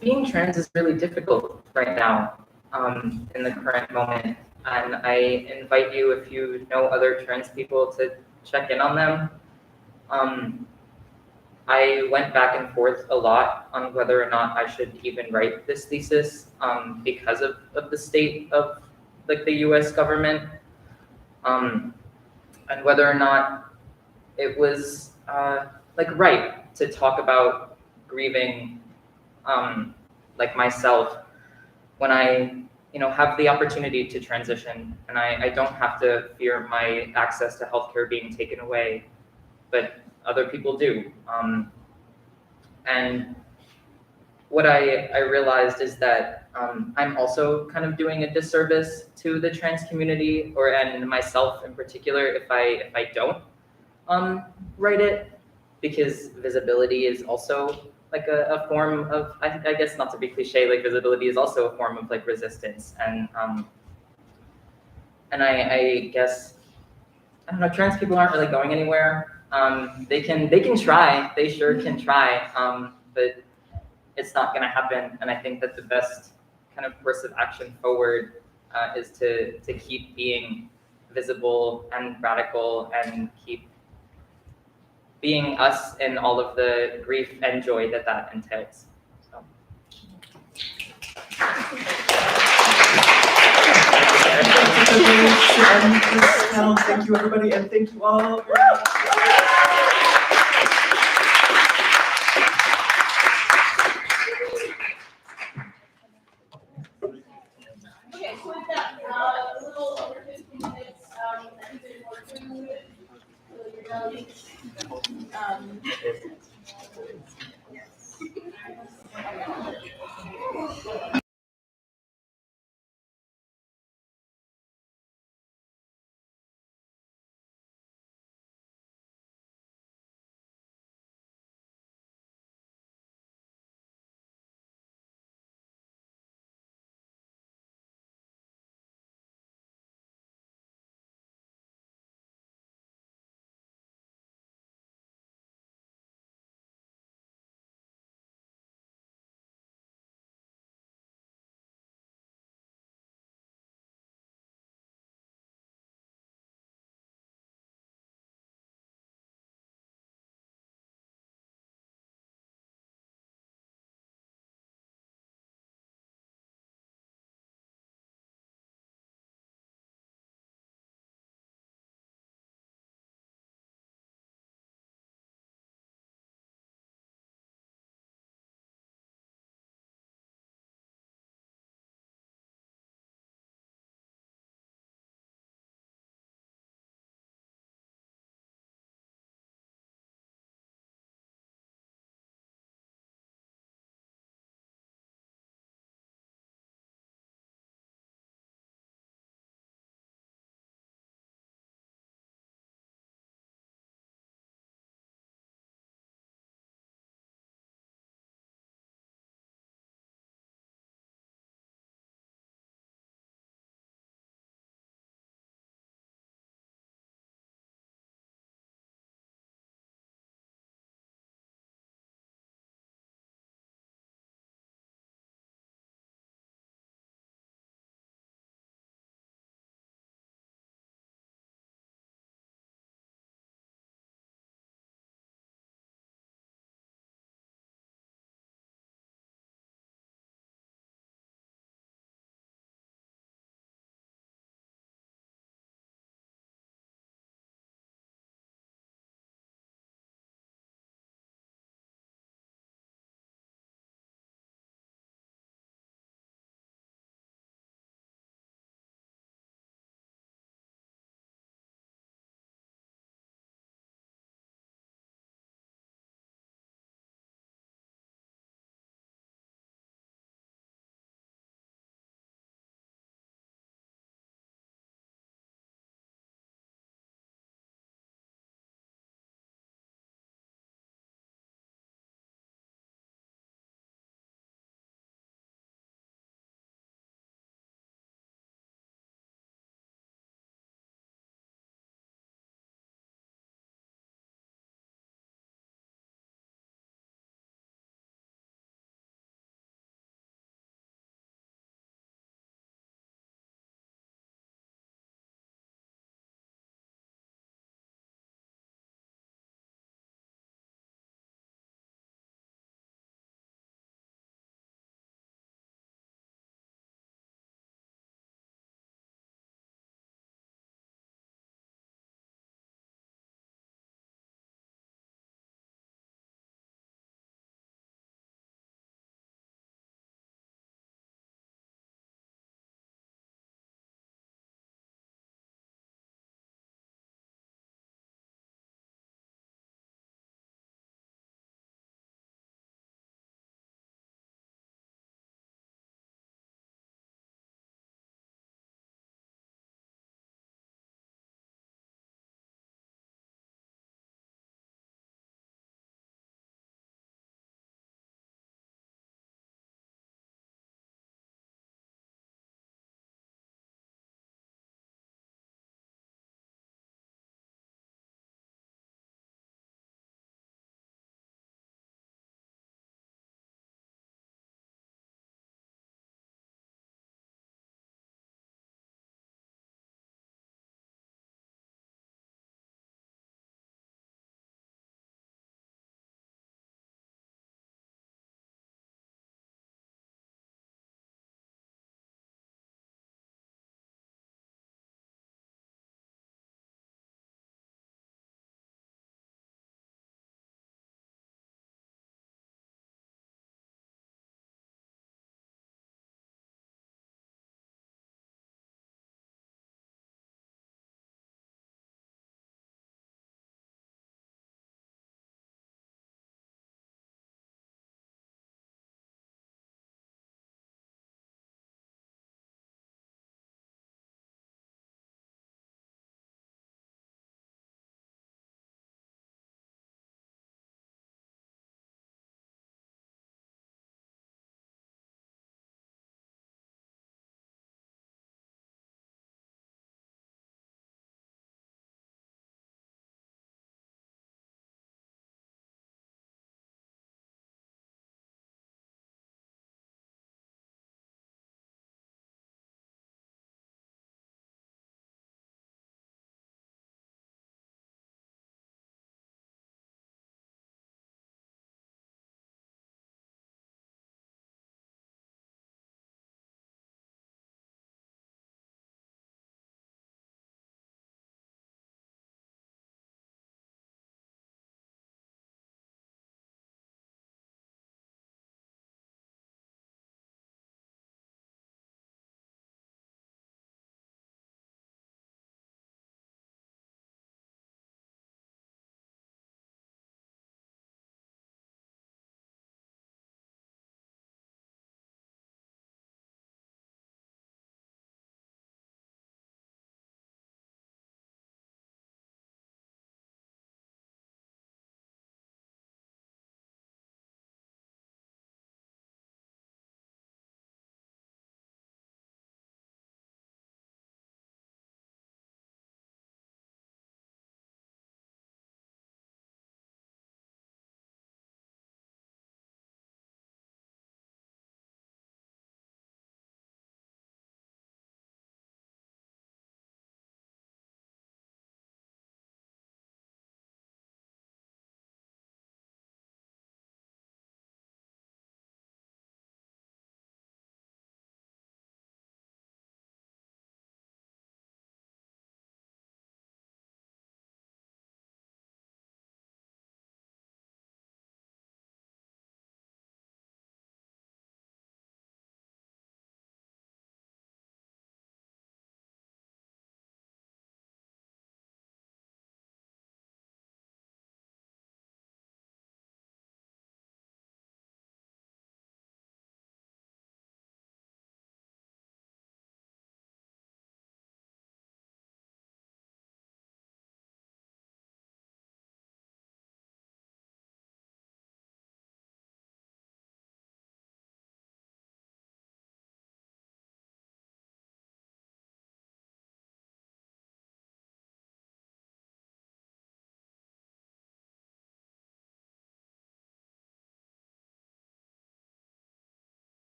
Being trans is really difficult right now, in the current moment, and I invite you, if you know other trans people, to check in on them. I went back and forth a lot on whether or not I should even write this thesis, because of the state of like the US government, and whether or not it was like right to talk about grieving like myself when I have the opportunity to transition, and I don't have to fear my access to healthcare being taken away, but other people do. And what I realized is that I'm also kind of doing a disservice to the trans community, and myself in particular, if I don't write it, because visibility is also like a form of, I guess not to be cliche, like visibility is also a form of like resistance, and I guess, I don't know, trans people aren't really going anywhere. They can try, they sure can try, but it's not going to happen. And I think that the best kind of course of action forward is to keep being visible and radical, and keep being us in all of the grief and joy that entails. So. Thank you, everybody, and thank you all very much. Okay, so with that, a little over 15 minutes, for food, fill your belly.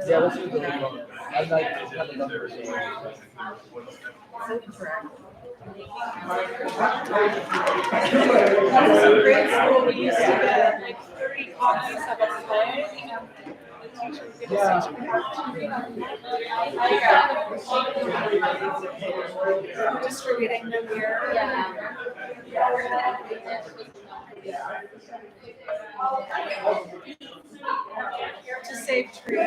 Yeah, let's do the I'd like to have a number. Grade school, we used to get like 30 copies of a play, and the teacher would give us distributing them here. To save trees.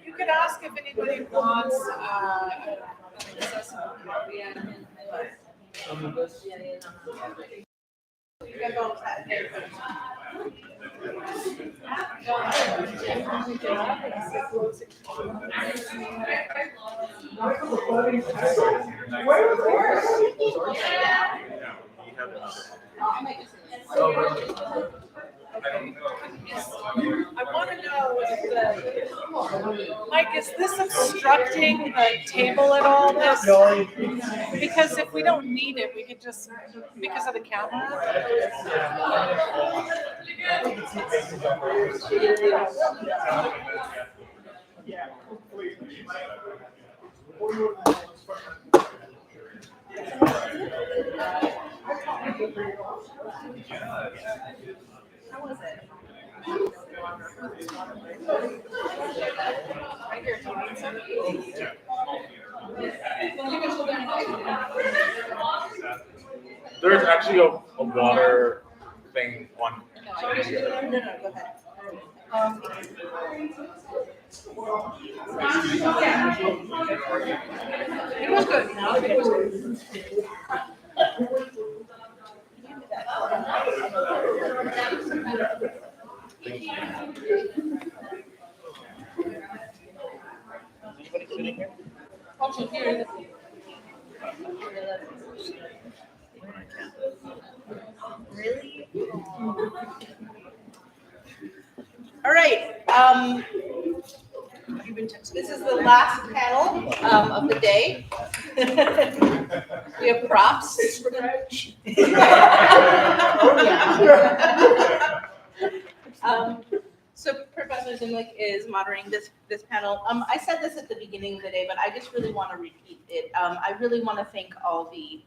You could ask if anybody wants an accessible copy. You can go with that. I want to know if Mike, is this obstructing the table at all? Because if we don't need it, we could just, because of the camera. How was it? Right here, do you need some? There's actually a water thing on. No, go ahead. It was good. It was good. Anybody sitting here? Also here. Really? All right. This is the last panel of the day. We have props. So Professor Zimlick is moderating this panel. I said this at the beginning of the day, but I just really want to repeat it. I really want to thank all the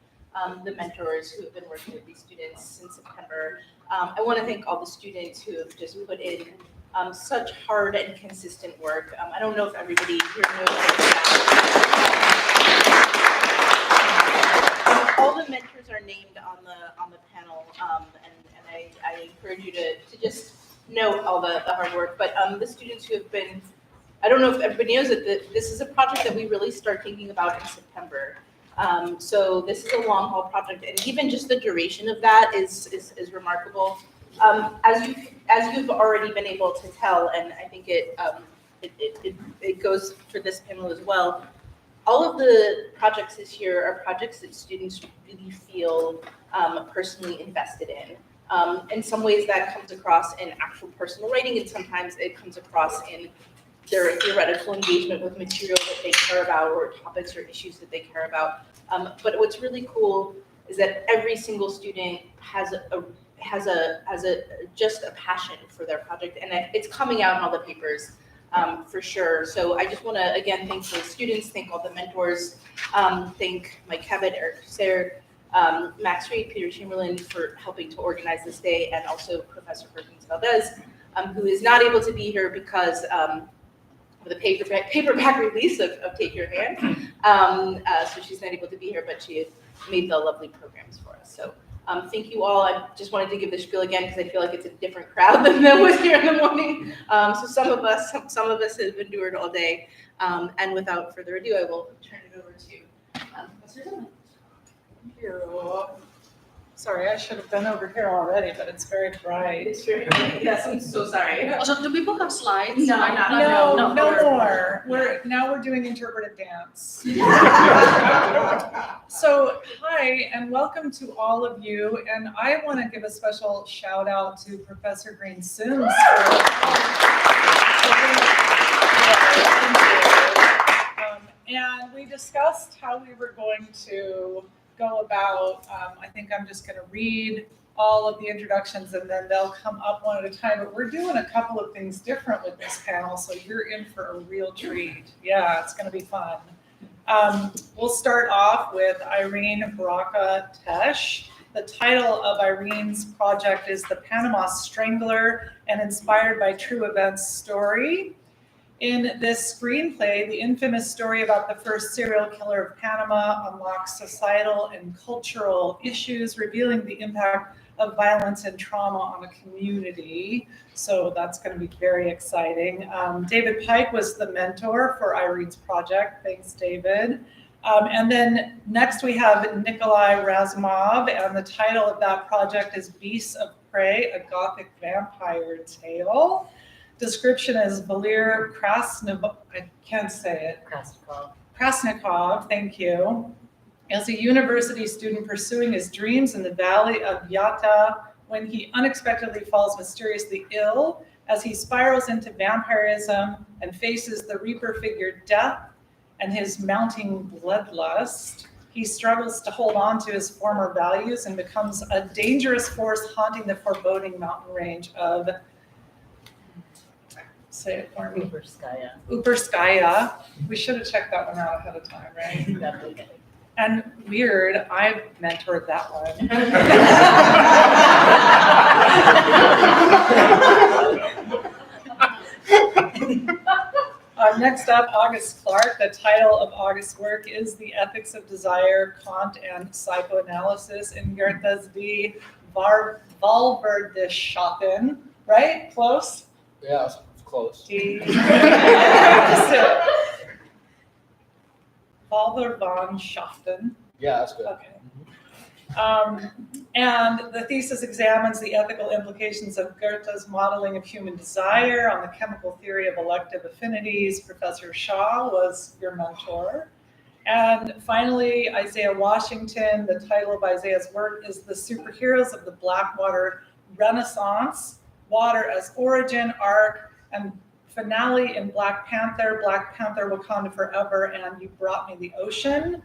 mentors who have been working with these students since September. I want to thank all the students who have just put in such hard and consistent work. I don't know if everybody here knows that. All the mentors are named on the panel, and I encourage you to just note all the hard work. But the students who have been, I don't know if everybody knows that this is a project that we really start thinking about in September. So this is a long haul project, and even just the duration of that is remarkable. As you've already been able to tell, and I think it goes for this panel as well. All of the projects this year are projects that students really feel personally invested in. In some ways that comes across in actual personal writing, and sometimes it comes across in their theoretical engagement with material that they care about or topics or issues that they care about. But what's really cool is that every single student has just a passion for their project, and it's coming out in all the papers for sure. So I just want to again thank the students, thank all the mentors, thank Mike Cabot, Eric Serre, Max Reed, Peter Chamberlain for helping to organize this day, and also Professor Perkins Valdez, who is not able to be here because of the paperback release of Take Your Hand. So she's not able to be here, but she made the lovely programs for us. So thank you all. I just wanted to give the spiel again because I feel like it's a different crowd than was here in the morning. So some of us have endured all day. And without further ado, I will turn it over to Professor Zimlick. Sorry, I should have been over here already, but it's very bright. It's very bright. Yes, I'm so sorry. Also, do people have slides? No more. We're doing interpretive dance. So, hi, and welcome to all of you. And I want to give a special shout out to Professor Green-Sims and we discussed how we were going to go about, I think I'm just gonna read all of the introductions and then they'll come up one at a time, but we're doing a couple of things different with this panel, so you're in for a real treat. Yeah, it's gonna be fun. We'll start off with Irene Baraka-Tesh. The title of Irene's project is The Panama Strangler, an inspired by true events story. In this screenplay, the infamous story about the first serial killer of Panama unlocks societal and cultural issues, revealing the impact of violence and trauma on a community. So that's going to be very exciting. David Pike was the mentor for Irene's project. Thanks, David. And then next we have Nikolai Razumov, and the title of that project is Beasts of Prey, a Gothic Vampire Tale. Description is Valir Krasnikov, I can't say it. Krasnikov, thank you. As a university student pursuing his dreams in the valley of Yata, when he unexpectedly falls mysteriously ill, as he spirals into vampirism and faces the Reaper figure Death and his mounting bloodlust, he struggles to hold on to his former values and becomes a dangerous force haunting the foreboding mountain range of, say it for me. Uberskaya. We should have checked that one out ahead of time, right? And weird, I mentored that one. Next up, August Clark. The title of August's work is The Ethics of Desire, Kant and Psychoanalysis in Goethe's Die Wahlverschaften. Right? Close? Yeah, close. Wahlverschaften. Yeah, that's good. Okay. And the thesis examines the ethical implications of Goethe's modeling of human desire on the chemical theory of elective affinities. Professor Shaw was your mentor. And finally, Isaiah Washington. The title of Isaiah's work is The Superheroes of the Blackwater Renaissance, Water as Origin, Arc, and Finale in Black Panther Wakanda Forever, and You Brought Me the Ocean.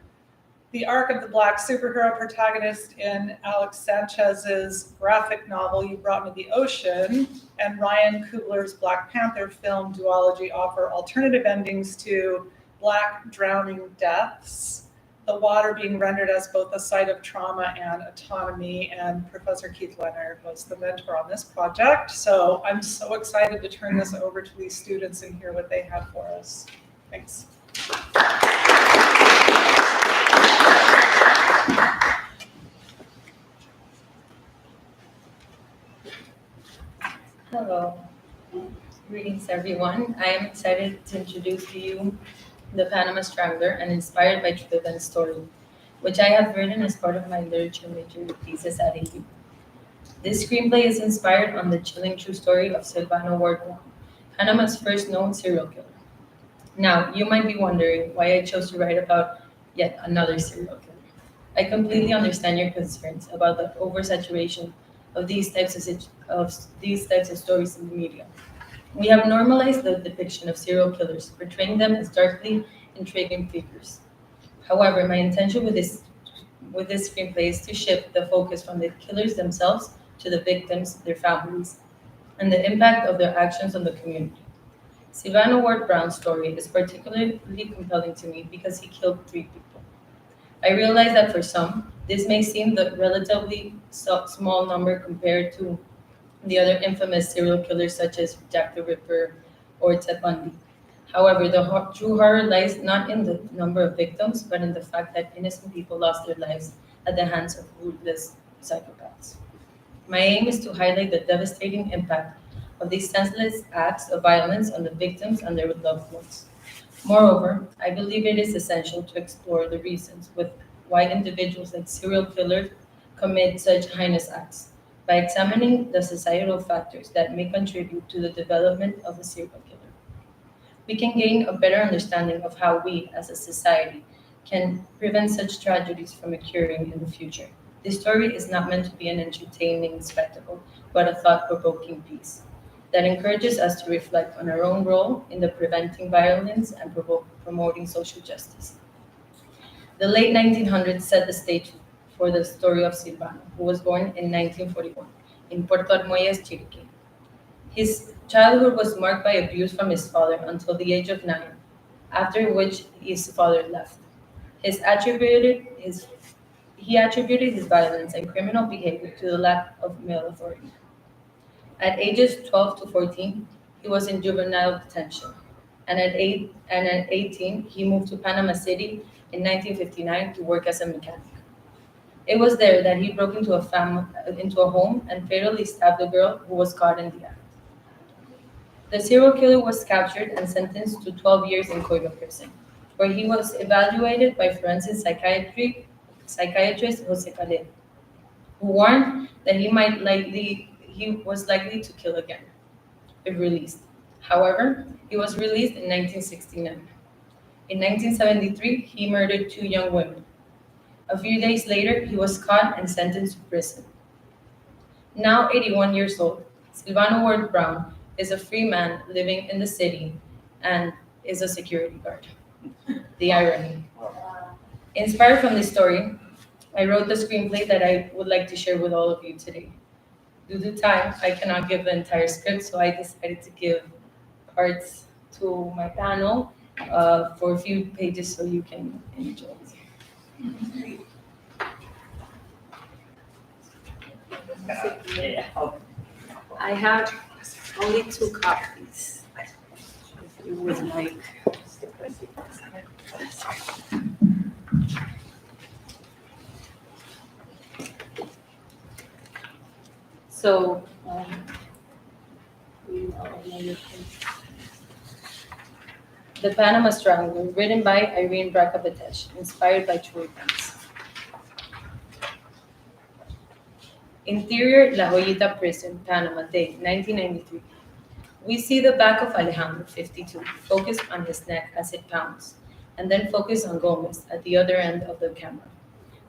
The arc of the Black superhero protagonist in Alex Sanchez's graphic novel, You Brought Me the Ocean, and Ryan Coogler's Black Panther film duology offer alternative endings to Black drowning deaths, the water being rendered as both a site of trauma and autonomy. And Professor Keith Leonard was the mentor on this project. So I'm so excited to turn this over to these students and hear what they have for us. Thanks. Hello. Greetings, everyone. I am excited to introduce to you The Panama Strangler, an inspired by true event story, which I have written as part of my literature major thesis at AU. This screenplay is inspired on the chilling true story of Silvano Ward Brown, Panama's first known serial killer. Now, you might be wondering why I chose to write about yet another serial killer. I completely understand your concerns about the oversaturation of these types of stories in the media. We have normalized the depiction of serial killers, portraying them as darkly intriguing figures. However, my intention with this screenplay is to shift the focus from the killers themselves to the victims, their families, and the impact of their actions on the community. Silvano Ward Brown's story is particularly compelling to me because he killed 3 people. I realize that for some, this may seem the relatively small number compared to the other infamous serial killers such as Jack the Ripper or Ted Bundy. However, the true horror lies not in the number of victims, but in the fact that innocent people lost their lives at the hands of ruthless psychopaths. My aim is to highlight the devastating impact of these senseless acts of violence on the victims and their loved ones. Moreover, I believe it is essential to explore the reasons why individuals like serial killers commit such heinous acts by examining the societal factors that may contribute to the development of a serial killer. We can gain a better understanding of how we, as a society, can prevent such tragedies from occurring in the future. This story is not meant to be an entertaining spectacle, but a thought-provoking piece that encourages us to reflect on our own role in the preventing violence and promoting social justice. The late 1900s set the stage for the story of Silvano, who was born in 1941 in Puerto Armuelles, Chiriquí. His childhood was marked by abuse from his father until the age of 9, after which his father left. He attributed his violence and criminal behavior to the lack of male authority. At ages 12 to 14, he was in juvenile detention, and at 18, he moved to Panama City in 1959 to work as a mechanic. It was there that he broke into a home and fatally stabbed a girl who was caught in the act. The serial killer was captured and sentenced to 12 years in Coiba prison, where he was evaluated by forensic psychiatrist Jose Calero, who warned that he was likely to kill again if released. However, he was released in 1969. In 1973, he murdered 2 young women. A few days later, he was caught and sentenced to prison. Now 81 years old, Silvano Ward Brown is a free man living in the city and is a security guard. The irony. Inspired from this story, I wrote the screenplay that I would like to share with all of you today. Due to time, I cannot give the entire script, so I decided to give parts to my panel for a few pages so you can enjoy it. I have only 2 copies. If you would like. So, The Panama Strangler, written by Irene Bacrabail, inspired by true events. Interior La Joyita Prison, Panama, day 1993. We see the back of Alejandro, 52, focused on his neck as it pounds, and then focus on Gomez at the other end of the camera.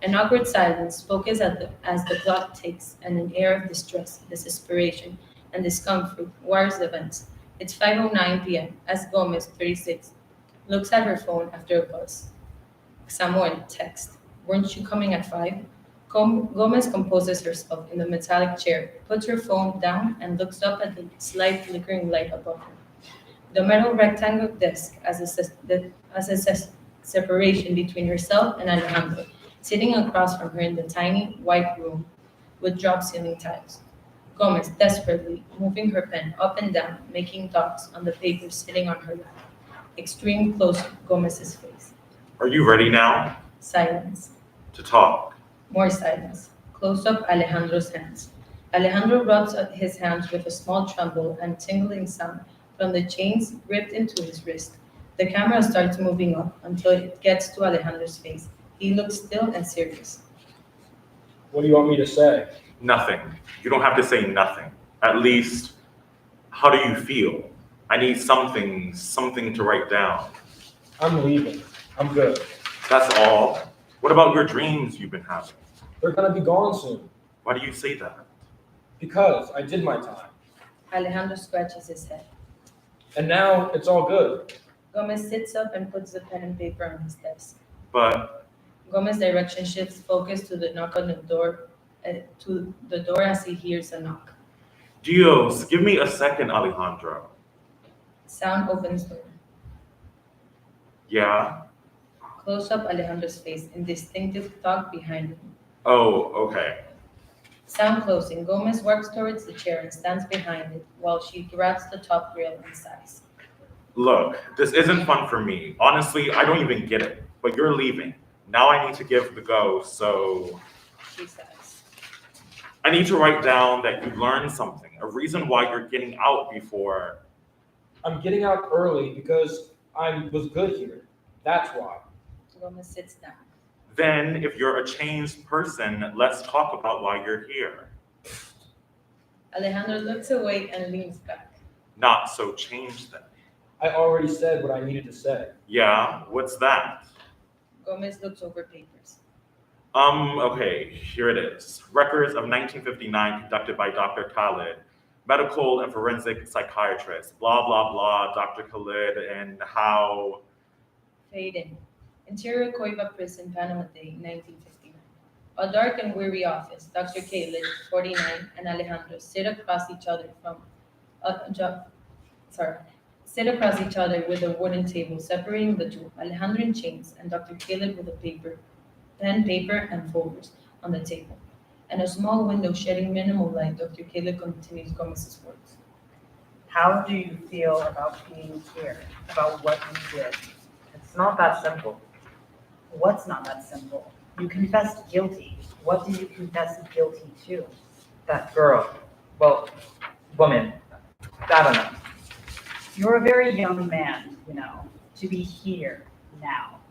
An awkward silence focused as the clock ticks, and an air of distress, desperation, and discomfort wires the events. It's 5:09 p.m. as Gomez, 36, looks at her phone after a buzz. Samuel, text. Weren't you coming at 5? Gomez composes herself in the metallic chair, puts her phone down, and looks up at the slight flickering light above her. The metal rectangle desk as a separation between herself and Alejandro, sitting across from her in the tiny white room with drop ceiling tiles. Gomez desperately moving her pen up and down, making dots on the paper sitting on her lap. Extreme close Gomez's face. Are you ready now? Silence. To talk. More silence. Close up Alejandro's hands. Alejandro rubs his hands with a small tremble and tingling sound from the chains gripped into his wrist. The camera starts moving up until it gets to Alejandro's face. He looks still and serious. What do you want me to say? Nothing. You don't have to say nothing. At least, how do you feel? I need something to write down. I'm leaving. I'm good. That's all. What about your dreams you've been having? They're gonna be gone soon. Why do you say that? Because I did my time. Alejandro scratches his head. And now it's all good. Gomez sits up and puts the pen and paper on his desk. But Gomez's direction shifts focus to the knock on the door, as he hears a knock. Dios, give me a second, Alejandro. Sound opens door. Yeah? Close up Alejandro's face in distinctive thought behind him. Oh, okay. Sound closing. Gomez walks towards the chair and stands behind it while she grabs the top rail and sighs. Look, this isn't fun for me. Honestly, I don't even get it. But you're leaving. Now I need to give the go, so... She says. I need to write down that you learned something. A reason why you're getting out before... I'm getting out early because I was good here. That's why. Gomez sits down. Then, if you're a changed person, let's talk about why you're here. Alejandro looks away and leans back. Not so changed then. I already said what I needed to say. Yeah, what's that? Gomez looks over papers. Okay, here it is. Records of 1959 conducted by Dr. Khalid, medical and forensic psychiatrist, blah, blah, blah, Dr. Khalid, and how... Fade in. Interior Coiba Prison, Panama Day, 1959. A dark and weary office. Dr. Caleb, 49, and Alejandro sit across each other sit across each other with a wooden table separating the two. Alejandro in chains and Dr. Caleb with a pen, paper, and folders on the table. And a small window shedding minimal light. Dr. Caleb continues Gomez's words. How do you feel about being here? About what you did? It's not that simple. What's not that simple? You confessed guilty. What did you confess guilty to? That girl, well, woman, I don't know. You're a very young man, you know, to be here now.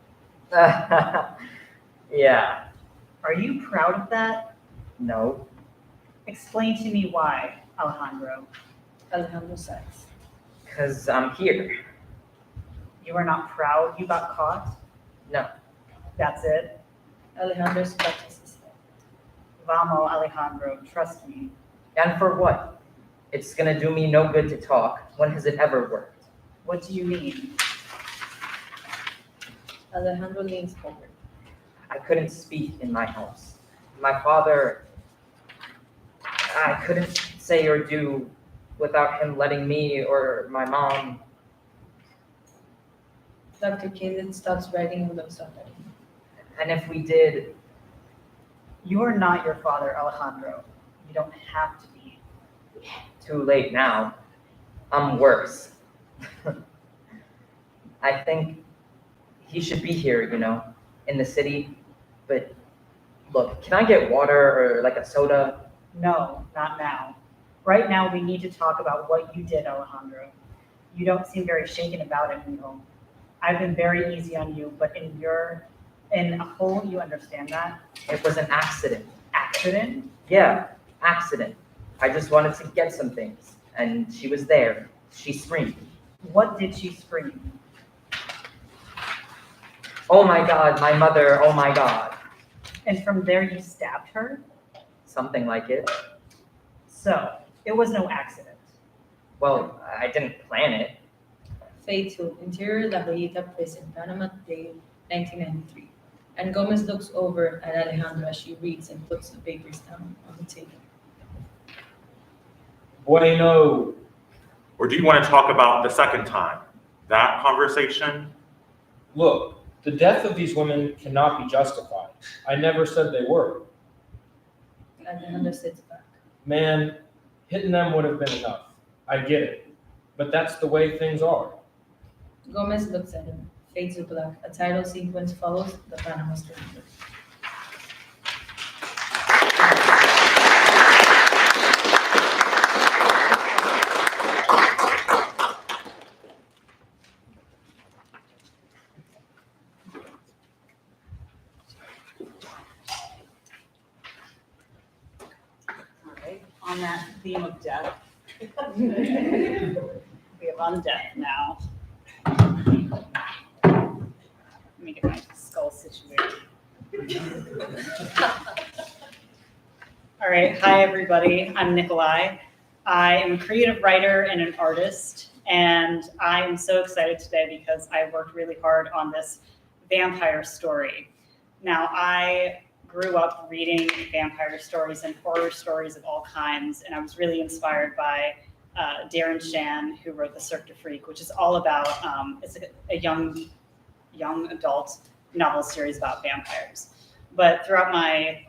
Yeah. Are you proud of that? No. Explain to me why, Alejandro. Alejandro says. Because I'm here. You are not proud you got caught? No. That's it? Alejandro scratches his head. Vamos, Alejandro, trust me. And for what? It's gonna do me no good to talk. When has it ever worked? What do you mean? Alejandro leans forward. I couldn't speak in my house. My father, I couldn't say or do without him letting me or my mom. Dr. Caleb stops writing and looks up at him. And if we did, You're not your father, Alejandro. You don't have to be. too late now. I'm worse. I think he should be here, you know, in the city. But look, can I get water or like a soda? No, not now. Right now, we need to talk about what you did, Alejandro. You don't seem very shaken about it, Mijo. I've been very easy on you, but in a whole, you understand that? It was an accident. Accident? Yeah, accident. I just wanted to get some things, and she was there. She screamed. What did she scream? Oh my God, my mother, oh my God. And from there, you stabbed her? Something like it. So, it was no accident. Well, I didn't plan it. Fade to Interior La Joyita Prison, Panama Day, 1993. And Gomez looks over at Alejandra as she reads and puts the papers down on the table. Bueno. Or do you want to talk about the second time? That conversation? Look, the death of these women cannot be justified. I never said they were. Alejandra sits back. Man, hitting them would have been enough. I get it. But that's the way things are. Gomez looks at him, fades to black. A title sequence follows the Panama Stranger. On that theme of death. We have on death now. Let me get my skull situated. All right, hi everybody, I'm Nikolai. I am a creative writer and an artist, and I am so excited today because I worked really hard on this vampire story. Now, I grew up reading vampire stories and horror stories of all kinds, and I was really inspired by Darren Shan, who wrote The Cirque du Freak, which is all about, it's a young adult novel series about vampires. But throughout my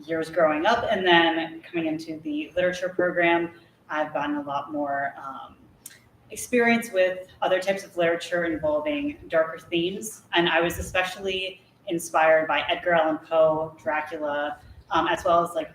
years growing up and then coming into the literature program, I've gotten a lot more experience with other types of literature involving darker themes, and I was especially inspired by Edgar Allan Poe, Dracula, as well as like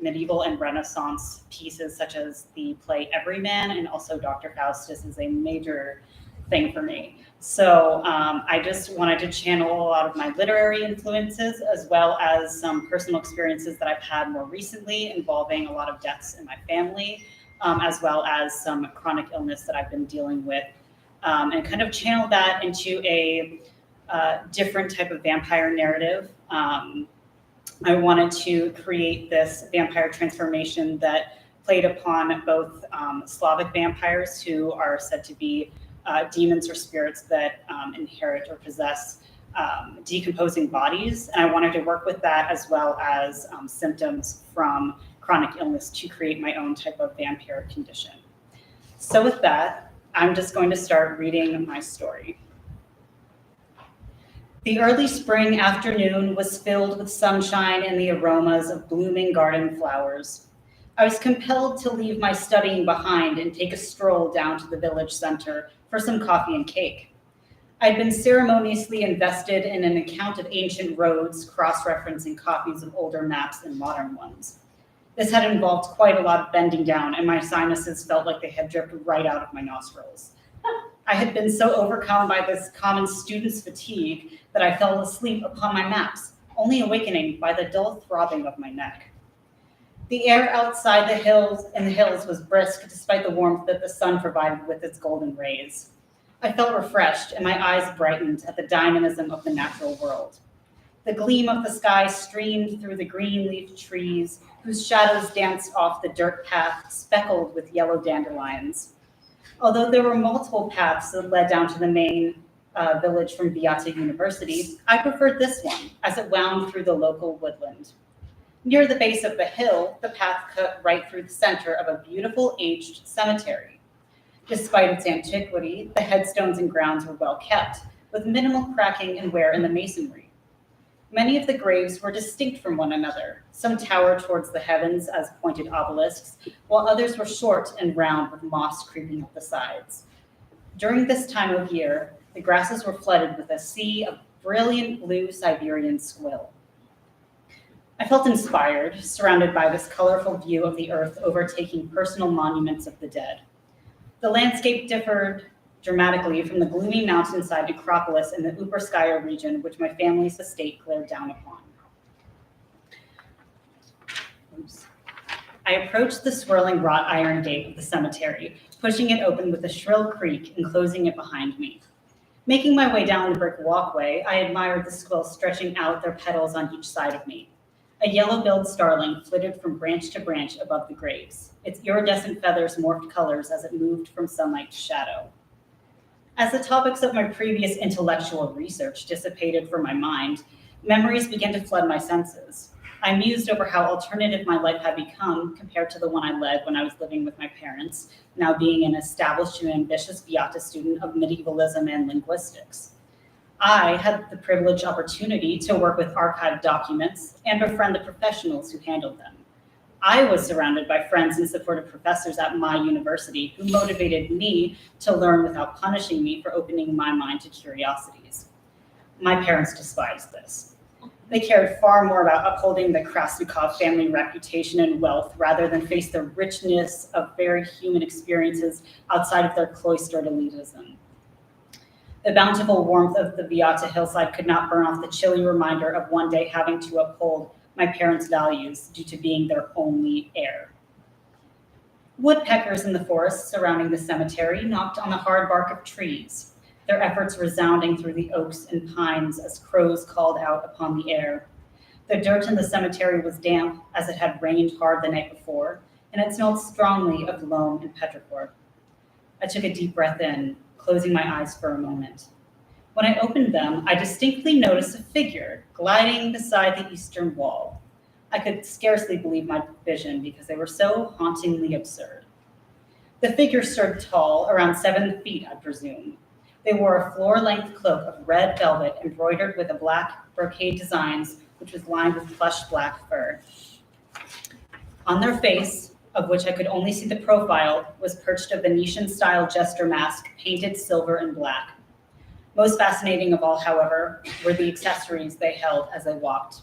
medieval and Renaissance pieces such as the play Everyman, and also Dr. Faustus is a major thing for me. So I just wanted to channel a lot of my literary influences as well as some personal experiences that I've had more recently involving a lot of deaths in my family, as well as some chronic illness that I've been dealing with, and kind of channel that into a different type of vampire narrative. I wanted to create this vampire transformation that played upon both Slavic vampires, who are said to be demons or spirits that inherit or possess decomposing bodies, and I wanted to work with that as well as symptoms from chronic illness to create my own type of vampiric condition. So with that, I'm just going to start reading my story. The early spring afternoon was filled with sunshine and the aromas of blooming garden flowers. I was compelled to leave my studying behind and take a stroll down to the village center for some coffee and cake. I'd been ceremoniously invested in an account of ancient roads, cross-referencing copies of older maps and modern ones. This had involved quite a lot of bending down, and my sinuses felt like they had dripped right out of my nostrils. I had been so overcome by this common student's fatigue that I fell asleep upon my maps, only awakening by the dull throbbing of my neck. The air outside the hills was brisk despite the warmth that the sun provided with its golden rays. I felt refreshed and my eyes brightened at the dynamism of the natural world. The gleam of the sky streamed through the green-leafed trees whose shadows danced off the dirt path speckled with yellow dandelions. Although there were multiple paths that led down to the main village from Beata University, I preferred this one as it wound through the local woodland. Near the base of the hill, the path cut right through the center of a beautiful aged cemetery. Despite its antiquity, the headstones and grounds were well kept, with minimal cracking and wear in the masonry. Many of the graves were distinct from one another. Some towered towards the heavens as pointed obelisks, while others were short and round with moss creeping up the sides. During this time of year, the grasses were flooded with a sea of brilliant blue Siberian squill. I felt inspired, surrounded by this colorful view of the earth overtaking personal monuments of the dead. The landscape differed dramatically from the gloomy mountainside necropolis in the Uperskaya region, which my family's estate glared down upon. Oops. I approached the swirling wrought iron gate of the cemetery, pushing it open with a shrill creak and closing it behind me. Making my way down the brick walkway, I admired the squills stretching out their petals on each side of me. A yellow-billed starling flitted from branch to branch above the graves. Its iridescent feathers morphed colors as it moved from sunlight to shadow. As the topics of my previous intellectual research dissipated from my mind, memories began to flood my senses. I mused over how alternative my life had become compared to the one I led when I was living with my parents, now being an established and ambitious Beata student of medievalism and linguistics. I had the privileged opportunity to work with archived documents and befriend the professionals who handled them. I was surrounded by friends and supportive professors at my university who motivated me to learn without punishing me for opening my mind to curiosities. My parents despised this. They cared far more about upholding the Krasnikov family reputation and wealth rather than face the richness of very human experiences outside of their cloistered elitism. The bountiful warmth of the Beata hillside could not burn off the chilly reminder of one day having to uphold my parents' values due to being their only heir. Woodpeckers in the forests surrounding the cemetery knocked on the hard bark of trees, their efforts resounding through the oaks and pines as crows called out upon the air. The dirt in the cemetery was damp as it had rained hard the night before, and it smelled strongly of loam and petrichor. I took a deep breath in, closing my eyes for a moment. When I opened them, I distinctly noticed a figure gliding beside the eastern wall. I could scarcely believe my vision because they were so hauntingly absurd. The figure stood tall, around 7 feet, I presume. They wore a floor-length cloak of red velvet embroidered with a black brocade designs, which was lined with plush black fur. On their face, of which I could only see the profile, was perched a Venetian-style jester mask painted silver and black. Most fascinating of all, however, were the accessories they held as they walked.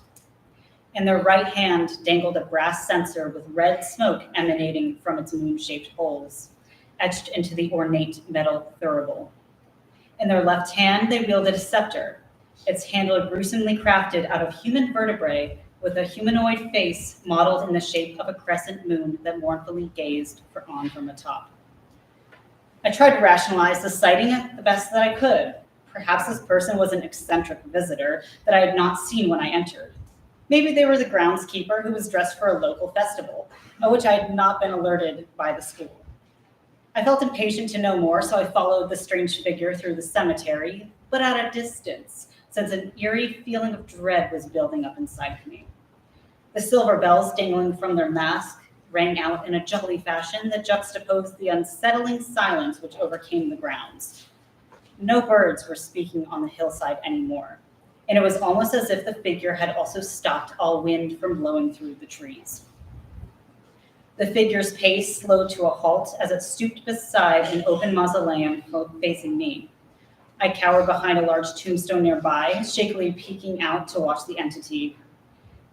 In their right hand dangled a brass censer with red smoke emanating from its moon-shaped holes, etched into the ornate metal thurible. In their left hand, they wielded a scepter, its handle gruesomely crafted out of human vertebrae with a humanoid face modeled in the shape of a crescent moon that mournfully gazed on from atop. I tried to rationalize the sighting the best that I could. Perhaps this person was an eccentric visitor that I had not seen when I entered. Maybe they were the groundskeeper who was dressed for a local festival, of which I had not been alerted by the school. I felt impatient to know more, so I followed the strange figure through the cemetery, but at a distance, since an eerie feeling of dread was building up inside of me. The silver bells dangling from their mask rang out in a jolly fashion that juxtaposed the unsettling silence which overcame the grounds. No birds were speaking on the hillside anymore, and it was almost as if the figure had also stopped all wind from blowing through the trees. The figure's pace slowed to a halt as it stooped beside an open mausoleum facing me. I cowered behind a large tombstone nearby, shakily peeking out to watch the entity.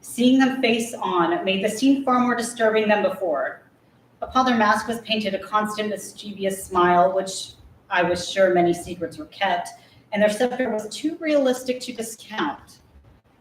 Seeing them face on made the scene far more disturbing than before. Upon their mask was painted a constant mischievous smile, which I was sure many secrets were kept, and their scepter was too realistic to discount.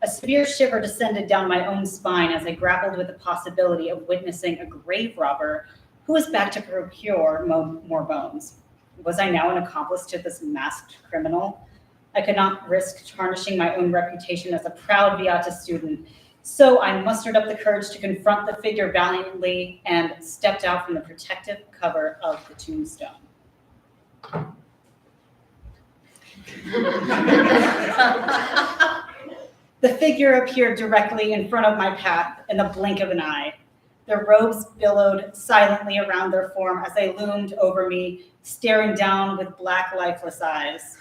A severe shiver descended down my own spine as I grappled with the possibility of witnessing a grave robber who was back to procure more bones. Was I now an accomplice to this masked criminal? I could not risk tarnishing my own reputation as a proud Beata student, so I mustered up the courage to confront the figure valiantly and stepped out from the protective cover of the tombstone. The figure appeared directly in front of my path in the blink of an eye. Their robes billowed silently around their form as they loomed over me, staring down with black, lifeless eyes.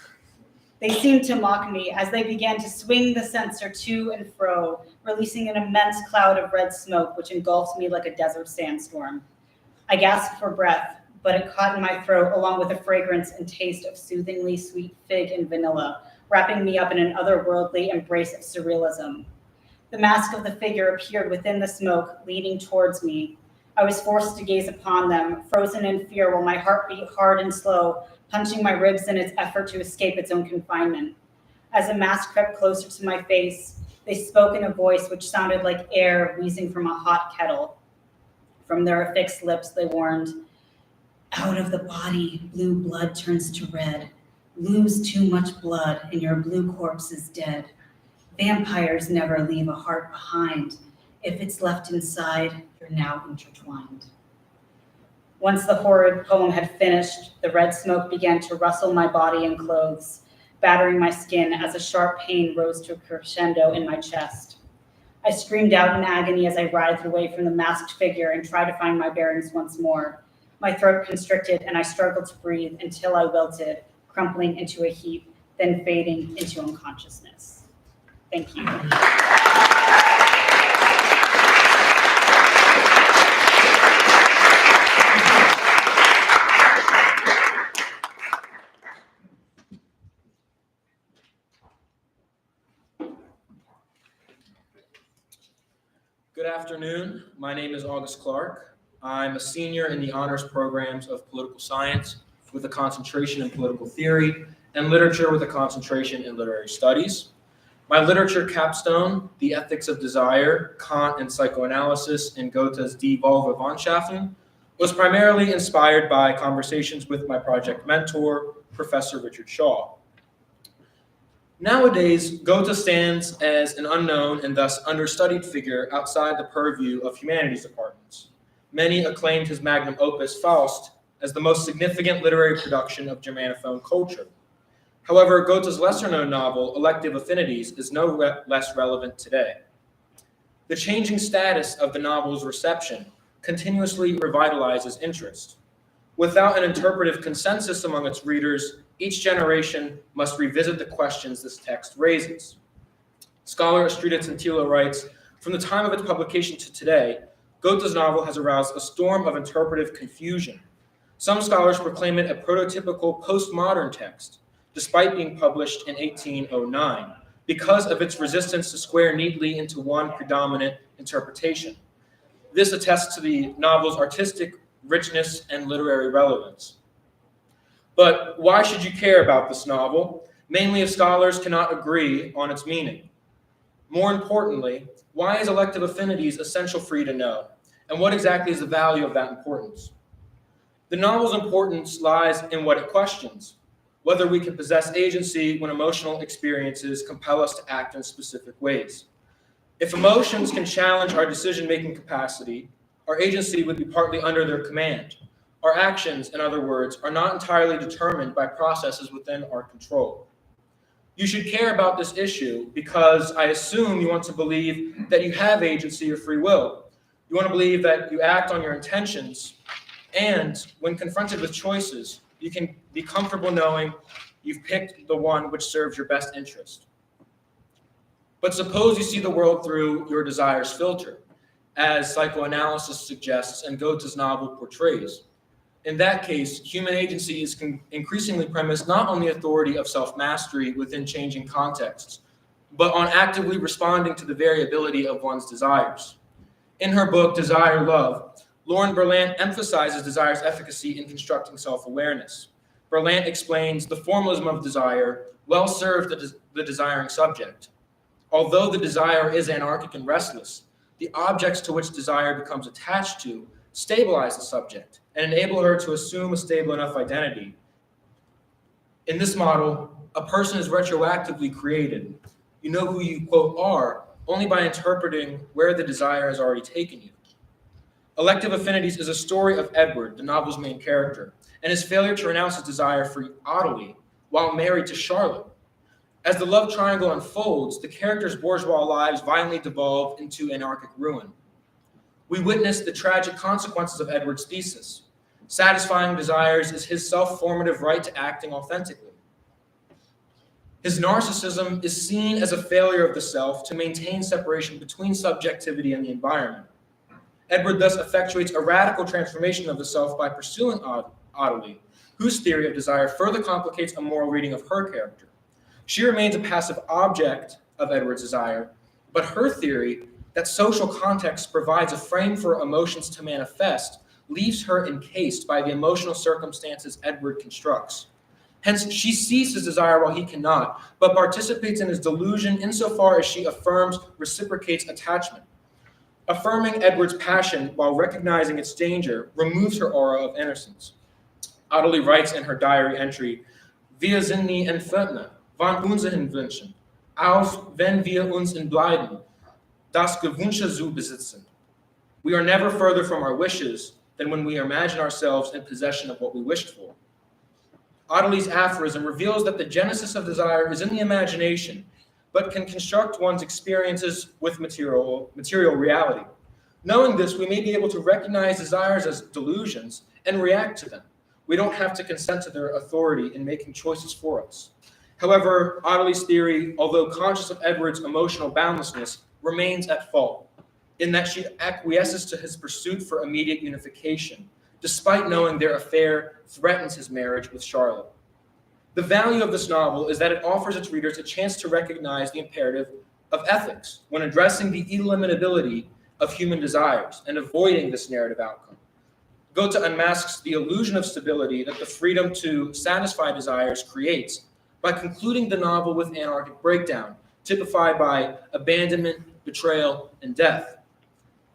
They seemed to mock me as they began to swing the censer to and fro, releasing an immense cloud of red smoke which engulfed me like a desert sandstorm. I gasped for breath, but it caught in my throat along with the fragrance and taste of soothingly sweet fig and vanilla, wrapping me up in an otherworldly embrace of surrealism. The mask of the figure appeared within the smoke, leaning towards me. I was forced to gaze upon them, frozen in fear while my heart beat hard and slow, punching my ribs in its effort to escape its own confinement. As the mask crept closer to my face, they spoke in a voice which sounded like air wheezing from a hot kettle. From their affixed lips, they warned, "Out of the body, blue blood turns to red. Lose too much blood, and your blue corpse is dead. Vampires never leave a heart behind. If it's left inside, you're now intertwined." Once the horrid poem had finished, the red smoke began to rustle my body and clothes, battering my skin as a sharp pain rose to a crescendo in my chest. I screamed out in agony as I writhed away from the masked figure and tried to find my bearings once more. My throat constricted and I struggled to breathe until I wilted, crumpling into a heap, then fading into unconsciousness. Thank you. Good afternoon. My name is August Clark. I'm a senior in the honors programs of political science with a concentration in political theory and literature with a concentration in literary studies. My literature capstone, The Ethics of Desire, Kant and Psychoanalysis in Goethe's Die Wahlverwandtschaften, was primarily inspired by conversations with my project mentor, Professor Richard Shaw. Nowadays, Goethe stands as an unknown and thus understudied figure outside the purview of humanities departments. Many acclaimed his magnum opus, Faust, as the most significant literary production of Germanophone culture. However, Goethe's lesser-known novel, Elective Affinities, is no less relevant today. The changing status of the novel's reception continuously revitalizes interest. Without an interpretive consensus among its readers, each generation must revisit the questions this text raises. Scholar Astrida Tintila writes, from the time of its publication to today, Goethe's novel has aroused a storm of interpretive confusion. Some scholars proclaim it a prototypical postmodern text, despite being published in 1809, because of its resistance to square neatly into one predominant interpretation. This attests to the novel's artistic richness and literary relevance. But why should you care about this novel? Mainly if scholars cannot agree on its meaning. More importantly, why is Elective Affinities essential for you to know? And what exactly is the value of that importance? The novel's importance lies in what it questions, whether we can possess agency when emotional experiences compel us to act in specific ways. If emotions can challenge our decision-making capacity, our agency would be partly under their command. Our actions, in other words, are not entirely determined by processes within our control. You should care about this issue because I assume you want to believe that you have agency or free will. You want to believe that you act on your intentions, and when confronted with choices, you can be comfortable knowing you've picked the one which serves your best interest. But suppose you see the world through your desires filter, as psychoanalysis suggests and Goethe's novel portrays. In that case, human agency is increasingly premised not on the authority of self-mastery within changing contexts, but on actively responding to the variability of one's desires. In her book, Desire Love, Lauren Berlant emphasizes desire's efficacy in constructing self-awareness. Berlant explains the formalism of desire well serves the desiring subject. Although the desire is anarchic and restless, the objects to which desire becomes attached to stabilize the subject and enable her to assume a stable enough identity. In this model, a person is retroactively created. You know who you, quote, are only by interpreting where the desire has already taken you. Elective Affinities is a story of Edward, the novel's main character, and his failure to renounce his desire for Ottilie while married to Charlotte. As the love triangle unfolds, the characters' bourgeois lives violently devolve into anarchic ruin. We witness the tragic consequences of Edward's thesis. Satisfying desires is his self-formative right to acting authentically. His narcissism is seen as a failure of the self to maintain separation between subjectivity and the environment. Edward thus effectuates a radical transformation of the self by pursuing Ottilie, whose theory of desire further complicates a moral reading of her character. She remains a passive object of Edward's desire, but her theory that social context provides a frame for emotions to manifest leaves her encased by the emotional circumstances Edward constructs. Hence, she sees his desire while he cannot, but participates in his delusion insofar as she affirms, reciprocates attachment. Affirming Edward's passion while recognizing its danger removes her aura of innocence. Ottilie writes in her diary entry, "Wir sind nie entfernt von unseren Wünschen, auch wenn wir uns entbleiben, das Gewünschte zu besitzen." We are never further from our wishes than when we imagine ourselves in possession of what we wished for. Ottilie's aphorism reveals that the genesis of desire is in the imagination, but can construct one's experiences with material reality. Knowing this, we may be able to recognize desires as delusions and react to them. We don't have to consent to their authority in making choices for us. However, Ottilie's theory, although conscious of Edward's emotional boundlessness, remains at fault, in that she acquiesces to his pursuit for immediate unification, despite knowing their affair threatens his marriage with Charlotte. The value of this novel is that it offers its readers a chance to recognize the imperative of ethics when addressing the illimitability of human desires and avoiding this narrative outcome. Goethe unmasks the illusion of stability that the freedom to satisfy desires creates by concluding the novel with anarchic breakdown, typified by abandonment, betrayal, and death.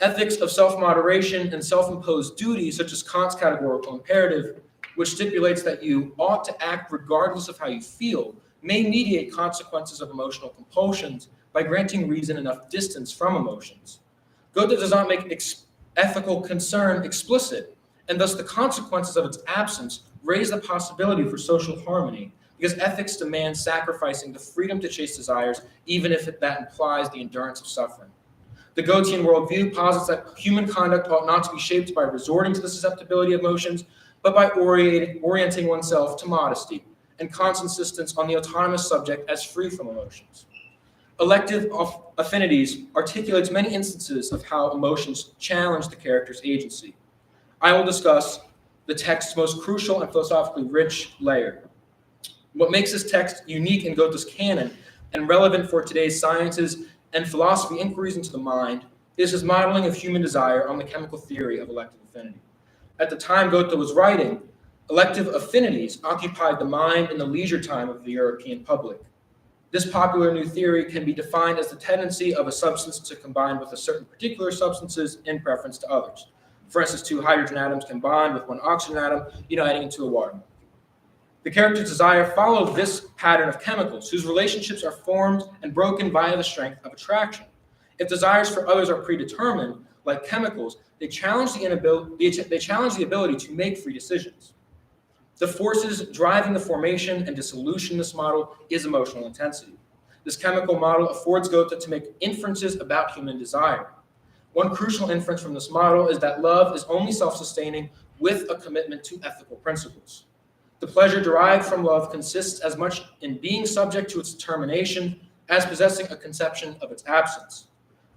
Ethics of self-moderation and self-imposed duty, such as Kant's categorical imperative, which stipulates that you ought to act regardless of how you feel, may mediate consequences of emotional compulsions by granting reason enough distance from emotions. Goethe does not make ethical concern explicit, and thus the consequences of its absence raise the possibility for social harmony, because ethics demands sacrificing the freedom to chase desires, even if that implies the endurance of suffering. The Goethean worldview posits that human conduct ought not to be shaped by resorting to the susceptibility of emotions, but by orienting oneself to modesty and Kant's insistence on the autonomous subject as free from emotions. Elective Affinities articulates many instances of how emotions challenge the character's agency. I will discuss the text's most crucial and philosophically rich layer. What makes this text unique in Goethe's canon and relevant for today's sciences and philosophy inquiries into the mind is his modeling of human desire on the chemical theory of elective affinity. At the time Goethe was writing, elective affinities occupied the mind and the leisure time of the European public. This popular new theory can be defined as the tendency of a substance to combine with a certain particular substances in preference to others. For instance, two hydrogen atoms can bond with one oxygen atom, uniting into a water molecule. The character's desire followed this pattern of chemicals, whose relationships are formed and broken via the strength of attraction. If desires for others are predetermined, like chemicals, they challenge the ability to make free decisions. The forces driving the formation and dissolution of this model is emotional intensity. This chemical model affords Goethe to make inferences about human desire. One crucial inference from this model is that love is only self-sustaining with a commitment to ethical principles. The pleasure derived from love consists as much in being subject to its termination as possessing a conception of its absence.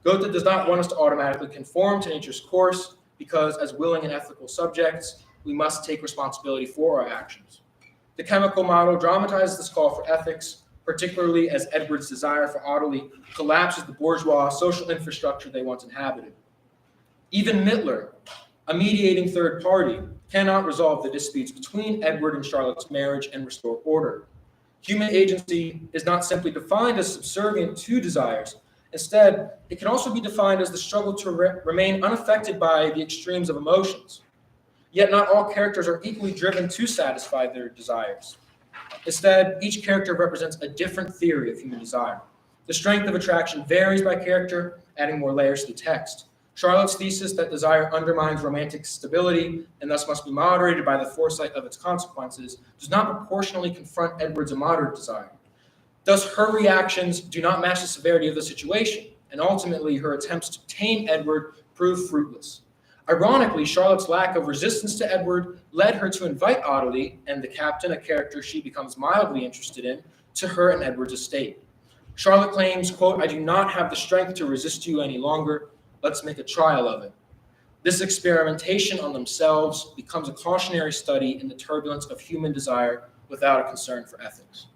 Goethe does not want us to automatically conform to nature's course because, as willing and ethical subjects, we must take responsibility for our actions. The chemical model dramatizes this call for ethics, particularly as Edward's desire for Ottilie collapses the bourgeois social infrastructure they once inhabited. Even Mittler, a mediating third party, cannot resolve the disputes between Edward and Charlotte's marriage and restore order. Human agency is not simply defined as subservient to desires. Instead, it can also be defined as the struggle to remain unaffected by the extremes of emotions. Yet not all characters are equally driven to satisfy their desires. Instead, each character represents a different theory of human desire. The strength of attraction varies by character, adding more layers to the text. Charlotte's thesis that desire undermines romantic stability and thus must be moderated by the foresight of its consequences does not proportionally confront Edward's immoderate desire. Thus, her reactions do not match the severity of the situation, and ultimately her attempts to tame Edward prove fruitless. Ironically, Charlotte's lack of resistance to Edward led her to invite Ottilie and the captain, a character she becomes mildly interested in, to her and Edward's estate. Charlotte claims, quote, "I do not have the strength to resist you any longer. Let's make a trial of it." This experimentation on themselves becomes a cautionary study in the turbulence of human desire without a concern for ethics.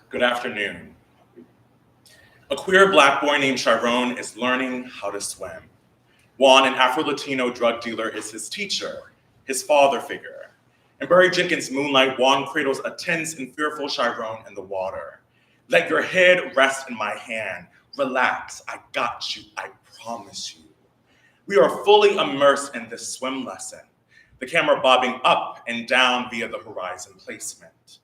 Good afternoon. A queer black boy named Chiron is learning how to swim. Juan, an Afro-Latino drug dealer, is his teacher, his father figure. In Barry Jenkins' Moonlight, Juan cradles a tense and fearful Chiron in the water. "Let your head rest in my hand. Relax, I got you, I promise you." We are fully immersed in this swim lesson, the camera bobbing up and down via the horizon placement.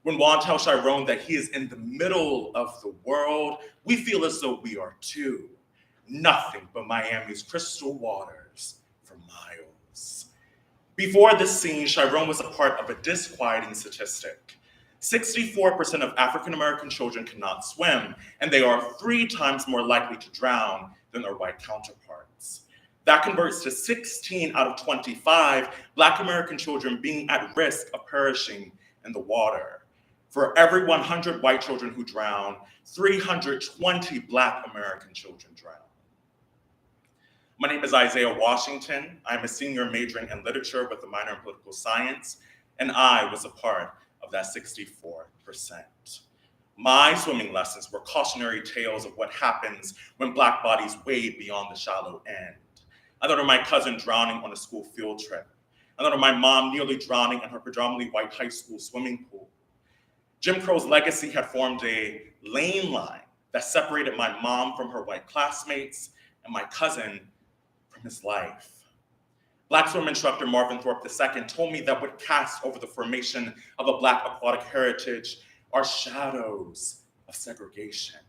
When Juan tells Chiron that he is in the middle of the world, we feel as though we are too. Nothing but Miami's crystal waters for miles. Before this scene, Chiron was a part of a disquieting statistic. 64% of African-American children cannot swim, and they are 3 times more likely to drown than their white counterparts. That converts to 16 out of 25 Black American children being at risk of perishing in the water. For every 100 white children who drown, 320 Black American children drown. My name is Isaiah Washington. I'm a senior majoring in literature with a minor in political science, and I was a part of that 64%. My swimming lessons were cautionary tales of what happens when Black bodies wade beyond the shallow end. I learned of my cousin drowning on a school field trip. I learned of my mom nearly drowning in her predominantly white high school swimming pool. Jim Crow's legacy had formed a lane line that separated my mom from her white classmates and my cousin from his life. Black swim instructor Marvin Thorpe II told me that what cast over the formation of a Black aquatic heritage are shadows of segregation.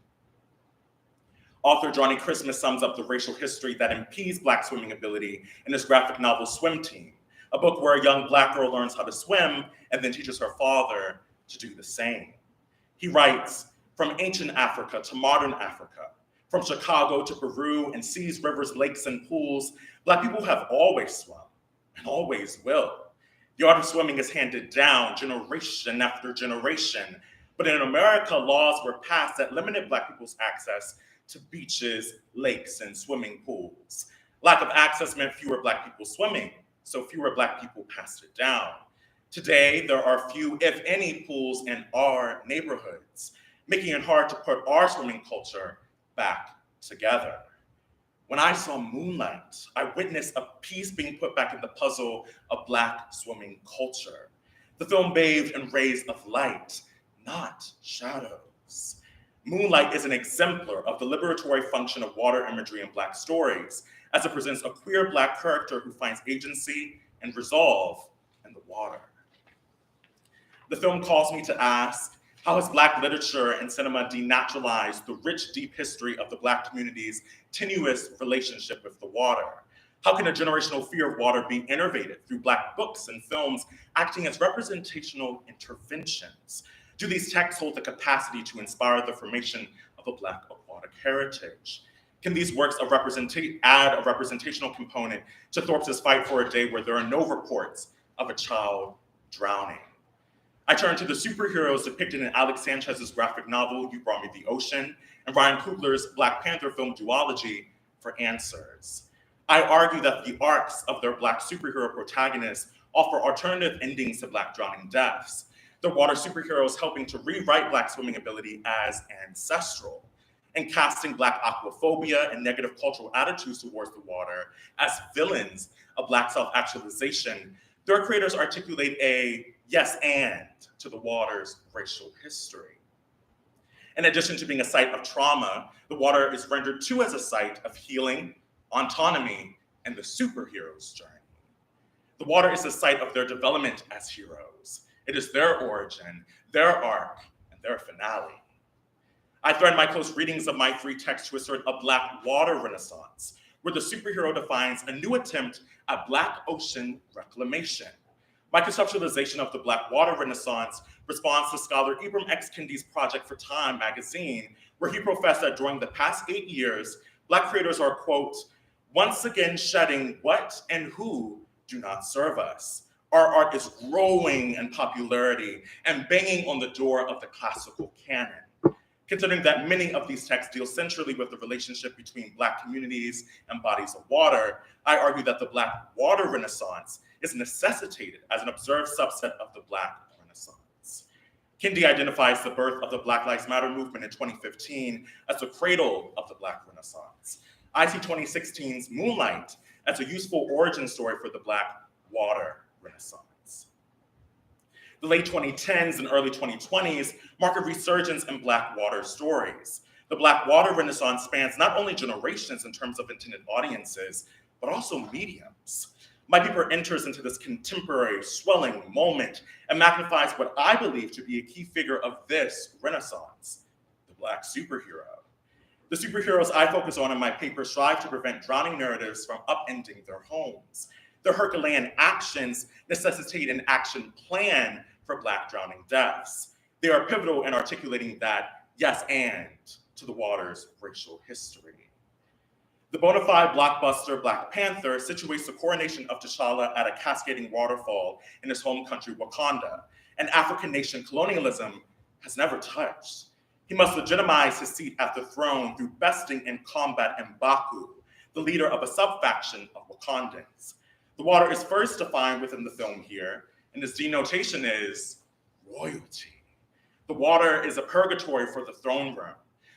Author Johnny Christmas sums up the racial history that impedes Black swimming ability in his graphic novel Swim Team, a book where a young Black girl learns how to swim and then teaches her father to do the same. He writes, "From ancient Africa to modern Africa, from Chicago to Peru and seas, rivers, lakes, and pools, Black people have always swum and always will. The art of swimming is handed down generation after generation, but in America, laws were passed that limited Black people's access to beaches, lakes, and swimming pools. Lack of access meant fewer Black people swimming, so fewer Black people passed it down. Today, there are few, if any, pools in our neighborhoods, making it hard to put our swimming culture back together. When I saw Moonlight, I witnessed a piece being put back in the puzzle of Black swimming culture. The film bathed in rays of light, not shadows. Moonlight is an exemplar of the liberatory function of water imagery in Black stories, as it presents a queer Black character who finds agency and resolve in the water. The film calls me to ask, how has Black literature and cinema denaturalized the rich, deep history of the Black community's tenuous relationship with the water? How can a generational fear of water be innervated through Black books and films acting as representational interventions? Do these texts hold the capacity to inspire the formation of a Black aquatic heritage? Can these works add a representational component to Thorpe's fight for a day where there are no reports of a child drowning? I turn to the superheroes depicted in Alex Sanchez's graphic novel, You Brought Me the Ocean, and Ryan Coogler's Black Panther film Duology for answers. I argue that the arcs of their Black superhero protagonists offer alternative endings to Black drowning deaths. The water superheroes helping to rewrite Black swimming ability as ancestral, and casting Black aquaphobia and negative cultural attitudes towards the water as villains of Black self-actualization. Their creators articulate a yes and to the water's racial history. In addition to being a site of trauma, the water is rendered too as a site of healing, autonomy, and the superhero's journey. The water is the site of their development as heroes. It is their origin, their arc, and their finale. I thread my close readings of my three texts to assert a Black water renaissance, where the superhero defines a new attempt at Black ocean reclamation. My conceptualization of the Black water renaissance responds to scholar Ibram X. Kendi's project for Time magazine, where he professed that during the past 8 years, Black creators are, quote, once again shedding what and who do not serve us. Our art is growing in popularity and banging on the door of the classical canon. Considering that many of these texts deal centrally with the relationship between Black communities and bodies of water, I argue that the Black water renaissance is necessitated as an observed subset of the Black Renaissance. Kendi identifies the birth of the Black Lives Matter movement in 2015 as the cradle of the Black Renaissance. I see 2016's Moonlight as a useful origin story for the Black water renaissance. The late 2010s and early 2020s mark a resurgence in Black water stories. The Black water renaissance spans not only generations in terms of intended audiences, but also mediums. My paper enters into this contemporary swelling moment and magnifies what I believe to be a key figure of this renaissance, the Black superhero. The superheroes I focus on in my paper strive to prevent drowning narratives from upending their homes. Their Herculean actions necessitate an action plan for Black drowning deaths. They are pivotal in articulating that yes and to the water's racial history. The bona fide blockbuster Black Panther situates the coronation of T'Challa at a cascading waterfall in his home country, Wakanda, an African nation colonialism has never touched. He must legitimize his seat at the throne through besting in combat M'Baku, the leader of a sub-faction of Wakandans. The water is first defined within the film here, and its denotation is royalty. The water is a purgatory for the throne room.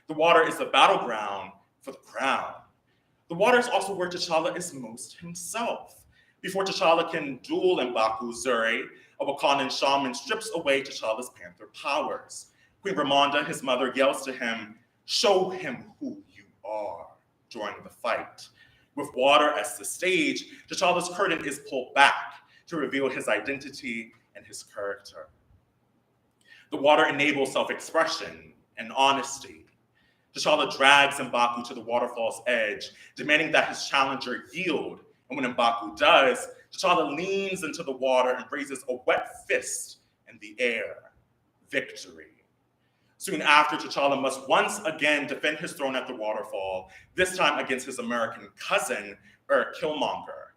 The water is the battleground for the crown. The water is also where T'Challa is most himself. Before T'Challa can duel M'Baku, Zuri, a Wakandan shaman, strips away T'Challa's panther powers. Queen Ramonda, his mother, yells to him, "Show him who you are," during the fight. With water as the stage, T'Challa's curtain is pulled back to reveal his identity and his character. The water enables self-expression and honesty. T'Challa drags M'Baku to the waterfall's edge, demanding that his challenger yield. And when M'Baku does, T'Challa leans into the water and raises a wet fist in the air. Victory. Soon after, T'Challa must once again defend his throne at the waterfall, this time against his American cousin, Killmonger.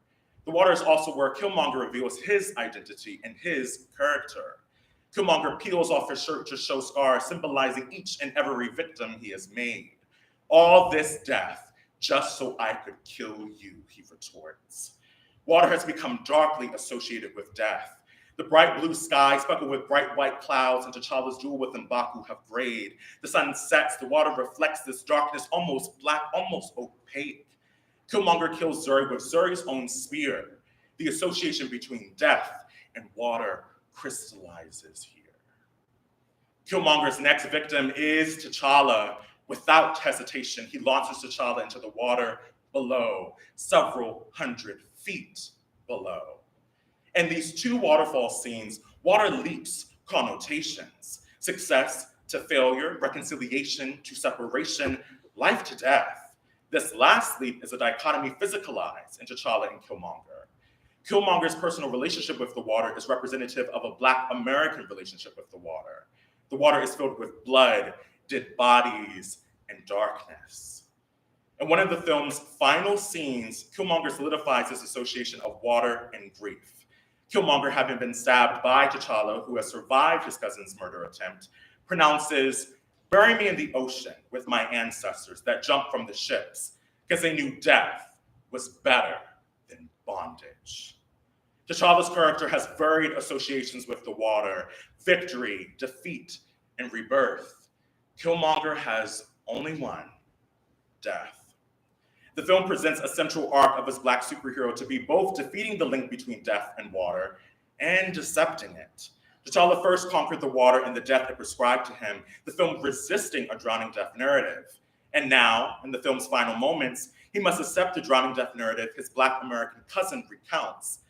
The water is also where Killmonger reveals his identity and his character. Killmonger peels off his shirt to show scars, symbolizing each and every victim he has made. All this death, just so I could kill you, he retorts. Water has become darkly associated with death. The bright blue sky, speckled with bright white clouds, and T'Challa's duel with M'Baku have grayed. The sun sets, the water reflects this darkness, almost black, almost opaque. Killmonger kills Zuri with Zuri's own spear. The association between death and water crystallizes here. Killmonger's next victim is T'Challa. Without hesitation, he launches T'Challa into the water below, several hundred feet below. In these two waterfall scenes, water leaps, connotations: success to failure, reconciliation to separation, life to death. This last leap is a dichotomy physicalized in T'Challa and Killmonger. Killmonger's personal relationship with the water is representative of a Black American relationship with the water. The water is filled with blood, dead bodies, and darkness. In one of the film's final scenes, Killmonger solidifies his association of water and grief. Killmonger, having been stabbed by T'Challa, who has survived his cousin's murder attempt, pronounces, "Bury me in the ocean with my ancestors that jumped from the ships, because they knew death was better than bondage." T'Challa's character has varied associations with the water: victory, defeat, and rebirth. Killmonger has only one: death. The film presents a central arc of his Black superhero to be both defeating the link between death and water and decepting it. T'Challa first conquered the water and the death it prescribed to him, the film resisting a drowning death narrative. And now, in the film's final moments, he must accept the drowning death narrative his Black American cousin recounts.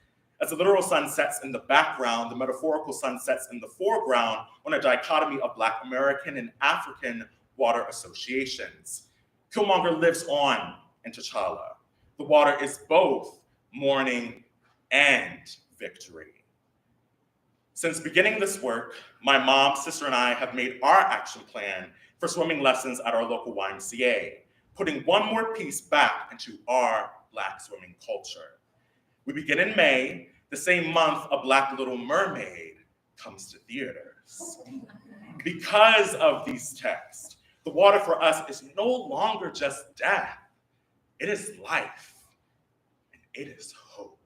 As the literal sun sets in the background, the metaphorical sun sets in the foreground on a dichotomy of Black American and African water associations. Killmonger lives on in T'Challa. The water is both mourning and victory. Since beginning this work, my mom, sister, and I have made our action plan for swimming lessons at our local YMCA, putting one more piece back into our Black swimming culture. We begin in May, the same month a Black Little Mermaid comes to theaters. Because of these texts, the water for us is no longer just death. It is life, and it is hope.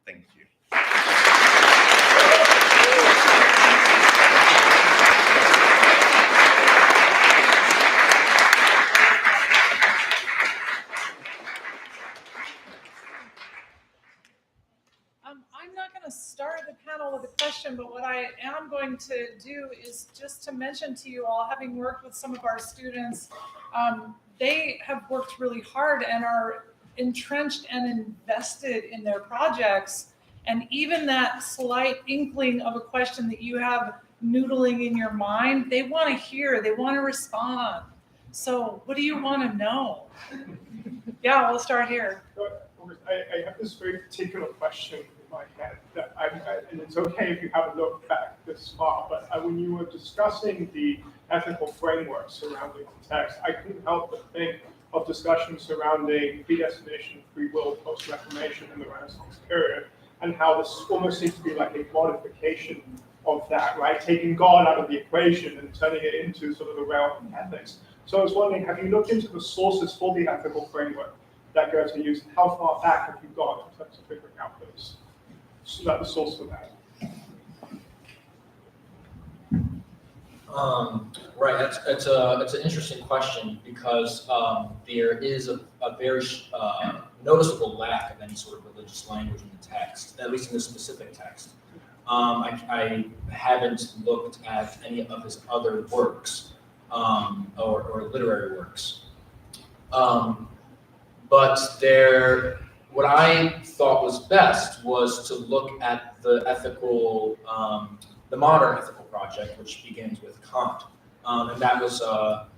Thank you. I'm not going to start the panel with a question, but what I am going to do is just to mention to you all, having worked with some of our students, they have worked really hard and are entrenched and invested in their projects. And even that slight inkling of a question that you have noodling in your mind, they want to hear, they want to respond. So what do you want to know? Yeah, we'll start here. I have this very particular question in my head that and it's okay if you haven't looked back this far, but when you were discussing the ethical framework surrounding the text, I couldn't help but think of discussions surrounding predestination, free will, post-Reformation, and the Renaissance period, and how this almost seems to be like a modification of that, right? Taking God out of the equation and turning it into sort of the realm of ethics. So I was wondering, have you looked into the sources for the ethical framework that Goethe used? How far back have you gone in terms of figuring out those, the source for that? Right, it's an interesting question because there is a very noticeable lack of any sort of religious language in the text, at least in the specific text. I haven't looked at any of his other works or literary works. But what I thought was best was to look at the ethical, the modern ethical project, which begins with Kant. And that was a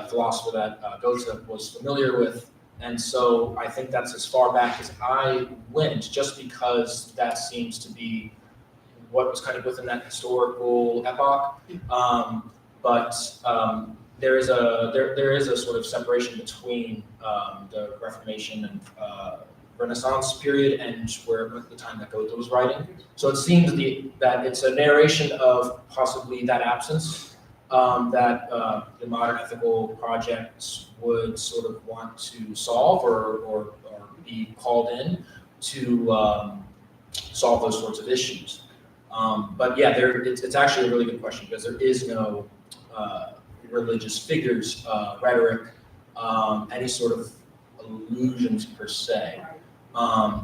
philosopher that Goethe was familiar with. And so I think that's as far back as I went, just because that seems to be what was kind of within that historical epoch. There is a sort of separation between the Reformation and Renaissance period and the time that Goethe was writing. So it seems that it's a narration of possibly that absence that the modern ethical projects would sort of want to solve or be called in to solve those sorts of issues. But yeah, it's actually a really good question because there is no religious figures, rhetoric, any sort of allusions per se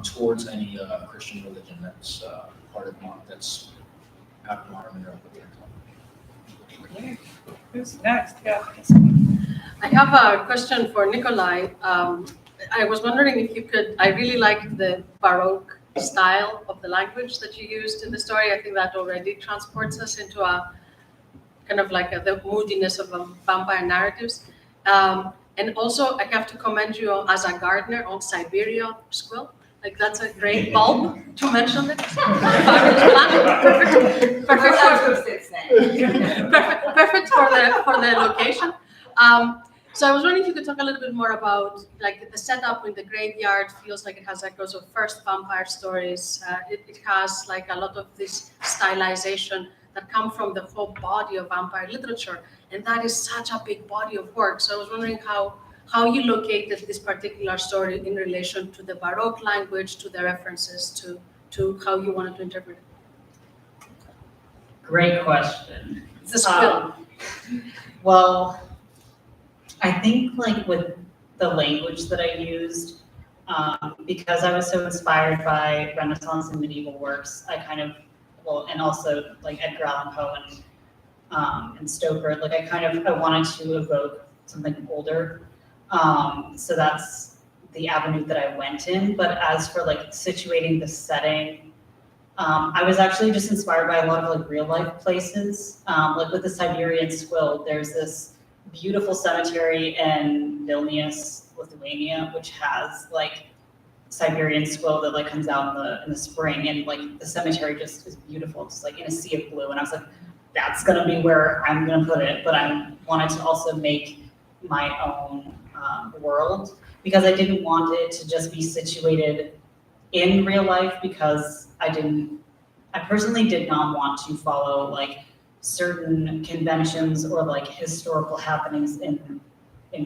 towards any Christian religion that's part of that's out of modern Europe at the time. Who's next? Yeah. I have a question for Nikolai. I was wondering if you could, I really liked the Baroque style of the language that you used in the story. I think that already transports us into a kind of like the moodiness of vampire narratives. And also, I have to commend you as a gardener on Siberia squill. Like that's a great bulb to mention it. Perfect for the location. So I was wondering if you could talk a little bit more about like the setup in the graveyard. Feels like it has echoes of first vampire stories. It has like a lot of this stylization that come from the whole body of vampire literature, and that is such a big body of work. So I was wondering how you located this particular story in relation to the Baroque language, to the references, to how you wanted to interpret it. Great question. It's a skill. Well, I think like with the language that I used, because I was so inspired by Renaissance and medieval works, I kind of, and also like Edgar Allan Poe and Stoker, like I wanted to evoke something older. So that's the avenue that I went in. But as for like situating the setting, I was actually just inspired by a lot of like real life places. Like with the Siberian squill, there's this beautiful cemetery in Vilnius, Lithuania, which has like Siberian squill that like comes out in the spring, and like the cemetery just is beautiful, just like in a sea of blue. And I was like, that's gonna be where I'm gonna put it. But I wanted to also make my own world, because I didn't want it to just be situated in real life, because I personally did not want to follow like certain conventions or like historical happenings in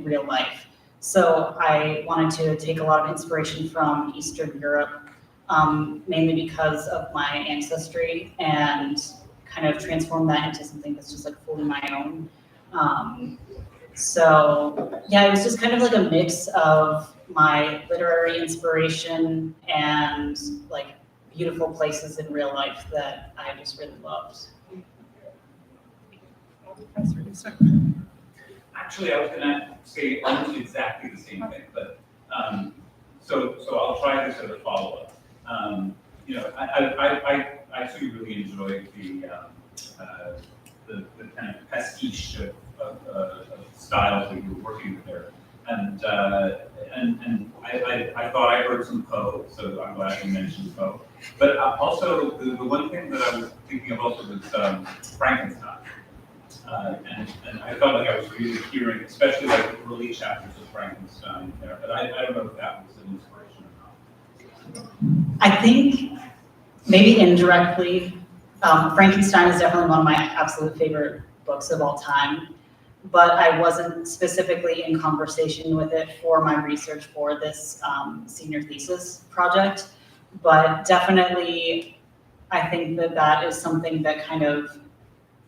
real life. So I wanted to take a lot of inspiration from Eastern Europe, mainly because of my ancestry, and kind of transform that into something that's just like fully my own. So yeah, it was just kind of like a mix of my literary inspiration and like beautiful places in real life that I just really loved. Actually, I was gonna say almost exactly the same thing, but so I'll try this as a follow-up. You know, I actually really enjoyed the kind of pastiche of styles that you were working with there, and I thought I heard some Poe, so I'm glad you mentioned Poe. But also the one thing that I was thinking of also was Frankenstein. And I felt like I was really hearing, especially like the early chapters of Frankenstein there, but I don't know if that was an inspiration or not. I think maybe indirectly, Frankenstein is definitely one of my absolute favorite books of all time, but I wasn't specifically in conversation with it for my research for this senior thesis project, but definitely I think that is something that kind of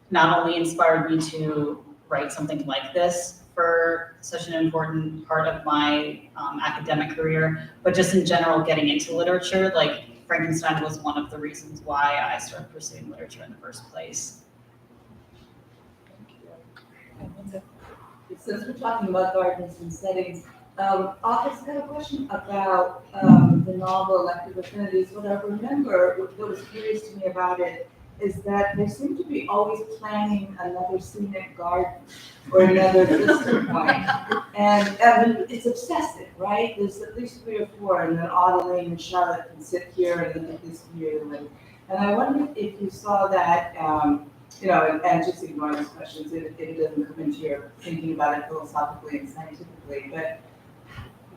not only inspired me to write something like this for such an important part of my academic career, but just in general getting into literature. Like Frankenstein was one of the reasons why I started pursuing literature in the first place. Since we're talking about gardens and settings, Office had a question about the novel Elective Affinities. What I remember, what was curious to me about it, is that they seem to be always planning another scenic garden or another vista point. And it's obsessive, right? There's at least 3 or 4, and then Adeline and Charlotte can sit here and look at this view. And I wondered if you saw that, you know, and just ignore these questions, it doesn't come into your thinking about it philosophically and scientifically, but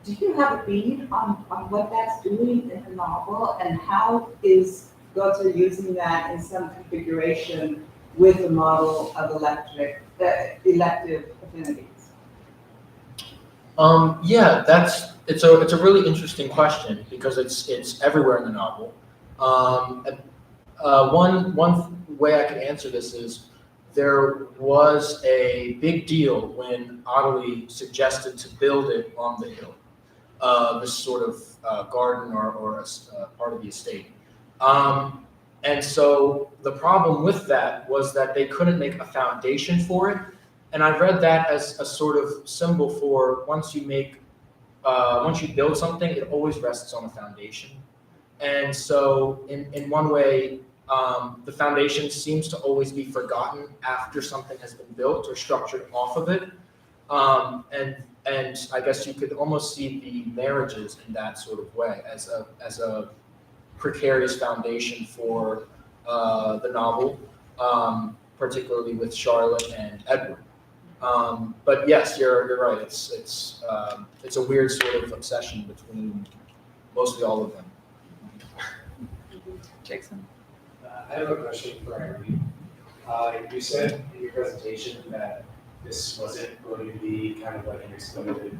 do you have a read on what that's doing in the novel, and how is Goethe using that in some configuration with the model of elective affinities? Yeah, it's a really interesting question, because it's everywhere in the novel. One way I could answer this is there was a big deal when Adelie suggested to build it on the hill, this sort of garden or a part of the estate. And so the problem with that was that they couldn't make a foundation for it. And I read that as a sort of symbol for once you build something, it always rests on a foundation. And so in one way, the foundation seems to always be forgotten after something has been built or structured off of it. And I guess you could almost see the marriages in that sort of way as a precarious foundation for the novel, particularly with Charlotte and Edward. But yes, you're right. It's a weird sort of obsession between mostly all of them. Jackson. I have a question for Irene. You said in your presentation that this wasn't going to be kind of like an exploitative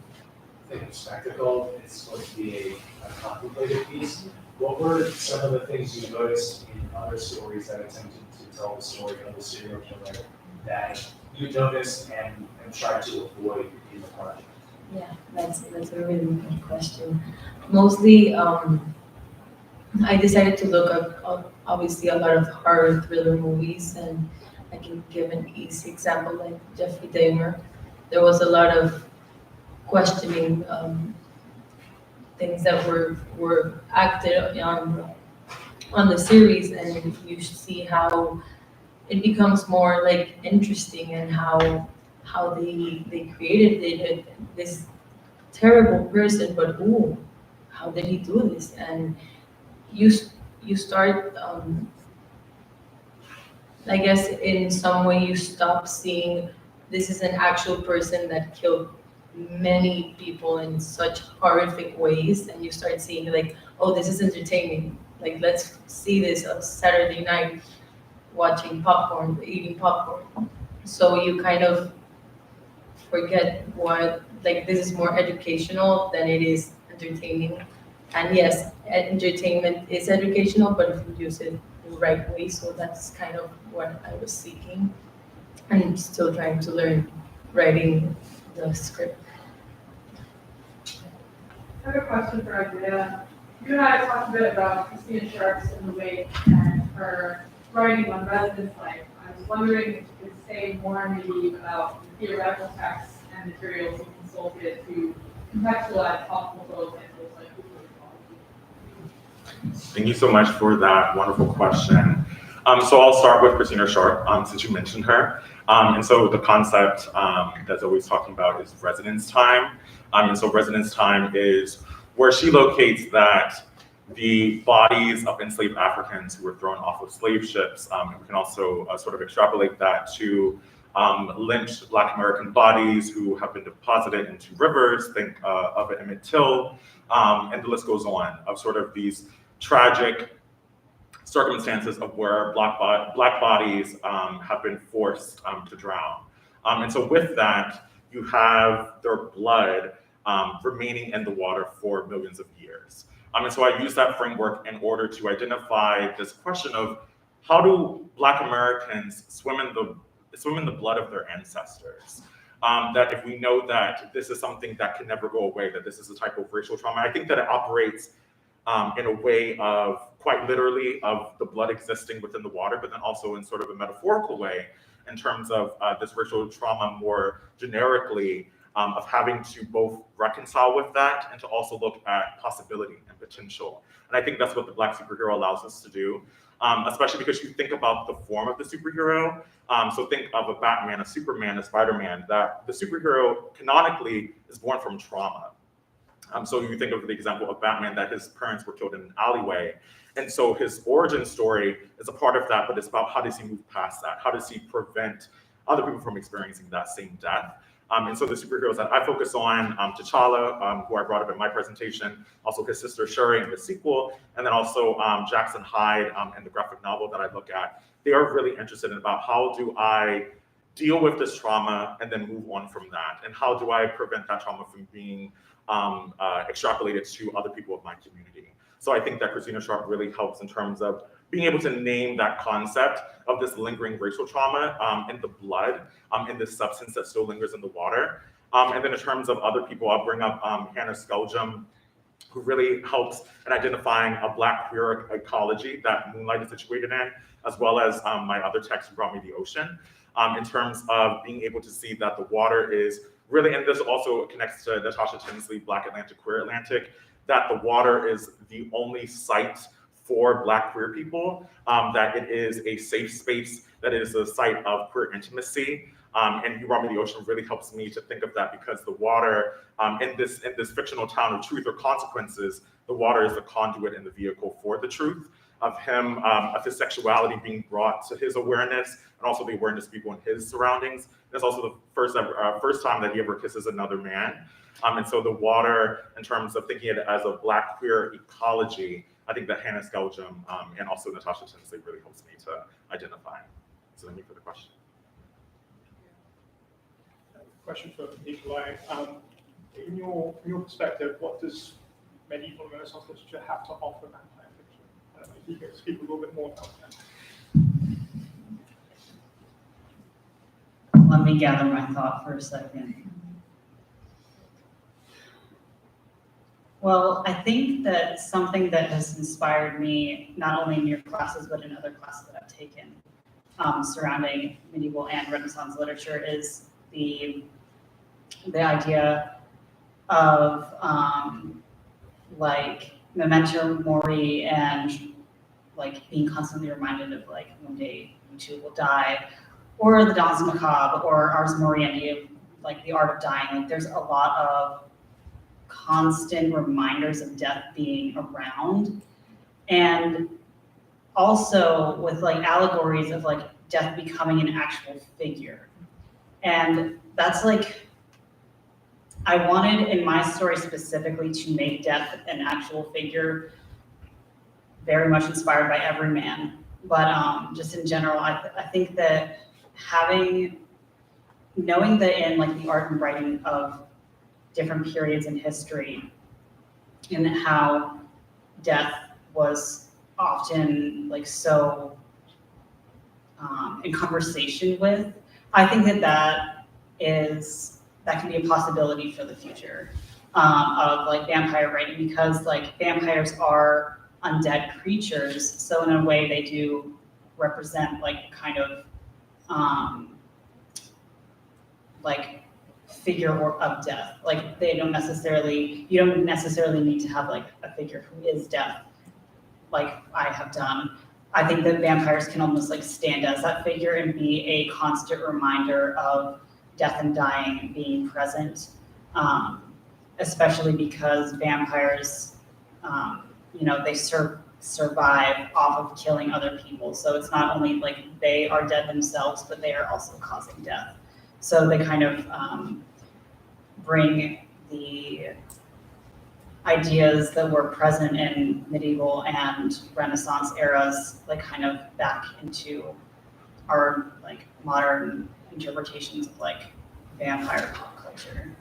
thing of spectacle. It's supposed to be a contemplative piece. What were some of the things you noticed in other stories that attempted to tell the story of the serial killer that you noticed and tried to avoid in the project? Yeah, that's a really good question. Mostly, I decided to look up obviously a lot of horror thriller movies, and I can give an easy example like Jeffrey Dahmer. There was a lot of questioning things that were acted on the series, and you see how it becomes more like interesting and how they created this terrible person, but ooh, how did he do this? And you start, I guess in some way you stop seeing this is an actual person that killed many people in such horrific ways, and you start seeing like, oh, this is entertaining. Like, let's see this on Saturday night, watching popcorn, eating popcorn. So you kind of forget what, like, this is more educational than it is entertaining. And yes, entertainment is educational, but if you use it the right way, so that's kind of what I was seeking. I'm still trying to learn writing the script. I have a question for Andrea. You and I talked a bit about Christina Sharp's In the Wake and her writing on residence life. I was wondering if you could say more maybe about the theoretical texts and materials you consulted to contextualize possible photos like Thank you so much for that wonderful question. So I'll start with Christina Sharp, since you mentioned her. And so the concept that's always talking about is residence time. And so residence time is where she locates that the bodies of enslaved Africans who were thrown off of slave ships, and we can also sort of extrapolate that to lynched Black American bodies who have been deposited into rivers, think of Emmett Till, and the list goes on of sort of these tragic circumstances of where Black bodies have been forced to drown. And so with that, you have their blood remaining in the water for millions of years. And so I use that framework in order to identify this question of how do Black Americans swim in the blood of their ancestors? That if we know that this is something that can never go away, that this is a type of racial trauma, I think that it operates in a way of quite literally of the blood existing within the water, but then also in sort of a metaphorical way in terms of this racial trauma more generically of having to both reconcile with that and to also look at possibility and potential. And I think that's what the Black superhero allows us to do, especially because you think about the form of the superhero. So think of a Batman, a Superman, a Spider-Man, that the superhero canonically is born from trauma. So you think of the example of Batman, that his parents were killed in an alleyway. And so his origin story is a part of that, but it's about how does he move past that? How does he prevent other people from experiencing that same death? And so the superheroes that I focus on, T'Challa, who I brought up in my presentation, also his sister Shuri in the sequel, and then also Jackson Hyde in the graphic novel that I look at. They are really interested in about how do I deal with this trauma and then move on from that? And how do I prevent that trauma from being extrapolated to other people of my community? So I think that Christina Sharp really helps in terms of being able to name that concept of this lingering racial trauma in the blood, in this substance that still lingers in the water. And then in terms of other people, I'll bring up Hannah Skeljum, who really helps in identifying a Black queer ecology that Moonlight is situated in, as well as my other text, Who Brought Me the Ocean, in terms of being able to see that the water is really, and this also connects to Natasha Tinsley, Black Atlantic, Queer Atlantic, that the water is the only site for Black queer people, that it is a safe space, that it is a site of queer intimacy. And You Brought Me the Ocean really helps me to think of that, because the water in this fictional town of truth or consequences, the water is the conduit and the vehicle for the truth of him, of his sexuality being brought to his awareness, and also the awareness of people in his surroundings. It's also the first time that he ever kisses another man. And so the water, in terms of thinking it as a Black queer ecology, I think that Hannah Skeljum and also Natasha Tinsley really helps me to identify. So thank you for the question. Question for Nikolai. In your perspective, what does medieval and Renaissance literature have to offer vampire fiction? I don't know if you can speak a little bit more about that. Let me gather my thought for a second. Well, I think that something that has inspired me, not only in your classes, but in other classes that I've taken surrounding medieval and Renaissance literature, is the idea of like memento mori, and like being constantly reminded of like one day you too will die, or the Danse Macabre, or Ars Moriendi, of like the art of dying. Like there's a lot of constant reminders of death being around, and also with like allegories of like death becoming an actual figure. And that's like, I wanted in my story specifically to make death an actual figure, very much inspired by Everyman. But just in general, I think that knowing that in like the art and writing of different periods in history, and how death was often like so in conversation with, I think that can be a possibility for the future of like vampire writing, because like vampires are undead creatures, so in a way they do represent like kind of like figure of death. Like you don't necessarily need to have like a figure who is death, like I have done. I think that vampires can almost like stand as that figure and be a constant reminder of death and dying being present, especially because vampires, they survive off of killing other people. So it's not only like they are dead themselves, but they are also causing death. So they kind of bring the ideas that were present in medieval and Renaissance eras, like kind of back into our like modern interpretations of like vampire pop culture.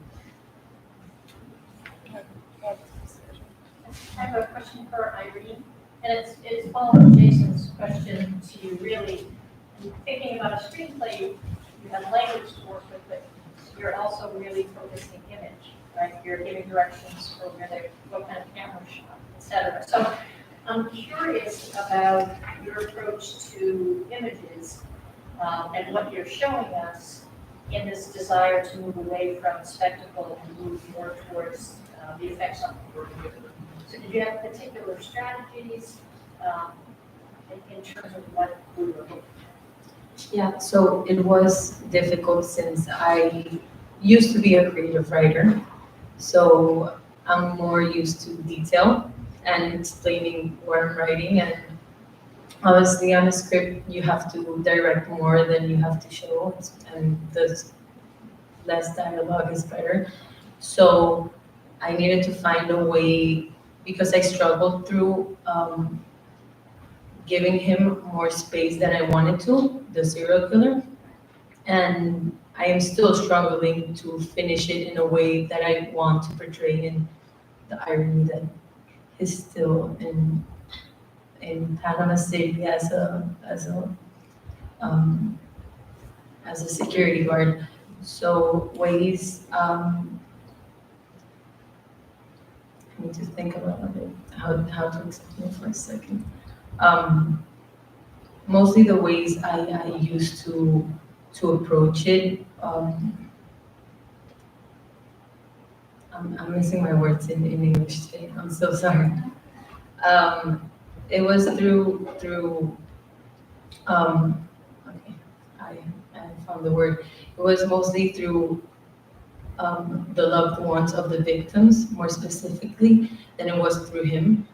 I have a question for Irene, and it's following Jason's question to you. Really, thinking about a screenplay, you have language to work with, but you're also really focusing image, right? You're giving directions for what kind of camera shot, etc. So I'm curious about your approach to images and what you're showing us in this desire to move away from spectacle and move more towards the effects on the world. So did you have particular strategies in terms of what we were looking at? Yeah, so it was difficult since I used to be a creative writer. So I'm more used to detail and explaining what I'm writing. And obviously on a script, you have to direct more than you have to show, and the less dialogue is better. So I needed to find a way, because I struggled through giving him more space than I wanted to, the serial killer. And I am still struggling to finish it in a way that I want to portray, in the irony that he's still in Panama City as a security guard. So ways, I need to think about it, how to explain for a second. Mostly the ways I used to approach it. I'm missing my words in English today. I'm so sorry. It was through okay, I found the word. It was mostly through the loved ones of the victims, more specifically, than it was through him.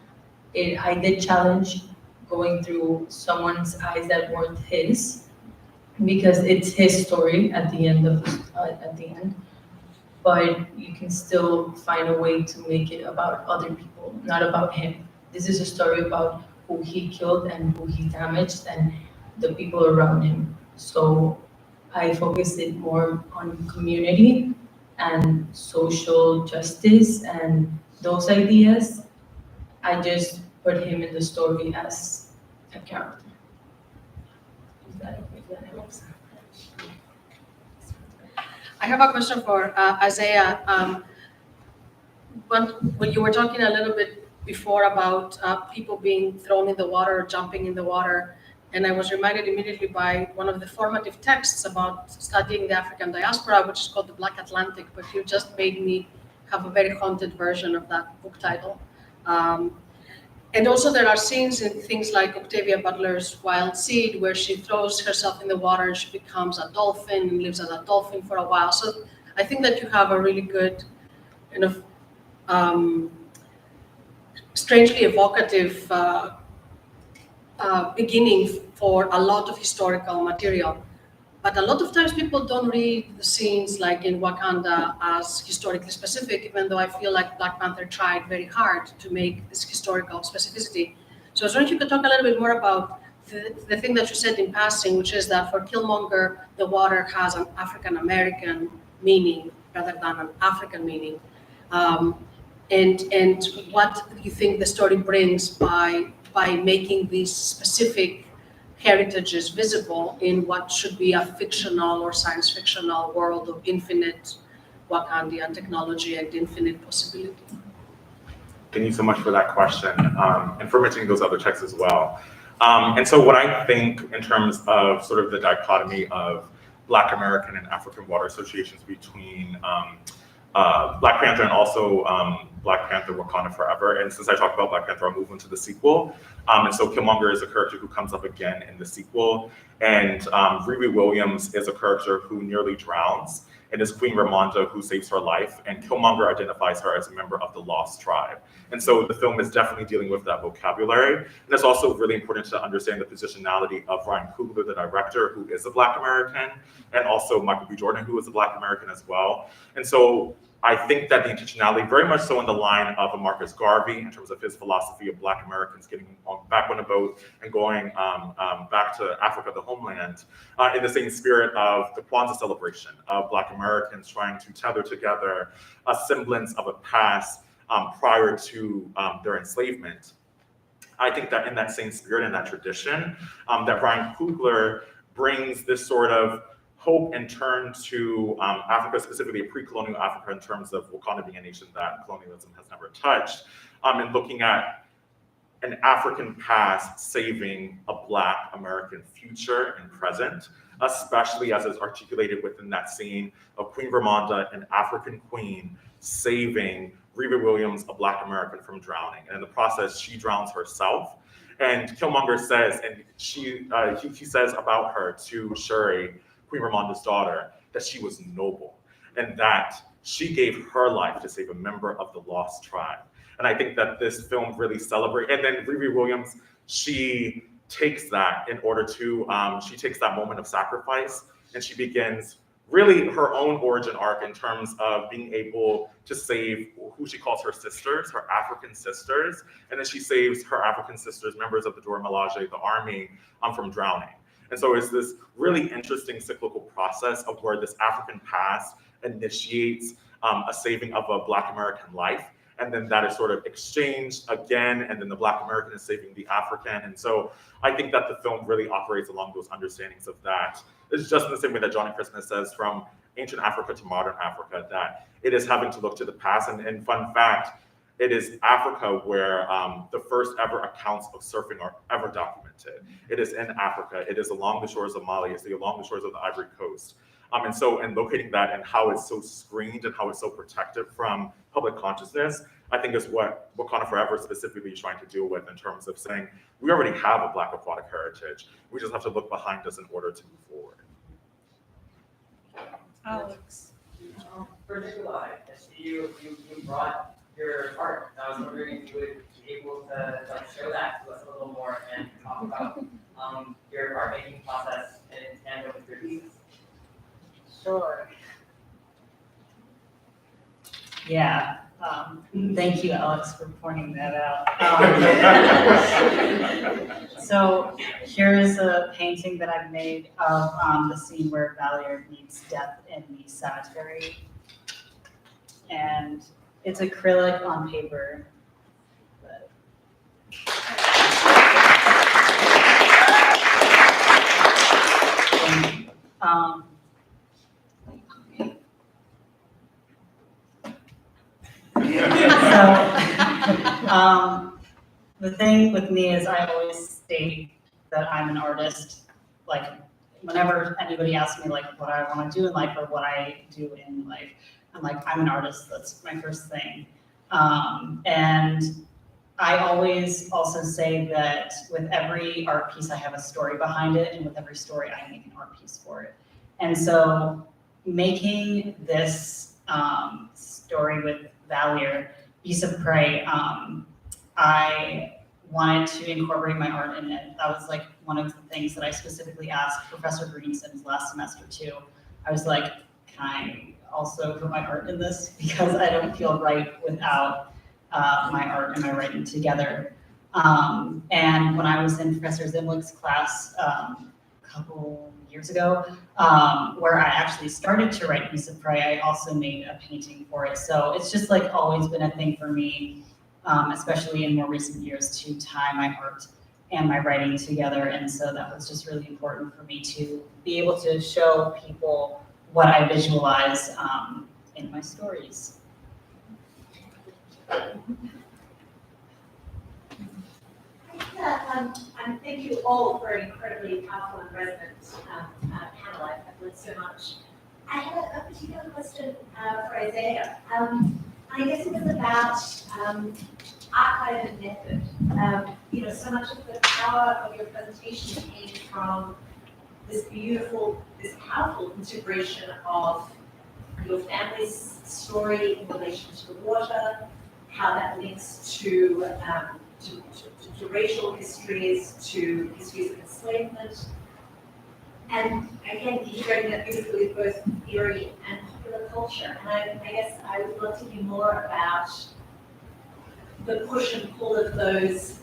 I did challenge going through someone's eyes that weren't his, because it's his story at the end of at the end. But you can still find a way to make it about other people, not about him. This is a story about who he killed and who he damaged and the people around him. So I focused it more on community and social justice and those ideas. I just put him in the story as a character. Is that helps? I have a question for Isaiah. When you were talking a little bit before about people being thrown in the water, jumping in the water, and I was reminded immediately by one of the formative texts about studying the African diaspora, which is called The Black Atlantic, but you just made me have a very haunted version of that book title. And also there are scenes in things like Octavia Butler's Wild Seed, where she throws herself in the water and she becomes a dolphin and lives as a dolphin for a while. So I think that you have a really good kind of strangely evocative beginning for a lot of historical material. But a lot of times people don't read the scenes like in Wakanda as historically specific, even though I feel like Black Panther tried very hard to make this historical specificity. So I was wondering if you could talk a little bit more about the thing that you said in passing, which is that for Killmonger, the water has an African-American meaning rather than an African meaning. And what you think the story brings by making these specific heritages visible in what should be a fictional or science fictional world of infinite Wakandian technology and infinite possibility. Thank you so much for that question, and for mentioning those other texts as well. And so what I think in terms of sort of the dichotomy of Black American and African water associations between Black Panther and also Black Panther Wakanda Forever. And since I talked about Black Panther, I'll move into the sequel. And so Killmonger is a character who comes up again in the sequel. And Riri Williams is a character who nearly drowns. It is Queen Ramonda who saves her life. And Killmonger identifies her as a member of the Lost Tribe. And so the film is definitely dealing with that vocabulary. And it's also really important to understand the positionality of Ryan Coogler, the director, who is a Black American, and also Michael B. Jordan, who is a Black American as well. And so I think that the intentionality, very much so in the line of a Marcus Garvey, in terms of his philosophy of Black Americans getting back on a boat and going back to Africa, the homeland, in the same spirit of the Kwanzaa celebration of Black Americans trying to tether together a semblance of a past prior to their enslavement. I think that in that same spirit and that tradition, that Ryan Coogler brings this sort of hope and turn to Africa, specifically pre-colonial Africa, in terms of Wakanda being a nation that colonialism has never touched, and looking at an African past saving a Black American future and present, especially as is articulated within that scene of Queen Ramonda, an African queen, saving Riri Williams, a Black American, from drowning. And in the process, she drowns herself. And Killmonger says, and he says about her to Shuri, Queen Ramonda's daughter, that she was noble and that she gave her life to save a member of the Lost Tribe. And I think that this film really celebrates, and then Riri Williams, she takes that in order to, she takes that moment of sacrifice and she begins really her own origin arc in terms of being able to save who she calls her sisters, her African sisters, and then she saves her African sisters, members of the Dora Milaje, the army, from drowning. And so it's this really interesting cyclical process of where this African past initiates a saving of a Black American life. And then that is sort of exchanged again, and then the Black American is saving the African. And so I think that the film really operates along those understandings of that. It's just in the same way that Johnny Christmas says from ancient Africa to modern Africa, that it is having to look to the past. And fun fact, it is Africa where the first ever accounts of surfing are ever documented. It is in Africa. It is along the shores of Mali. It's along the shores of the Ivory Coast. And locating that and how it's so screened and how it's so protected from public consciousness, I think is what Wakanda Forever is specifically trying to deal with in terms of saying, we already have a Black aquatic heritage. We just have to look behind us in order to move forward. Alex. For Nikolai, you brought your art. I was wondering if you would be able to show that to us a little more and talk about your art making process in tandem with your pieces. Sure. Yeah. Thank you, Alex, for pointing that out. So here's a painting that I've made of the scene where Valier meets death in the cemetery. And it's acrylic on paper. But... the thing with me is I always state that I'm an artist. Like, whenever anybody asks me like what I want to do in life or what I do in life, I'm like, I'm an artist. That's my first thing. And I always also say that with every art piece, I have a story behind it, and with every story, I make an art piece for it. And so making this story with Valier, Beast of Prey, I wanted to incorporate my art in it. That was like one of the things that I specifically asked Professor Greensims last semester too. I was like, can I also put my art in this? Because I don't feel right without my art and my writing together. And when I was in Professor Zimlich's class a couple years ago, where I actually started to write Beast of Prey, I also made a painting for it. So it's just like always been a thing for me, especially in more recent years, to tie my art and my writing together. And so that was just really important for me to be able to show people what I visualize in my stories. And thank you all for an incredibly powerful and resonant panel. I've learned so much. I have a particular question for Isaiah. I guess it was about archive and method. So much of the power of your presentation came from this powerful integration of your family's story in relation to the water, how that links to racial histories, to histories of enslavement, and again, integrating that beautifully with both theory and popular culture. And I guess I would love to hear more about the push and pull of those,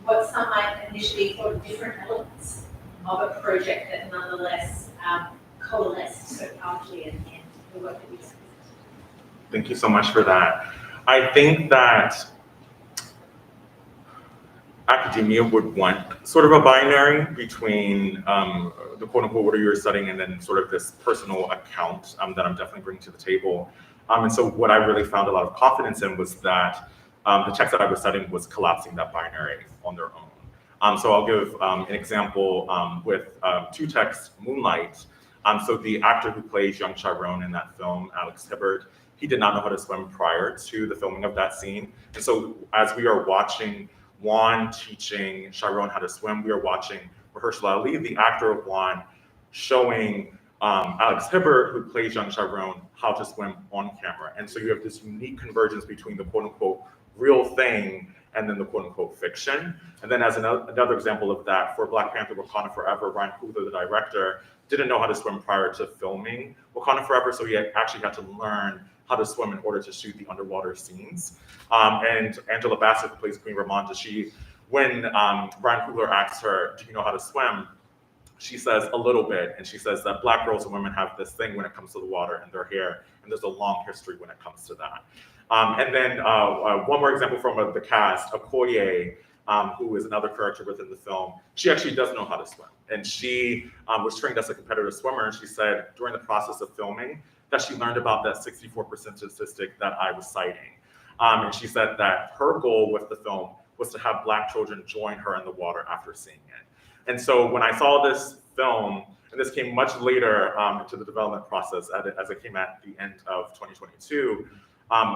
what some might initially thought different elements of a project that nonetheless coalesced so powerfully in the work that we just presented. Thank you so much for that. I think that academia would want sort of a binary between the quote unquote, what are you studying, and then sort of this personal account that I'm definitely bringing to the table. And so what I really found a lot of confidence in was that the text that I was studying was collapsing that binary on their own. So I'll give an example with two texts, Moonlight. So the actor who plays young Chiron in that film, Alex Hibbert, he did not know how to swim prior to the filming of that scene. And so as we are watching Juan teaching Chiron how to swim, we are watching Mahershala Ali, the actor of Juan, showing Alex Hibbert, who plays young Chiron, how to swim on camera. And so you have this unique convergence between the quote unquote real thing and then the quote unquote fiction. And then as another example of that, for Black Panther Wakanda Forever, Ryan Coogler, the director, didn't know how to swim prior to filming Wakanda Forever, so he actually had to learn how to swim in order to shoot the underwater scenes. And Angela Bassett, who plays Queen Ramonda, when Ryan Coogler asks her, do you know how to swim? She says a little bit, and she says that Black girls and women have this thing when it comes to the water and their hair, and there's a long history when it comes to that. And then one more example from the cast, Okoye, who is another character within the film, she actually does know how to swim. And she was trained as a competitive swimmer, and she said during the process of filming that she learned about that 64% statistic that I was citing. And she said that her goal with the film was to have Black children join her in the water after seeing it. And so when I saw this film, and this came much later into the development process as it came at the end of 2022,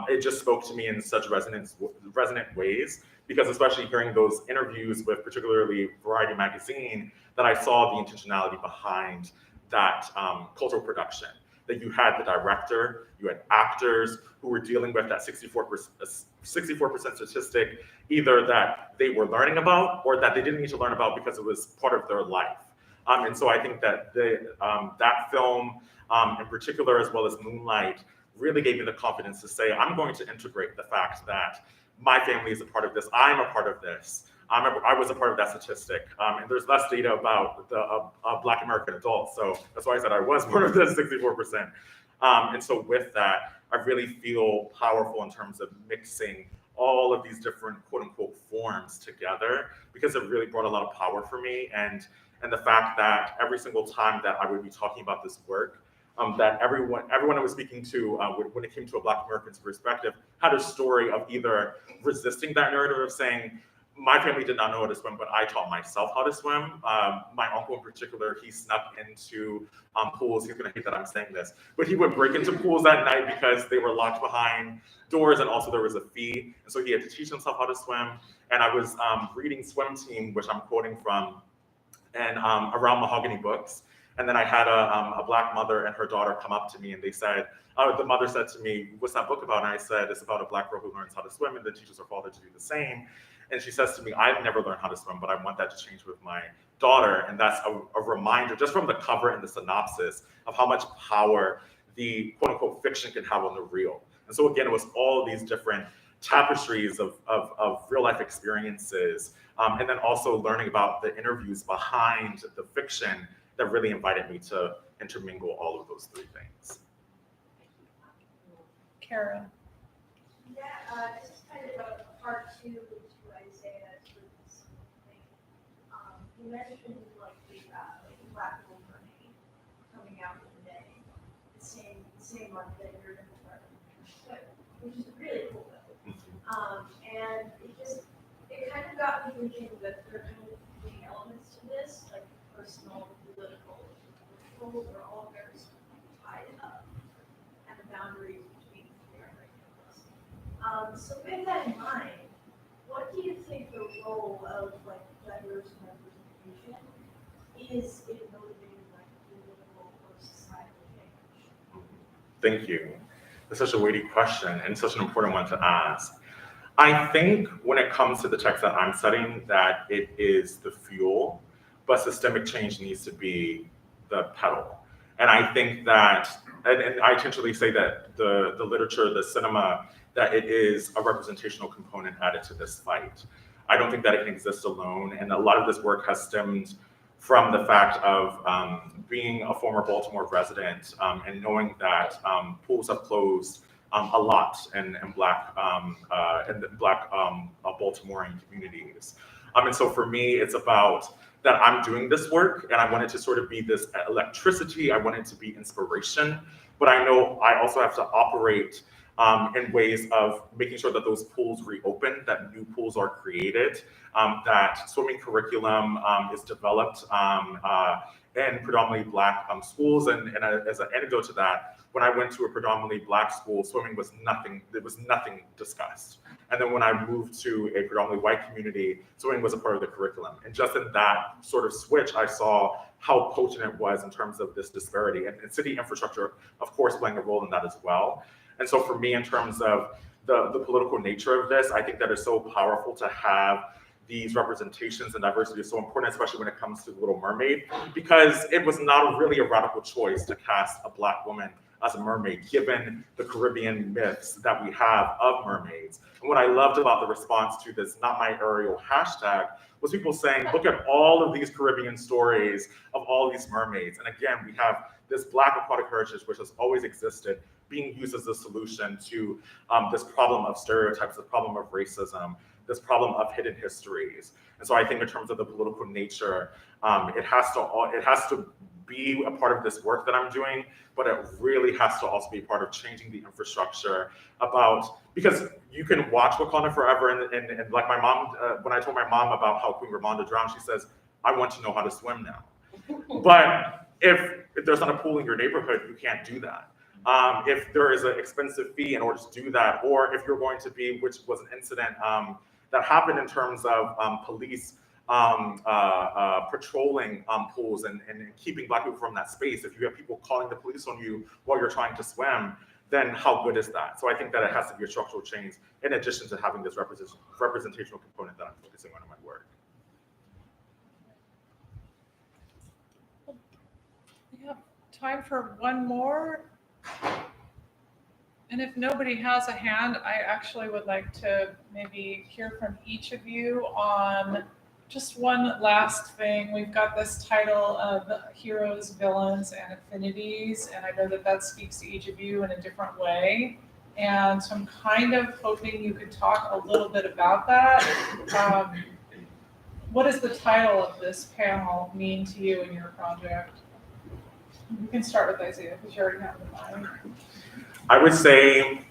it just spoke to me in such resonant ways, because especially hearing those interviews with particularly Variety magazine, that I saw the intentionality behind that cultural production. That you had the director, you had actors who were dealing with that 64% statistic, either that they were learning about or that they didn't need to learn about because it was part of their life. And so I think that that film in particular, as well as Moonlight, really gave me the confidence to say, I'm going to integrate the fact that my family is a part of this, I'm a part of this. I was a part of that statistic, and there's less data about the Black American adults, so that's why I said I was part of the 64%. And so with that, I really feel powerful in terms of mixing all of these different quote unquote forms together, because it really brought a lot of power for me, and the fact that every single time that I would be talking about this work, that everyone I was speaking to, when it came to a Black American's perspective, had a story of either resisting that narrative of saying, my family did not know how to swim, but I taught myself how to swim. My uncle in particular, he snuck into pools. He's gonna hate that I'm saying this, but he would break into pools at night because they were locked behind doors, and also there was a fee. And so he had to teach himself how to swim. And I was reading Swim Team, which I'm quoting from, and around Mahogany Books. And then I had a Black mother and her daughter come up to me, and they said, the mother said to me, what's that book about? And I said, it's about a Black girl who learns how to swim and then teaches her father to do the same. And she says to me, I've never learned how to swim, but I want that to change with my daughter. And that's a reminder, just from the cover and the synopsis, of how much power the quote unquote fiction can have on the real. And so again, it was all these different tapestries of real life experiences, and then also learning about the interviews behind the fiction that really invited me to intermingle all of those three things. Kara. Yeah, this is kind of a part two to Isaiah's thing. You mentioned like the Black Mermaid coming out today, the same month that you're going to start, which is really cool though. And it kind of got me thinking that there are kind of three elements to this, like personal, political, are all very tied up, and the boundaries between the are very close. So with that in mind, what do you think the role of like diverse representation is in motivating like political or societal change? Thank you. That's such a weighty question and such an important one to ask. I think when it comes to the text that I'm studying, that it is the fuel, but systemic change needs to be the pedal. And I think that, and I intentionally say that the literature, the cinema, that it is a representational component added to this fight. I don't think that it can exist alone. And a lot of this work has stemmed from the fact of being a former Baltimore resident and knowing that pools have closed a lot in Black Baltimorean communities. And so for me, it's about that I'm doing this work, and I want it to sort of be this electricity, I want it to be inspiration, but I know I also have to operate in ways of making sure that those pools reopen, that new pools are created, that swimming curriculum is developed in predominantly Black schools. And as an anecdote to that, when I went to a predominantly Black school, swimming was nothing, there was nothing discussed. And then when I moved to a predominantly white community, swimming was a part of the curriculum. And just in that sort of switch, I saw how potent it was in terms of this disparity. And city infrastructure, of course, playing a role in that as well. And so for me, in terms of the political nature of this, I think that it's so powerful to have these representations, and diversity is so important, especially when it comes to Little Mermaid, because it was not really a radical choice to cast a Black woman as a mermaid, given the Caribbean myths that we have of mermaids. And what I loved about the response to this Not My Ariel hashtag was people saying, look at all of these Caribbean stories of all these mermaids. And again, we have this Black aquatic heritage, which has always existed, being used as a solution to this problem of stereotypes, this problem of racism, this problem of hidden histories. And so I think in terms of the political nature, it has to be a part of this work that I'm doing, but it really has to also be part of changing the infrastructure because you can watch Wakanda Forever and like my mom, when I told my mom about how Queen Ramonda drowned, she says, I want to know how to swim now. But If there's not a pool in your neighborhood, you can't do that. If there is an expensive fee in order to do that, or if you're going to be, which was an incident that happened in terms of police patrolling pools and keeping Black people from that space. If you have people calling the police on you while you're trying to swim, then how good is that? So I think that it has to be a structural change in addition to having this representational component that I'm focusing on in my work. We have time for one more. And if nobody has a hand, I actually would like to maybe hear from each of you on just one last thing. We've got this title of Heroes, Villains, and Affinities, and I know that that speaks to each of you in a different way. And so I'm kind of hoping you could talk a little bit about that. What does the title of this panel mean to you in your project? We can start with Isaiah, because you already have the mic. I would say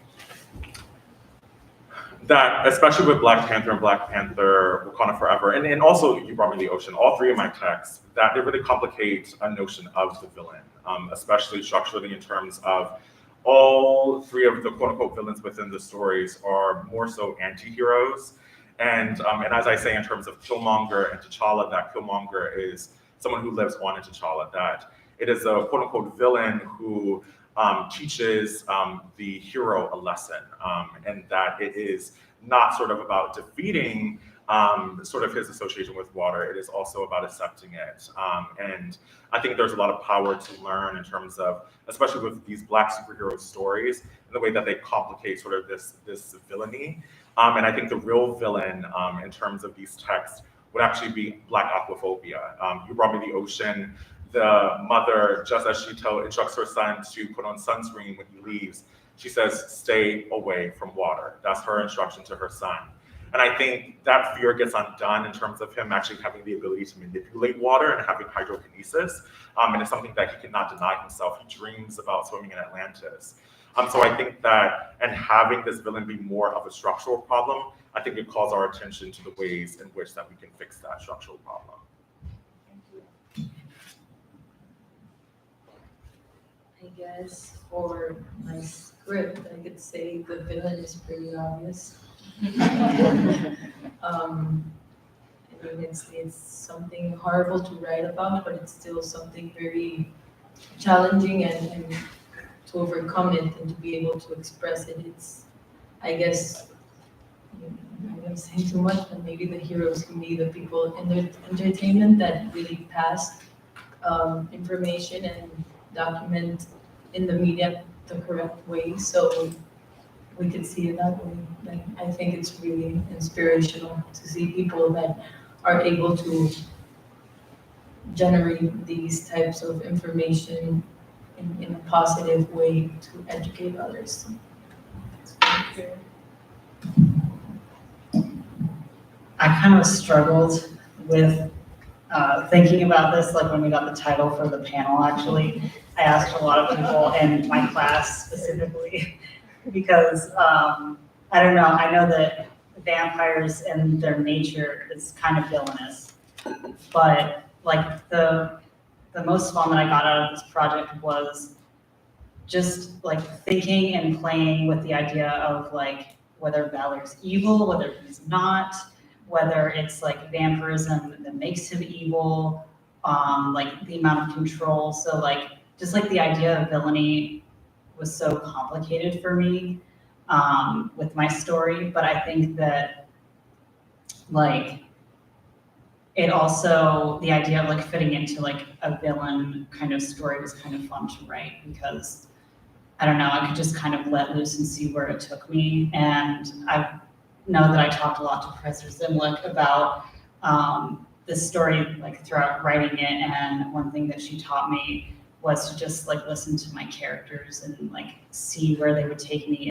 that, especially with Black Panther and Black Panther Wakanda Forever, and also You Brought Me the Ocean, all three of my texts, that they really complicate a notion of the villain, especially structurally in terms of all three of the quote-unquote villains within the stories are more so anti-heroes. And as I say in terms of Killmonger and T'Challa, that Killmonger is someone who lives on in T'Challa, that it is a quote-unquote villain who teaches the hero a lesson, and that it is not sort of about defeating sort of his association with water. It is also about accepting it. And I think there's a lot of power to learn in terms of, especially with these Black superhero stories, and the way that they complicate sort of this villainy. And I think the real villain in terms of these texts would actually be Black aquaphobia. You Brought Me the Ocean. The mother, just as she instructs her son to put on sunscreen when he leaves, she says, stay away from water. That's her instruction to her son. And I think that fear gets undone in terms of him actually having the ability to manipulate water and having hydrokinesis. And it's something that he cannot deny himself. He dreams about swimming in Atlantis. So I think that, and having this villain be more of a structural problem, I think it calls our attention to the ways in which that we can fix that structural problem. I guess for my script, I could say the villain is pretty obvious. I mean, it's something horrible to write about, but it's still something very challenging and to overcome it and to be able to express it. It's, I guess, I'm not saying too much, but maybe the heroes can be the people in the entertainment that really pass information and document in the media the correct way, so we could see it that way. Like, I think it's really inspirational to see people that are able to generate these types of information in a positive way to educate others. I kind of struggled with thinking about this, like when we got the title for the panel, actually. I asked a lot of people in my class specifically because, I don't know, I know that vampires and their nature is kind of villainous, but like the most fun that I got out of this project was just like thinking and playing with the idea of like whether Valor's evil, whether he's not, whether it's like vampirism that makes him evil, like the amount of control. So like, just like the idea of villainy was so complicated for me with my story, but I think that like, it also, the idea of like fitting into like a villain kind of story was kind of fun to write because, I don't know, I could just kind of let loose and see where it took me. And I know that I talked a lot to Professor Zimlick about this story like throughout writing it, and one thing that she taught me was to just like listen to my characters and like see where they would take me